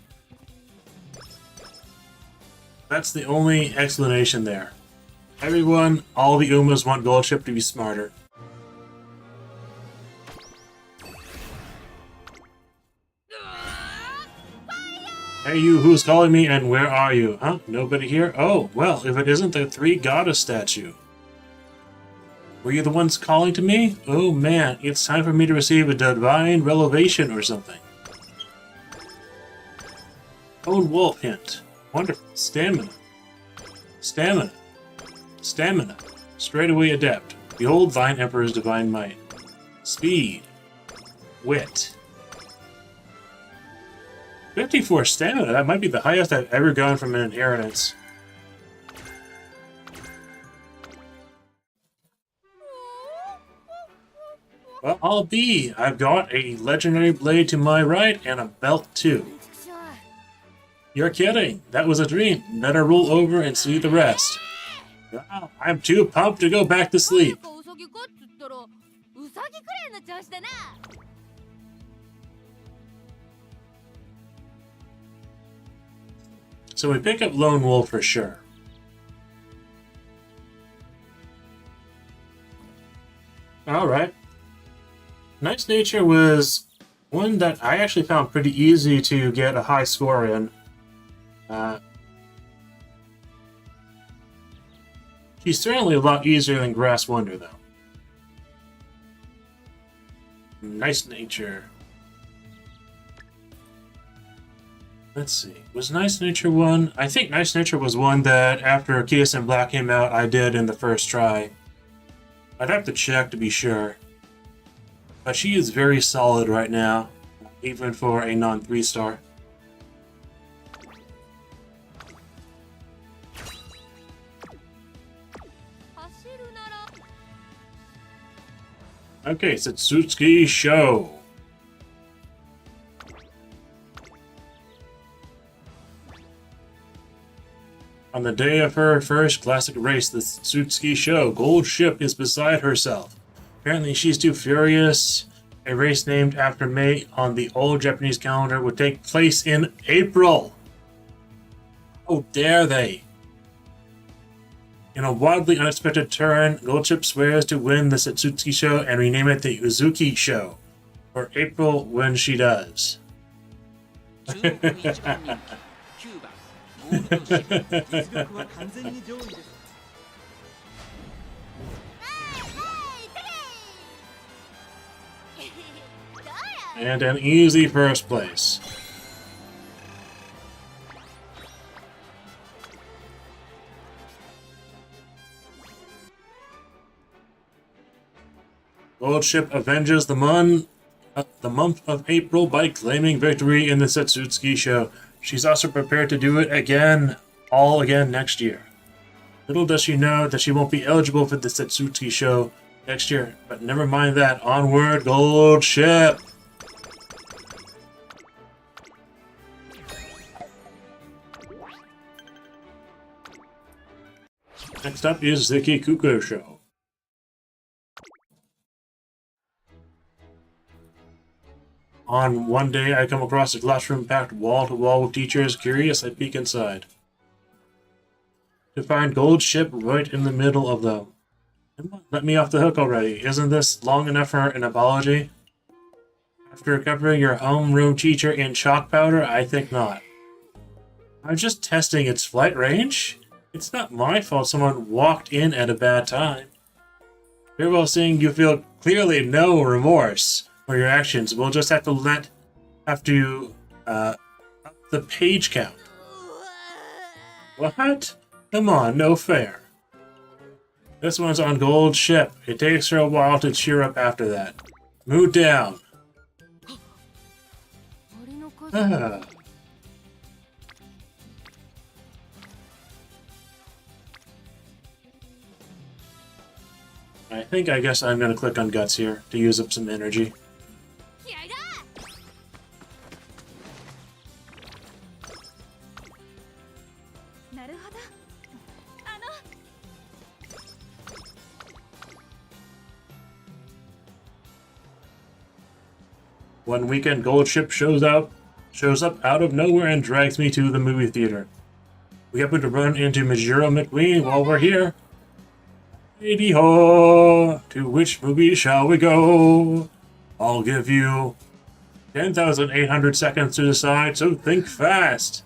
That's the only explanation there. Everyone, all the Umas want Gold Chip to be smarter. Hey you, who's calling me and where are you? Huh? Nobody here? Oh, well, if it isn't the 3 goddess statue. Were you the ones calling to me? Oh man, it's time for me to receive a divine revelation or something. Lone wolf hint. Wonderful. Stamina. Stamina. Stamina. Straightaway adept. Behold Vine Emperor's divine might. Speed. Wit. 54 stamina. That might be the highest I've ever gotten from an inheritance. Well, I'll be. I've got a legendary blade to my right and a belt too. You're kidding. That was a dream. Better roll over and see the rest. Wow, I'm too pumped to go back to sleep. So we pick up Lone Wolf for sure. Alright. Nice Nature was one that I actually found pretty easy to get a high score in. She's certainly a lot easier than Grass Wonder, though. Nice Nature. Let's see. Was Nice Nature one? I think Nice Nature was one that after Kitasan Black came out, I did in the first try. I'd have to check to be sure. But she is very solid right now, even for a non-3 star. Okay, Setsutsuki Show. On the day of her first classic race, the Setsutsuki Show, Gold Ship is beside herself. Apparently she's too furious. A race named after May on the old Japanese calendar would take place in April. How dare they? In a wildly unexpected turn, Gold Ship swears to win the Setsutsuki Show and rename it the Uzuki Show for April when she does. And an easy first place. Gold Ship avenges the month of April by claiming victory in the Setsutsuki Show. She's also prepared to do it again, all again next year. Little does she know that she won't be eligible for the Setsutsuki Show next year, but never mind that. Onward, Gold Ship! Next up is the Kikuko Show. On one day, I come across a classroom packed wall-to-wall with teachers. Curious, I peek inside to find Gold Ship right in the middle of them. Let me off the hook already. Isn't this long enough for an apology? After covering your homeroom teacher in chalk powder, I think not. I'm just testing its flight range. It's not my fault someone walked in at a bad time. Very well seeing you feel clearly no remorse for your actions. We'll just have to up the page count. What? Come on, no fair. This one's on Gold Ship. It takes her a while to cheer up after that. Mood down. Ah. I guess I'm gonna click on Guts here to use up some energy. One weekend, Gold Ship shows up out of nowhere and drags me to the movie theater. We happen to run into Majiro McQueen while we're here. Lady ho, to which movie shall we go? I'll give you 10,800 seconds to decide, so think fast.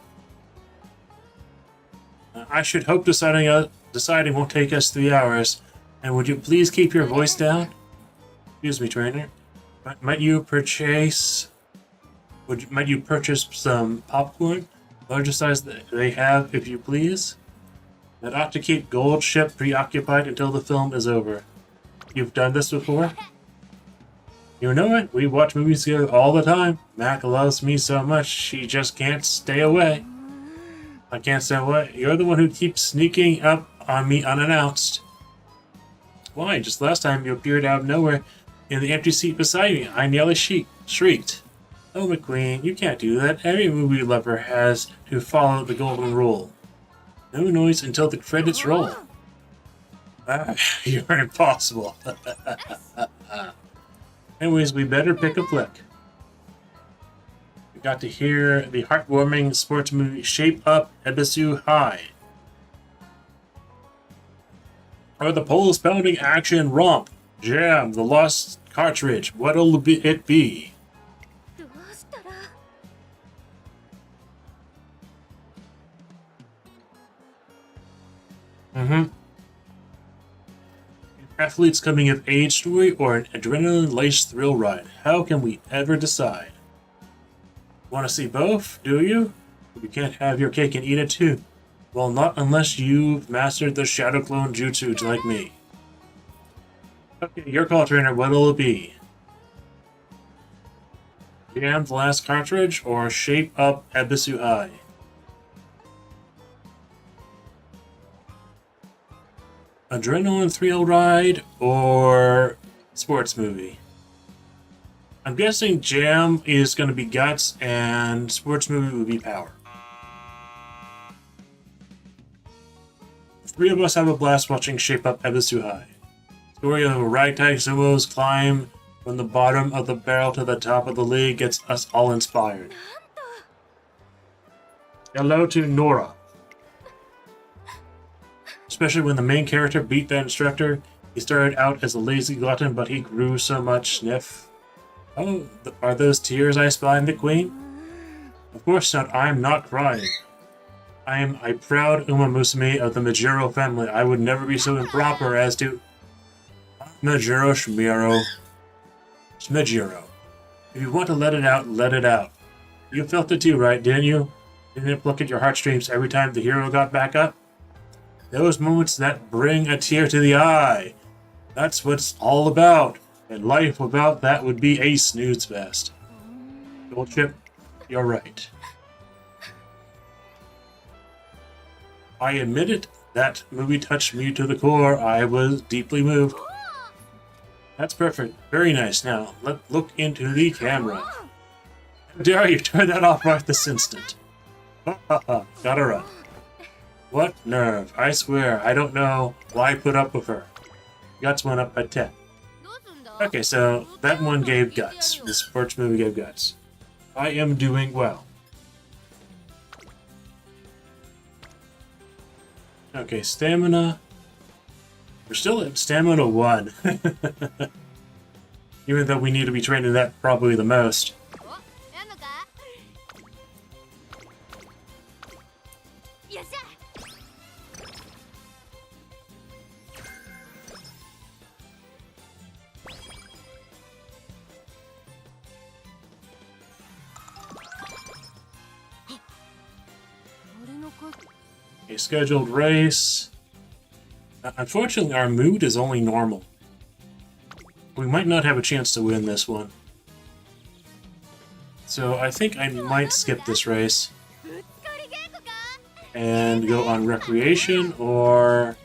I should hope deciding won't take us 3 hours. And would you please keep your voice down? Excuse me, trainer. Might you purchase some popcorn? Largest size that they have, if you please. That ought to keep Gold Ship preoccupied until the film is over. You've done this before? You know it. We watch movies together all the time. Mac loves me so much, she just can't stay away. I can't stay away. You're the one who keeps sneaking up on me unannounced. Why? Just last time you appeared out of nowhere in the empty seat beside me. I nearly shrieked. Oh, McQueen, you can't do that. Every movie lover has to follow the golden rule. No noise until the credits roll. Ah, you're impossible. Anyways, we better pick a flick. We got to hear the heartwarming sports movie Shape Up Ebisu High. Or the pulse-pounding action romp, Jam, the Lost Cartridge. What'll it be? どうしたら Athletes coming of age story or an adrenaline-laced thrill ride? How can we ever decide? Want to see both, do you? We can't have your cake and eat it too. Well, not unless you've mastered the Shadow Clone Jutsu like me. Okay, your call, trainer. What'll it be? Jam the Last Cartridge or Shape Up Ebisu High? Adrenaline thrill ride or sports movie? I'm guessing Jam is going to be guts and sports movie would be power. The three of us have a blast watching Shape Up Ebisu High. Story of a ragtag sumo's climb from the bottom of the barrel to the top of the league gets us all inspired. Hello to Nora. Especially when the main character beat that instructor. He started out as a lazy glutton, but he grew so much. Sniff. Oh, are those tears I spy in the queen? Of course not. I am not crying. I am a proud Musume of the Majiro family. I would never be so improper as to... Majiro Shmiro. Smejiro. If you want to let it out, let it out. You felt it too, right, didn't you? Didn't it pluck at your heartstrings every time the hero got back up? Those moments that bring a tear to the eye. That's what it's all about. And life without that would be a snooze fest. Gold Chip, you're right. I admit it, that movie touched me to the core. I was deeply moved. That's perfect. Very nice. Now, let's look into the camera. How dare you turn that off right this instant? Ha ha ha. Gotta run. What nerve. I swear, I don't know why I put up with her. Guts went up by 10. Okay, so that one gave guts. The sports movie gave guts. I am doing well. Okay, stamina. We're still at stamina 1. Even though we need to be training that probably the most. A scheduled race. Unfortunately, our mood is only normal. We might not have a chance to win this one. So I think I might skip this race. And go on recreation, or...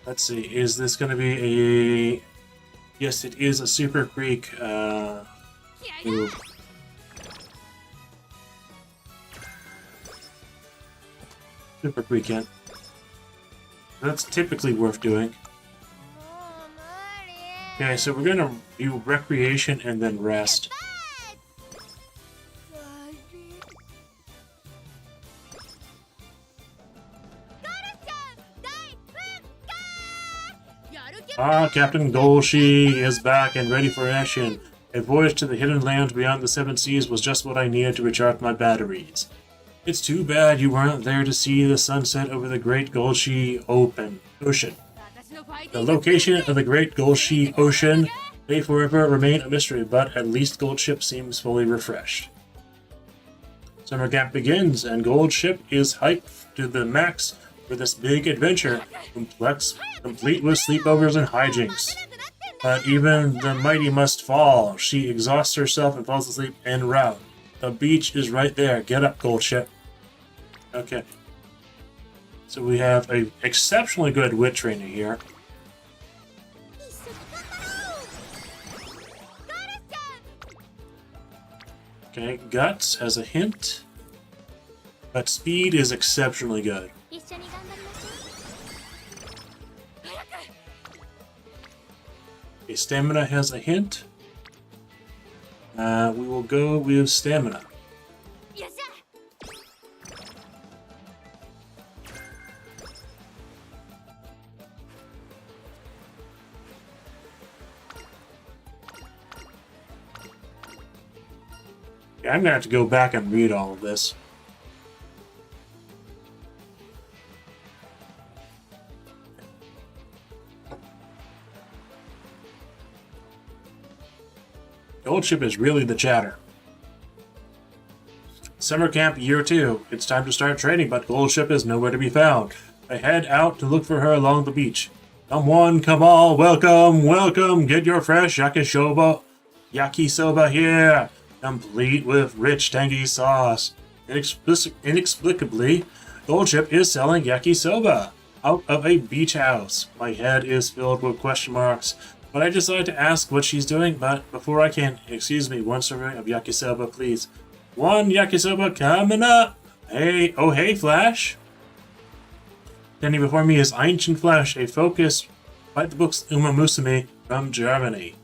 Let's see, is this going to be a... Yes, it is a Super Creek move. Super Weekend. That's typically worth doing. Okay, so we're gonna do recreation and then rest. Ah, Captain Golshi is back and ready for action. A voyage to the hidden lands beyond the seven seas was just what I needed to recharge my batteries. It's too bad you weren't there to see the sunset over the Great Golshi Ocean. The location of the Great Golshi Ocean may forever remain a mystery, but at least Gold Ship seems fully refreshed. Summer camp begins, and Gold Ship is hyped to the max, for this big adventure, complete with sleepovers and hijinks. But even the mighty must fall. She exhausts herself and falls asleep en route. The beach is right there. Get up, Gold Ship. Okay. So we have a exceptionally good wit trainer here. Okay, Guts has a hint. But speed is exceptionally good. Okay, Stamina has a hint. We will go with Stamina. Yeah, I'm gonna have to go back and read all of this. Gold Ship is really the chatter. Summer camp year 2. It's time to start training, but Gold Ship is nowhere to be found. I head out to look for her along the beach. Come one, come all, welcome, welcome. Get your fresh yakisoba here, complete with rich tangy sauce. Inexplicably, Gold Ship is selling yakisoba out of a beach house. My head is filled with question marks. But I decide to ask what she's doing, but before I can, excuse me, one serving of yakisoba, please. One yakisoba coming up! Hey, oh hey, Flash! Standing before me is Ancient Flash, a focused, by the books Musume from Germany.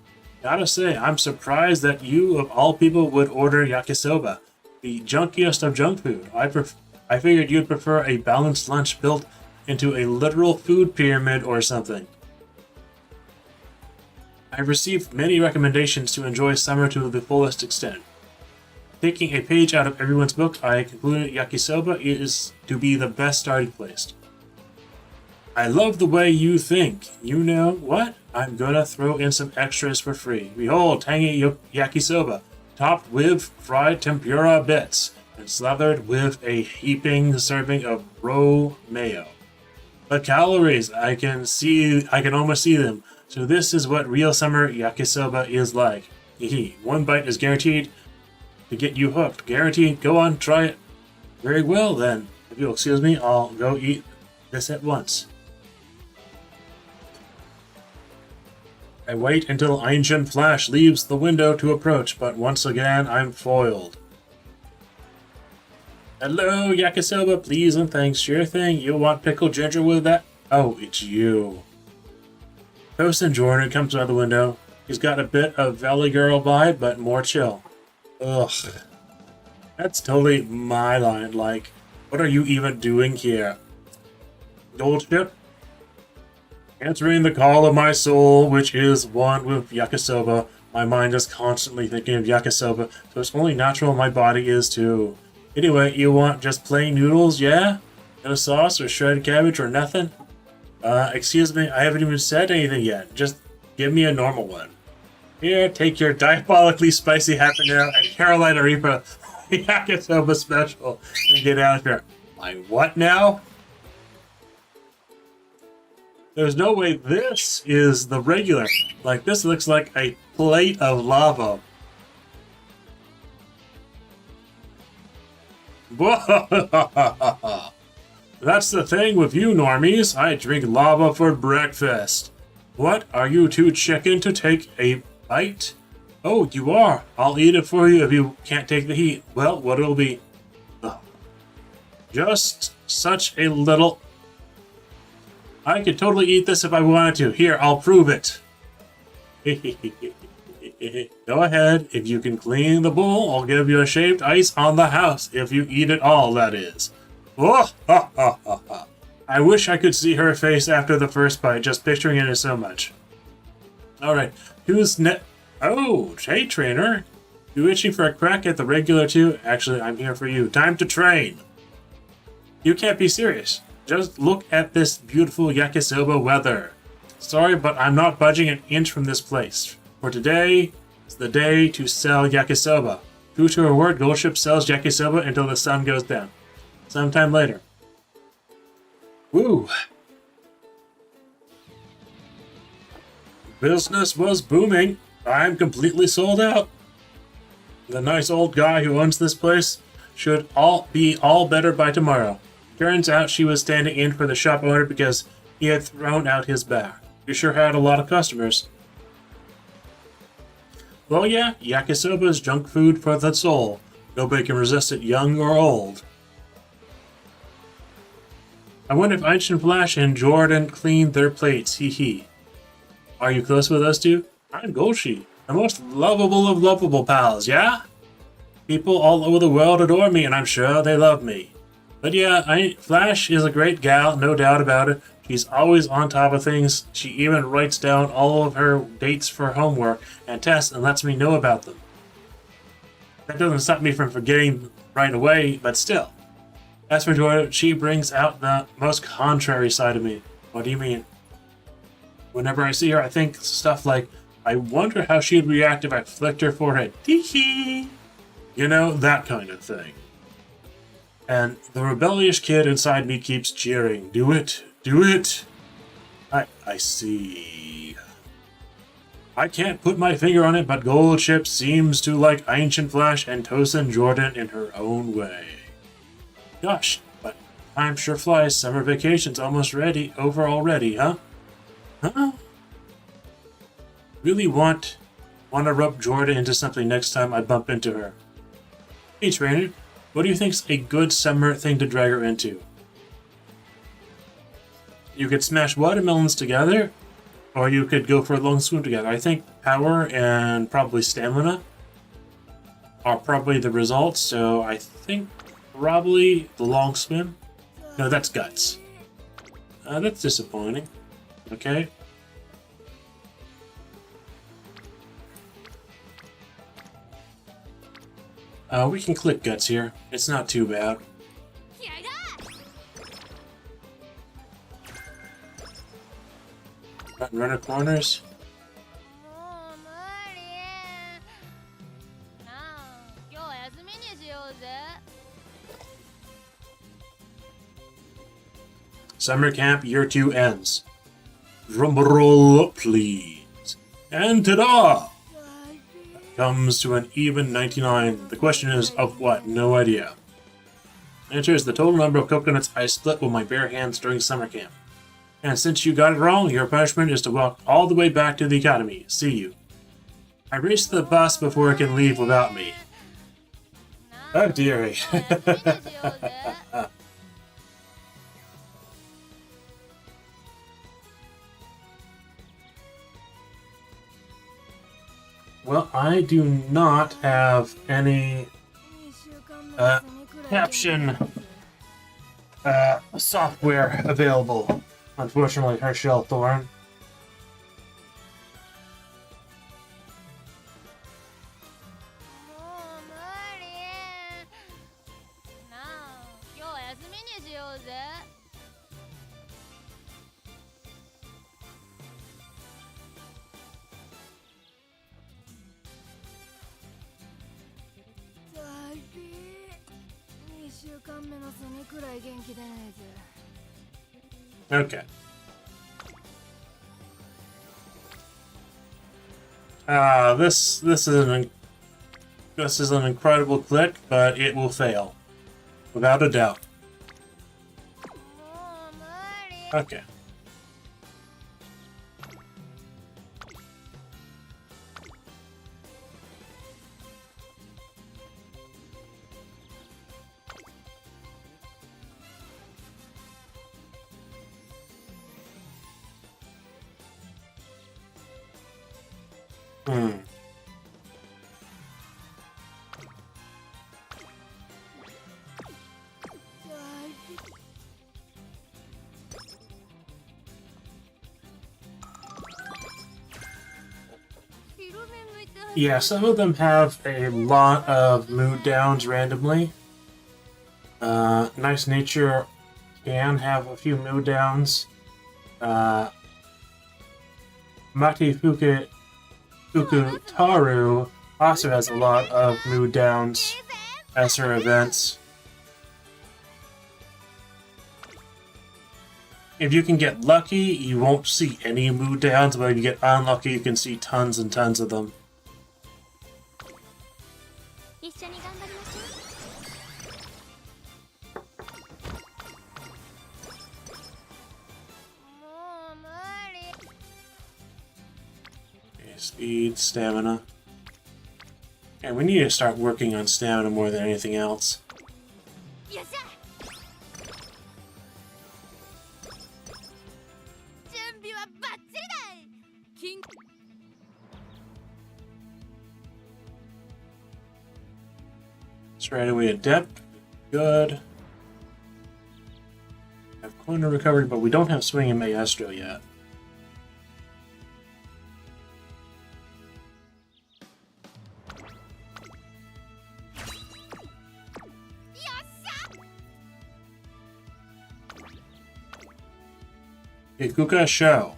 Gotta say, I'm surprised that you, of all people, would order yakisoba, the junkiest of junk food. I figured you'd prefer a balanced lunch built into a literal food pyramid or something. I've received many recommendations to enjoy summer to the fullest extent. Taking a page out of everyone's book, I concluded yakisoba is to be the best starting place. I love the way you think. You know what? I'm gonna throw in some extras for free. Behold, tangy yakisoba, topped with fried tempura bits, and slathered with a heaping serving of raw mayo. The calories, I can almost see them. So this is what real summer yakisoba is like. One bite is guaranteed to get you hooked. Guaranteed. Go on, try it. Very well then. If you'll excuse me, I'll go eat this at once. I wait until Ancient Flash leaves the window to approach, but once again I'm foiled. Hello, yakisoba, please and thanks. Sure thing. You want pickled ginger with that? Oh, it's you. Tosin Jordan comes out of the window. He's got a bit of Valley Girl vibe, but more chill. Ugh. That's totally my line. Like, what are you even doing here? Gold Ship? Answering the call of my soul, which is one with yakisoba. My mind is constantly thinking of yakisoba, so it's only natural my body is too. Anyway, you want just plain noodles, yeah? No sauce or shredded cabbage or nothing? Excuse me, I haven't even said anything yet. Just give me a normal one. Here, take your diabolically spicy habanero and Carolina Reaper yakisoba special and get out of here. My what now? There's no way this is the regular. Like, this looks like a plate of lava. Whoa! That's the thing with you normies. I drink lava for breakfast. What? Are you too chicken to take a bite? Oh, you are. I'll eat it for you if you can't take the heat. Well, what it'll be? Oh. Just such a little... I could totally eat this if I wanted to. Here, I'll prove it. Go ahead. If you can clean the bowl, I'll give you a shaved ice on the house. If you eat it all, that is. Oh, ha, ha, ha, ha. I wish I could see her face after the first bite. Just picturing it is so much. Alright, who's next? Oh, hey, trainer. You itching for a crack at the regular too? Actually, I'm here for you. Time to train. You can't be serious. Just look at this beautiful yakisoba weather. Sorry, but I'm not budging an inch from this place. For today is the day to sell yakisoba. True to her word, Gold Ship sells yakisoba until the sun goes down. Sometime later. Woo! Business was booming. I'm completely sold out. The nice old guy who owns this place should be all better by tomorrow. Turns out she was standing in for the shop owner because he had thrown out his back. You sure had a lot of customers. Well, yeah, yakisoba is junk food for the soul. Nobody can resist it, young or old. I wonder if Einstein Flash and Jordan cleaned their plates, hee hee. Are you close with us two? I'm Goshi, the most lovable of lovable pals, yeah? People all over the world adore me, and I'm sure they love me. But yeah, Flash is a great gal, no doubt about it. She's always on top of things. She even writes down all of her dates for homework and tests and lets me know about them. That doesn't stop me from forgetting right away, but still. As for Jordan, she brings out the most contrary side of me. What do you mean? Whenever I see her, I think stuff like, I wonder how she'd react if I flicked her forehead. Tee-hee! You know, that kind of thing. And the rebellious kid inside me keeps cheering. Do it! Do it! I see. I can't put my finger on it, but Gold Chip seems to like Ancient Flash and Tosin Jordan in her own way. Gosh, but time sure flies. Summer vacation's almost over already, huh? Huh? Really want to rub Jordan into something next time I bump into her. Hey, trainer, what do you think's a good summer thing to drag her into? You could smash watermelons together, or you could go for a long swim together. I think power and probably stamina are probably the results, so I think probably the long swim. No, that's guts. That's disappointing. Okay. We can click guts here. It's not too bad. Runner corners. Summer camp year 2 ends. Drumroll, please. And ta-da! Comes to an even 99. The question is, of what? No idea. Answer is the total number of coconuts I split with my bare hands during summer camp. And since you got it wrong, your punishment is to walk all the way back to the academy. See you. I raced the bus before it can leave without me. Oh dearie. Well, I do not have any caption software available. Unfortunately, Herschel Thorne. Okay. This is an incredible click, but it will fail, without a doubt. Okay. Yeah, some of them have a lot of mood downs randomly. Nice Nature can have a few mood downs. Mati Fukutaru also has a lot of mood downs as her events. If you can get lucky, you won't see any mood downs, but if you get unlucky, you can see tons and tons of them. 一緒に頑張りましょう。 Okay, speed, stamina. And we need to start working on stamina more than anything else. よっしゃ。準備はバッチリだ。キン Straight away adept. Good. Have corner recovery, but we don't have swing and maestro yet. Ikuka show.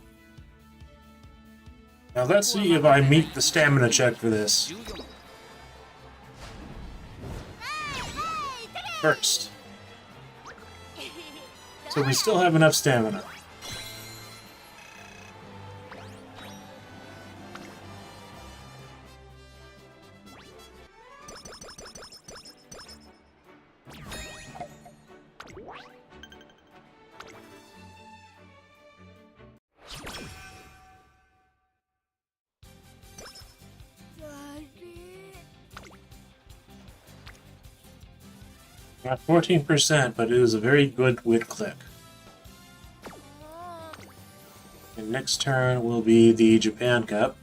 Now let's see if I meet the stamina check for this. First. So we still have enough stamina. Not 14%, but it is a very good wit click. And next turn will be the Japan Cup.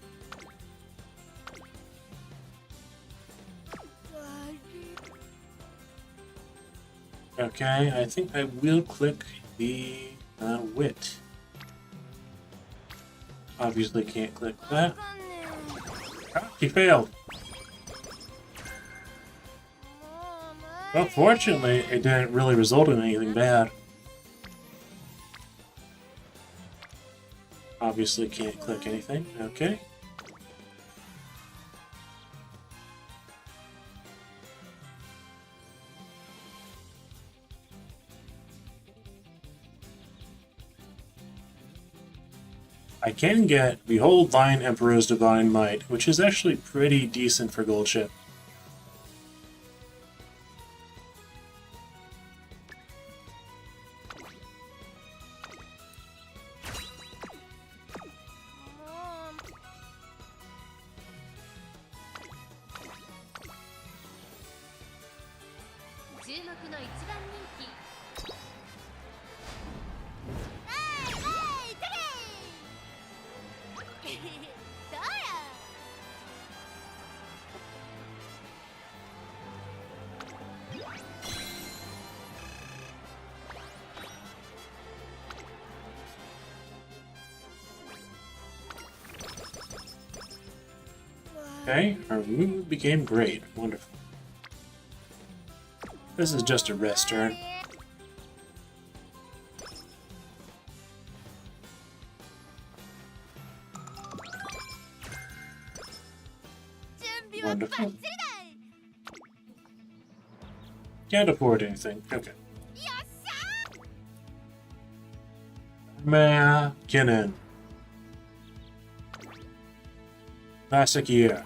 Okay, I think I will click the wit. Obviously can't click that. Ah, he failed. Well, fortunately, it didn't really result in anything bad. Obviously can't click anything. Okay. I can get Behold Lion Emperor's Divine Might, which is actually pretty decent for gold ship. Okay, our move became great. Wonderful. This is just a rest turn. Wonderful. Can't afford anything. Okay. Makinen. Classic year.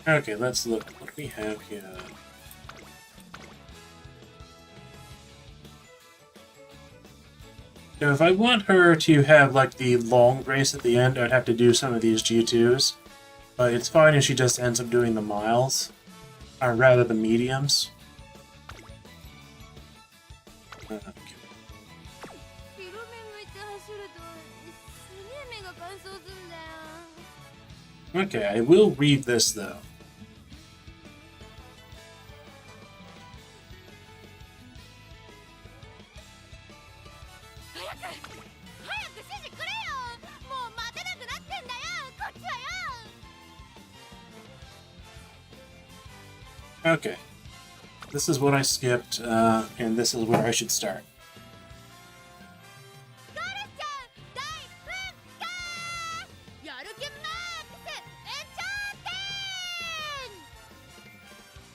Okay, let's look. What do we have here? So if I want her to have like the long race at the end, I'd have to do some of these G2s. But it's fine if she just ends up doing the miles. Or rather the mediums. Okay, I will read this though. Okay. This is what I skipped, and this is where I should start.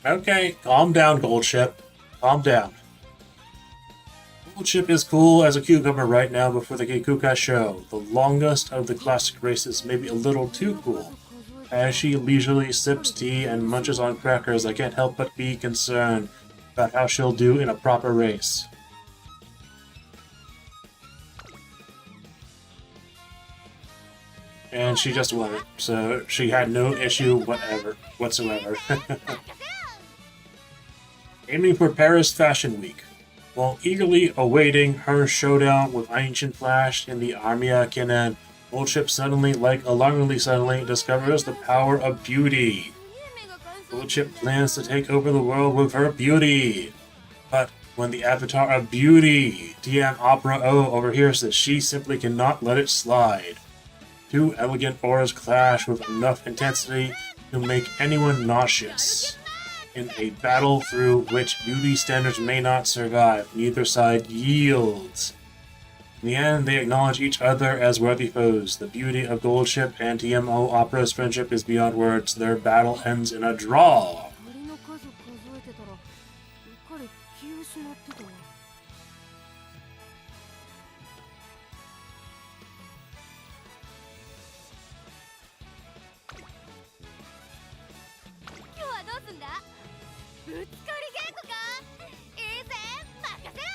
Okay, calm down, Goldship. Calm down. Goldship is cool as a cucumber right now before the Geikuka show. The longest of the classic races may be a little too cool. As she leisurely sips tea and munches on crackers, I can't help but be concerned about how she'll do in a proper race. And she just won it, so she had no issue whatsoever. Aiming for Paris Fashion Week. While eagerly awaiting her showdown with Ancient Flash in the Armia Kennen, Goldship suddenly, like alarmingly suddenly, discovers the power of beauty. Goldship plans to take over the world with her beauty. But when the avatar of beauty, TM Opera O, overhears this, she simply cannot let it slide. Two elegant auras clash with enough intensity to make anyone nauseous. In a battle through which beauty standards may not survive, neither side yields. In the end, they acknowledge each other as worthy foes. The beauty of Goldship and TMO Opera's friendship is beyond words. Their battle ends in a draw.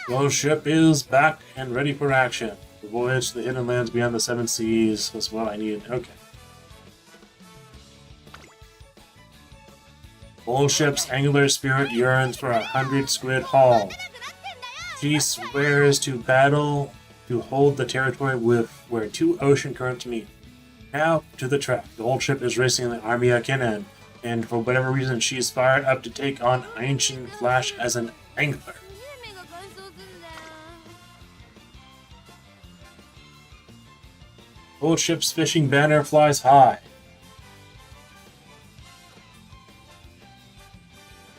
Goldship is back and ready for action. The voyage to the hidden lands beyond the seven seas was what I needed. Okay. Goldship's angular spirit yearns for 100 squid haul. She swears to battle to hold the territory with where two ocean currents meet. Now to the track. Goldship is racing the Armia Kennen, and for whatever reason she's fired up to take on Ancient Flash as an angler. Goldship's fishing banner flies high.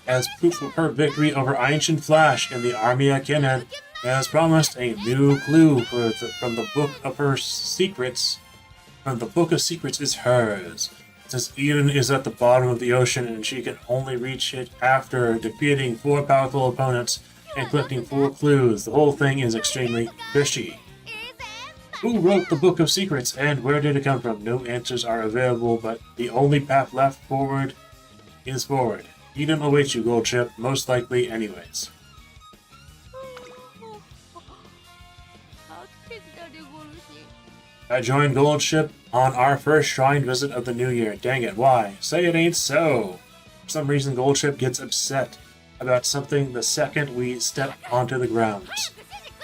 As proof of her victory over Ancient Flash in the Armia Kennen, has promised a new clue from the Book of Her Secrets. From the Book of Secrets is hers. Since Eden is at the bottom of the ocean and she can only reach it after defeating 4 powerful opponents and collecting 4 clues, the whole thing is extremely fishy. Who wrote the Book of Secrets and where did it come from? No answers are available, but the only path left forward is forward. Eden awaits you, Goldship, most likely anyways. I joined Goldship on our first shrine visit of the new year. Dang it, why? Say it ain't so! For some reason, Goldship gets upset about something the second we step onto the grounds.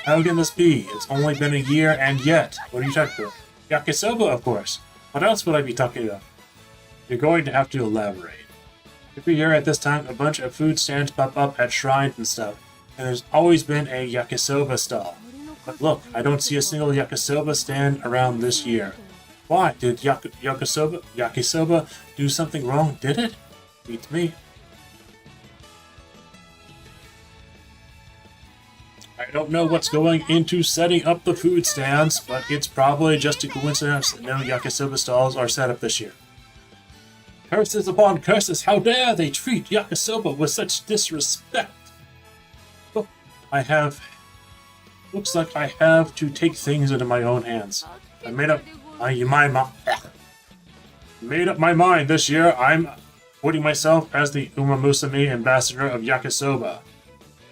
How can this be? It's only been a year and yet. What are you talking about? Yakisoba, of course. What else would I be talking about? You're going to have to elaborate. Every year at this time, a bunch of food stands pop up at shrines and stuff, and there's always been a yakisoba stall. But look, I don't see a single yakisoba stand around this year. Why? Did yakisoba do something wrong? Did it? Beats me. I don't know what's going into setting up the food stands, but it's probably just a coincidence that no yakisoba stalls are set up this year. Curses upon curses! How dare they treat yakisoba with such disrespect! Oh, looks like I have to take things into my own hands. I made up my mind this year. I'm putting myself as the Musume ambassador of yakisoba.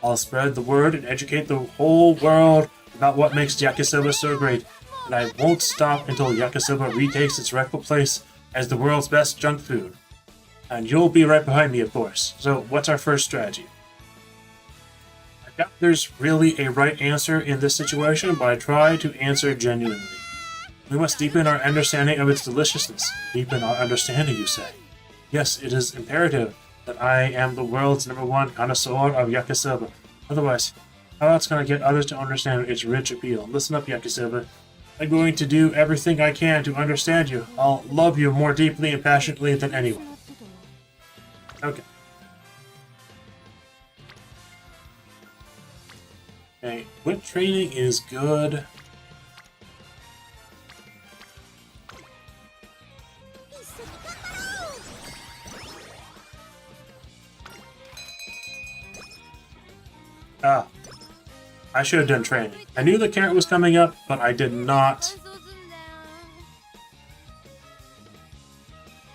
I'll spread the word and educate the whole world about what makes yakisoba so great, and I won't stop until yakisoba retakes its rightful place as the world's best junk food. And you'll be right behind me, of course. So, what's our first strategy? I doubt there's really a right answer in this situation, but I try to answer genuinely. We must deepen our understanding of its deliciousness. Deepen our understanding, you say? Yes, it is imperative that I am the world's #1 connoisseur of yakisoba. Otherwise, how else can I get others to understand its rich appeal? Listen up, yakisoba. I'm going to do everything I can to understand you. I'll love you more deeply and passionately than anyone. Okay. Okay, whip training is good. Ah, I should have done training. I knew the carrot was coming up, but I did not.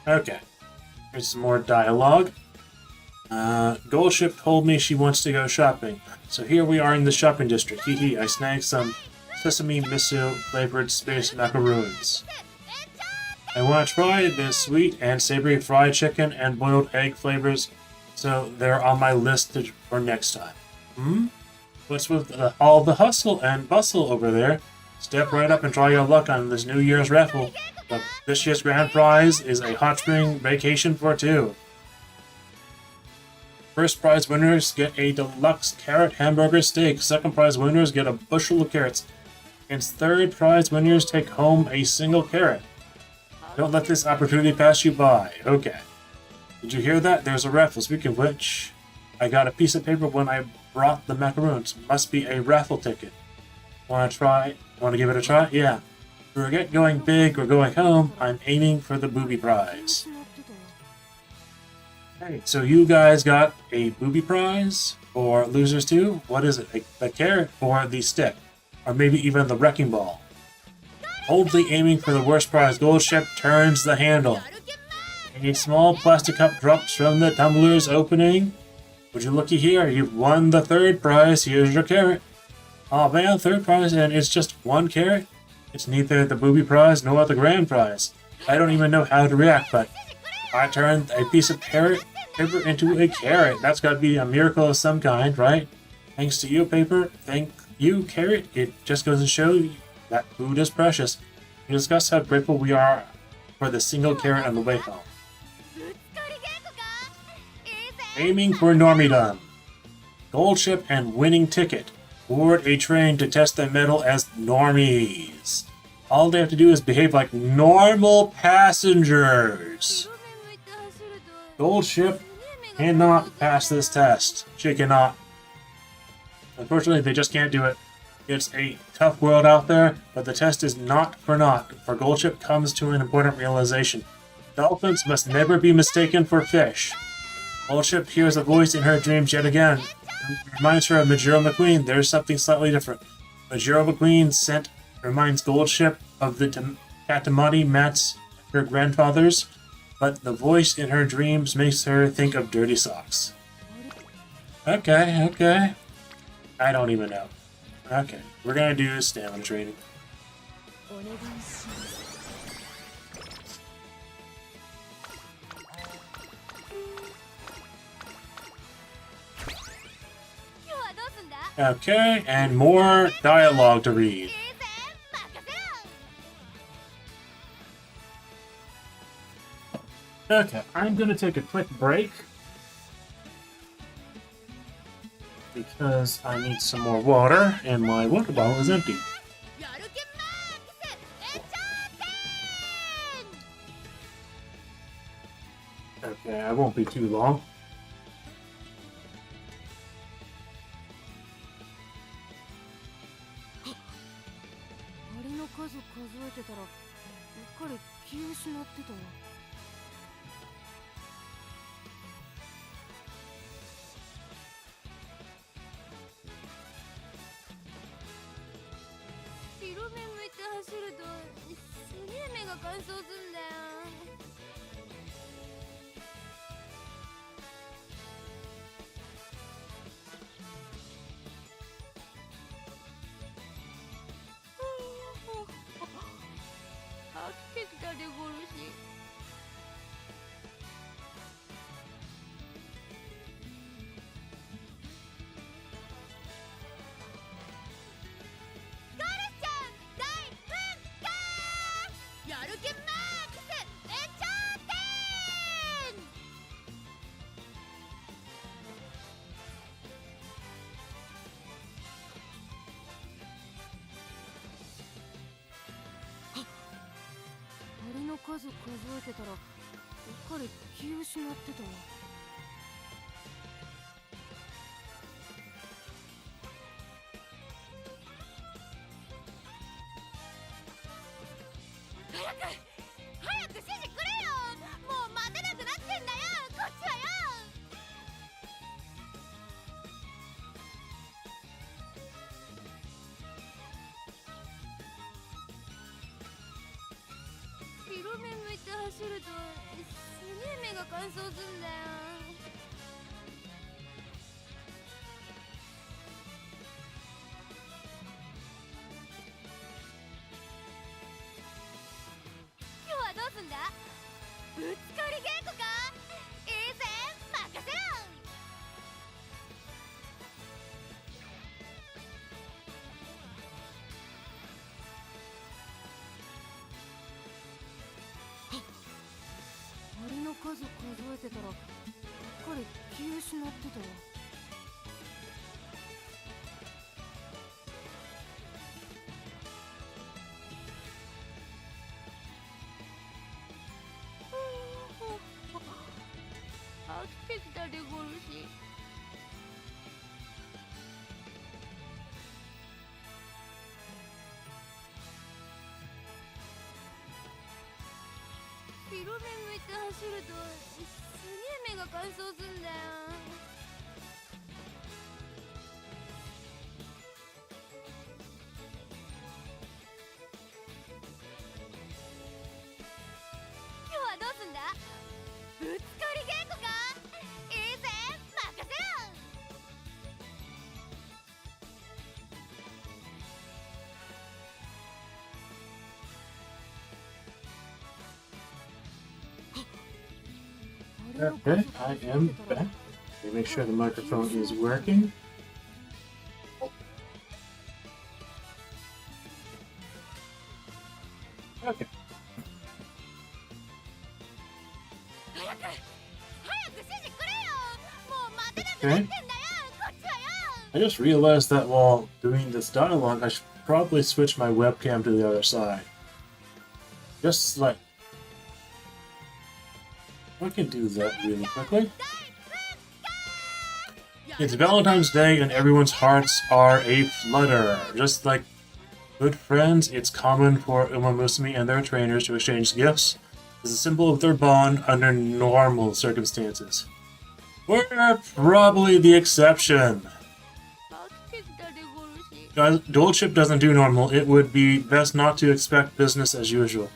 Okay, here's some more dialogue. Goldship told me she wants to go shopping, so here we are in the shopping district. Hee hee, I snagged some sesame miso flavored space macaroons. I want to try the sweet and savory fried chicken and boiled egg flavors, so they're on my list for next time. What's with all the hustle and bustle over there? Step right up and try your luck on this New Year's raffle. This year's grand prize is a hot spring vacation for 2. First prize winners get a deluxe carrot hamburger steak. Second prize winners get a bushel of carrots. And third prize winners take home a single carrot. Don't let this opportunity pass you by. Okay. Did you hear that? There's a raffle. Speaking of which, I got a piece of paper when I brought the macaroons. Must be a raffle ticket. Want to try? Want to give it a try? Yeah. Forget going big or going home. I'm aiming for the booby prize. Hey, so you guys got a booby prize? Or losers too? What is it? A carrot or the stick? Or maybe even the wrecking ball? Boldly aiming for the worst prize, Goldship turns the handle. A small plastic cup drops from the tumbler's opening. Would you looky here? You've won the third prize. Here's your carrot. Oh man, third prize and it's just 1 carrot? It's neither the booby prize nor the grand prize. I don't even know how to react, but I turned a piece of paper into a carrot. That's got to be a miracle of some kind, right? Thanks to you, paper. Thank you, carrot. It just goes to show you that food is precious. We discussed how grateful we are for the single carrot on the way home. Aiming for Normidom. Goldship and winning ticket. Board a train to test their mettle as normies. All they have to do is behave like normal passengers. Goldship cannot pass this test. She cannot. Unfortunately, they just can't do it. It's a tough world out there, but the test is not for naught, for Goldship comes to an important realization. Dolphins must never be mistaken for fish. Goldship hears a voice in her dreams yet again. It reminds her of Majiro McQueen. There's something slightly different. Majiro McQueen's scent reminds Goldship of the Katamari mats her grandfather's, but the voice in her dreams makes her think of dirty socks. Okay. I don't even know. Okay, we're gonna do stamina training. Okay, and more dialogue to read. Okay, I'm gonna take a quick break because I need some more water and my water bottle is empty. Okay, I won't be too long. 数数えてたら彼気失ってたわ。早く指示くれよ。もう待てなくなってんだよ、こっちはよ。白目向いて走るとすげえ目が乾燥すんだよ。今日はどうすんだ？ぶつかり稽古か？いいぜ、任せろ。アリの数数えてたら彼気失ってたわ。飽きてきたでゴルシ。白目向いて走るとすげえ目が乾燥すんだよ。今日はどうすんだ？ぶつかり稽古か？いいぜ、任せろ。Okay, I am back. Let me make sure the microphone is working. Okay. 早く指示くれよ。もう待てなくなってんだよ、こっちはよ。I just realized that while doing this dialogue, I should probably switch my webcam to the other side. Just like... I can do that really quickly. It's Valentine's Day and everyone's hearts are aflutter. Just like good friends, it's common for Musume and their trainers to exchange gifts as a symbol of their bond under normal circumstances. We're probably the exception. 飽きてきたでゴルシ。 Guys, Dualship doesn't do normal. It would be best not to expect business as usual.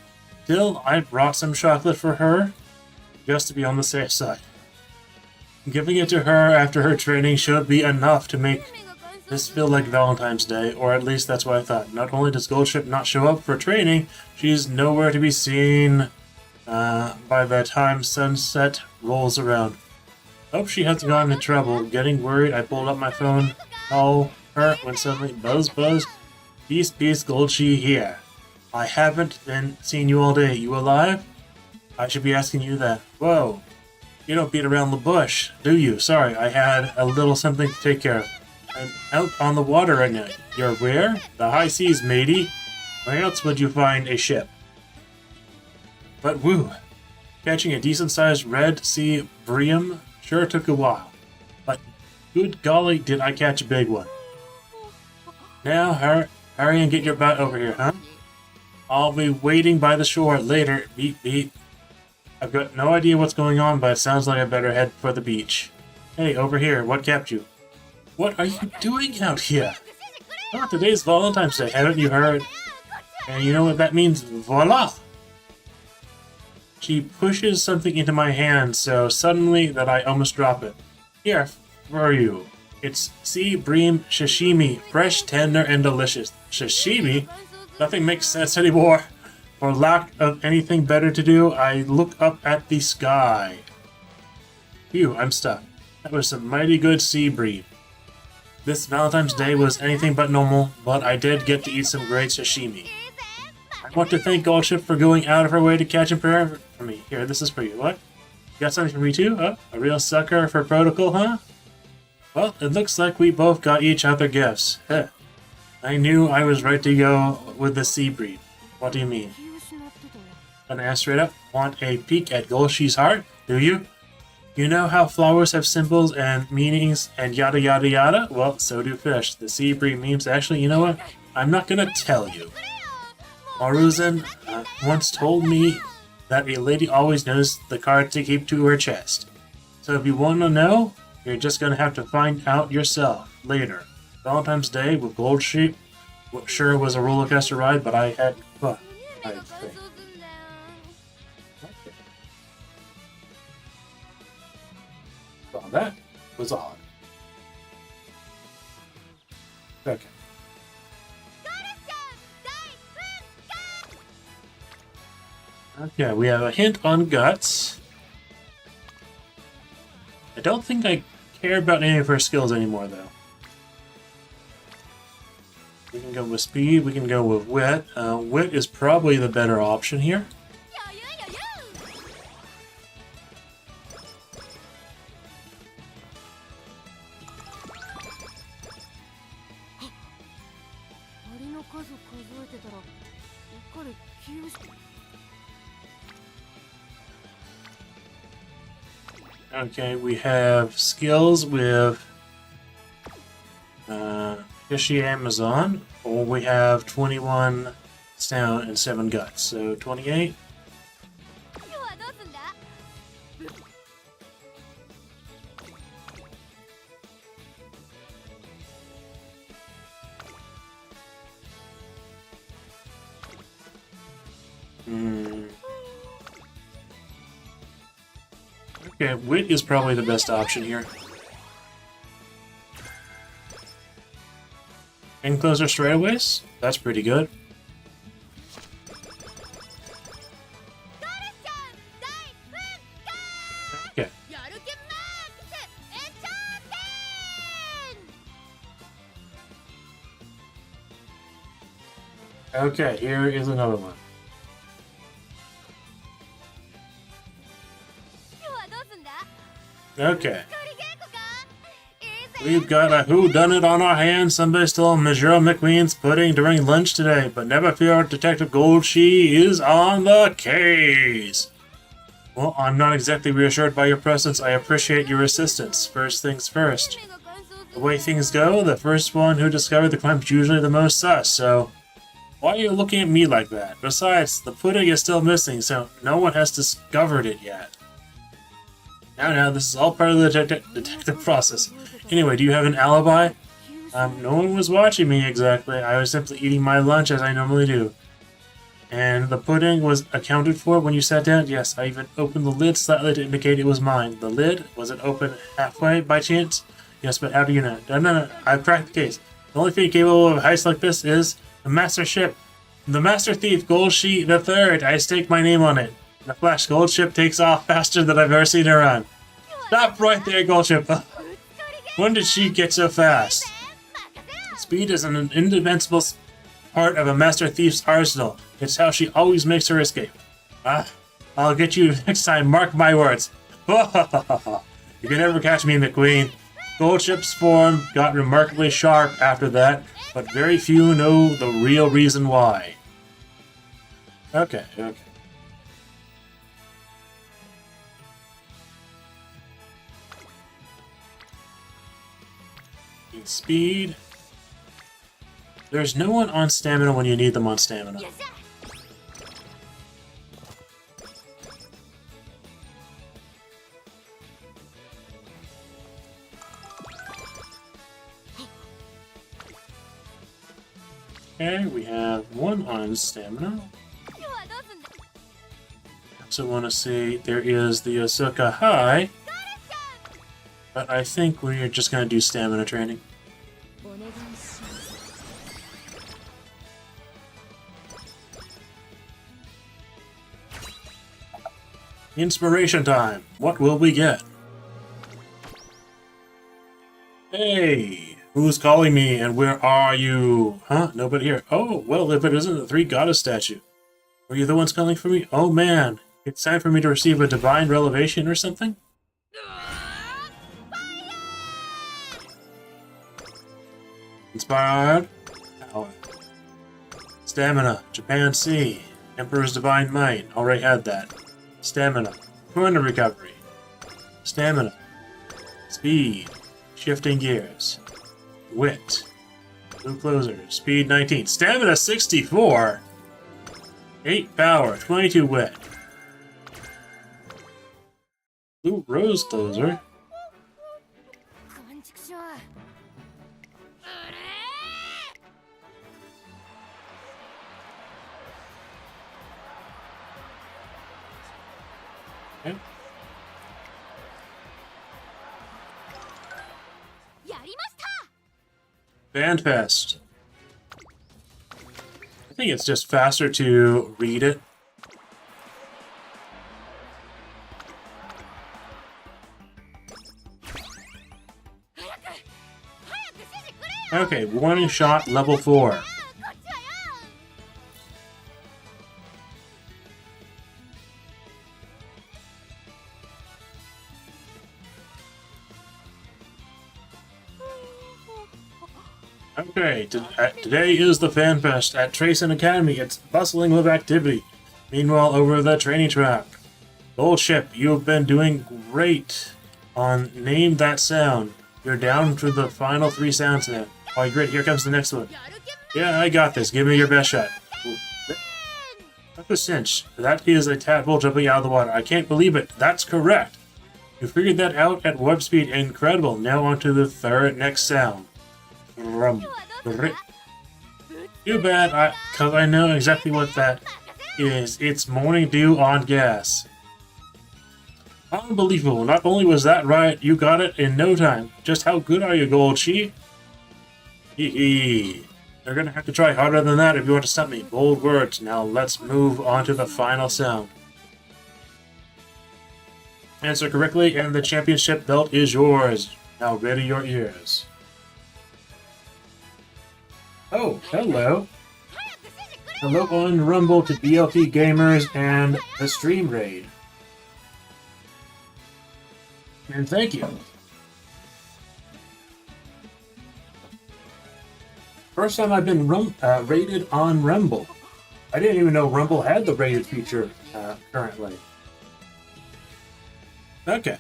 Still, I brought some chocolate for her, just to be on the safe side. Giving it to her after her training should be enough to make this feel like Valentine's Day, or at least that's what I thought. Not only does Goldship not show up for training, she's nowhere to be seen by the time sunset rolls around. Hope she hasn't gotten in trouble. Getting worried, I pulled up my phone, call her, when suddenly buzz. Peace, Goldshi here. I haven't been seen you all day. You alive? I should be asking you that. Whoa. You don't beat around the bush, do you? Sorry, I had a little something to take care of. I'm out on the water right now. You're where? The high seas, matey. Where else would you find a ship? But woo. Catching a decent-sized Red Sea bream sure took a while. But good golly, did I catch a big one. Now, hurry and get your butt over here, huh? I'll be waiting by the shore later. Beep, beep. I've got no idea what's going on, but it sounds like I better head for the beach. Hey, over here, what kept you? What are you doing out here? Oh, today's Valentine's Day, haven't you heard? And you know what that means? Voila! She pushes something into my hand so suddenly that I almost drop it. Here, for you. It's sea bream sashimi, fresh, tender, and delicious. Sashimi? Nothing makes sense anymore. For lack of anything better to do, I look up at the sky. Phew, I'm stuck. That was some mighty good sea bream. This Valentine's Day was anything but normal, but I did get to eat some great sashimi. I want to thank Goldship for going out of her way to catch and prepare for me. Here, this is for you. What? You got something for me too? Oh, a real sucker for protocol, huh? Well, it looks like we both got each other gifts. Heh. I knew I was right to go with the sea breed. What do you mean? Gonna ask straight up, want a peek at Golshi's heart? Do you? You know how flowers have symbols and meanings and yada yada yada? Well, so do fish. The sea breed memes. Actually, you know what? I'm not gonna tell you. Maruzan once told me that a lady always knows the card to keep to her chest. So if you want to know, you're just gonna have to find out yourself later. Valentine's Day with Gold Sheep sure was a roller coaster ride, but I had fun. I think. Okay. Well, that was odd. Okay. Okay, we have a hint on guts. I don't think I care about any of her skills anymore, though. We can go with speed, we can go with wit. Wit is probably the better option here. Okay, we have skills with Fishy Amazon, or we have 21 stamina and 7 guts, so 28. Okay, wit is probably the best option here. And closer straightaways? That's pretty good. Okay. Okay, here is another one. Okay. We've got a whodunit on our hands. Somebody stole Majora McQueen's pudding during lunch today, but never fear, Detective Goldshi is on the case. Well, I'm not exactly reassured by your presence. I appreciate your assistance. First things first. The way things go, the first one who discovered the crime is usually the most sus, so why are you looking at me like that? Besides, the pudding is still missing, so no one has discovered it yet. Now, this is all part of the detective process. Anyway, do you have an alibi? No one was watching me exactly. I was simply eating my lunch as I normally do. And the pudding was accounted for when you sat down? Yes, I even opened the lid slightly to indicate it was mine. The lid? Was it open halfway by chance? Yes, but how do you know? No, I cracked the case. The only thing capable of a heist like this is the master ship. The master thief, Goldshi III. I stake my name on it. The Flash Gold Ship takes off faster than I've ever seen her run. Stop right there, Gold Ship. When did she get so fast? Speed is an indispensable part of a master thief's arsenal. It's how she always makes her escape. I'll get you next time, mark my words. You can never catch me, McQueen. Gold Ship's form got remarkably sharp after that, but very few know the real reason why. Okay. Speed. There's no one on stamina when you need them on stamina. Okay, we have one on stamina. So want to see, there is the Asuka High, but I think we're just going to do stamina training. Inspiration time. What will we get? Hey, who's calling me and where are you? Huh? Nobody here. Oh, well, if it isn't the Three Goddess statue. Were you the ones calling for me? Oh man, it's time for me to receive a divine revelation or something? Inspired. Power. Stamina. Japan Sea. Emperor's Divine Might. Already had that. Stamina. Corner recovery. Stamina. Speed. Shifting gears. Wit. Blue closer. Speed 19. Stamina 64. 8 power. 22 wit. Blue rose closer. Okay. Bandfest. I think it's just faster to read it. Okay, warning shot level 4. Okay, today is the Fan Fest at Tracen Academy. It's bustling with activity. Meanwhile, over the training track. Gold Ship, you've been doing great on Name That Sound. You're down to the final 3 sounds now. Alright, great, here comes the next one. Yeah, I got this. Give me your best shot. That's a cinch. That is a tadpole jumping out of the water. I can't believe it. That's correct. You figured that out at warp speed. Incredible. Now on to the third next sound. Too bad, because I know exactly what that is. It's Morning Dew on gas. Unbelievable. Not only was that right, you got it in no time. Just how good are you, Gold Chi? Hee hee. You're gonna have to try harder than that if you want to stump me. Bold words. Now let's move on to the final sound. Answer correctly, and the championship belt is yours. Now ready your ears. Oh, hello. Hello on Rumble to BLT Gamers and the Stream Raid. And thank you. First time I've been rated on Rumble. I didn't even know Rumble had the rated feature currently. Okay.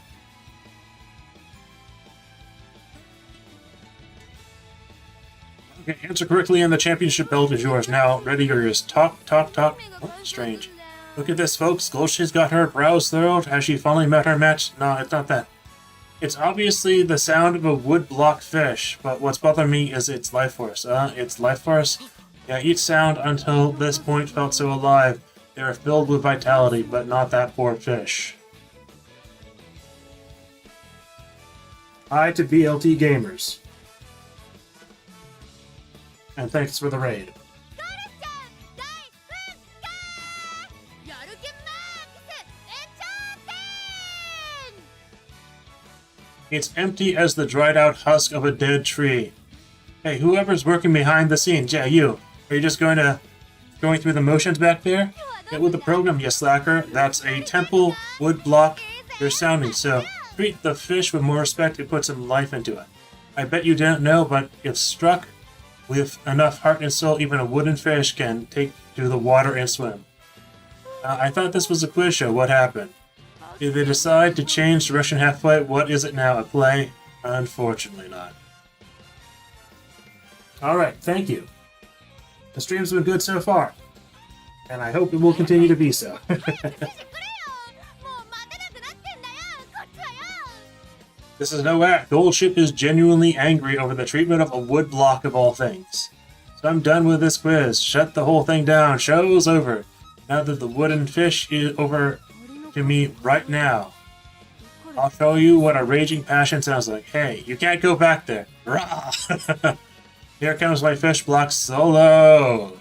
Okay, answer correctly and the championship belt is yours. Now, ready your ears. Talk, talk, talk. Oh, strange. Look at this, folks. Gulchi's got her brows furrowed. Has she finally met her match? No, it's not that. It's obviously the sound of a wood-block fish, but what's bothering me is its life force. Its life force? Yeah, each sound until this point felt so alive. They are filled with vitality, but not that poor fish. Hi to BLT Gamers. And thanks for the raid. It's empty as the dried out husk of a dead tree. Hey, whoever's working behind the scenes, yeah, you. Are you just going through the motions back there? Get with the program, you slacker. That's a temple wood block you're sounding, so treat the fish with more respect and put some life into it. I bet you don't know, but if struck with enough heart and soul, even a wooden fish can take to the water and swim. I thought this was a quiz show. What happened? Did they decide to change the Russian half-play? What is it now, a play? Unfortunately not. Alright, thank you. The stream's been good so far. And I hope it will continue to be so. This is no act. Gold Ship is genuinely angry over the treatment of a wood block of all things. So I'm done with this quiz. Shut the whole thing down. Show's over. Now that the wooden fish is over to me right now. I'll show you what a raging passion sounds like. Hey, you can't go back there. Rah! Here comes my fish block solo.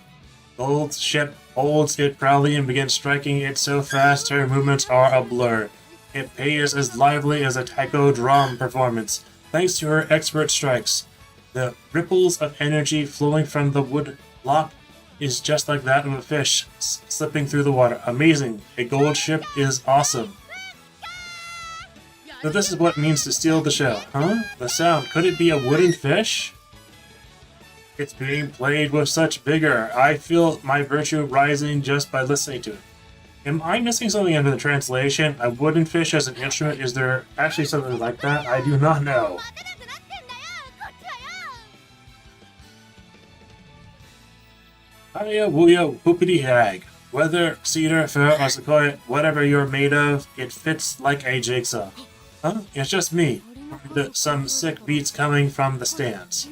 Gold Ship holds it proudly and begins striking it so fast her movements are a blur. It pays as lively as a taiko drum performance, thanks to her expert strikes. The ripples of energy flowing from the wood block is just like that of a fish slipping through the water. Amazing. A gold ship is awesome. So this is what it means to steal the show, huh? The sound. Could it be a wooden fish? It's being played with such vigor. I feel my virtue rising just by listening to it. Am I missing something under the translation? A wooden fish as an instrument? Is there actually something like that? I do not know. 待てなくなってんだよこっちはよ Hiya, wooya, whoopity hag. Whether cedar, fir, or sequoia, whatever you're made of, it fits like a jigsaw. Huh? It's just me. Some sick beats coming from the stands.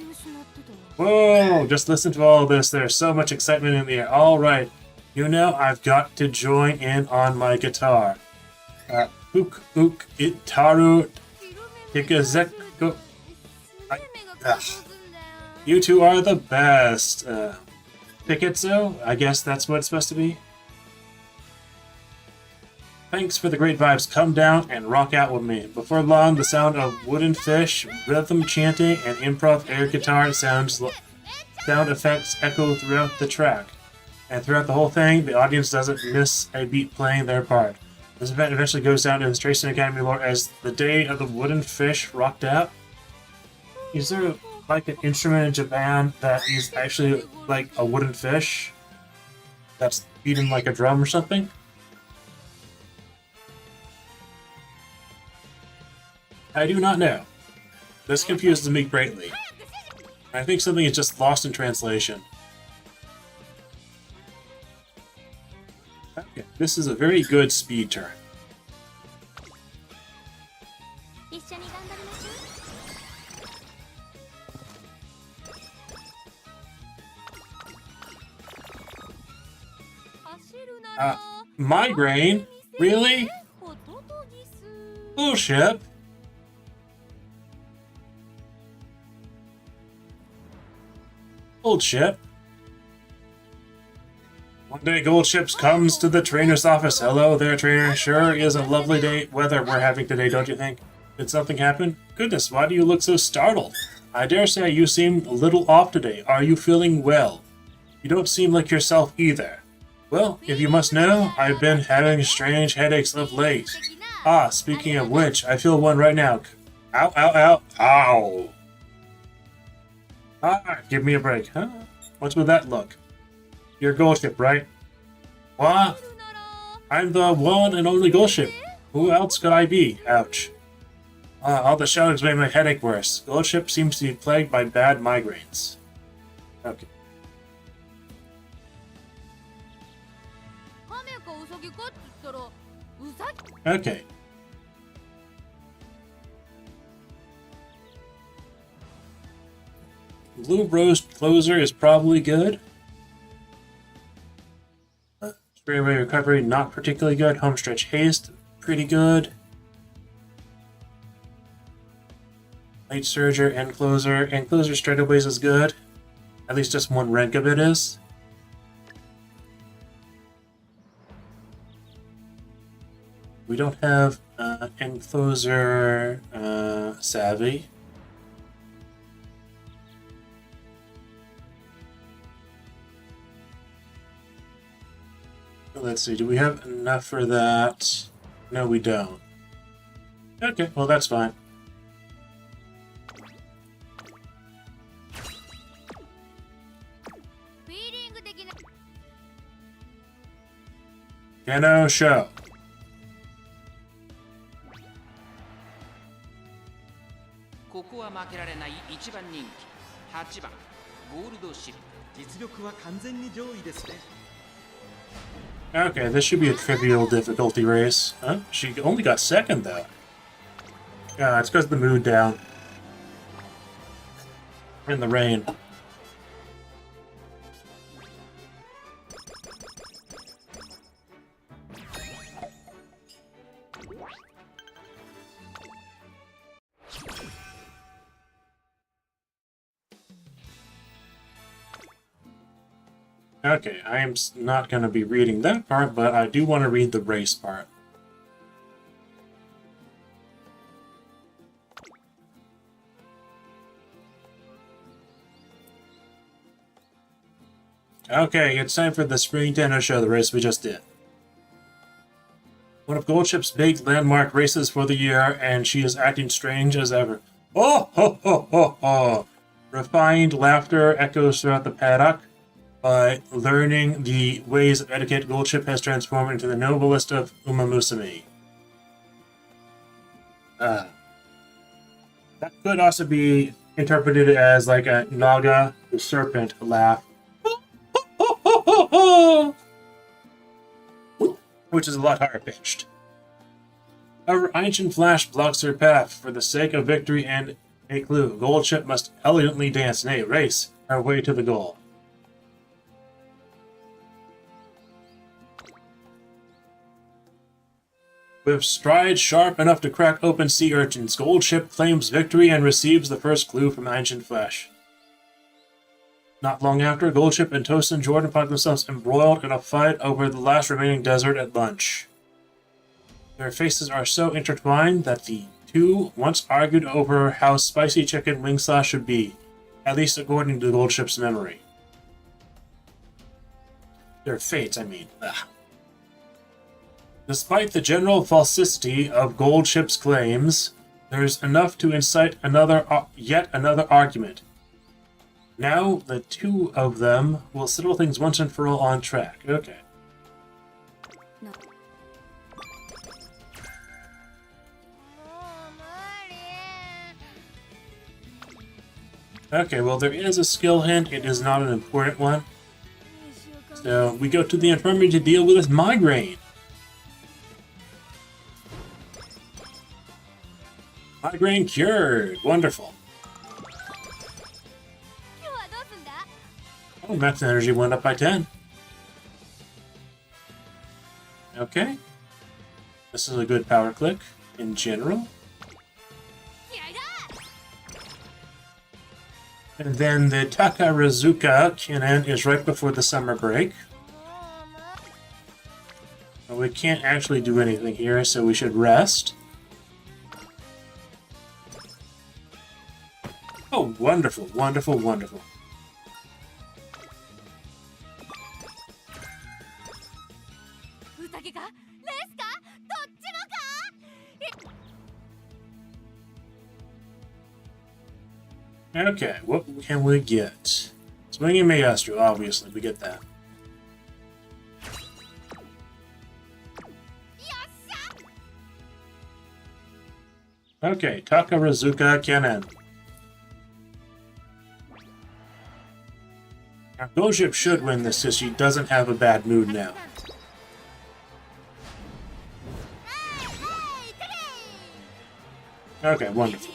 Whoa! Just listen to all this. There's so much excitement in the air. All right. You know, I've got to join in on my guitar. Ook, itaru, tikazeko. You two are the best. Piketso? I guess that's what it's supposed to be. Thanks for the great vibes. Come down and rock out with me. Before long, the sound of wooden fish, rhythm chanting, and improv air guitar sound effects echo throughout the track. And throughout the whole thing, the audience doesn't miss a beat playing their part. This event eventually goes down in the Strayson Academy lore as the day of the wooden fish rocked out. Is there like an instrument in Japan that is actually like a wooden fish that's beaten like a drum or something? I do not know. This confuses me greatly. I think something is just lost in translation. Okay, this is a very good speed turn. 一緒に頑張りましょう Migraine? Really? Bullshit. Goldship. One day Goldships comes to the trainer's office. Hello there, trainer. Sure is a lovely day weather we're having today, don't you think? Did something happen? Goodness, why do you look so startled? I dare say you seem a little off today. Are you feeling well? You don't seem like yourself either. Well, if you must know, I've been having strange headaches of late. Ah, speaking of which, I feel one right now. Ow, ow, ow, ow. Ah, give me a break, huh? What's with that look? You're Goldship, right? What? I'm the one and only Goldship. Who else could I be? Ouch. All the shoutings made my headache worse. Goldship seems to be plagued by bad migraines. Okay. カメかウサギかって言ったらウサギ Okay. Blue Rose Closer is probably good. Straightaway Recovery, not particularly good. Homestretch Haste, pretty good. Late Surger, End Closer. End Closer Straightaways is good. At least just one rank of it is. We don't have End Closer Savvy. Let's see, do we have enough for that? No, we don't. Okay, well that's fine. Piano show. Okay, this should be a trivial difficulty race. Huh? She only got second, though. Yeah, it's because of the mood down. In the rain. Okay, I am not going to be reading that part, but I do want to read the race part. Okay, it's time for the Spring Nintendo Show, the race we just did. One of Goldship's big landmark races for the year, and she is acting strange as ever. Oh, ho, ho, ho, ho! Refined laughter echoes throughout the paddock. By learning the ways of etiquette, Goldship has transformed into the noblest of Musume. That could also be interpreted as like a Naga, the serpent, laugh. Which is a lot higher pitched. However, Ancient Flash blocks her path. For the sake of victory and a clue, Goldship must elegantly dance, nay, race her way to the goal. With strides sharp enough to crack open sea urchins, Goldship claims victory and receives the first clue from Ancient Flash. Not long after, Goldship and Tosin Jordan find themselves embroiled in a fight over the last remaining desert at lunch. Their faces are so intertwined that the two once argued over how spicy chicken wing sauce should be, at least according to Goldship's memory. Their fates, I mean. Ugh. Despite the general falsity of Goldship's claims, there is enough to incite yet another argument. Now, the two of them will settle things once and for all on track. Okay. No. Okay, well, there is a skill hint. It is not an important one. So, we go to the infirmary to deal with this migraine. Migraine cured. Wonderful. Oh, max energy went up by 10. Okay. This is a good power click in general. And then the Takarazuka Kinen is right before the summer break. Well, we can't actually do anything here, so we should rest. Oh, wonderful, wonderful, wonderful. Okay, what can we get? Swinging Maestro, obviously, we get that. Okay, Takarazuka Kenen. Now, Goldship should win this since she doesn't have a bad mood now. Okay, wonderful.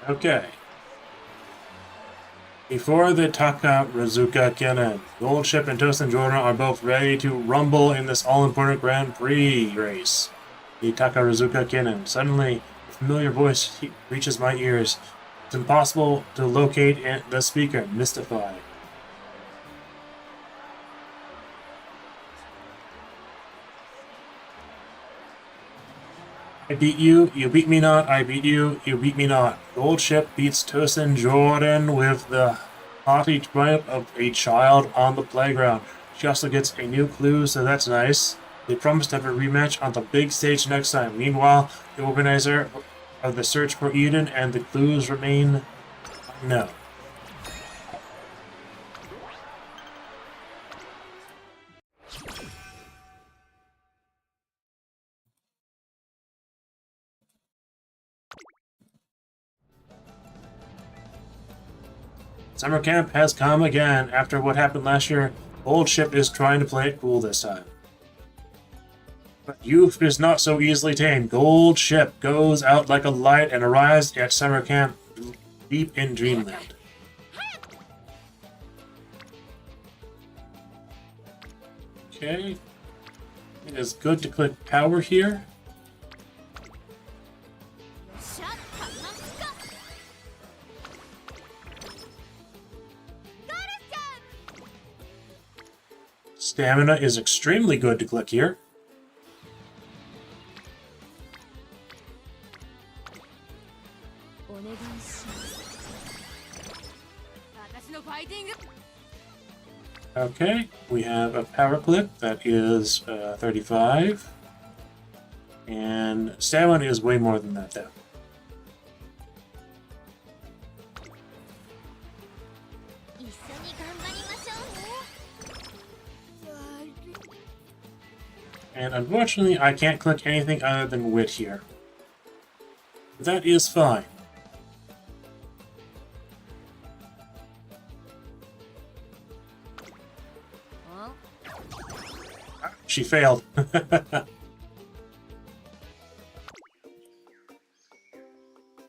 Okay. Before the Takarazuka Kenen, Goldship and Tosin Jordan are both ready to rumble in this all-important Grand Prix race. The Takarazuka Kenen. Suddenly, a familiar voice reaches my ears. It's impossible to locate the speaker. Mystified. I beat you, you beat me not, I beat you, you beat me not. Goldship beats Tosin Jordan with the haughty triumph of a child on the playground. She also gets a new clue, so that's nice. They promise to have a rematch on the big stage next time. Meanwhile, the organizer of the search for Eden and the clues remain unknown. Summer camp has come again. After what happened last year, Goldship is trying to play it cool this time. But youth is not so easily tamed. Goldship goes out like a light and arrives at summer camp deep in dreamland. Okay. It is good to click power here. Stamina is extremely good to click here. のファイティング Okay, we have a power clip that is 35. And stamina is way more than that, though. And unfortunately, I can't click anything other than wit here. That is fine. She failed.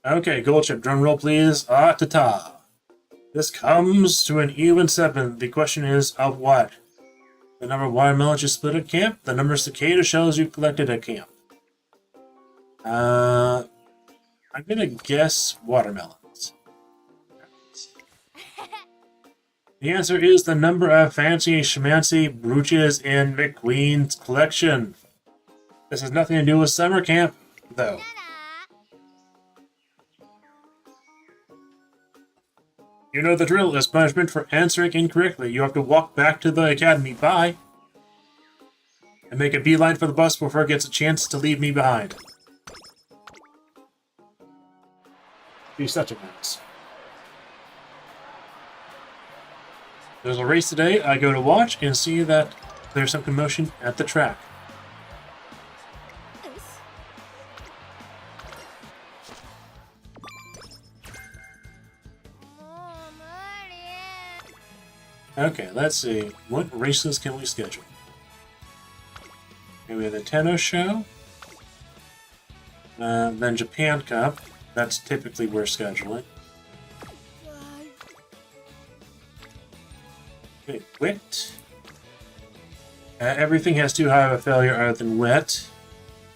Okay, gold chip. Drum roll, please. Ah, ta-ta. This comes to an even 7. The question is, of what? The number of watermelons you split at camp? The number of cicada shells you collected at camp? I'm gonna guess watermelons. The answer is the number of fancy schmancy brooches in McQueen's collection. This has nothing to do with summer camp, though. You know the drill. As punishment for answering incorrectly, you have to walk back to the academy. Bye. And make a beeline for the bus before it gets a chance to leave me behind. Be such a mess. There's a race today. I go to watch and see that there's some commotion at the track. Okay, let's see. What races can we schedule? Okay, we have the Tenno Show. Then Japan Cup. That's typically we're scheduling. Okay, wit. Everything has too high of a failure other than wit.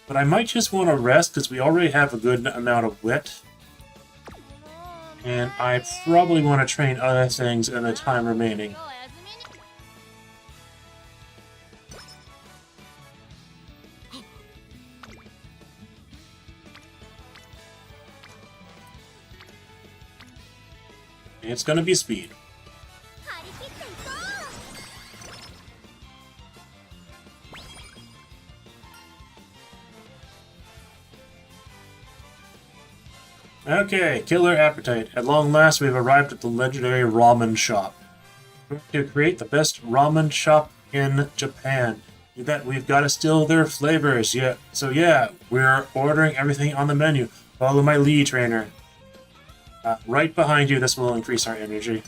But I might just want to rest because we already have a good amount of wit. And I probably want to train other things in the time remaining. It's gonna be speed. Okay, killer appetite. At long last, we've arrived at the legendary ramen shop. To create the best ramen shop in Japan. You bet we've got to steal their flavors. Yeah, so yeah, we're ordering everything on the menu. Follow my lead, trainer. Right behind you, this will increase our energy.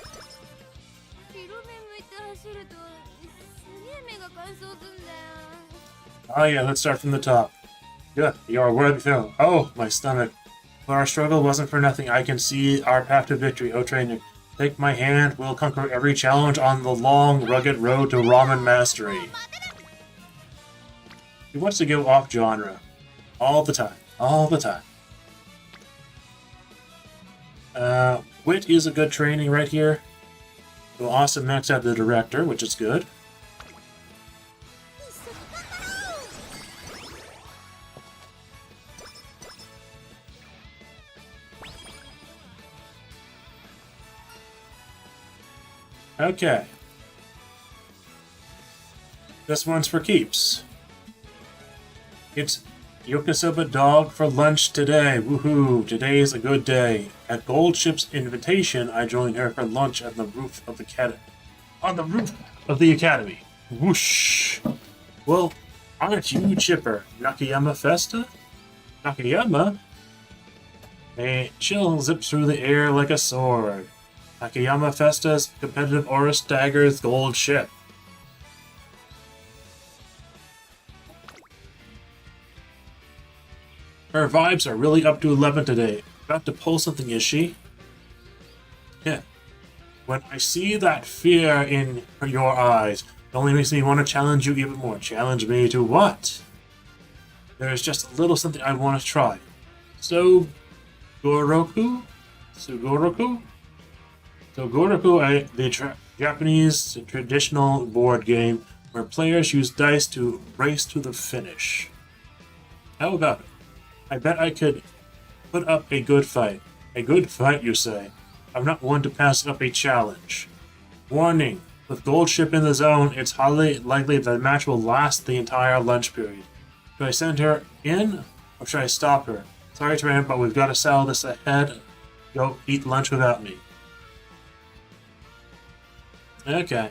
Oh yeah, let's start from the top. Yeah, you're worthy film. Oh, my stomach. But our struggle wasn't for nothing. I can see our path to victory, oh trainer. Take my hand, we'll conquer every challenge on the long, rugged road to ramen mastery. He wants to go off genre. All the time. All the time. Wit is a good training right here. We'll also max out the director, which is good. Okay. This one's for keeps. It's Yokosoba dog for lunch today. Woohoo! Today is a good day. At Gold Ship's invitation, I joined her for lunch on the roof of the academy. Whoosh! Well, aren't you chipper? Nakayama Festa? Nakayama? A chill zips through the air like a sword. Nakayama Festa's competitive aura staggers Gold Ship. Her vibes are really up to 11 today. About to pull something, is she? Yeah. When I see that fear in your eyes, it only makes me want to challenge you even more. Challenge me to what? There's just a little something I want to try. So, Goroku? Sugoroku? So Goroku, the Japanese traditional board game where players use dice to race to the finish. How about it? I bet I could put up a good fight. A good fight, you say? I'm not one to pass up a challenge. Warning, with Gold Ship in the zone, it's highly likely that the match will last the entire lunch period. Should I send her in, or should I stop her? Sorry to interrupt, but we've got to settle this ahead. Go eat lunch without me. Okay.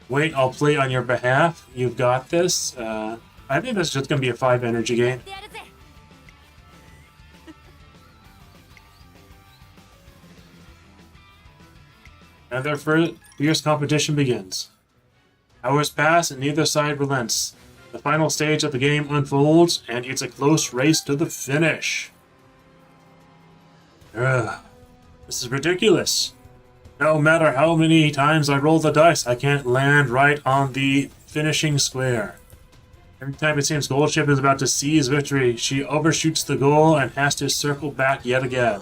Wait, I'll play on your behalf. You've got this. I think this is just going to be a 5 energy game. And their fierce competition begins. Hours pass and neither side relents. The final stage of the game unfolds, and it's a close race to the finish. Ugh. This is ridiculous. No matter how many times I roll the dice, I can't land right on the finishing square. Every time it seems Gold Ship is about to seize victory, she overshoots the goal and has to circle back yet again.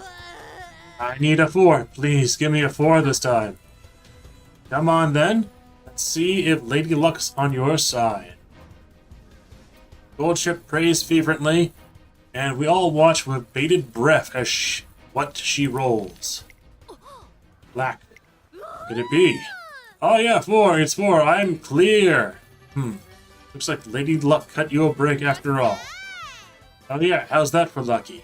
I need a 4. Please, give me a 4 this time. Come on then. Let's see if Lady Luck's on your side. Gold Ship prays fervently, and we all watch with bated breath as what she rolls. Black. Could it be? Oh yeah, 4. It's 4. I'm clear. Looks like Lady Luck cut you a break after all. Oh yeah, how's that for lucky?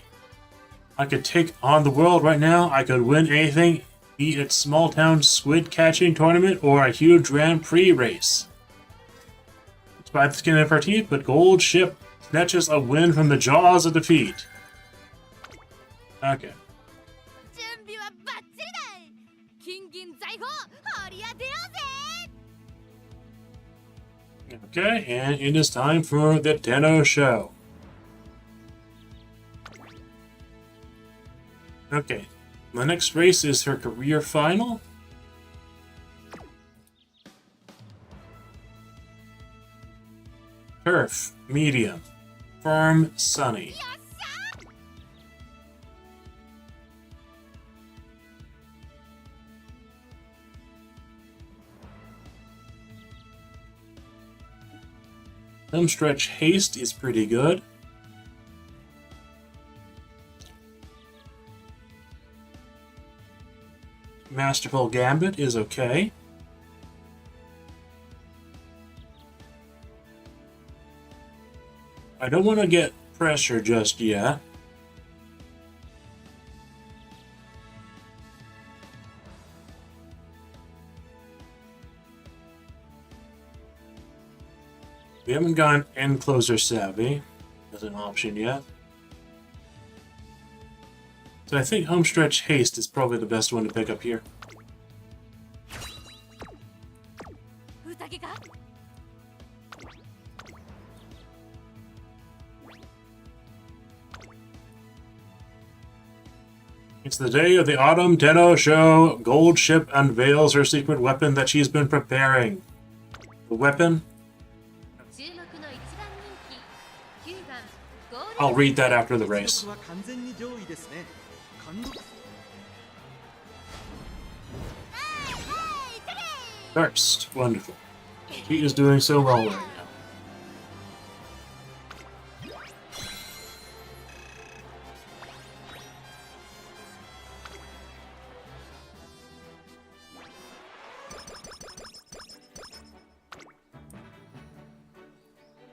I could take on the world right now. I could win anything, be it small town squid catching tournament or a huge Grand Prix race. It's by the skin of her teeth, but Gold Ship snatches a win from the jaws of defeat. Okay. Okay, and it is time for the Tenno show. Okay, the next race is her career final. Turf, medium. Firm, sunny. Homestretch haste is pretty good. Masterful Gambit is okay. I don't want to get pressure just yet. We haven't gone Encloser Savvy as an option yet. So I think Homestretch Haste is probably the best one to pick up here. It's the day of the Autumn Tenno show. Gold Ship unveils her secret weapon that she's been preparing. The weapon? I'll read that after the race. First, wonderful. She is doing so well right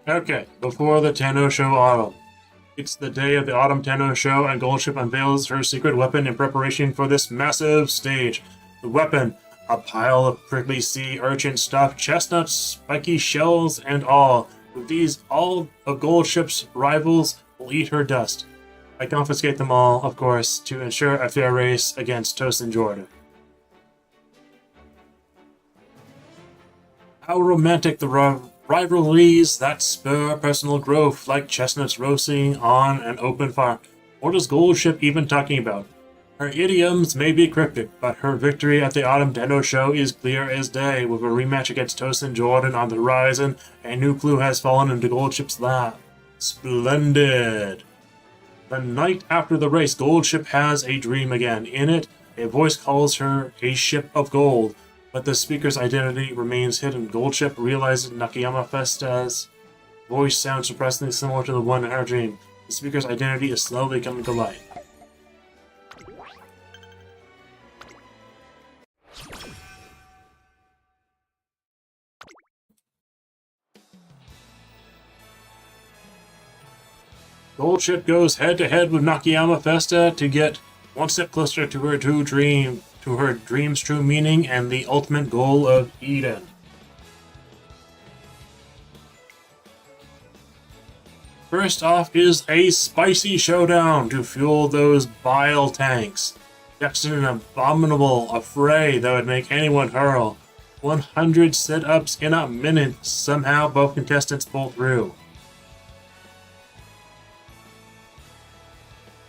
now. Okay, before the Tenno show autumn. It's the day of the Autumn Tenno show, and Gold Ship unveils her secret weapon in preparation for this massive stage. The weapon, a pile of prickly sea urchin stuffed chestnuts, spiky shells, and all. With these, all of Gold Ship's rivals will eat her dust. I confiscate them all, of course, to ensure a fair race against Tosin Jordan. How romantic the rivalries that spur personal growth, like chestnuts roasting on an open fire. What is Gold Ship even talking about? Her idioms may be cryptic, but her victory at the Autumn Tenno show is clear as day. With a rematch against Tosin Jordan on the horizon, a new clue has fallen into Gold Ship's lap. Splendid! The night after the race, Gold Ship has a dream again. In it, a voice calls her a ship of gold. But the speaker's identity remains hidden. Gold Ship realizes Nakayama Festa's voice sounds surprisingly similar to the one in her dream. The speaker's identity is slowly coming to light. Gold Ship goes head-to-head with Nakayama Festa to get one step closer to her dream's true meaning and the ultimate goal of Eden. First off is a spicy showdown to fuel those bile tanks. Next an abominable affray that would make anyone hurl. 100 sit-ups in a minute. Somehow both contestants pull through.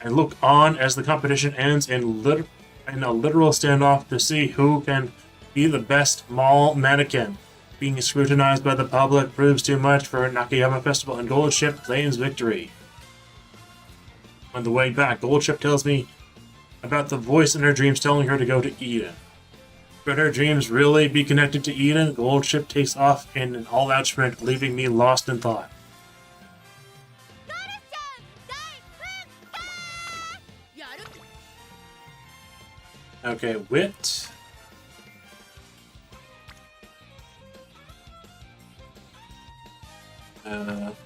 And look on as the competition ends in a literal standoff to see who can be the best mall mannequin. Being scrutinized by the public proves too much for Nakayama Festival, and Gold Ship claims victory. On the way back, Gold Ship tells me about the voice in her dreams telling her to go to Eden. Could her dreams really be connected to Eden? Gold Ship takes off in an all-out sprint, leaving me lost in thought. Okay, wit.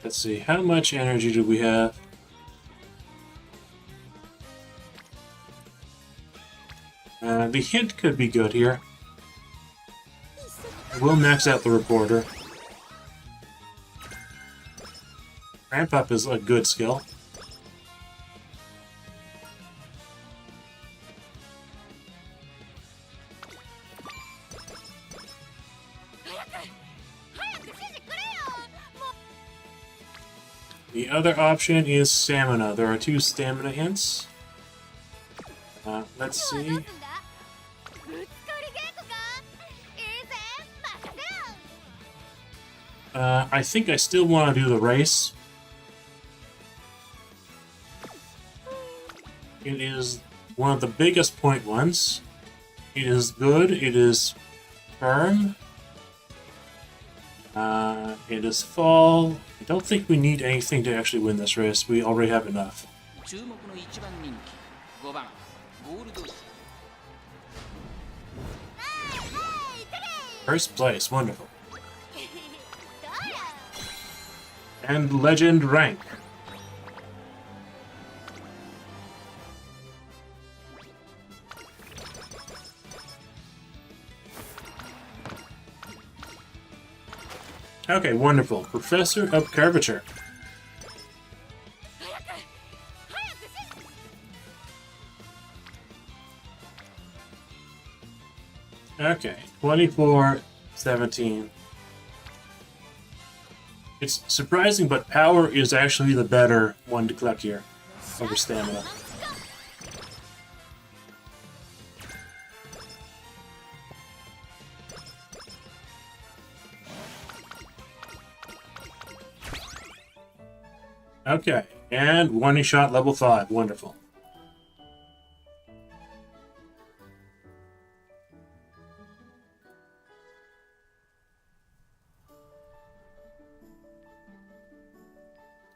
Let's see, how much energy do we have? The hint could be good here. We'll max out the reporter. Ramp up is a good skill. The other option is stamina. There are 2 stamina hints. Let's see. I think I still want to do the race. It is one of the biggest point ones. It is good. It is firm. It is fall. I don't think we need anything to actually win this race. We already have enough. First place, wonderful. And legend rank. Okay, wonderful. Professor of Curvature. Okay, 24-17. It's surprising, but power is actually the better one to collect here over stamina. Okay, and one-shot level 5. Wonderful.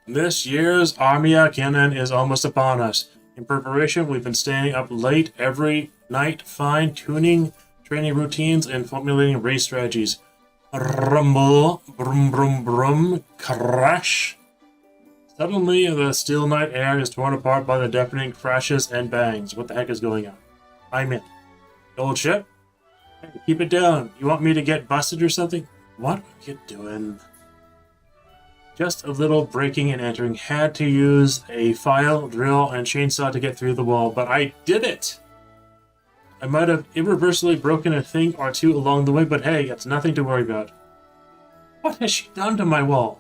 This year's Armia Kennen is almost upon us. In preparation, we've been staying up late every night, fine-tuning training routines and formulating race strategies. Rumble, brum brum brum, crash. Suddenly, the still night air is torn apart by the deafening crashes and bangs. What the heck is going on? I'm in. Old ship? Hey, keep it down. You want me to get busted or something? What are you doing? Just a little breaking and entering. Had to use a file, drill, and chainsaw to get through the wall, but I did it! I might have irreversibly broken a thing or two along the way, but hey, it's nothing to worry about. What has she done to my wall?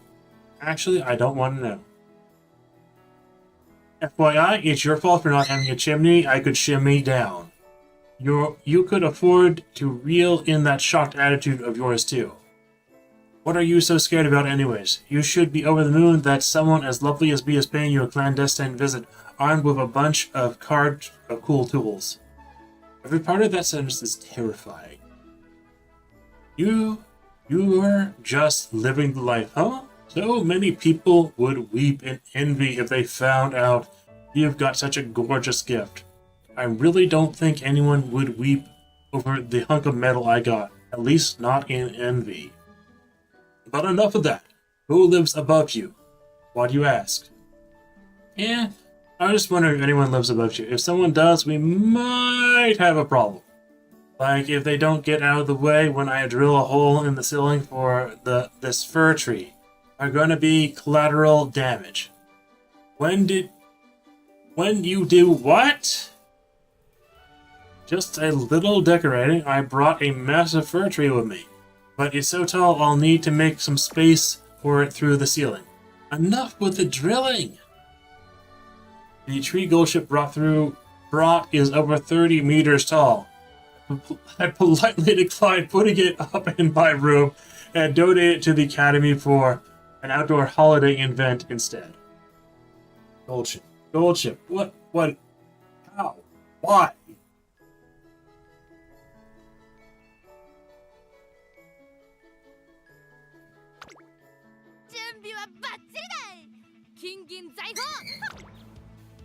Actually, I don't want to know. FYI, it's your fault for not having a chimney I could shimmy down. You could afford to reel in that shocked attitude of yours too. What are you so scared about anyways? You should be over the moon that someone as lovely as me is paying you a clandestine visit, armed with a bunch of cool tools. Every part of that sentence is terrifying. You're just living the life, huh? So many people would weep in envy if they found out you've got such a gorgeous gift. I really don't think anyone would weep over the hunk of metal I got, at least not in envy. But enough of that. Who lives above you? Why do you ask? Yeah, I was just wondering if anyone lives above you. If someone does, we might have a problem. Like if they don't get out of the way when I drill a hole in the ceiling for this fir tree, are going to be collateral damage. When you do what? Just a little decorating. I brought a massive fir tree with me, but it's so tall I'll need to make some space for it through the ceiling. Enough with the drilling! The tree gold ship brought is over 30 meters tall. I politely declined putting it up in my room and donated it to the Academy for an outdoor holiday event instead. Gold ship. Gold ship. What? How? Why?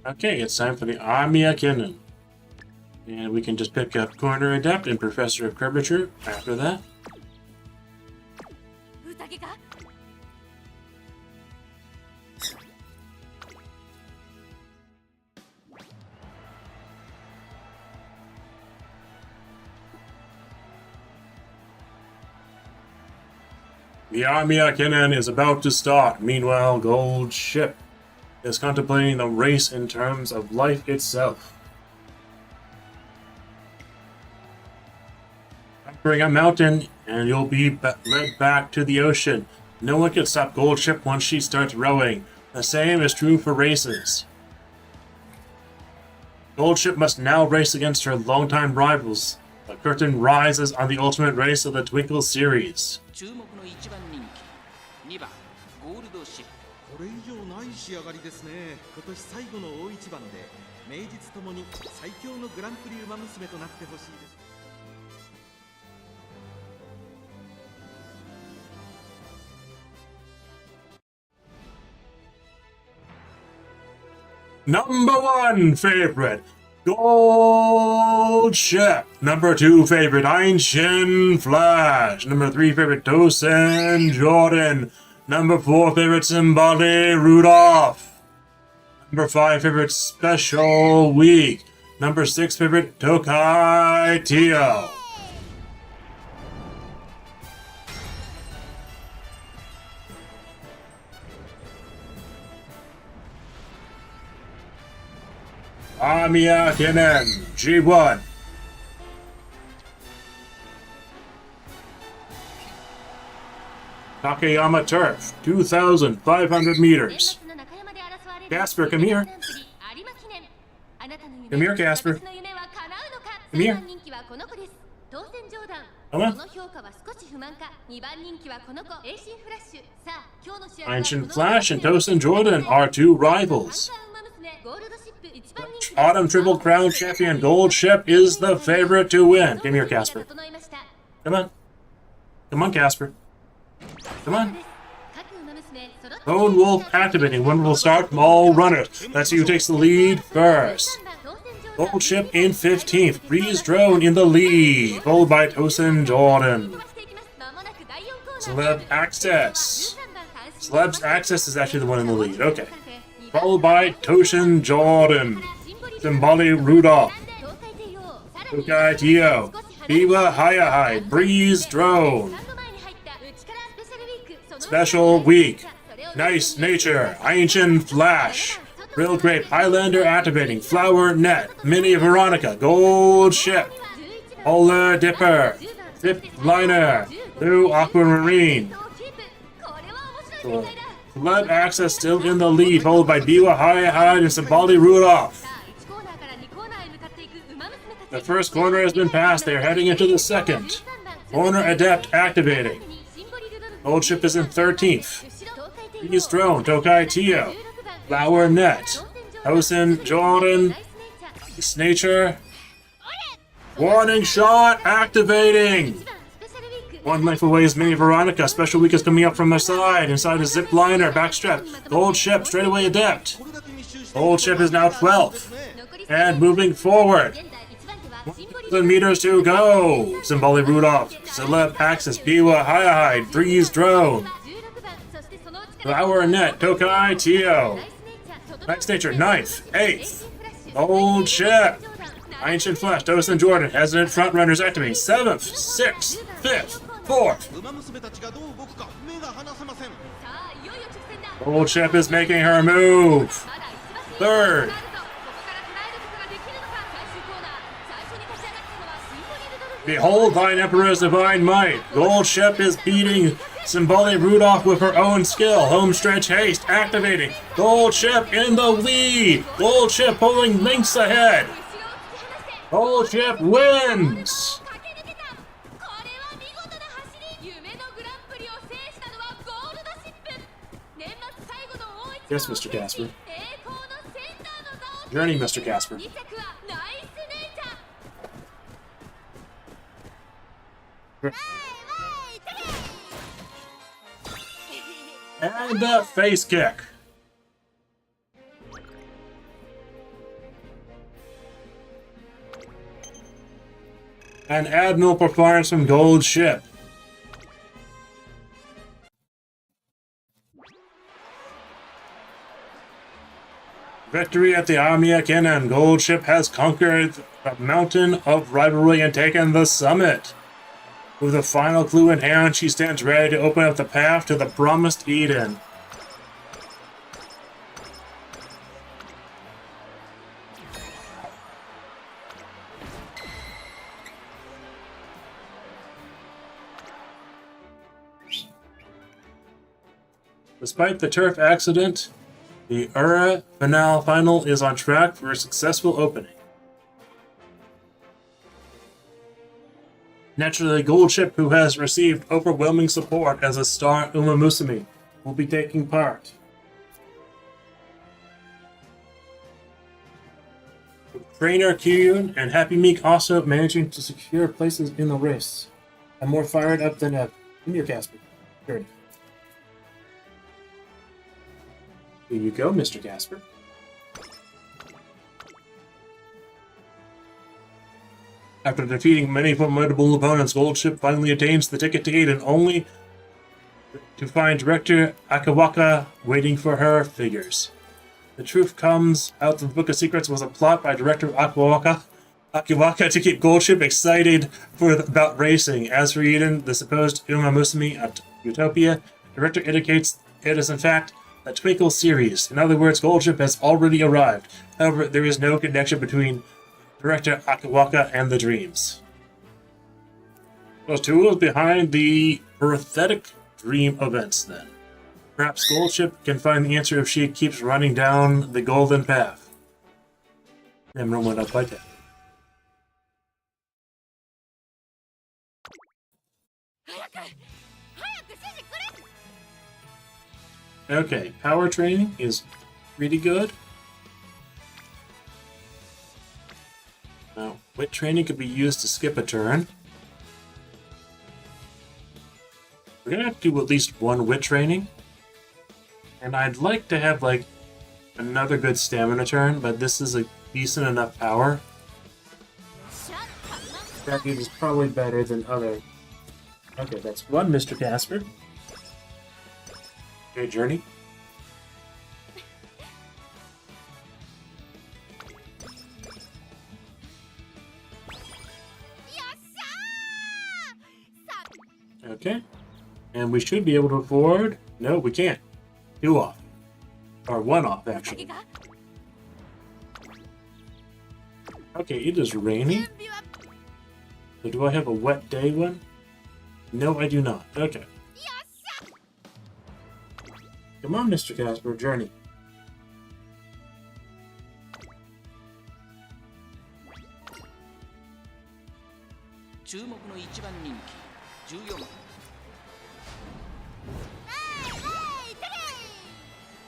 Okay, it's time for the Amiya Kennen. And we can just pick up Corner Adept and Professor of Curvature after that. The Amiya Kennen is about to start. Meanwhile, Gold Ship is contemplating the race in terms of life itself. Conquering a mountain, and you'll be led back to the ocean. No one can stop Gold Ship once she starts rowing. The same is true for races. Gold Ship must now race against her longtime rivals. The curtain rises on the ultimate race of the Twinkle series. 注目の一番人気2番ゴールドシップ。これ以上ない仕上がりですね。今年最後の大一番で名実ともに最強のグランプリウマ娘となってほしいです。 Number 1 favorite, Gold Ship. Number 2 favorite, Ancient Flash. Number 3 favorite, Tosen Jordan. Number 4 favorite, Symbole Rudolph. Number 5 favorite, Special Week. Number 6 favorite, Tokai Tio. Amiya Kennen, G1. Takayama Turf, 2,500 meters. Casper, come here. Come here, Casper. Come here. Come on. Ancient Flash and Tosen Jordan are 2 rivals. Autumn Triple Crown Champion Gold Ship is the favorite to win. Come here, Casper. Come on. Come on, Casper. Come on. Lone Wolf activating. When will start? All runners. Let's see who takes the lead first. Gold Ship in 15th. Breeze Drone in the lead. Followed by Tosen Jordan. Celeb Access. Celeb's Access is actually the one in the lead. Okay. Followed by Tosen Jordan. Symbole Rudolph. Tokai Tio. Biwa Hayahai. Breeze Drone. Special Week. Nice Nature. Ancient Flash. Real Grape. Highlander activating. Flower Net. Mini Veronica. Gold Ship. Polar Dipper. Zip Liner. Blue Aquamarine. Celeb Access still in the lead, followed by Biwa Hayahai and Symbole Rudolph. The first corner has been passed. They are heading into the second. Corner Adept activating. Gold Ship is in 13th. Breeze Drone, Tokai Tio. Flower Net. Tosen Jordan. Nice Nature. Warning Shot activating. 1 life away is Mini Veronica. Special Week is coming up from their side. Inside is Zip Liner, backstrap. Gold Ship, straightaway Adept. Gold Ship is now 12th. And moving forward. 1,000 meters to go. Symbole Rudolph. Celeb Access, Biwa Hayahai. Breeze Drone. Flower Net, Tokai Tio. Nice nature, ninth, eighth. Gold ship. Ancient Flash, Dawson Jordan, hesitant front runners activating. Seventh, sixth, fifth, fourth. 馬娘たちがどう動くか目が離せません。 Gold ship is making her move. Third. Behold thine Emperor's divine might. Gold ship is beating Symbolic Rudolph with her own skill. Home stretch haste activating. Gold ship in the lead. Gold ship pulling links ahead. Gold ship wins. Yes, Mr. Casper. Journey, Mr. Casper. And a face kick. An admirable performance from Gold Ship. Victory at the Amiya Cannon. Gold Ship has conquered the mountain of rivalry and taken the summit. With the final clue in hand, she stands ready to open up the path to the promised Eden. Despite the turf accident, the Ura final is on track for a successful opening. Naturally, Gold Ship, who has received overwhelming support as a star Uma Musume, will be taking part. With Trainer Kyun and Happy Meek also managing to secure places in the race. I'm more fired up than ever. Come here, Casper. Here you go, Mr. Casper. After defeating many formidable opponents, Gold Ship finally attains the ticket to Eden, only to find Director Akiwaka waiting for her figures. The truth comes out that the Book of Secrets was a plot by Director Akiwaka to keep Gold Ship excited about racing. As for Eden, the supposed Uma Musume at Utopia, Director indicates it is in fact a Twinkle series. In other words, Gold Ship has already arrived. However, there is no connection between Director Akiwaka and the dreams. Those two is behind the pathetic dream events, then. Perhaps Gold Ship can find the answer if she keeps running down the golden path. And went up like that. Okay, power training is pretty good. Now, wit training could be used to skip a turn. We're gonna have to do at least one wit training. And I'd like to have, like, another good stamina turn, but this is a decent enough power. That is probably better than other. Okay, that's one, Mr. Casper. Okay, Journey. Okay. And we should be able to afford... No, we can't. 2 off. Or 1 off, actually. Okay, it is raining. So do I have a wet day one? No, I do not. Okay. Come on, Mr. Casper, Journey.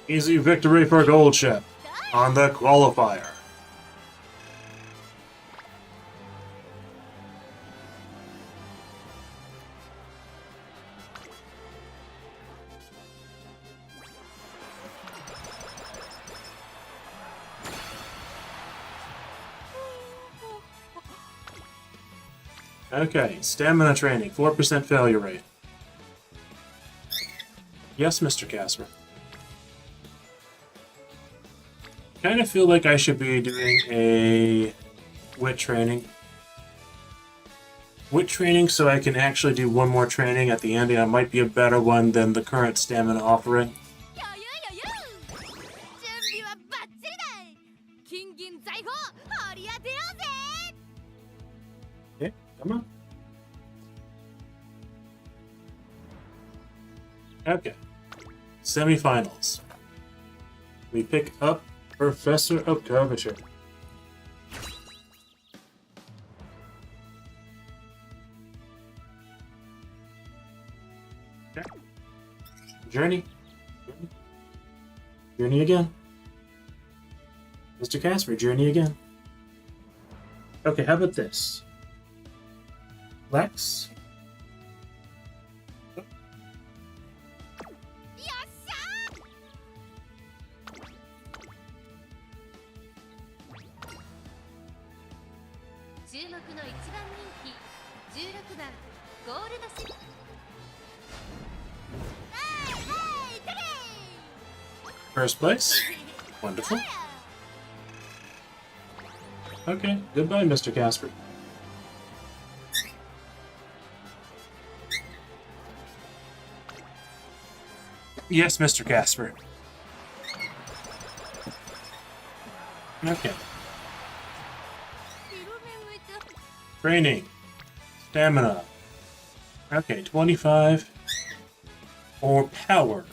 Easy victory for Gold Ship on the qualifier. Okay, stamina training, 4% failure rate. Yes, Mr. Casper. kind of feel like I should be doing a wit training. Wit training so I can actually do one more training at the end, and it might be a better one than the current stamina offering. 余裕余裕準備はバッチリだい金銀財宝掘り当てようぜ Okay, come on. Okay. Semifinals. We pick up Professor of Curvature. Okay. Journey. Journey again. Mr. Casper, journey again. Okay, how about this? Lex? よっしゃ注目の一番人気16番ゴールドシップ First place. Wonderful. Okay, goodbye, Mr. Casper. Yes, Mr. Casper. Okay. Training. Stamina. Okay, 25. Or power.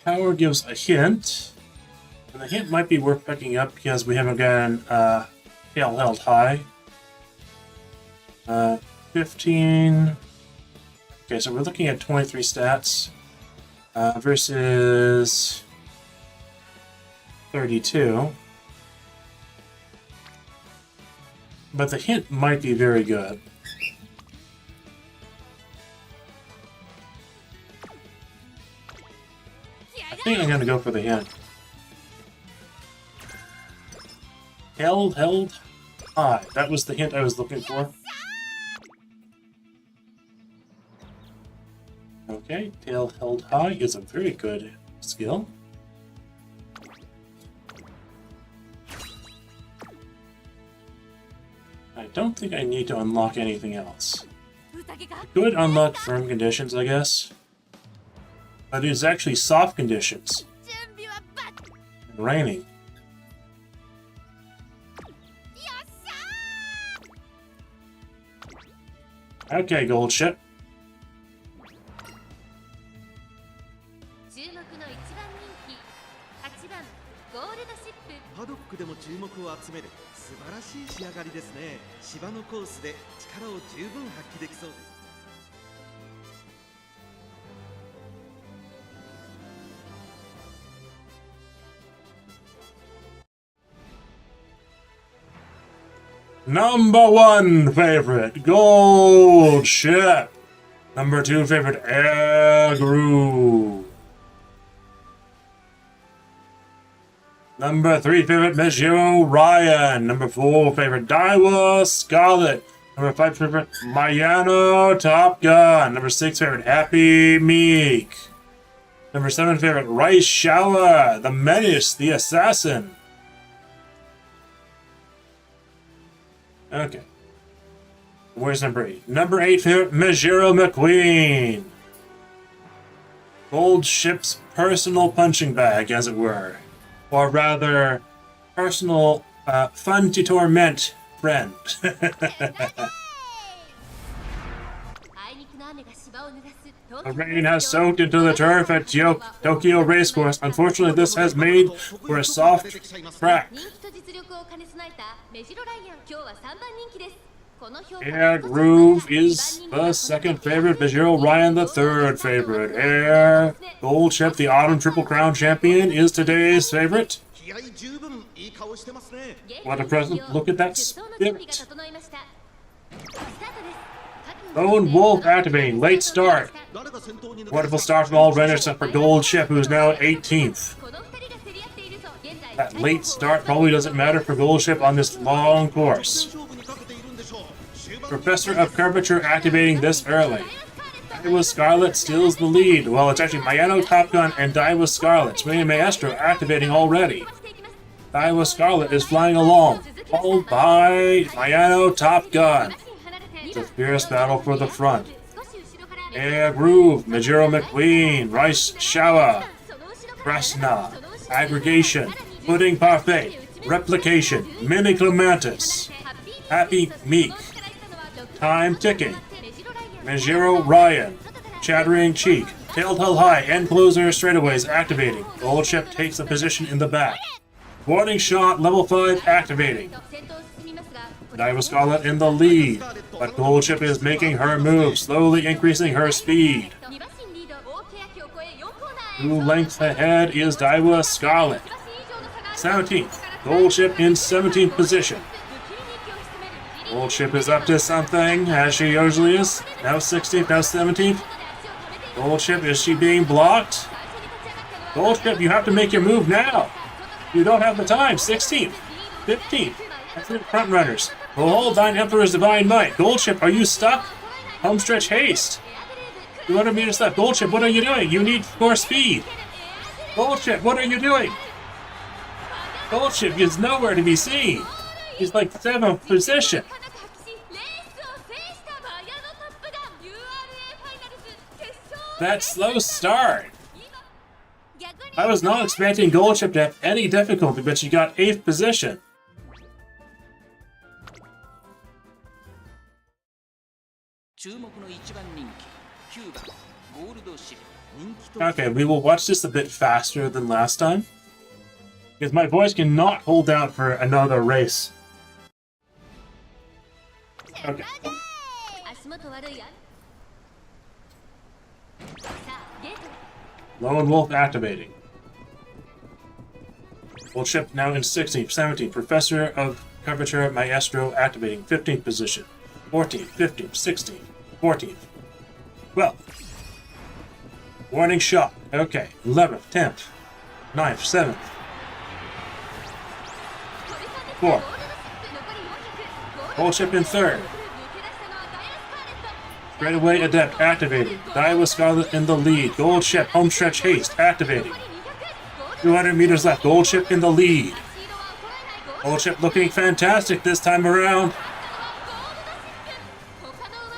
Power gives a hint. And the hint might be worth picking up because we haven't gotten tail held high. 15. Okay, so we're looking at 23 stats versus 32. But the hint might be very good. I think I'm gonna go for the hint. Held high. That was the hint I was looking for. Okay, tail held high is a very good skill. I don't think I need to unlock anything else. I could unlock firm conditions, I guess. But it is actually soft conditions. And raining. Okay, gold ship. 注目の一番人気8番ゴールドシップ パドックでも注目を集める素晴らしい仕上がりですね。芝のコースで力を十分発揮できそうです。 Number 1 favorite, gold ship. Number 2 favorite, air groove. Number 3 favorite, Mihono Ryan. Number 4 favorite, Daiwa Scarlet. Number 5 favorite, Mihono Top Gun. Number 6 favorite, Happy Meek. Number 7 favorite, Rice Shower. The Menace, the Assassin. Okay. Where's number 8? Number 8 favorite, Majiro McQueen. Gold ship's personal punching bag, as it were. Or rather, personal fun to torment friend. The rain has soaked into the turf at Tokyo Racecourse. Unfortunately, this has made for a soft track. Air Groove is the second favorite, Mihono Ryan the third favorite. Air Gold Ship, the Autumn Triple Crown champion, is today's favorite. What a present look at that spirit. Lone Wolf activating, late start. Wonderful start from all runners except for Gold Ship, who is now 18th. That late start probably doesn't matter for Gold Ship on this long course. Professor of Curvature activating this early. Daiwa Scarlet steals the lead. Well, it's actually Mihono Top Gun and Daiwa Scarlet. Swinging Maestro activating already. Daiwa Scarlet is flying along, followed by Mihono Top Gun. It's a fierce battle for the front. Air Groove, Majiro McQueen, Rice Shower, Krasna, Aggregation, Pudding Parfait, Replication, Mini Clematis, Happy Meek, Time Ticking, Majiro Ryan, Chattering Cheek, Telltale High, End Closer Straightaways activating. Gold Ship takes a position in the back. Warning Shot Level 5 activating. Daiwa Scarlet in the lead, but Gold Ship is making her move, slowly increasing her speed. 2 lengths ahead is Daiwa Scarlet. 17th, Gold Ship in 17th position. Gold Ship is up to something, as she usually is. Now 16th, now 17th. Gold Ship, is she being blocked? Gold Ship, you have to make your move now. You don't have the time. 16th, 15th. That's the front runners. Behold thine Emperor's divine might. Gold Ship, are you stuck? Homestretch haste. 200 meters left. Gold Ship, what are you doing? You need more speed. Gold Ship, what are you doing? Gold Ship is nowhere to be seen. He's like 7th position. That slow start. I was not expecting Gold Ship to have any difficulty, but she got 8th position. Okay, we will watch this a bit faster than last time, because my voice cannot hold out for another race. Okay. Lone Wolf activating. Gold Ship now in 16th, 17th. Professor of Curvature Maestro activating 15th position. 14th, 15th, 16th, 14th. 12th. Warning Shot. Okay. 11th, 10th, 9th, 7th. 4th. Gold Ship in 3rd. Straightaway Adept activating. Daiwa Scarlet in the lead. Gold Ship Homestretch Haste activating. 200 meters left. Gold Ship in the lead. Gold Ship looking fantastic this time around.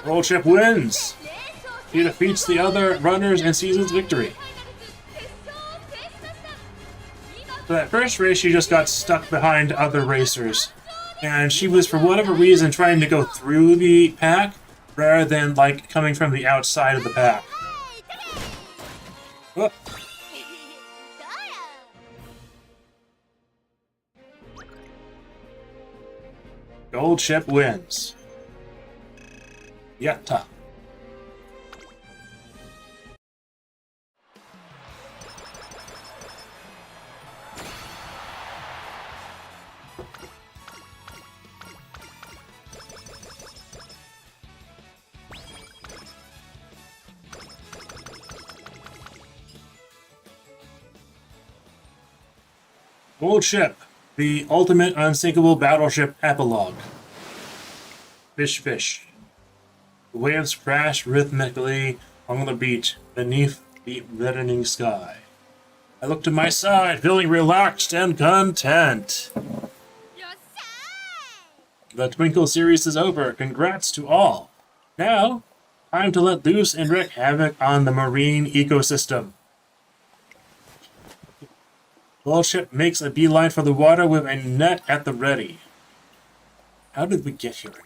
Gold Ship wins. She defeats the other runners and seasons victory. For that first race, she just got stuck behind other racers. And she was, for whatever reason, trying to go through the pack rather than, like, coming from the outside of the pack. Oh. Gold Ship wins. Yatta. Gold Ship, the ultimate unsinkable battleship epilogue. Fish, fish. The waves crash rhythmically on the beach beneath the reddening sky. I look to my side, feeling relaxed and content. The Twinkle series is over. Congrats to all. Now, time to let loose and wreak havoc on the marine ecosystem. Gold Ship makes a beeline for the water with a net at the ready. How did we get here?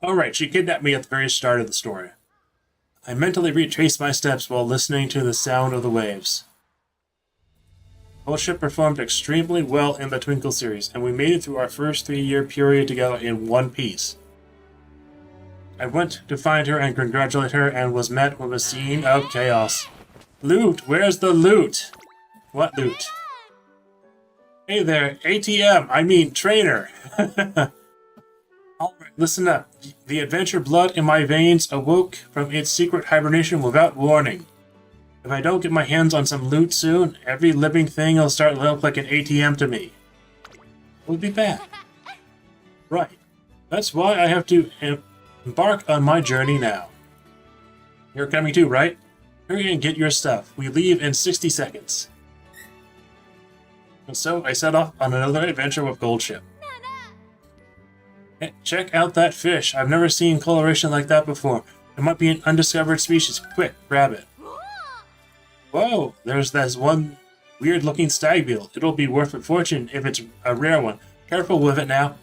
Alright, she kidnapped me at the very start of the story. I mentally retraced my steps while listening to the sound of the waves. Gold Ship performed extremely well in the Twinkle series, and we made it through our first 3-year period together in one piece. I went to find her and congratulate her and was met with a scene of chaos. Loot! Where's the loot? What loot? Hey there, ATM, I mean trainer. Alright, listen up. The adventure blood in my veins awoke from its secret hibernation without warning. If I don't get my hands on some loot soon, every living thing will start to look like an ATM to me. It would be bad. Right. That's why I have to Embark on my journey now. You're coming too, right? Hurry and get your stuff. We leave in 60 seconds. And so I set off on another adventure with Goldship. Hey, check out that fish. I've never seen coloration like that before. It might be an undiscovered species. Quick, grab it. Whoa, there's this one weird-looking stag beetle. It'll be worth a fortune if it's a rare one. Careful with it now.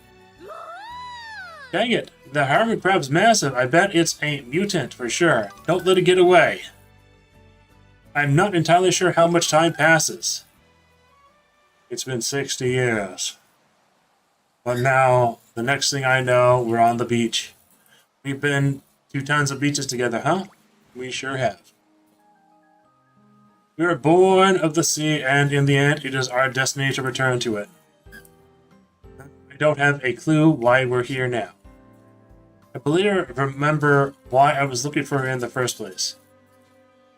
Dang it, the hermit crab's massive. I bet it's a mutant for sure. Don't let it get away. I'm not entirely sure how much time passes. It's been 60 years. But now, the next thing I know, we're on the beach. We've been to tons of beaches together, huh? We sure have. We were born of the sea, and in the end, it is our destiny to return to it. I don't have a clue why we're here now. I believe I remember why I was looking for her in the first place.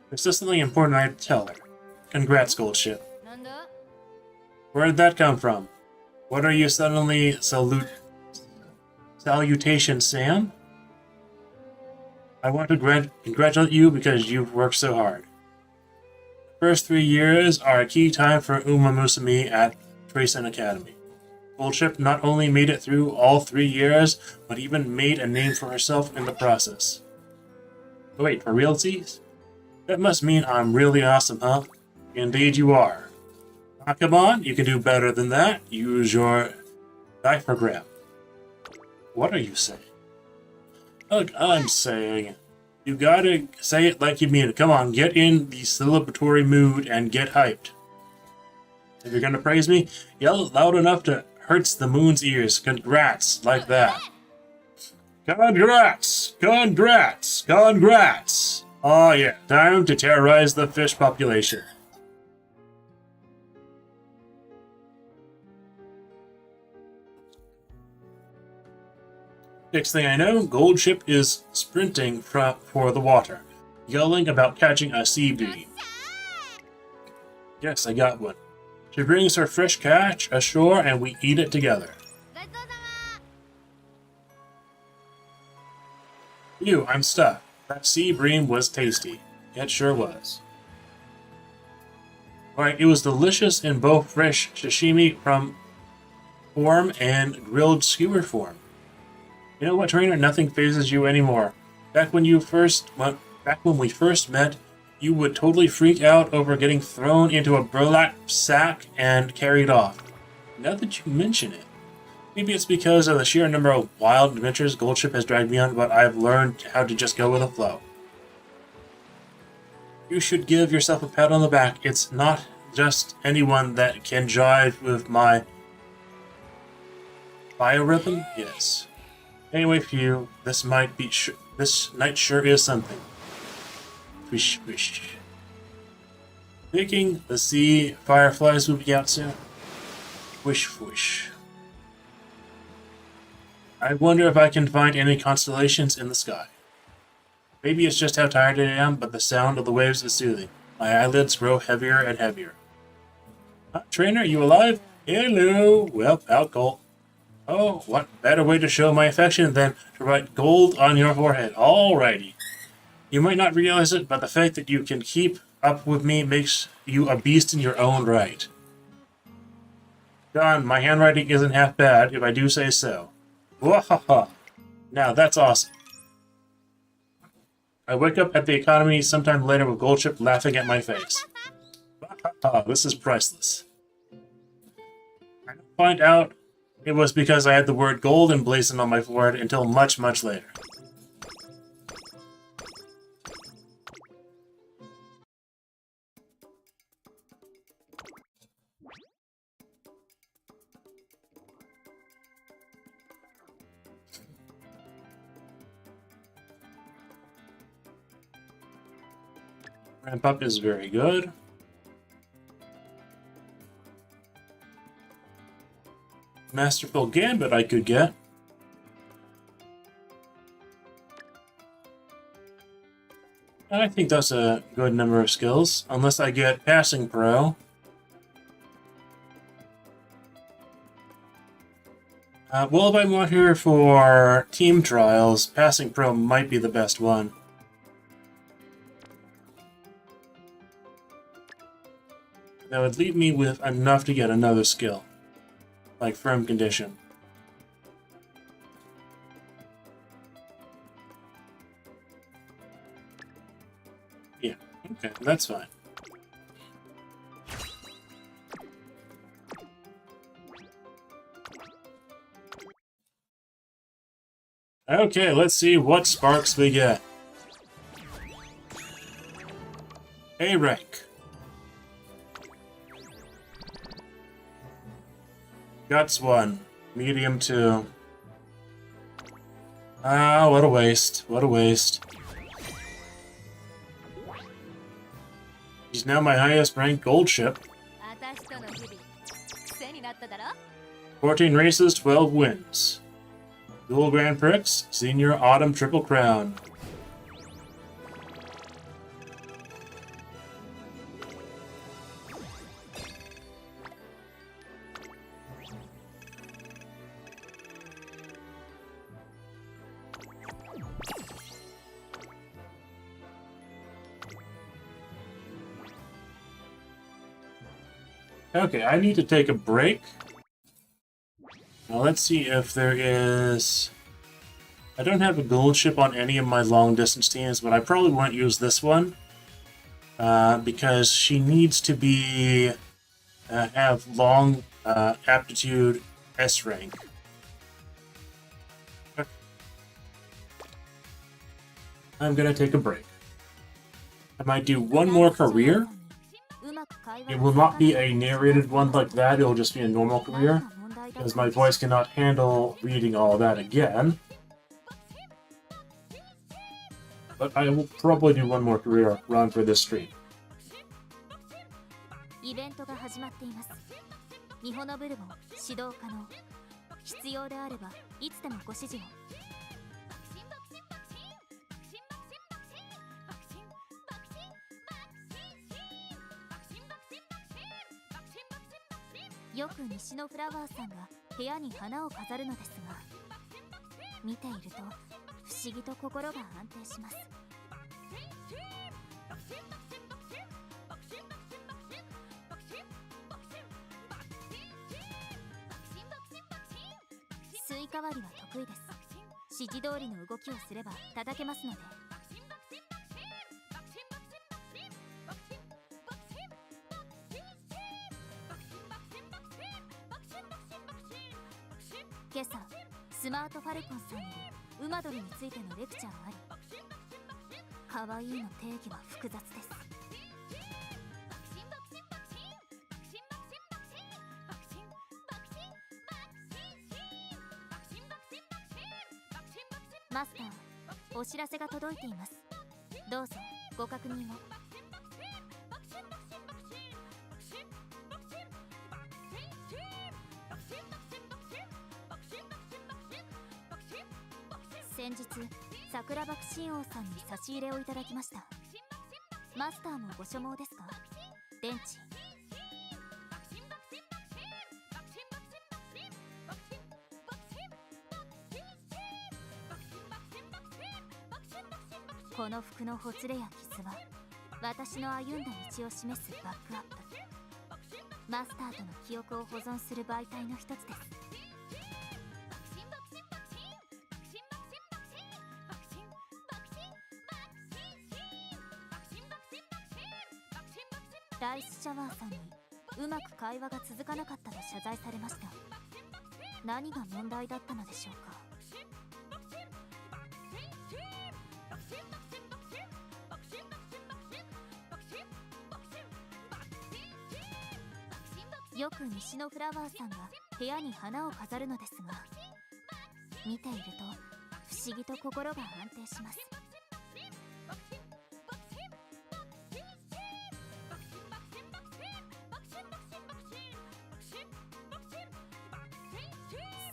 There's just something important I have to tell her. Congrats, Goldship. Where did that come from? What are you suddenly salutation, Sam? I want to congratulate you because you've worked so hard. The first 3 years are a key time for Musume at Tracen Academy. Goldship not only made it through all 3 years, but even made a name for herself in the process. Oh, wait, for realsies? That must mean I'm really awesome, huh? Indeed you are. Ah, come on, you can do better than that. Use your diaphragm. What are you saying? Look, I'm saying, you gotta say it like you mean it. Come on, get in the celebratory mood and get hyped. If you're gonna praise me, yell loud enough to hurts the moon's ears. Congrats, like that. Congrats! Congrats! Congrats! Oh yeah, time to terrorize the fish population. Next thing I know, Goldship is sprinting for the water, yelling about catching a sea bee. Yes, I got one. She brings her fresh catch ashore and we eat it together. Ew, I'm stuck. That sea bream was tasty. It sure was. Right, it was delicious in both fresh sashimi form and grilled skewer form. You know what, trainer? Nothing phases you anymore. Back when we first met, you would totally freak out over getting thrown into a burlap sack and carried off. Now that you mention it, maybe it's because of the sheer number of wild adventures Goldship has dragged me on, but I've learned how to just go with the flow. You should give yourself a pat on the back. It's not just anyone that can jive with my biorhythm. Yes. Anyway, phew, this night sure is something. Swish, swish. Thinking the sea fireflies will be out soon. Wish, wish. I wonder if I can find any constellations in the sky. Maybe it's just how tired I am, but the sound of the waves is soothing. My eyelids grow heavier and heavier. Trainer, you alive? Hello! Well, out cold. Oh, what better way to show my affection than to write gold on your forehead. Alrighty. You might not realize it, but the fact that you can keep up with me makes you a beast in your own right. Don, my handwriting isn't half bad, if I do say so. Wahaha. Now, that's awesome. I wake up at the economy sometime later with Goldship laughing at my face. Wahaha, this is priceless. I don't find out it was because I had the word gold emblazoned on my forehead until much, much later. Ramp up is very good. Masterful Gambit I could get. I think that's a good number of skills, unless I get Passing Pro. Well, if I want her for team trials, passing pro might be the best one. That would leave me with enough to get another skill, like firm condition. Yeah, okay, that's fine. Okay, let's see what sparks we get. A rank. Guts 1. Medium 2. Ah, what a waste. What a waste. He's now my highest ranked gold ship. 14 races, 12 wins. Dual Grand Prix, Senior Autumn Triple Crown. Okay, I need to take a break. Now let's see if there is... I don't have a gold ship on any of my long distance teams, but I probably won't use this one. Because she needs to be... have long aptitude S rank. I'm gonna take a break. I might do one more career. It will not be a narrated one like that, it'll just be a normal career, because my voice cannot handle reading all that again. But I will probably do one more career run for this stream. イベントが始まっています。ミホノブルボン指導可能。必要であればいつでもご指示を。よく西のフラワーさんが部屋に花を飾るのですが、見ていると不思議と心が安定します。スイカ割りは得意です。指示通りの動きをすれば叩けますので。今朝スマートファルコンさんに馬取りについてのレクチャーがあり、可愛いの定義は複雑です。マスター、お知らせが届いています。どうぞご確認を。先日、桜爆心王さんに差し入れをいただきました。マスターもご所望ですか？電池。この服のほつれや傷は私の歩んだ道を示すバックアップ。マスターとの記憶を保存する媒体の一つです。ライスシャワーさんにうまく会話が続かなかったと謝罪されました。何が問題だったのでしょうか。よく西のフラワーさんが部屋に花を飾るのですが、見ていると不思議と心が安定します。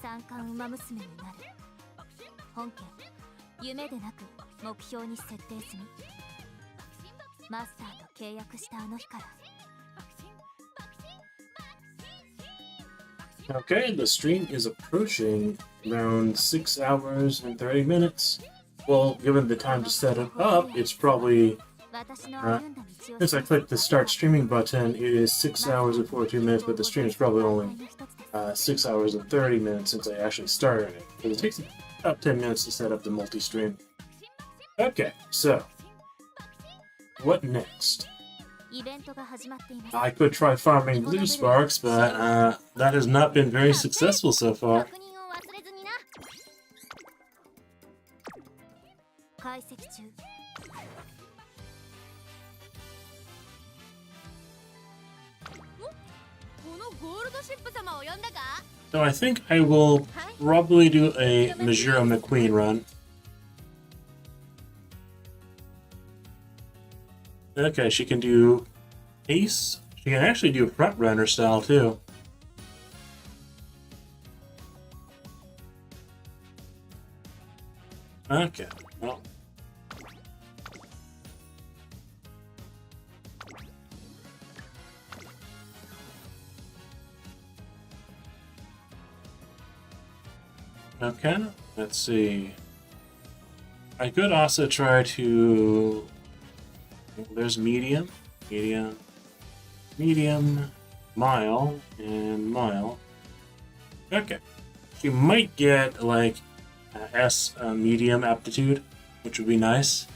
三冠馬娘になる。本家夢でなく目標に設定済み。マスターと契約したあの日から。Okay, the stream is approaching around 6 hours and 30 minutes. Well, given the time to set it up, it's probably, since I clicked the start streaming button, it is 6 hours and 42 minutes, but the stream is probably only 6 hours and 30 minutes since I actually started it. Because it takes about 10 minutes to set up the multi-stream. Okay, so, what next? I could try farming blue sparks, but that has not been very successful so far. So I think I will probably do a Majuro McQueen run. Okay, she can do Ace. She can actually do front runner style too. Okay, well. Okay, let's see. I could also try to... There's medium, mile, and mile. Okay. You might get, like, S medium aptitude, which would be nice.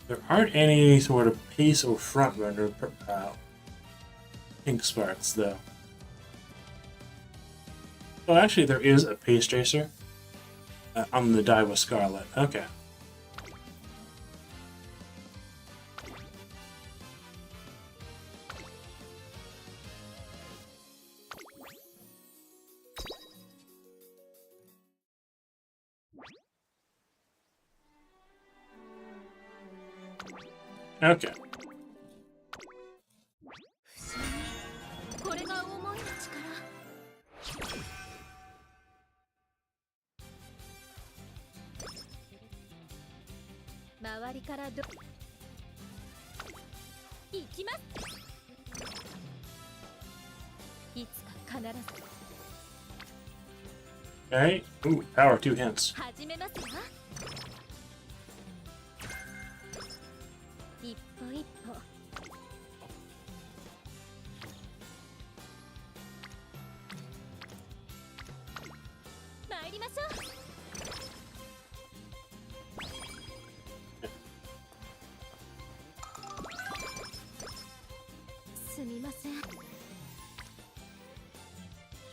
There aren't any sort of pace or front runner pink sparks, though. Well, actually, there is a pace tracer on the Daiwa Scarlet. Okay. Okay. Okay. Ooh, power 2 hints.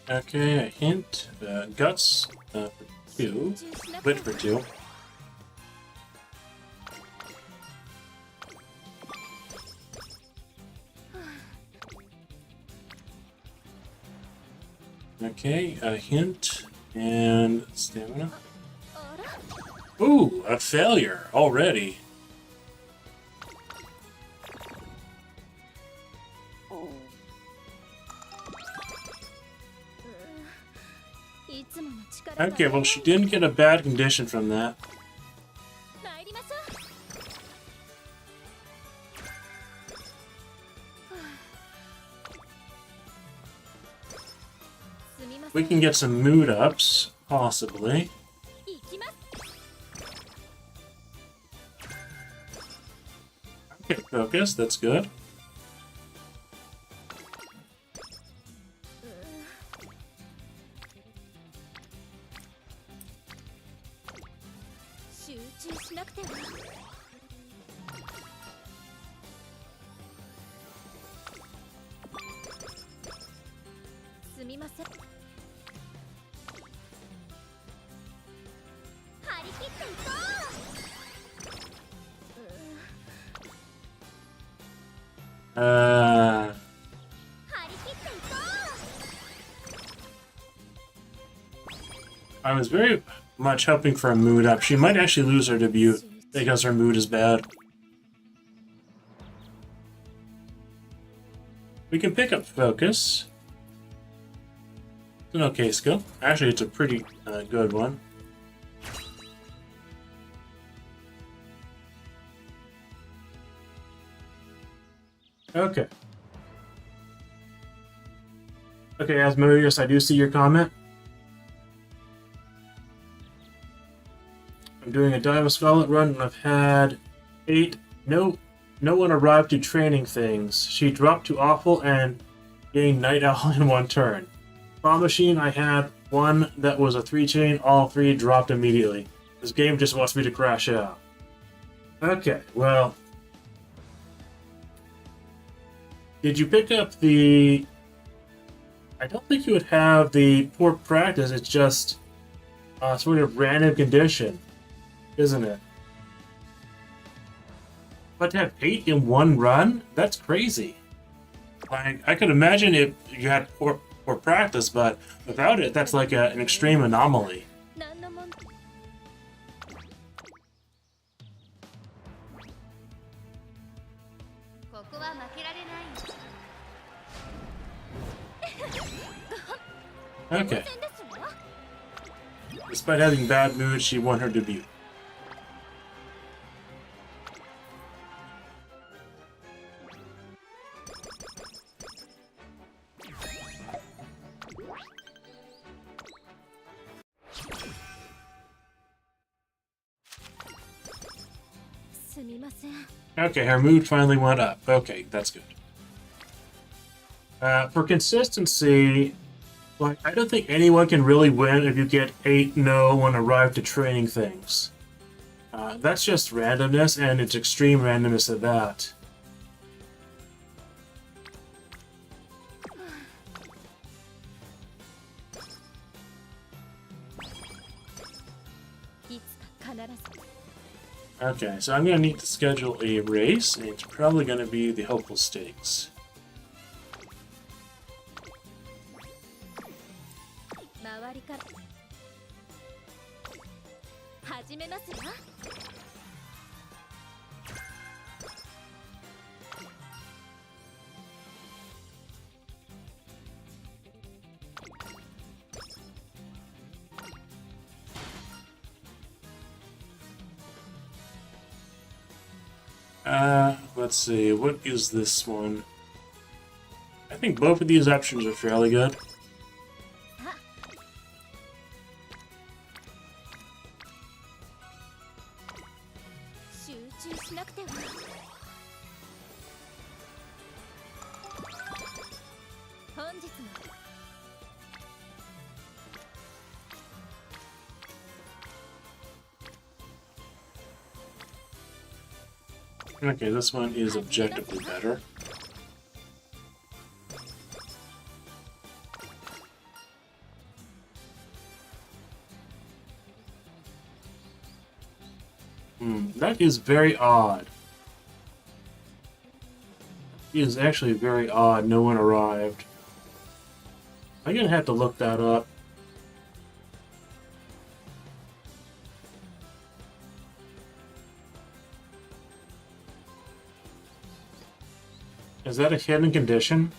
Okay, a hint. Guts for 2. Wit for 2. Okay, a hint and stamina. Ooh, a failure already. Okay, well, she didn't get a bad condition from that. We can get some mood ups, possibly. Okay, focus, that's good. I was very much hoping for a mood up. She might actually lose her debut because her mood is bad. We can pick up focus. It's an okay skill. Actually, it's a pretty good one. Okay. Okay, Asmodeus, I do see your comment. I'm doing a Dive of Scarlet run, and I've had 8. No one arrived to training things. She dropped to awful and gained Night Owl in one turn. Claw Machine, I had 1 that was a 3-chain. All 3 dropped immediately. This game just wants me to crash out. Okay, well... Did you pick up the... I don't think you would have the poor practice, it's just sort of random condition, isn't it? But to have 8 in one run? That's crazy. Like, I could imagine if you had poor practice, but without it, that's like an extreme anomaly. 何の問題ここは負けられない Okay. 当然ですわ Despite having bad mood, she won her debut. Okay, her mood finally went up. Okay, that's good. For consistency, like, I don't think anyone can really win if you get 8 no when arrived to training things. That's just randomness, and it's extreme randomness at that. Okay, so I'm going to need to schedule a race, and it's probably going to be the Hopeful Stakes. 周りから始めますわ Let's see, what is this one? I think both of these options are fairly good. Okay, this one is objectively better. That is very odd. It is actually very odd no one arrived. I'm gonna have to look that up. Is that a hidden condition?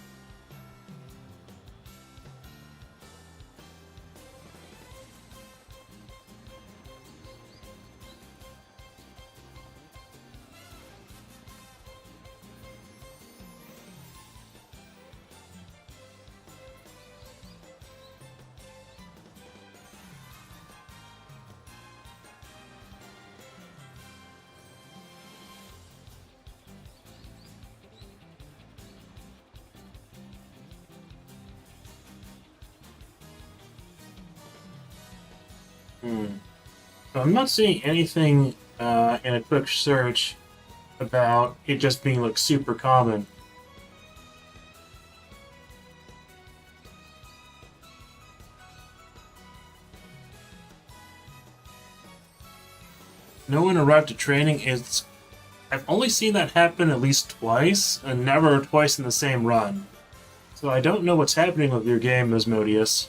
So I'm not seeing anything in a quick search about it just being like super common. No one arrived to training. I've only seen that happen at least twice, and never twice in the same run. So I don't know what's happening with your game, Asmodeus.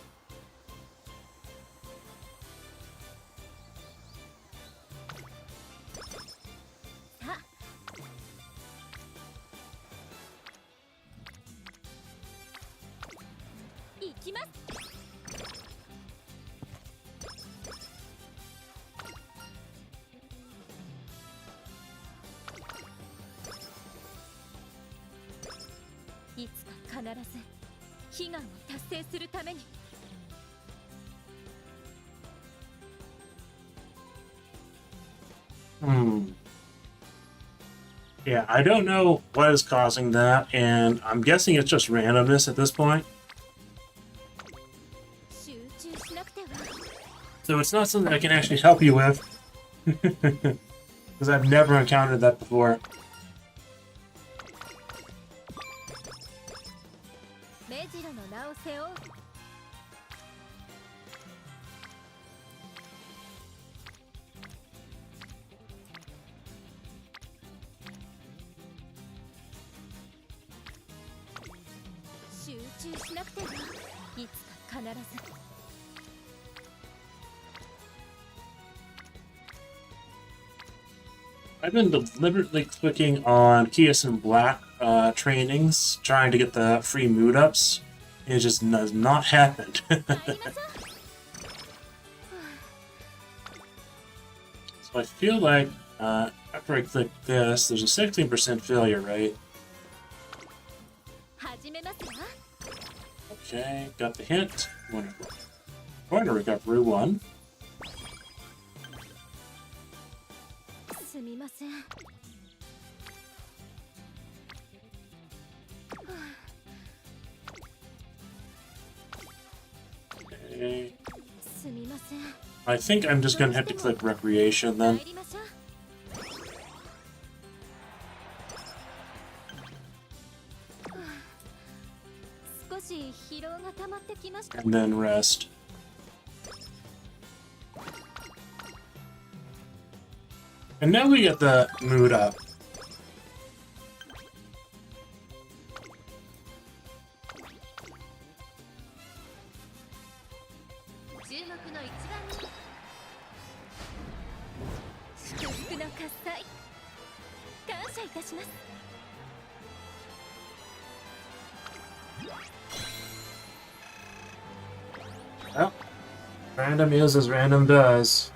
悲願を達成するために。 Yeah, I don't know what is causing that, and I'm guessing it's just randomness at this point. 集中しなくては。 So it's not something I can actually help you with. Because I've never encountered that before. 目白の名を背負う。 集中しなくては。いつか必ず。 I've been deliberately clicking on Kitasan Black trainings, trying to get the free mood ups. It just has not happened. 参りましょう。 So I feel like after I click this, there's a 16% failure rate. 始めますわ。 Okay, got the hint. Wonderful. Corner recovery 1. すみません。 Okay. すみません。 I think I'm just gonna have to click recreation then. 参りましょう。 少し疲労が溜まってきました。 And then rest. And now we get the mood up. 注目の一番に祝福の喝采感謝いたします。 Well, random is as random does.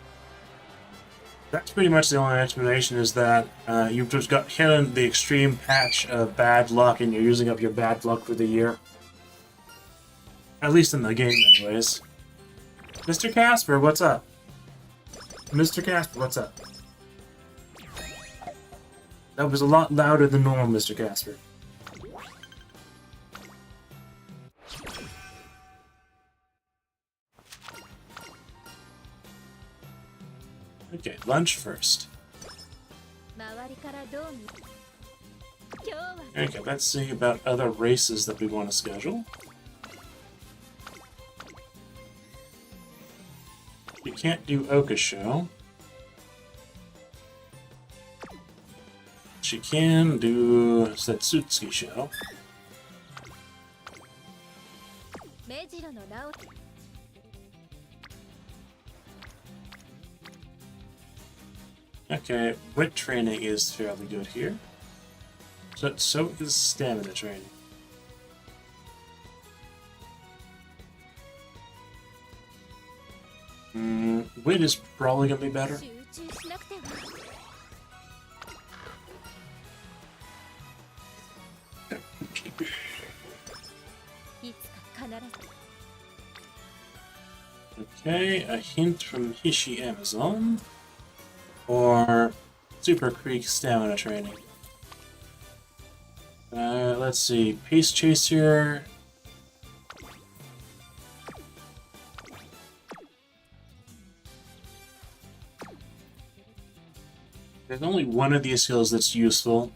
That's pretty much the only explanation, is that you've just got hit in the extreme patch of bad luck and you're using up your bad luck for the year. At least in the game, anyways. Mr. Casper, what's up? Mr. Casper, what's up? That was a lot louder than normal, Mr. Casper. Okay, lunch first. 周りからどう見今日は Okay, let's see about other races that we want to schedule. You can't do Oka Show. She can do Setsutsuki Show. 目白の名を Okay, wit training is fairly good here. So is stamina training. Wit is probably gonna be better. 集中しなくては。 いつか必ず Okay, a hint from Hishi Amazon. Or Super Creek stamina training. Let's see. Pace Chaser. There's only one of these skills that's useful,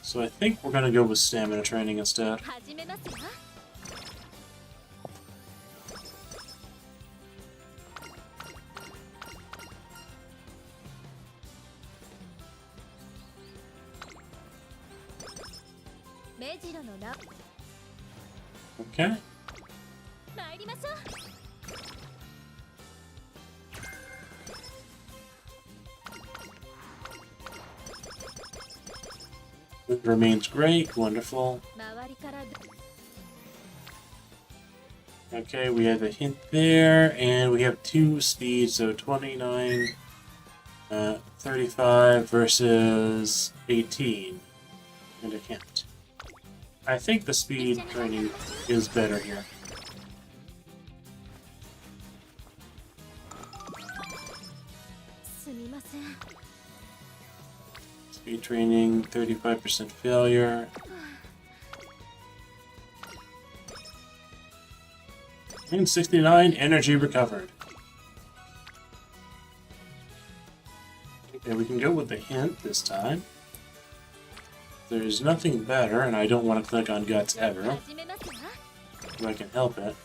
so I think we're gonna go with stamina training instead. 始めますわ。 目白の名 Okay. 参りましょう。 It remains great. Wonderful. 周りからど Okay, we have a hint there, and we have 2 speeds, so 29, 35 versus 18. And a hint. I think the speed training is better here. すみません。 Speed training, 35% failure. And 69 energy recovered. Okay, we can go with the hint this time. There's nothing better, and I don't want to click on guts ever, 始めますわ。 if I can help it.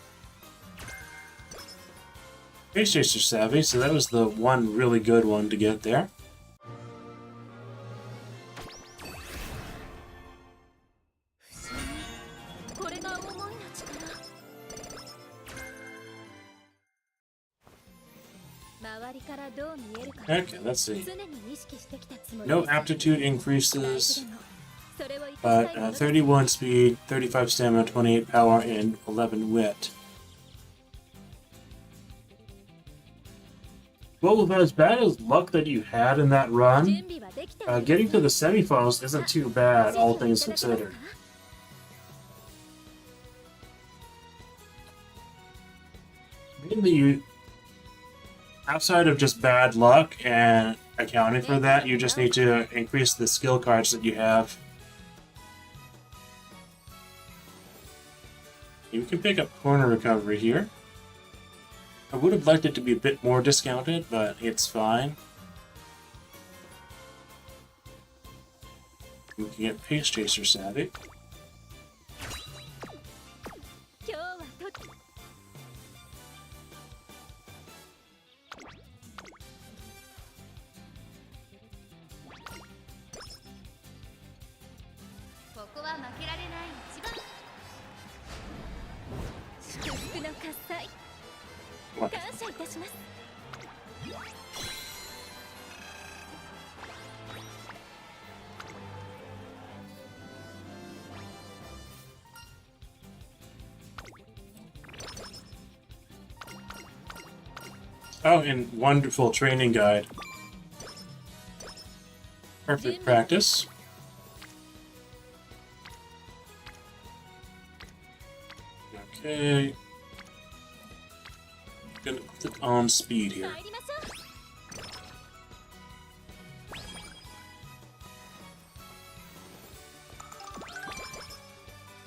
Space Chaser Savvy, so that was the one really good one to get there. 不思議。これが思いの力。周りからどう見えるか。 Okay, let's see. 常に意識してきたつもり No です。 aptitude 大 increases, 事でもそれを生か but したいものです。 31 speed, 35 stamina, 28 power, and 11 wit. Well, with as bad as luck that you had in that run, 準備はできております。 getting to the semifinals isn't too bad, all things 指示をいただけます considered. か？ Mainly, outside of just bad luck and accounting for that, you just need to increase the skill cards that you have. You can pick up corner recovery here. I would have liked it to be a bit more discounted, but it's fine. You can get Pace Chaser Savvy. 今日はと ここは負けられない一番。祝福の喝采 What? 感謝いたします。 Oh, and wonderful training guide. Perfect practice. Okay. Gonna click on speed here. 参りましょ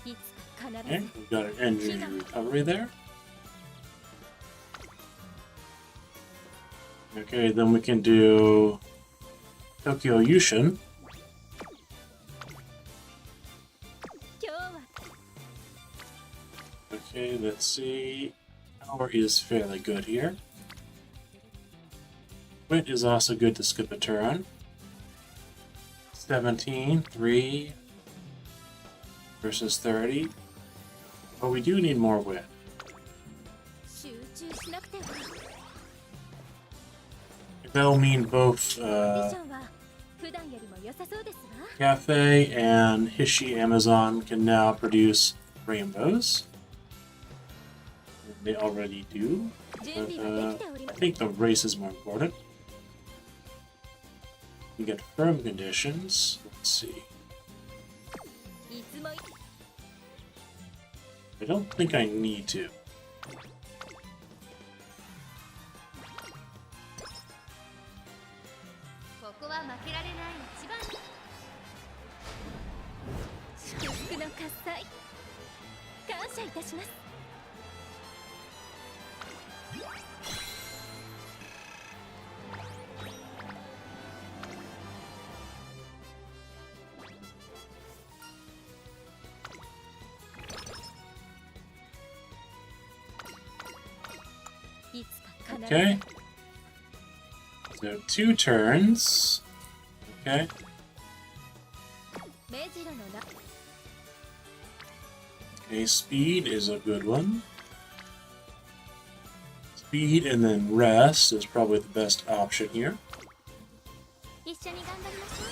う。 いつか必 Okay, ず we got an energy recovery there. Okay, then we can do Tokyo Yushin. 今日は Okay, let's see. Power is fairly good here. Wit is also good to skip a turn. 17, 3 versus 30. But we do need more wit. 集中しなくては。 That'll mean both コンディションは普段よりも良さそうですわ。 Cafe and Hishi Amazon can now produce rainbows. They already do. 準 But, 備はできており I ます。 think the race is more important. We get firm conditions. Let's see. いつも I don't think I need to. ここは負けられない一番。祝福の喝采感謝いたします。 いつか必ず Okay. So 2 turns. Okay. 目白のな Okay, speed is a good one. Speed and then rest is probably the best option here. 一緒に頑張りましょう。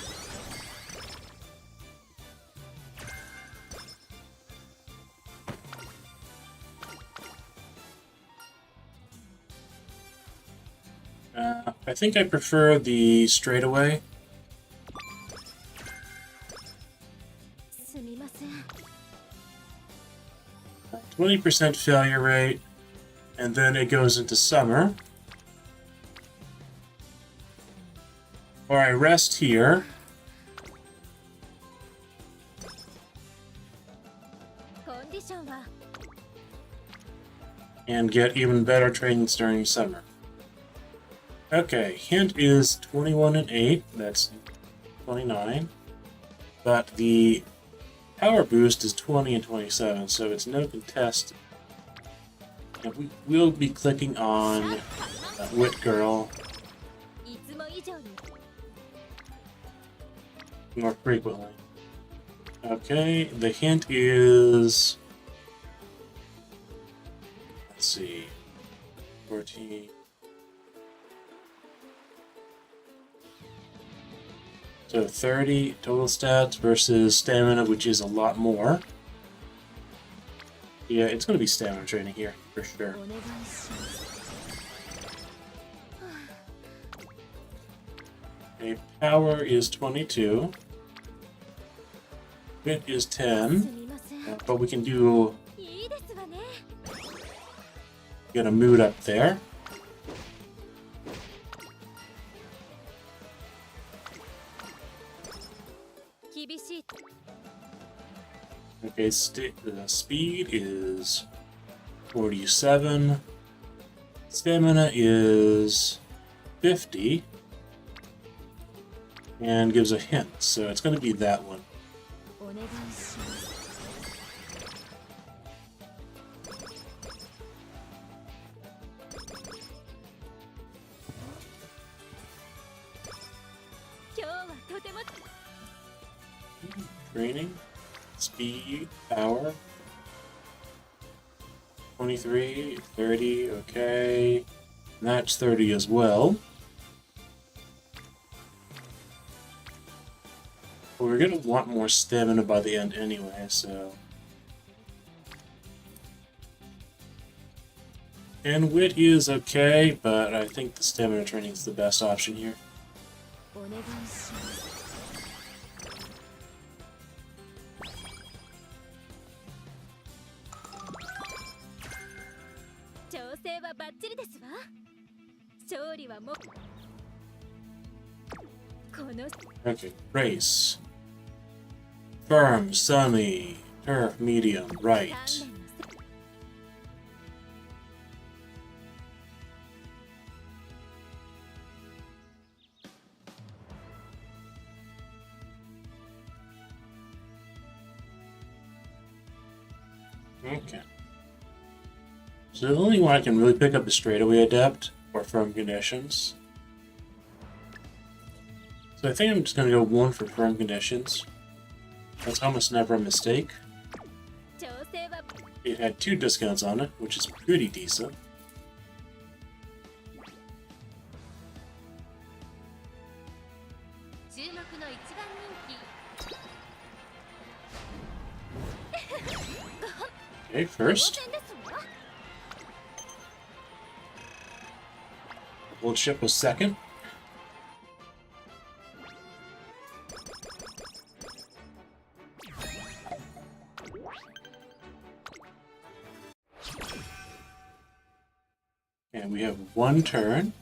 I think I prefer the straightaway. すみません。20% failure rate, and then it goes into summer. Or I rest here. コンディションは And get even better trainings during summer. Okay, hint is 21 and 8. That's 29. But the power boost is 20 and 27, so it's no contest. And we will be clicking on Wit Girl いつも以上に more frequently. Okay, the hint is... Let's see. 14. So 30 total stats versus stamina, which is a lot more. Yeah, it's going to be stamina training here, for sure. お願いします Okay, power is 22. Wit is す 10. みません But we can do... いいですわね Get a mood up there. 厳しい Okay, speed is 47. Stamina is 50. And gives a hint, so it's going to be that one. お願いします 今日はとても Training, speed, power. 23, 30, okay. Match 30 as well. But we're gonna want more stamina by the end anyway, so... And wit is okay, but I think the stamina training is the best option here. お願いします 調整はバッチリですわ勝利はもうこの Okay, race. Firm, sunny, turf, medium, right. 鍛錬の Okay. So the only one I can really pick up is straightaway adept or firm conditions. So I think I'm just gonna go one for firm conditions. That's almost never a mistake. 調整は It had 2 discounts on it, which is pretty decent. 注目の一番人 Okay, 気 first, 当然ですわ Old Ship was second. And we have 1 turn.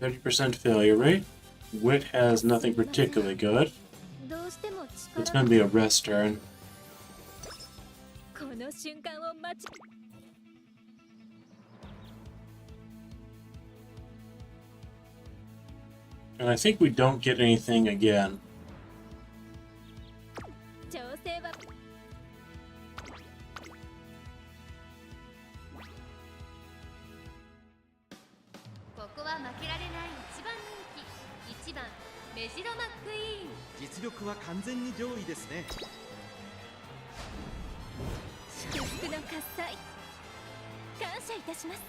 30% failure rate. Wit has nothing particularly good. どうしても It's 力 gonna be a rest turn. この瞬間を待ち And I think we don't get anything again. 調整は ここは負けられない一番人気1番メジロマックイーン実力は完全に上位ですね。祝福の喝采感謝いたします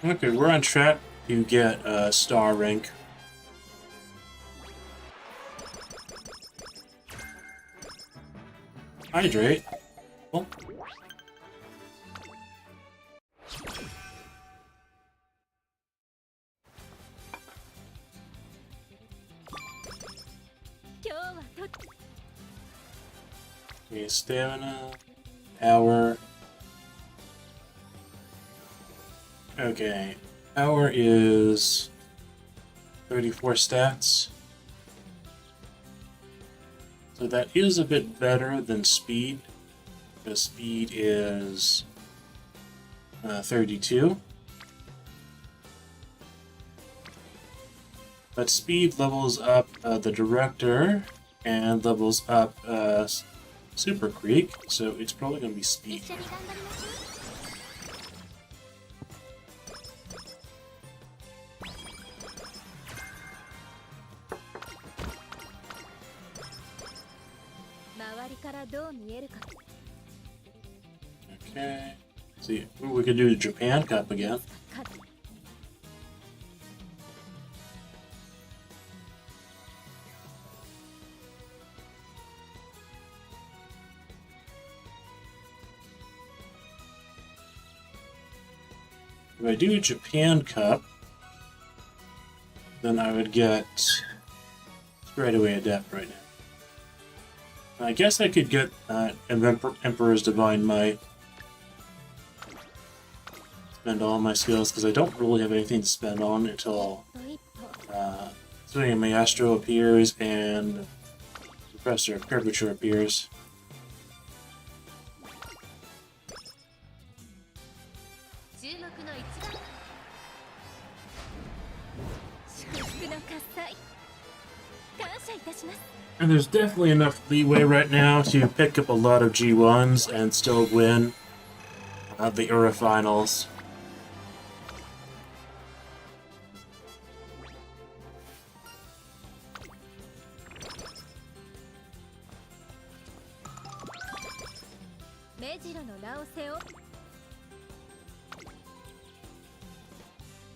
Okay, we're on track to get a star rank. Hydrate. Well. Okay, stamina, power. Okay, power is 34 stats. So that is a bit better than speed. The speed is 32. But speed levels up the director and levels up Super Creek, so it's probably going to be 一 speed. 緒に頑張りましょう。周りからどう見えるか。 Okay. See, ooh, we could do the Japan Cup again. If I do Japan Cup, then I would get straight away adept right now. I guess I could get Emperor's Divine Might. Spend all my skills because I don't really have anything to spend on until Maestro appears and Professor of Curvature appears. 注目の一番。祝福の喝采。感謝いたします。 And there's definitely enough leeway right now to pick up a lot of G1s and still win the Euro Finals.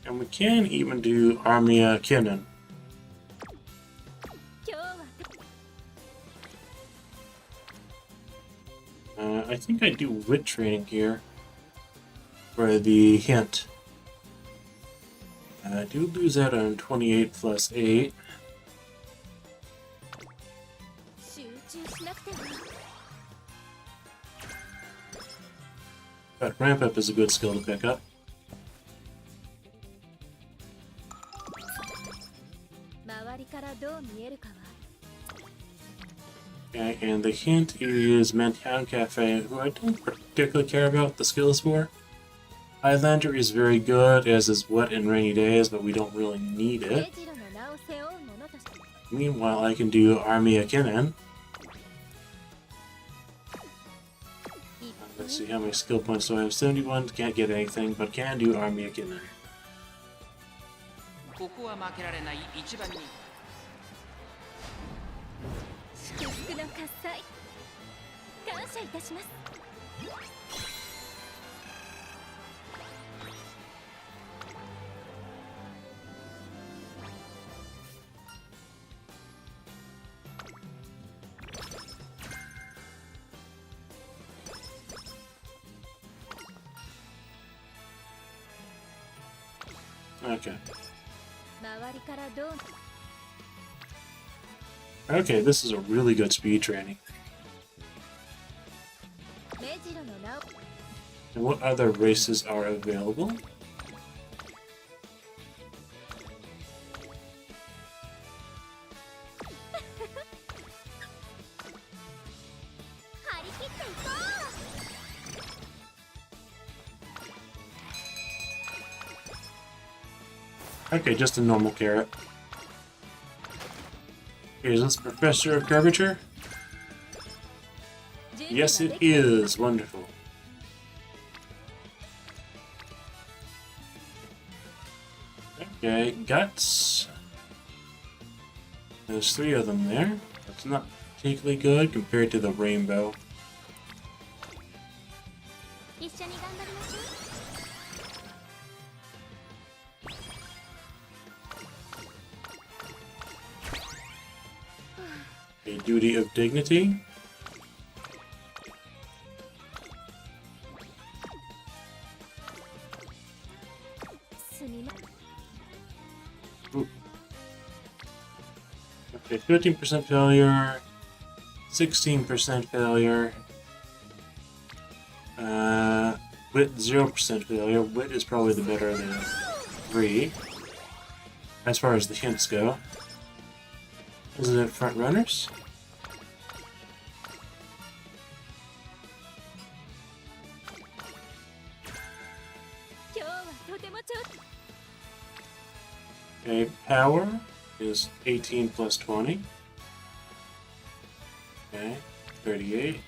And we can even do Armia Kinnan. I think I do wit training here for the hint. I do lose out on 28 plus 8. But ramp up is a good skill to pick up. Okay, and the hint is Mantian Cafe, who I don't particularly care about the skills for. Highlander is very good, as is Wet and Rainy Days, but we don't really need it. Meanwhile, I can do Armia Kinnan. Let's see how many skill points do I have. 71, can't get anything, but can do Armia Kinnan. ここは負けられない一番に 祝福の喝采。感謝いたします。 Okay. 周りからどう。 Okay, this is a really good speed training. 目白の名を。 And what other races are available? Okay, just a normal carrot. Is this Professor of Curvature? Yes, it is. Wonderful. Okay, guts. There's 3 of them there. That's not particularly good compared to the rainbow. 一緒に頑張りましょう。 A duty of dignity. Ooh. Okay, 15% failure. 16% failure. Wit 0% failure. Wit is probably the better of the 3. As far as the hints go. Is it front runners? Okay, power is 18 plus 20. Okay, 38.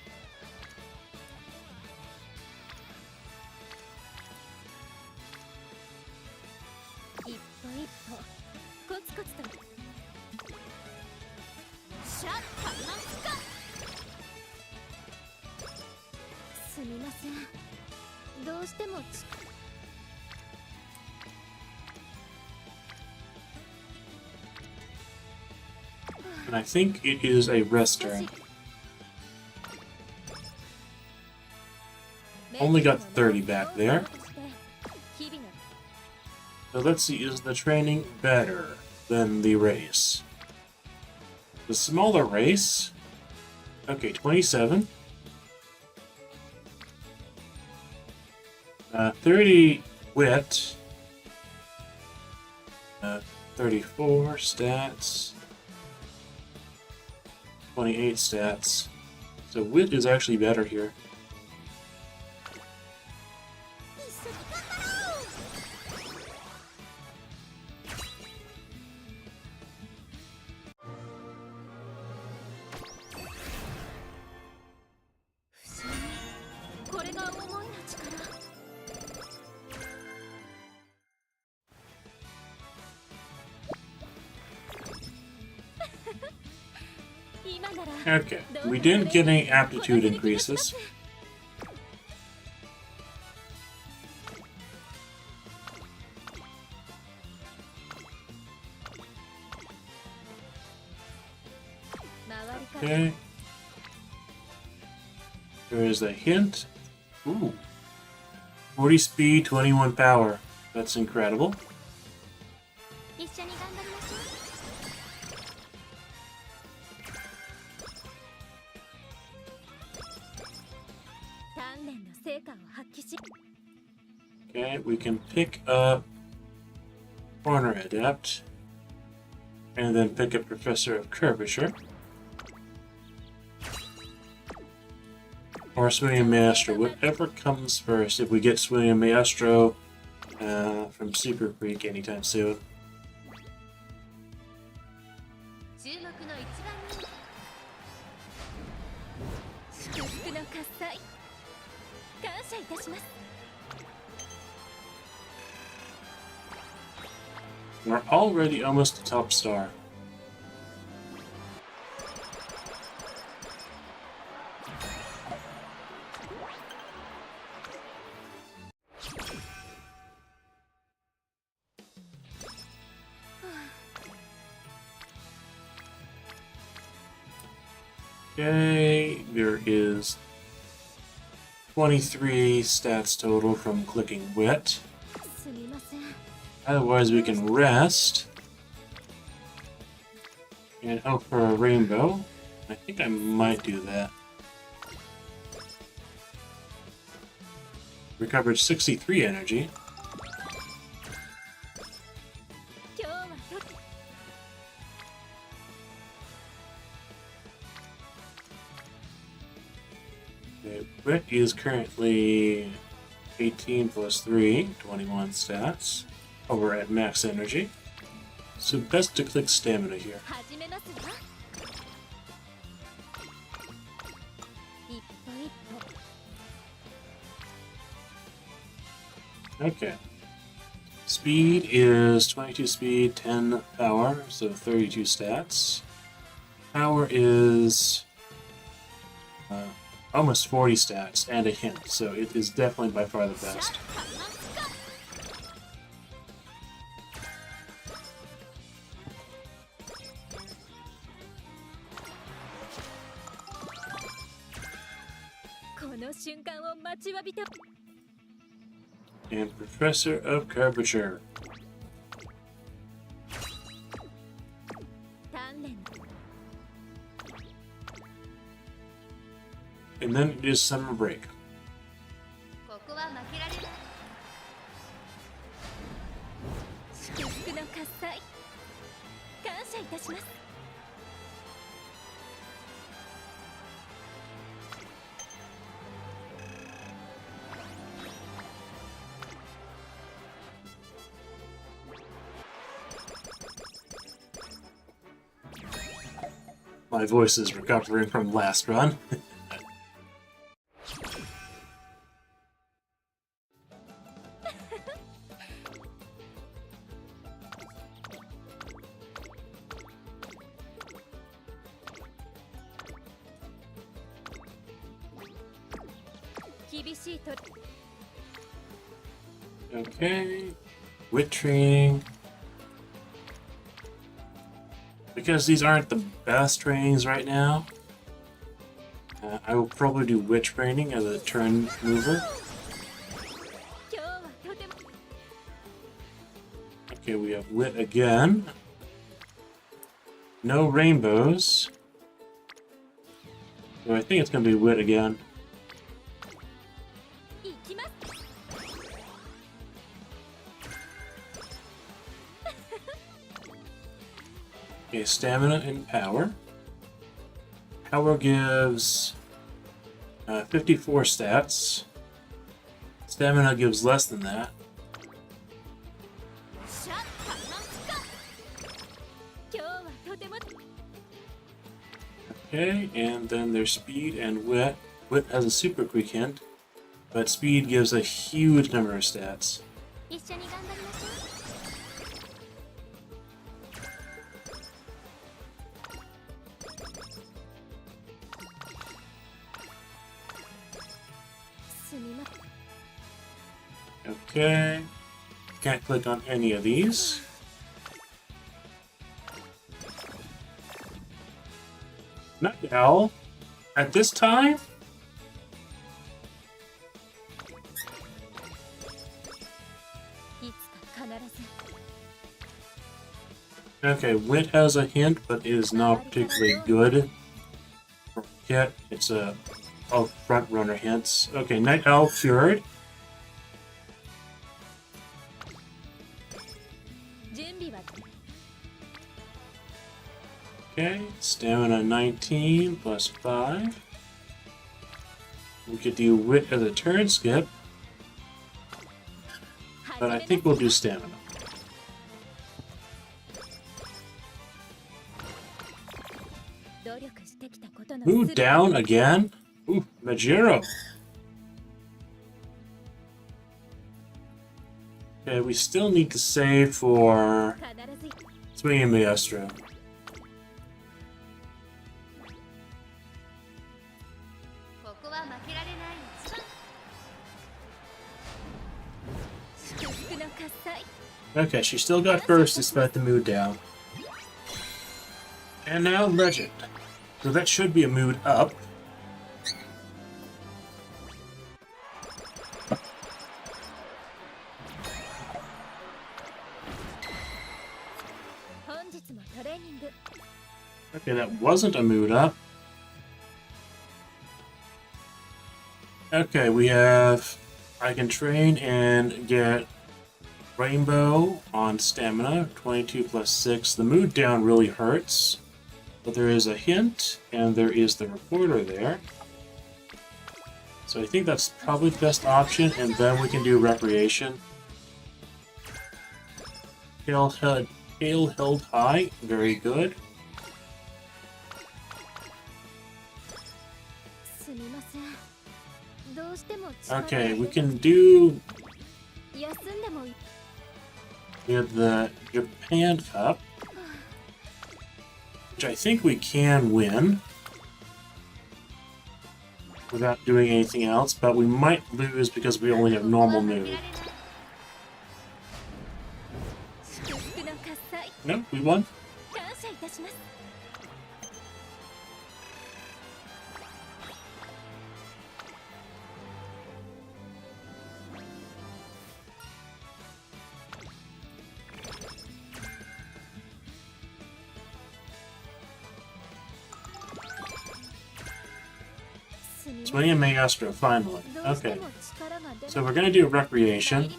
And I think it is a rest turn. Only got 30 back there. So let's see, is the training better than the race? The smaller race? Okay, 27. 30 wit. 34 stats. 28 stats. So wit is actually better here. Okay, we didn't get any aptitude increases. Okay. There is a hint. Ooh. 40 speed, 21 power. That's incredible. Okay, we can pick up Corner Adept, and then pick up Professor of Curvature, or Swinging Maestro, whatever comes first. If we get Swinging Maestro from Super Creek anytime soon. We're already almost a top star. Okay, there is 23 stats total from clicking Wit. Otherwise, we can rest and hope for a rainbow. I think I might do that. Recovered 63 energy. Okay, Wit is currently 18 plus 3, 21 stats. We're at max energy. So best to click stamina here. Okay. Speed is 22 speed, 10 power, so 32 stats. Power is almost 40 stats and a hint, so it is definitely by far the best. And Professor of Curvature. and then it is summer break. ここは負けられない。祝福の喝采感謝いたします。My voice is recovering from last run. Okay, wit training. Because these aren't the best trainings right now, I will probably do wit training as a turn mover. Okay, we have wit again. No rainbows. So I think it's going to be wit again. Okay, stamina and power. Power gives 54 stats. Stamina gives less than that. Okay, and then there's speed and wit. Wit has a super quick hint, but speed gives a huge number of stats. Okay, can't click on any of these. Not now. At this time? Okay, wit has a hint, but it is not particularly good. Yet it's a front runner hints. Okay, Night Owl cured. Okay, stamina 19 plus 5. We could do wit as a turn skip, but I think we'll do stamina. Move down again? Ooh, Majiro. Okay, we still need to save for Swinging Maestro. Okay, she still got first despite the mood down. And now Legend. So that should be a mood up. Okay, that wasn't a mood up. Okay, we have... I can train and get Rainbow on stamina, 22 plus 6. The mood down really hurts, but there is a hint, and there is the reporter there. So I think that's probably the best option, and then we can do Recreation. Hail held high, very good. Okay, we can do... We have the Japan Cup, which I think we can win without doing anything else, but we might lose because we only have normal mood. Nope, we won. Swinging Maestro, finally. Okay. So we're gonna do Recreation.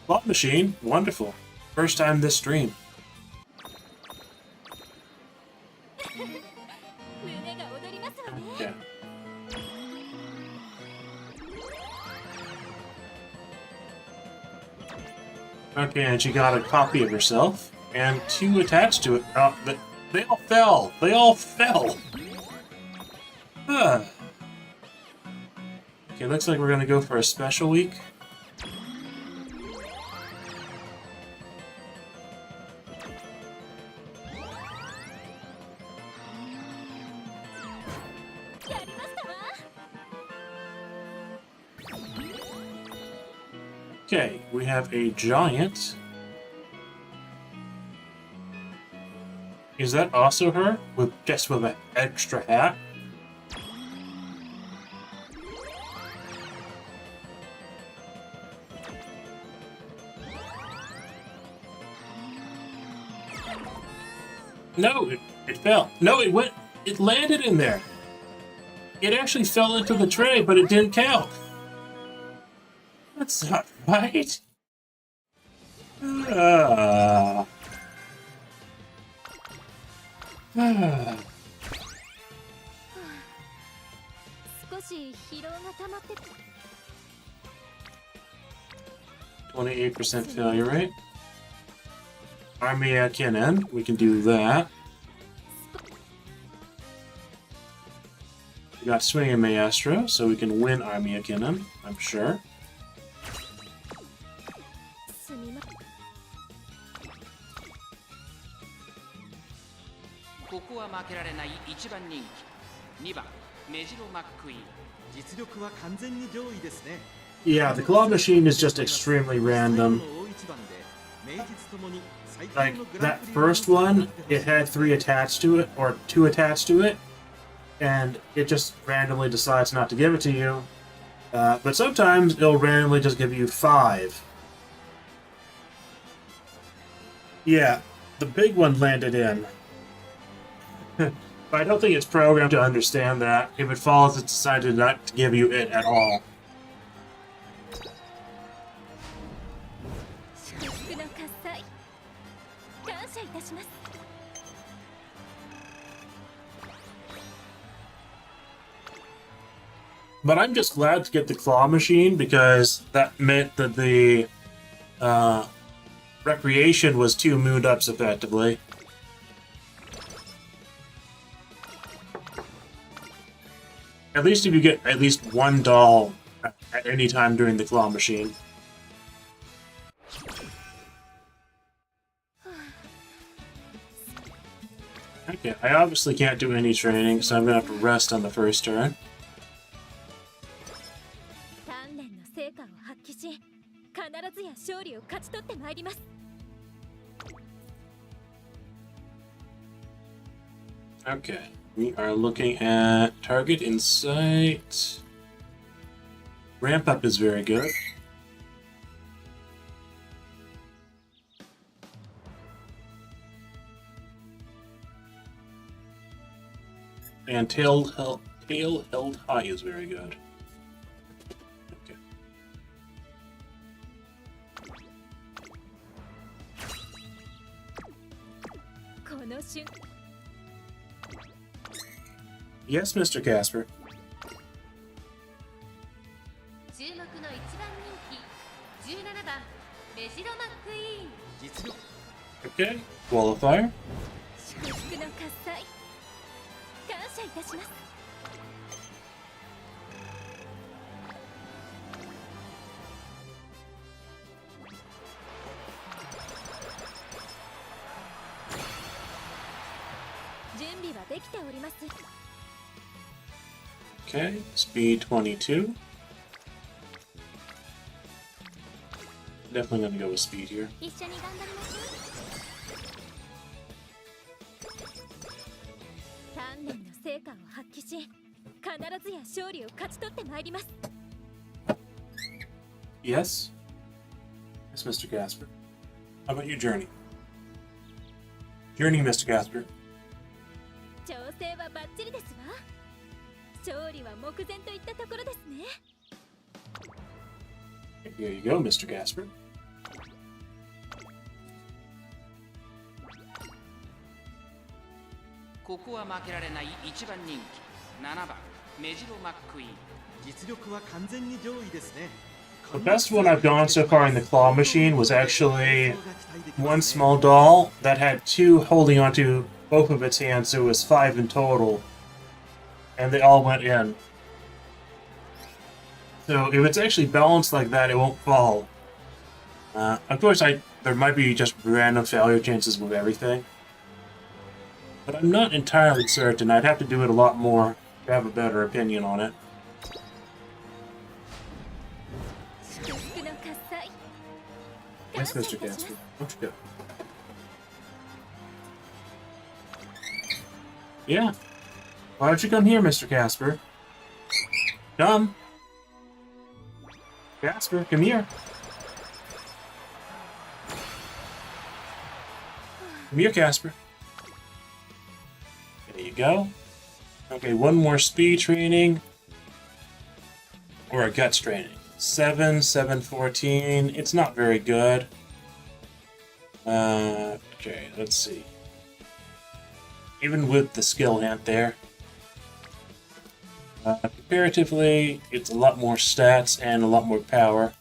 Slot Machine, wonderful. First time this stream. Okay. Okay, and she got a copy of herself, and 2 attached to it. Oh, they all fell! They all fell! Huh. Okay, looks like we're gonna go for a special week. Okay, we have a giant. Is that also her? With just with an extra hat? No, it fell. No, it landed in there. It actually fell into the tray, but it didn't count. That's not right. Ah. 28% failure rate. Armia Kennen, we can do that. We got Swinging Maestro, so we can win Armia Kennen, I'm sure. Yeah, the claw machine is just extremely random. Like, that first one, it had 3 attached to it, or 2 attached to it, and it just randomly decides not to give it to you. But sometimes it'll randomly just give you 5. Yeah, the big one landed in. But I don't think it's programmed to understand that. If it falls, it's decided not to give you it at all. But I'm just glad to get the claw machine because that meant that the recreation was 2 mooned ups effectively. At least if you get at least 1 doll at any time during the claw machine. Okay, I obviously can't do any training, so I'm gonna have to rest on the first turn. Okay, we are looking at target in sight. Ramp up is very good. And tail held high is very good. Okay. Yes, Mr. Casper. Okay, qualifier. Okay, speed 22. Definitely gonna go with speed here. Yes? Yes, Mr. Casper. How about you, Journey? Journey, Mr. Casper. 勢はバッチリですわ。勝利は目前といったところですね。 Here you go, Mr. Casper. ここは負けられない1番人気7番メジロマックイーン。実力は完全に上位ですね。 The best one I've gone so far in the claw machine was actually one small doll that had two holding onto both of its hands, so it was 5 in total. And they all went in. So if it's actually balanced like that, it won't fall. Of course, there might be just random failure chances with everything. But I'm not entirely certain. I'd have to do it a lot more to have a better opinion on it. Yes, Mr. Casper. Won't you go? Yeah. Why don't you come here, Mr. Casper? Come. Casper, come here. Come here, Casper. There you go. Okay, one more speed training. Or a guts training. 7, 7, 14. It's not very good. Okay, let's see. Even with the skill hint there. Comparatively, it's a lot more stats and a lot more power.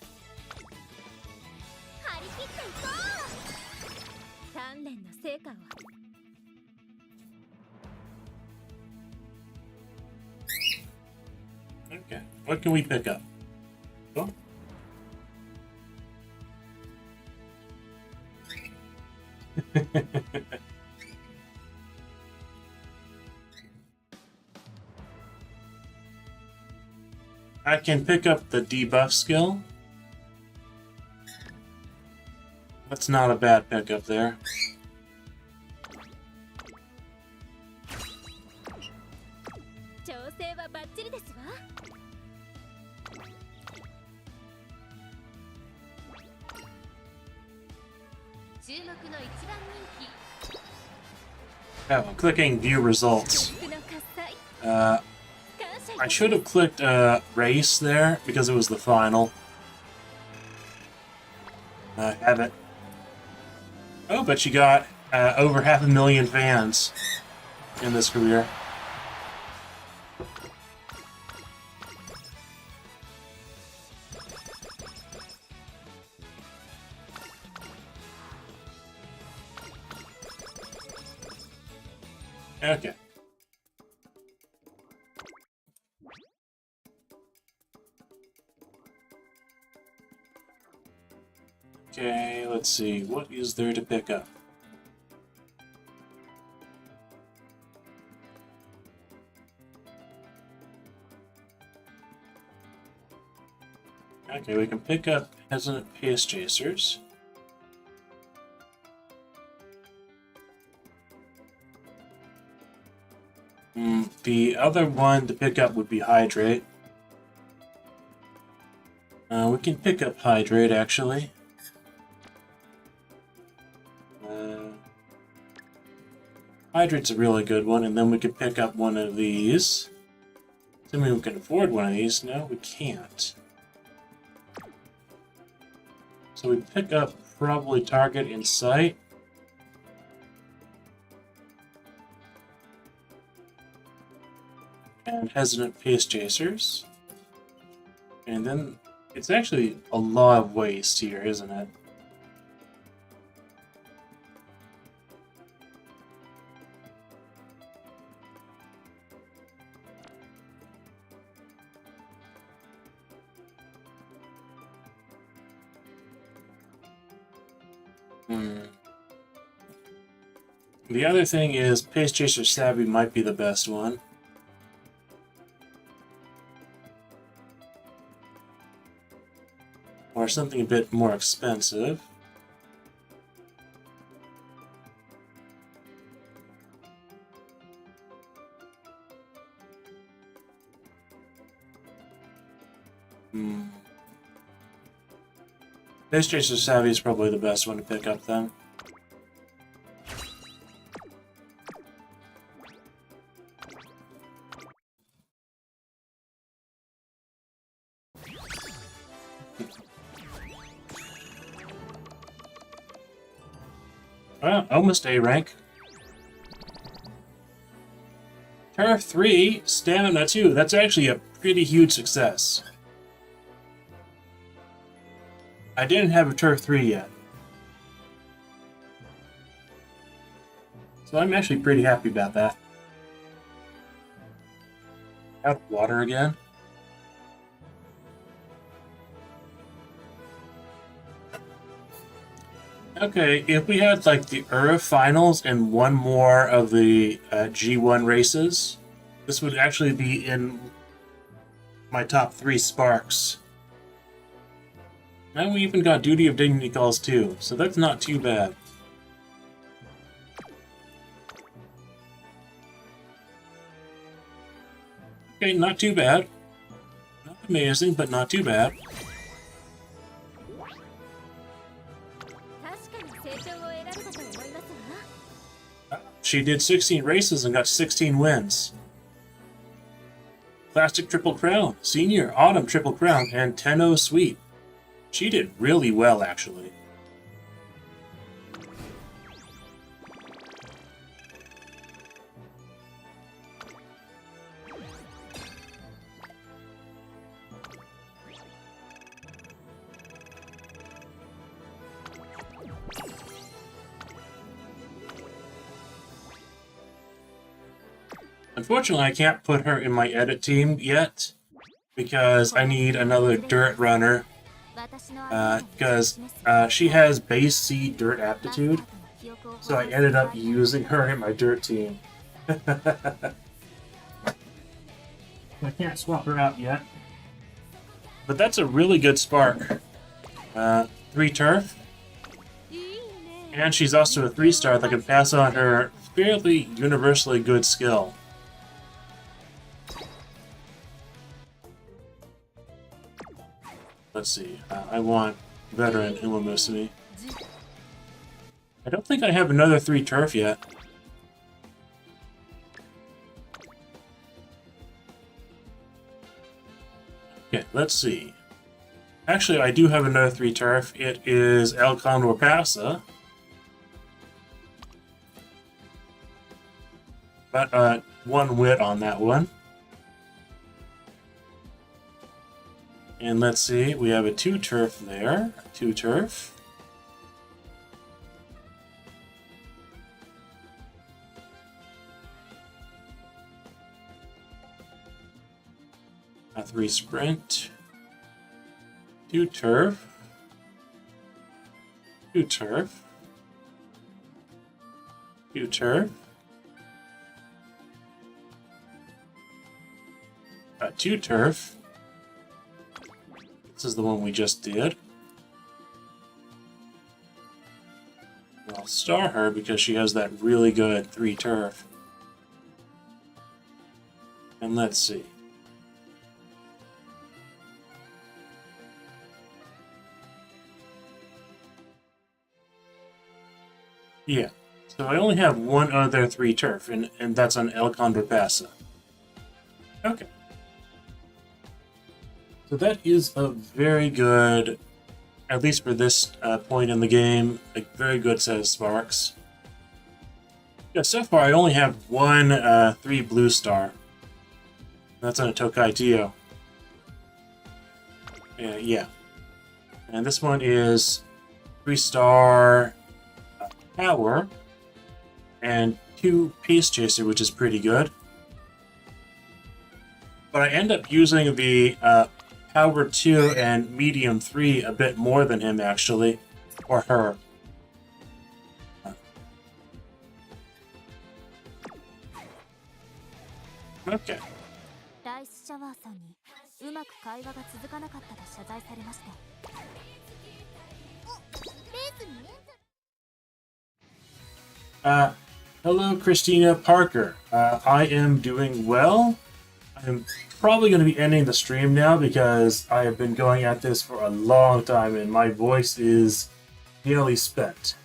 Okay, what can we pick up? Oh. I can pick up the debuff skill. That's not a bad pickup there. Oh, I'm clicking view results. I should have clicked race there because it was the final. Have it. Oh, but you got over 500,000 fans in this career. Okay. Okay, let's see. What is there to pick up? Okay, we can pick up Hesitant Pace Chasers. The other one to pick up would be Hydrate. We can pick up Hydrate, actually. Hydrate's a really good one, and then we could pick up one of these. Assuming we can afford one of these. No, we can't. So we pick up probably Target in Sight. And Hesitant Pace Chasers. And then it's actually a lot of waste here, isn't it? The other thing is Pace Chaser Savvy might be the best one. Or something a bit more expensive. Pace Chaser Savvy is probably the best one to pick up then. Almost A rank. Turf 3, Stamina 2. That's actually a pretty huge success. I didn't have a Turf 3 yet. So I'm actually pretty happy about that. Out of water again. Okay, if we had like the finals and one more of the G1 races, this would actually be in my top 3 sparks. And we even got Duty of Dignity calls too, so that's not too bad. Okay, not too bad. Not amazing, but not too bad. She did 16 races and got 16 wins. Classic Triple Crown, Senior, Autumn Triple Crown, and Tenno Sweep. She did really well, actually. Unfortunately, I can't put her in my edit team yet because I need another dirt runner because she has base C dirt aptitude, so I ended up using her in my dirt team. I can't swap her out yet. But that's a really good spark. 3 turf. And she's also a 3-star that can pass on her fairly universally good skill. Let's see. I want veteran Musume. I don't think I have another 3 turf yet. Okay, let's see. Actually, I do have another 3 turf. It is El Condor Pasa. But 1 wit on that one. And let's see, we have a 2 turf there. 2 turf. A 3 sprint. 2 turf. 2 turf. 2 turf. 2 turf. This is the one we just did. I'll star her because she has that really good 3 turf. And let's see. Yeah, so I only have 1 other 3 turf, and that's on El Condor Pasa. Okay. So that is a very good, at least for this point in the game, a very good set of sparks. Yeah, so far I only have 1 3 blue star. That's on a Tokai Tio. Yeah. And this one is 3-star power and 2 Pace Chaser, which is pretty good. But I end up using the Power 2 and Medium 3 a bit more than him, actually. Or her. Okay. Hello, Christina Parker. I am doing well. I'm probably going to be ending the stream now because I have been going at this for a long time and my voice is nearly spent.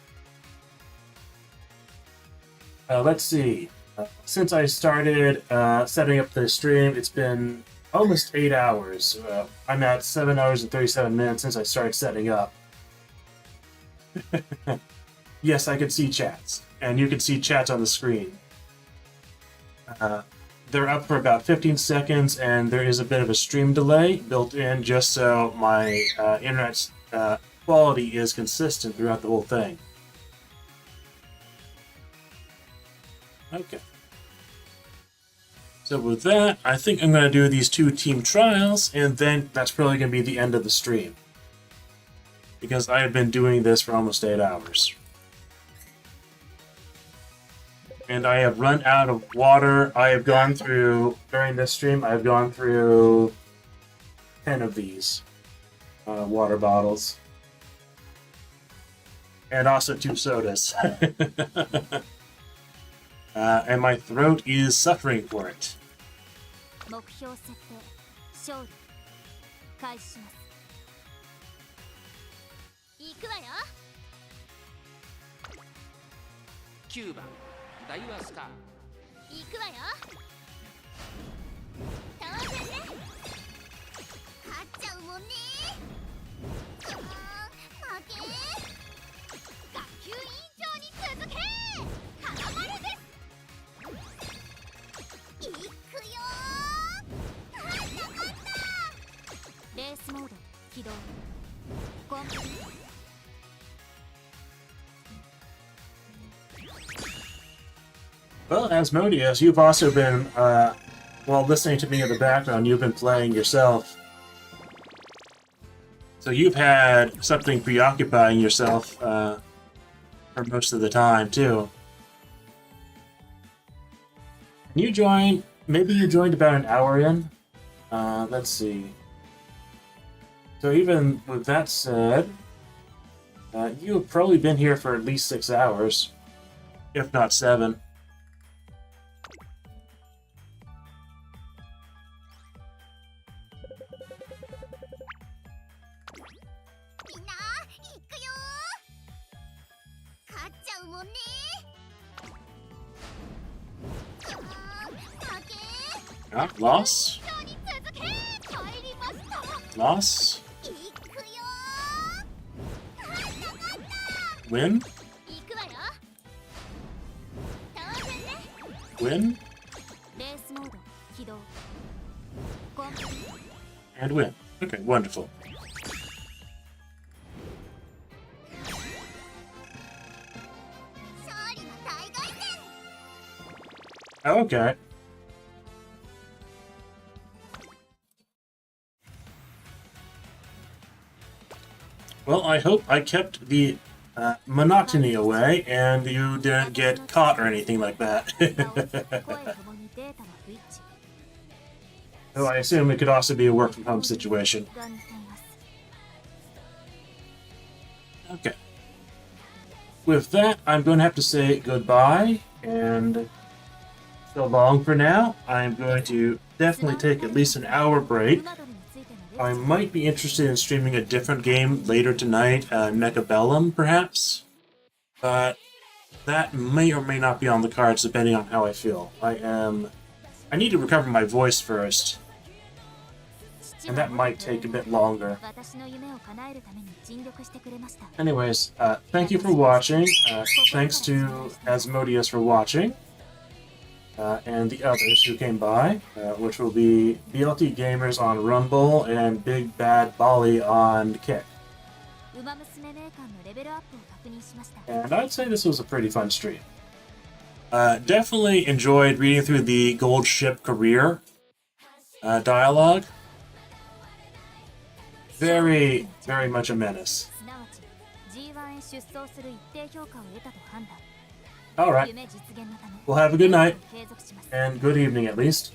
Let's see. Since I started setting up the stream, it's been almost 8 hours. I'm at 7 hours and 37 minutes since I started setting up. yes, I can see chats, and you can see chats on the screen. They're up for about 15 seconds, and there is a bit of a stream delay built in just so my internet quality is consistent throughout the whole thing. Okay. So with that, I think I'm going to do these 2 team trials, and then that's probably going to be the end of the stream. Because I have been doing this for almost 8 hours. And I have run out of water. I have gone through, during this stream, I have gone through 10 of these water bottles. And also 2 sodas. And my throat is suffering for it. 目標設定勝利開始します行くわよ9番ダイワスカー行くわよ当然ね勝っちゃうもんね負け学級委員長に続け花丸です行くよレースモード起動コンプリート Well, Asmodeus, you've also been, while listening to me in the background, you've been playing yourself. So you've had something preoccupying yourself for most of the time, too. You joined, maybe you joined about an hour in? Let's see. So even with that said, you have probably been here for at least 6 hours, if not 7. Loss? Loss? Win? Win? And win. Okay, wonderful. Okay. Well, I hope I kept the monotony away and you didn't get caught or anything like that. So I assume it could also be a work-from-home situation. Okay. With that, I'm going to have to say goodbye and so long for now. I'm going to definitely take at least an hour break. I might be interested in streaming a different game later tonight, Mechabellum, perhaps. But that may or may not be on the cards, depending on how I feel. I need to recover my voice first. And that might take a bit longer. Anyways, thank you for watching. Thanks to Asmodeus for watching. And the others who came by, which will be BLT Gamers on Rumble and Big Bad Bali on Kick. And I'd say this was a pretty fun stream. Definitely enjoyed reading through the Gold Ship Career dialogue. Very, very much a menace. Alright. Well, have a good night. And good evening, at least.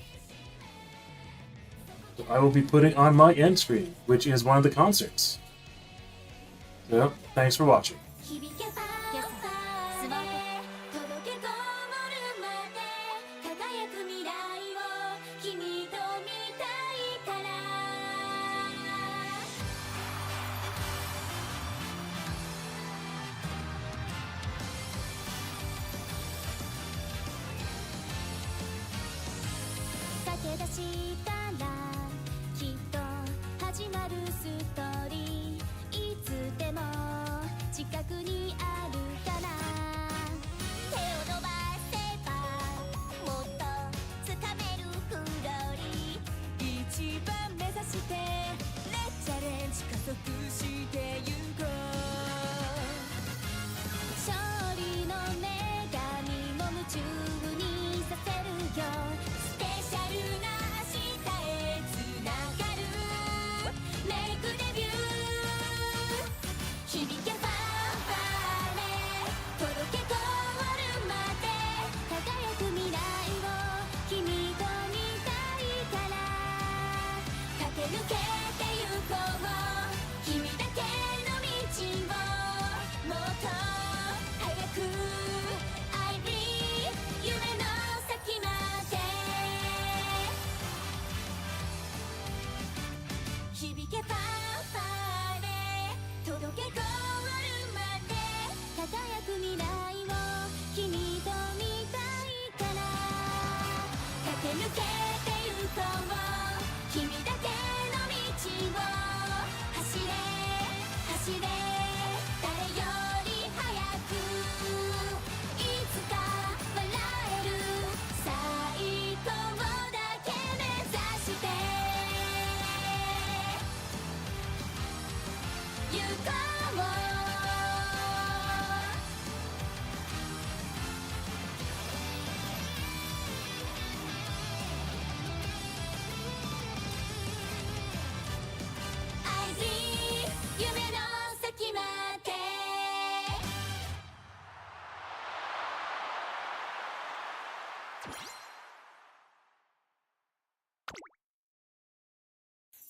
So I will be putting on my end screen, which is one of the concerts. So, thanks for watching.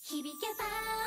響けば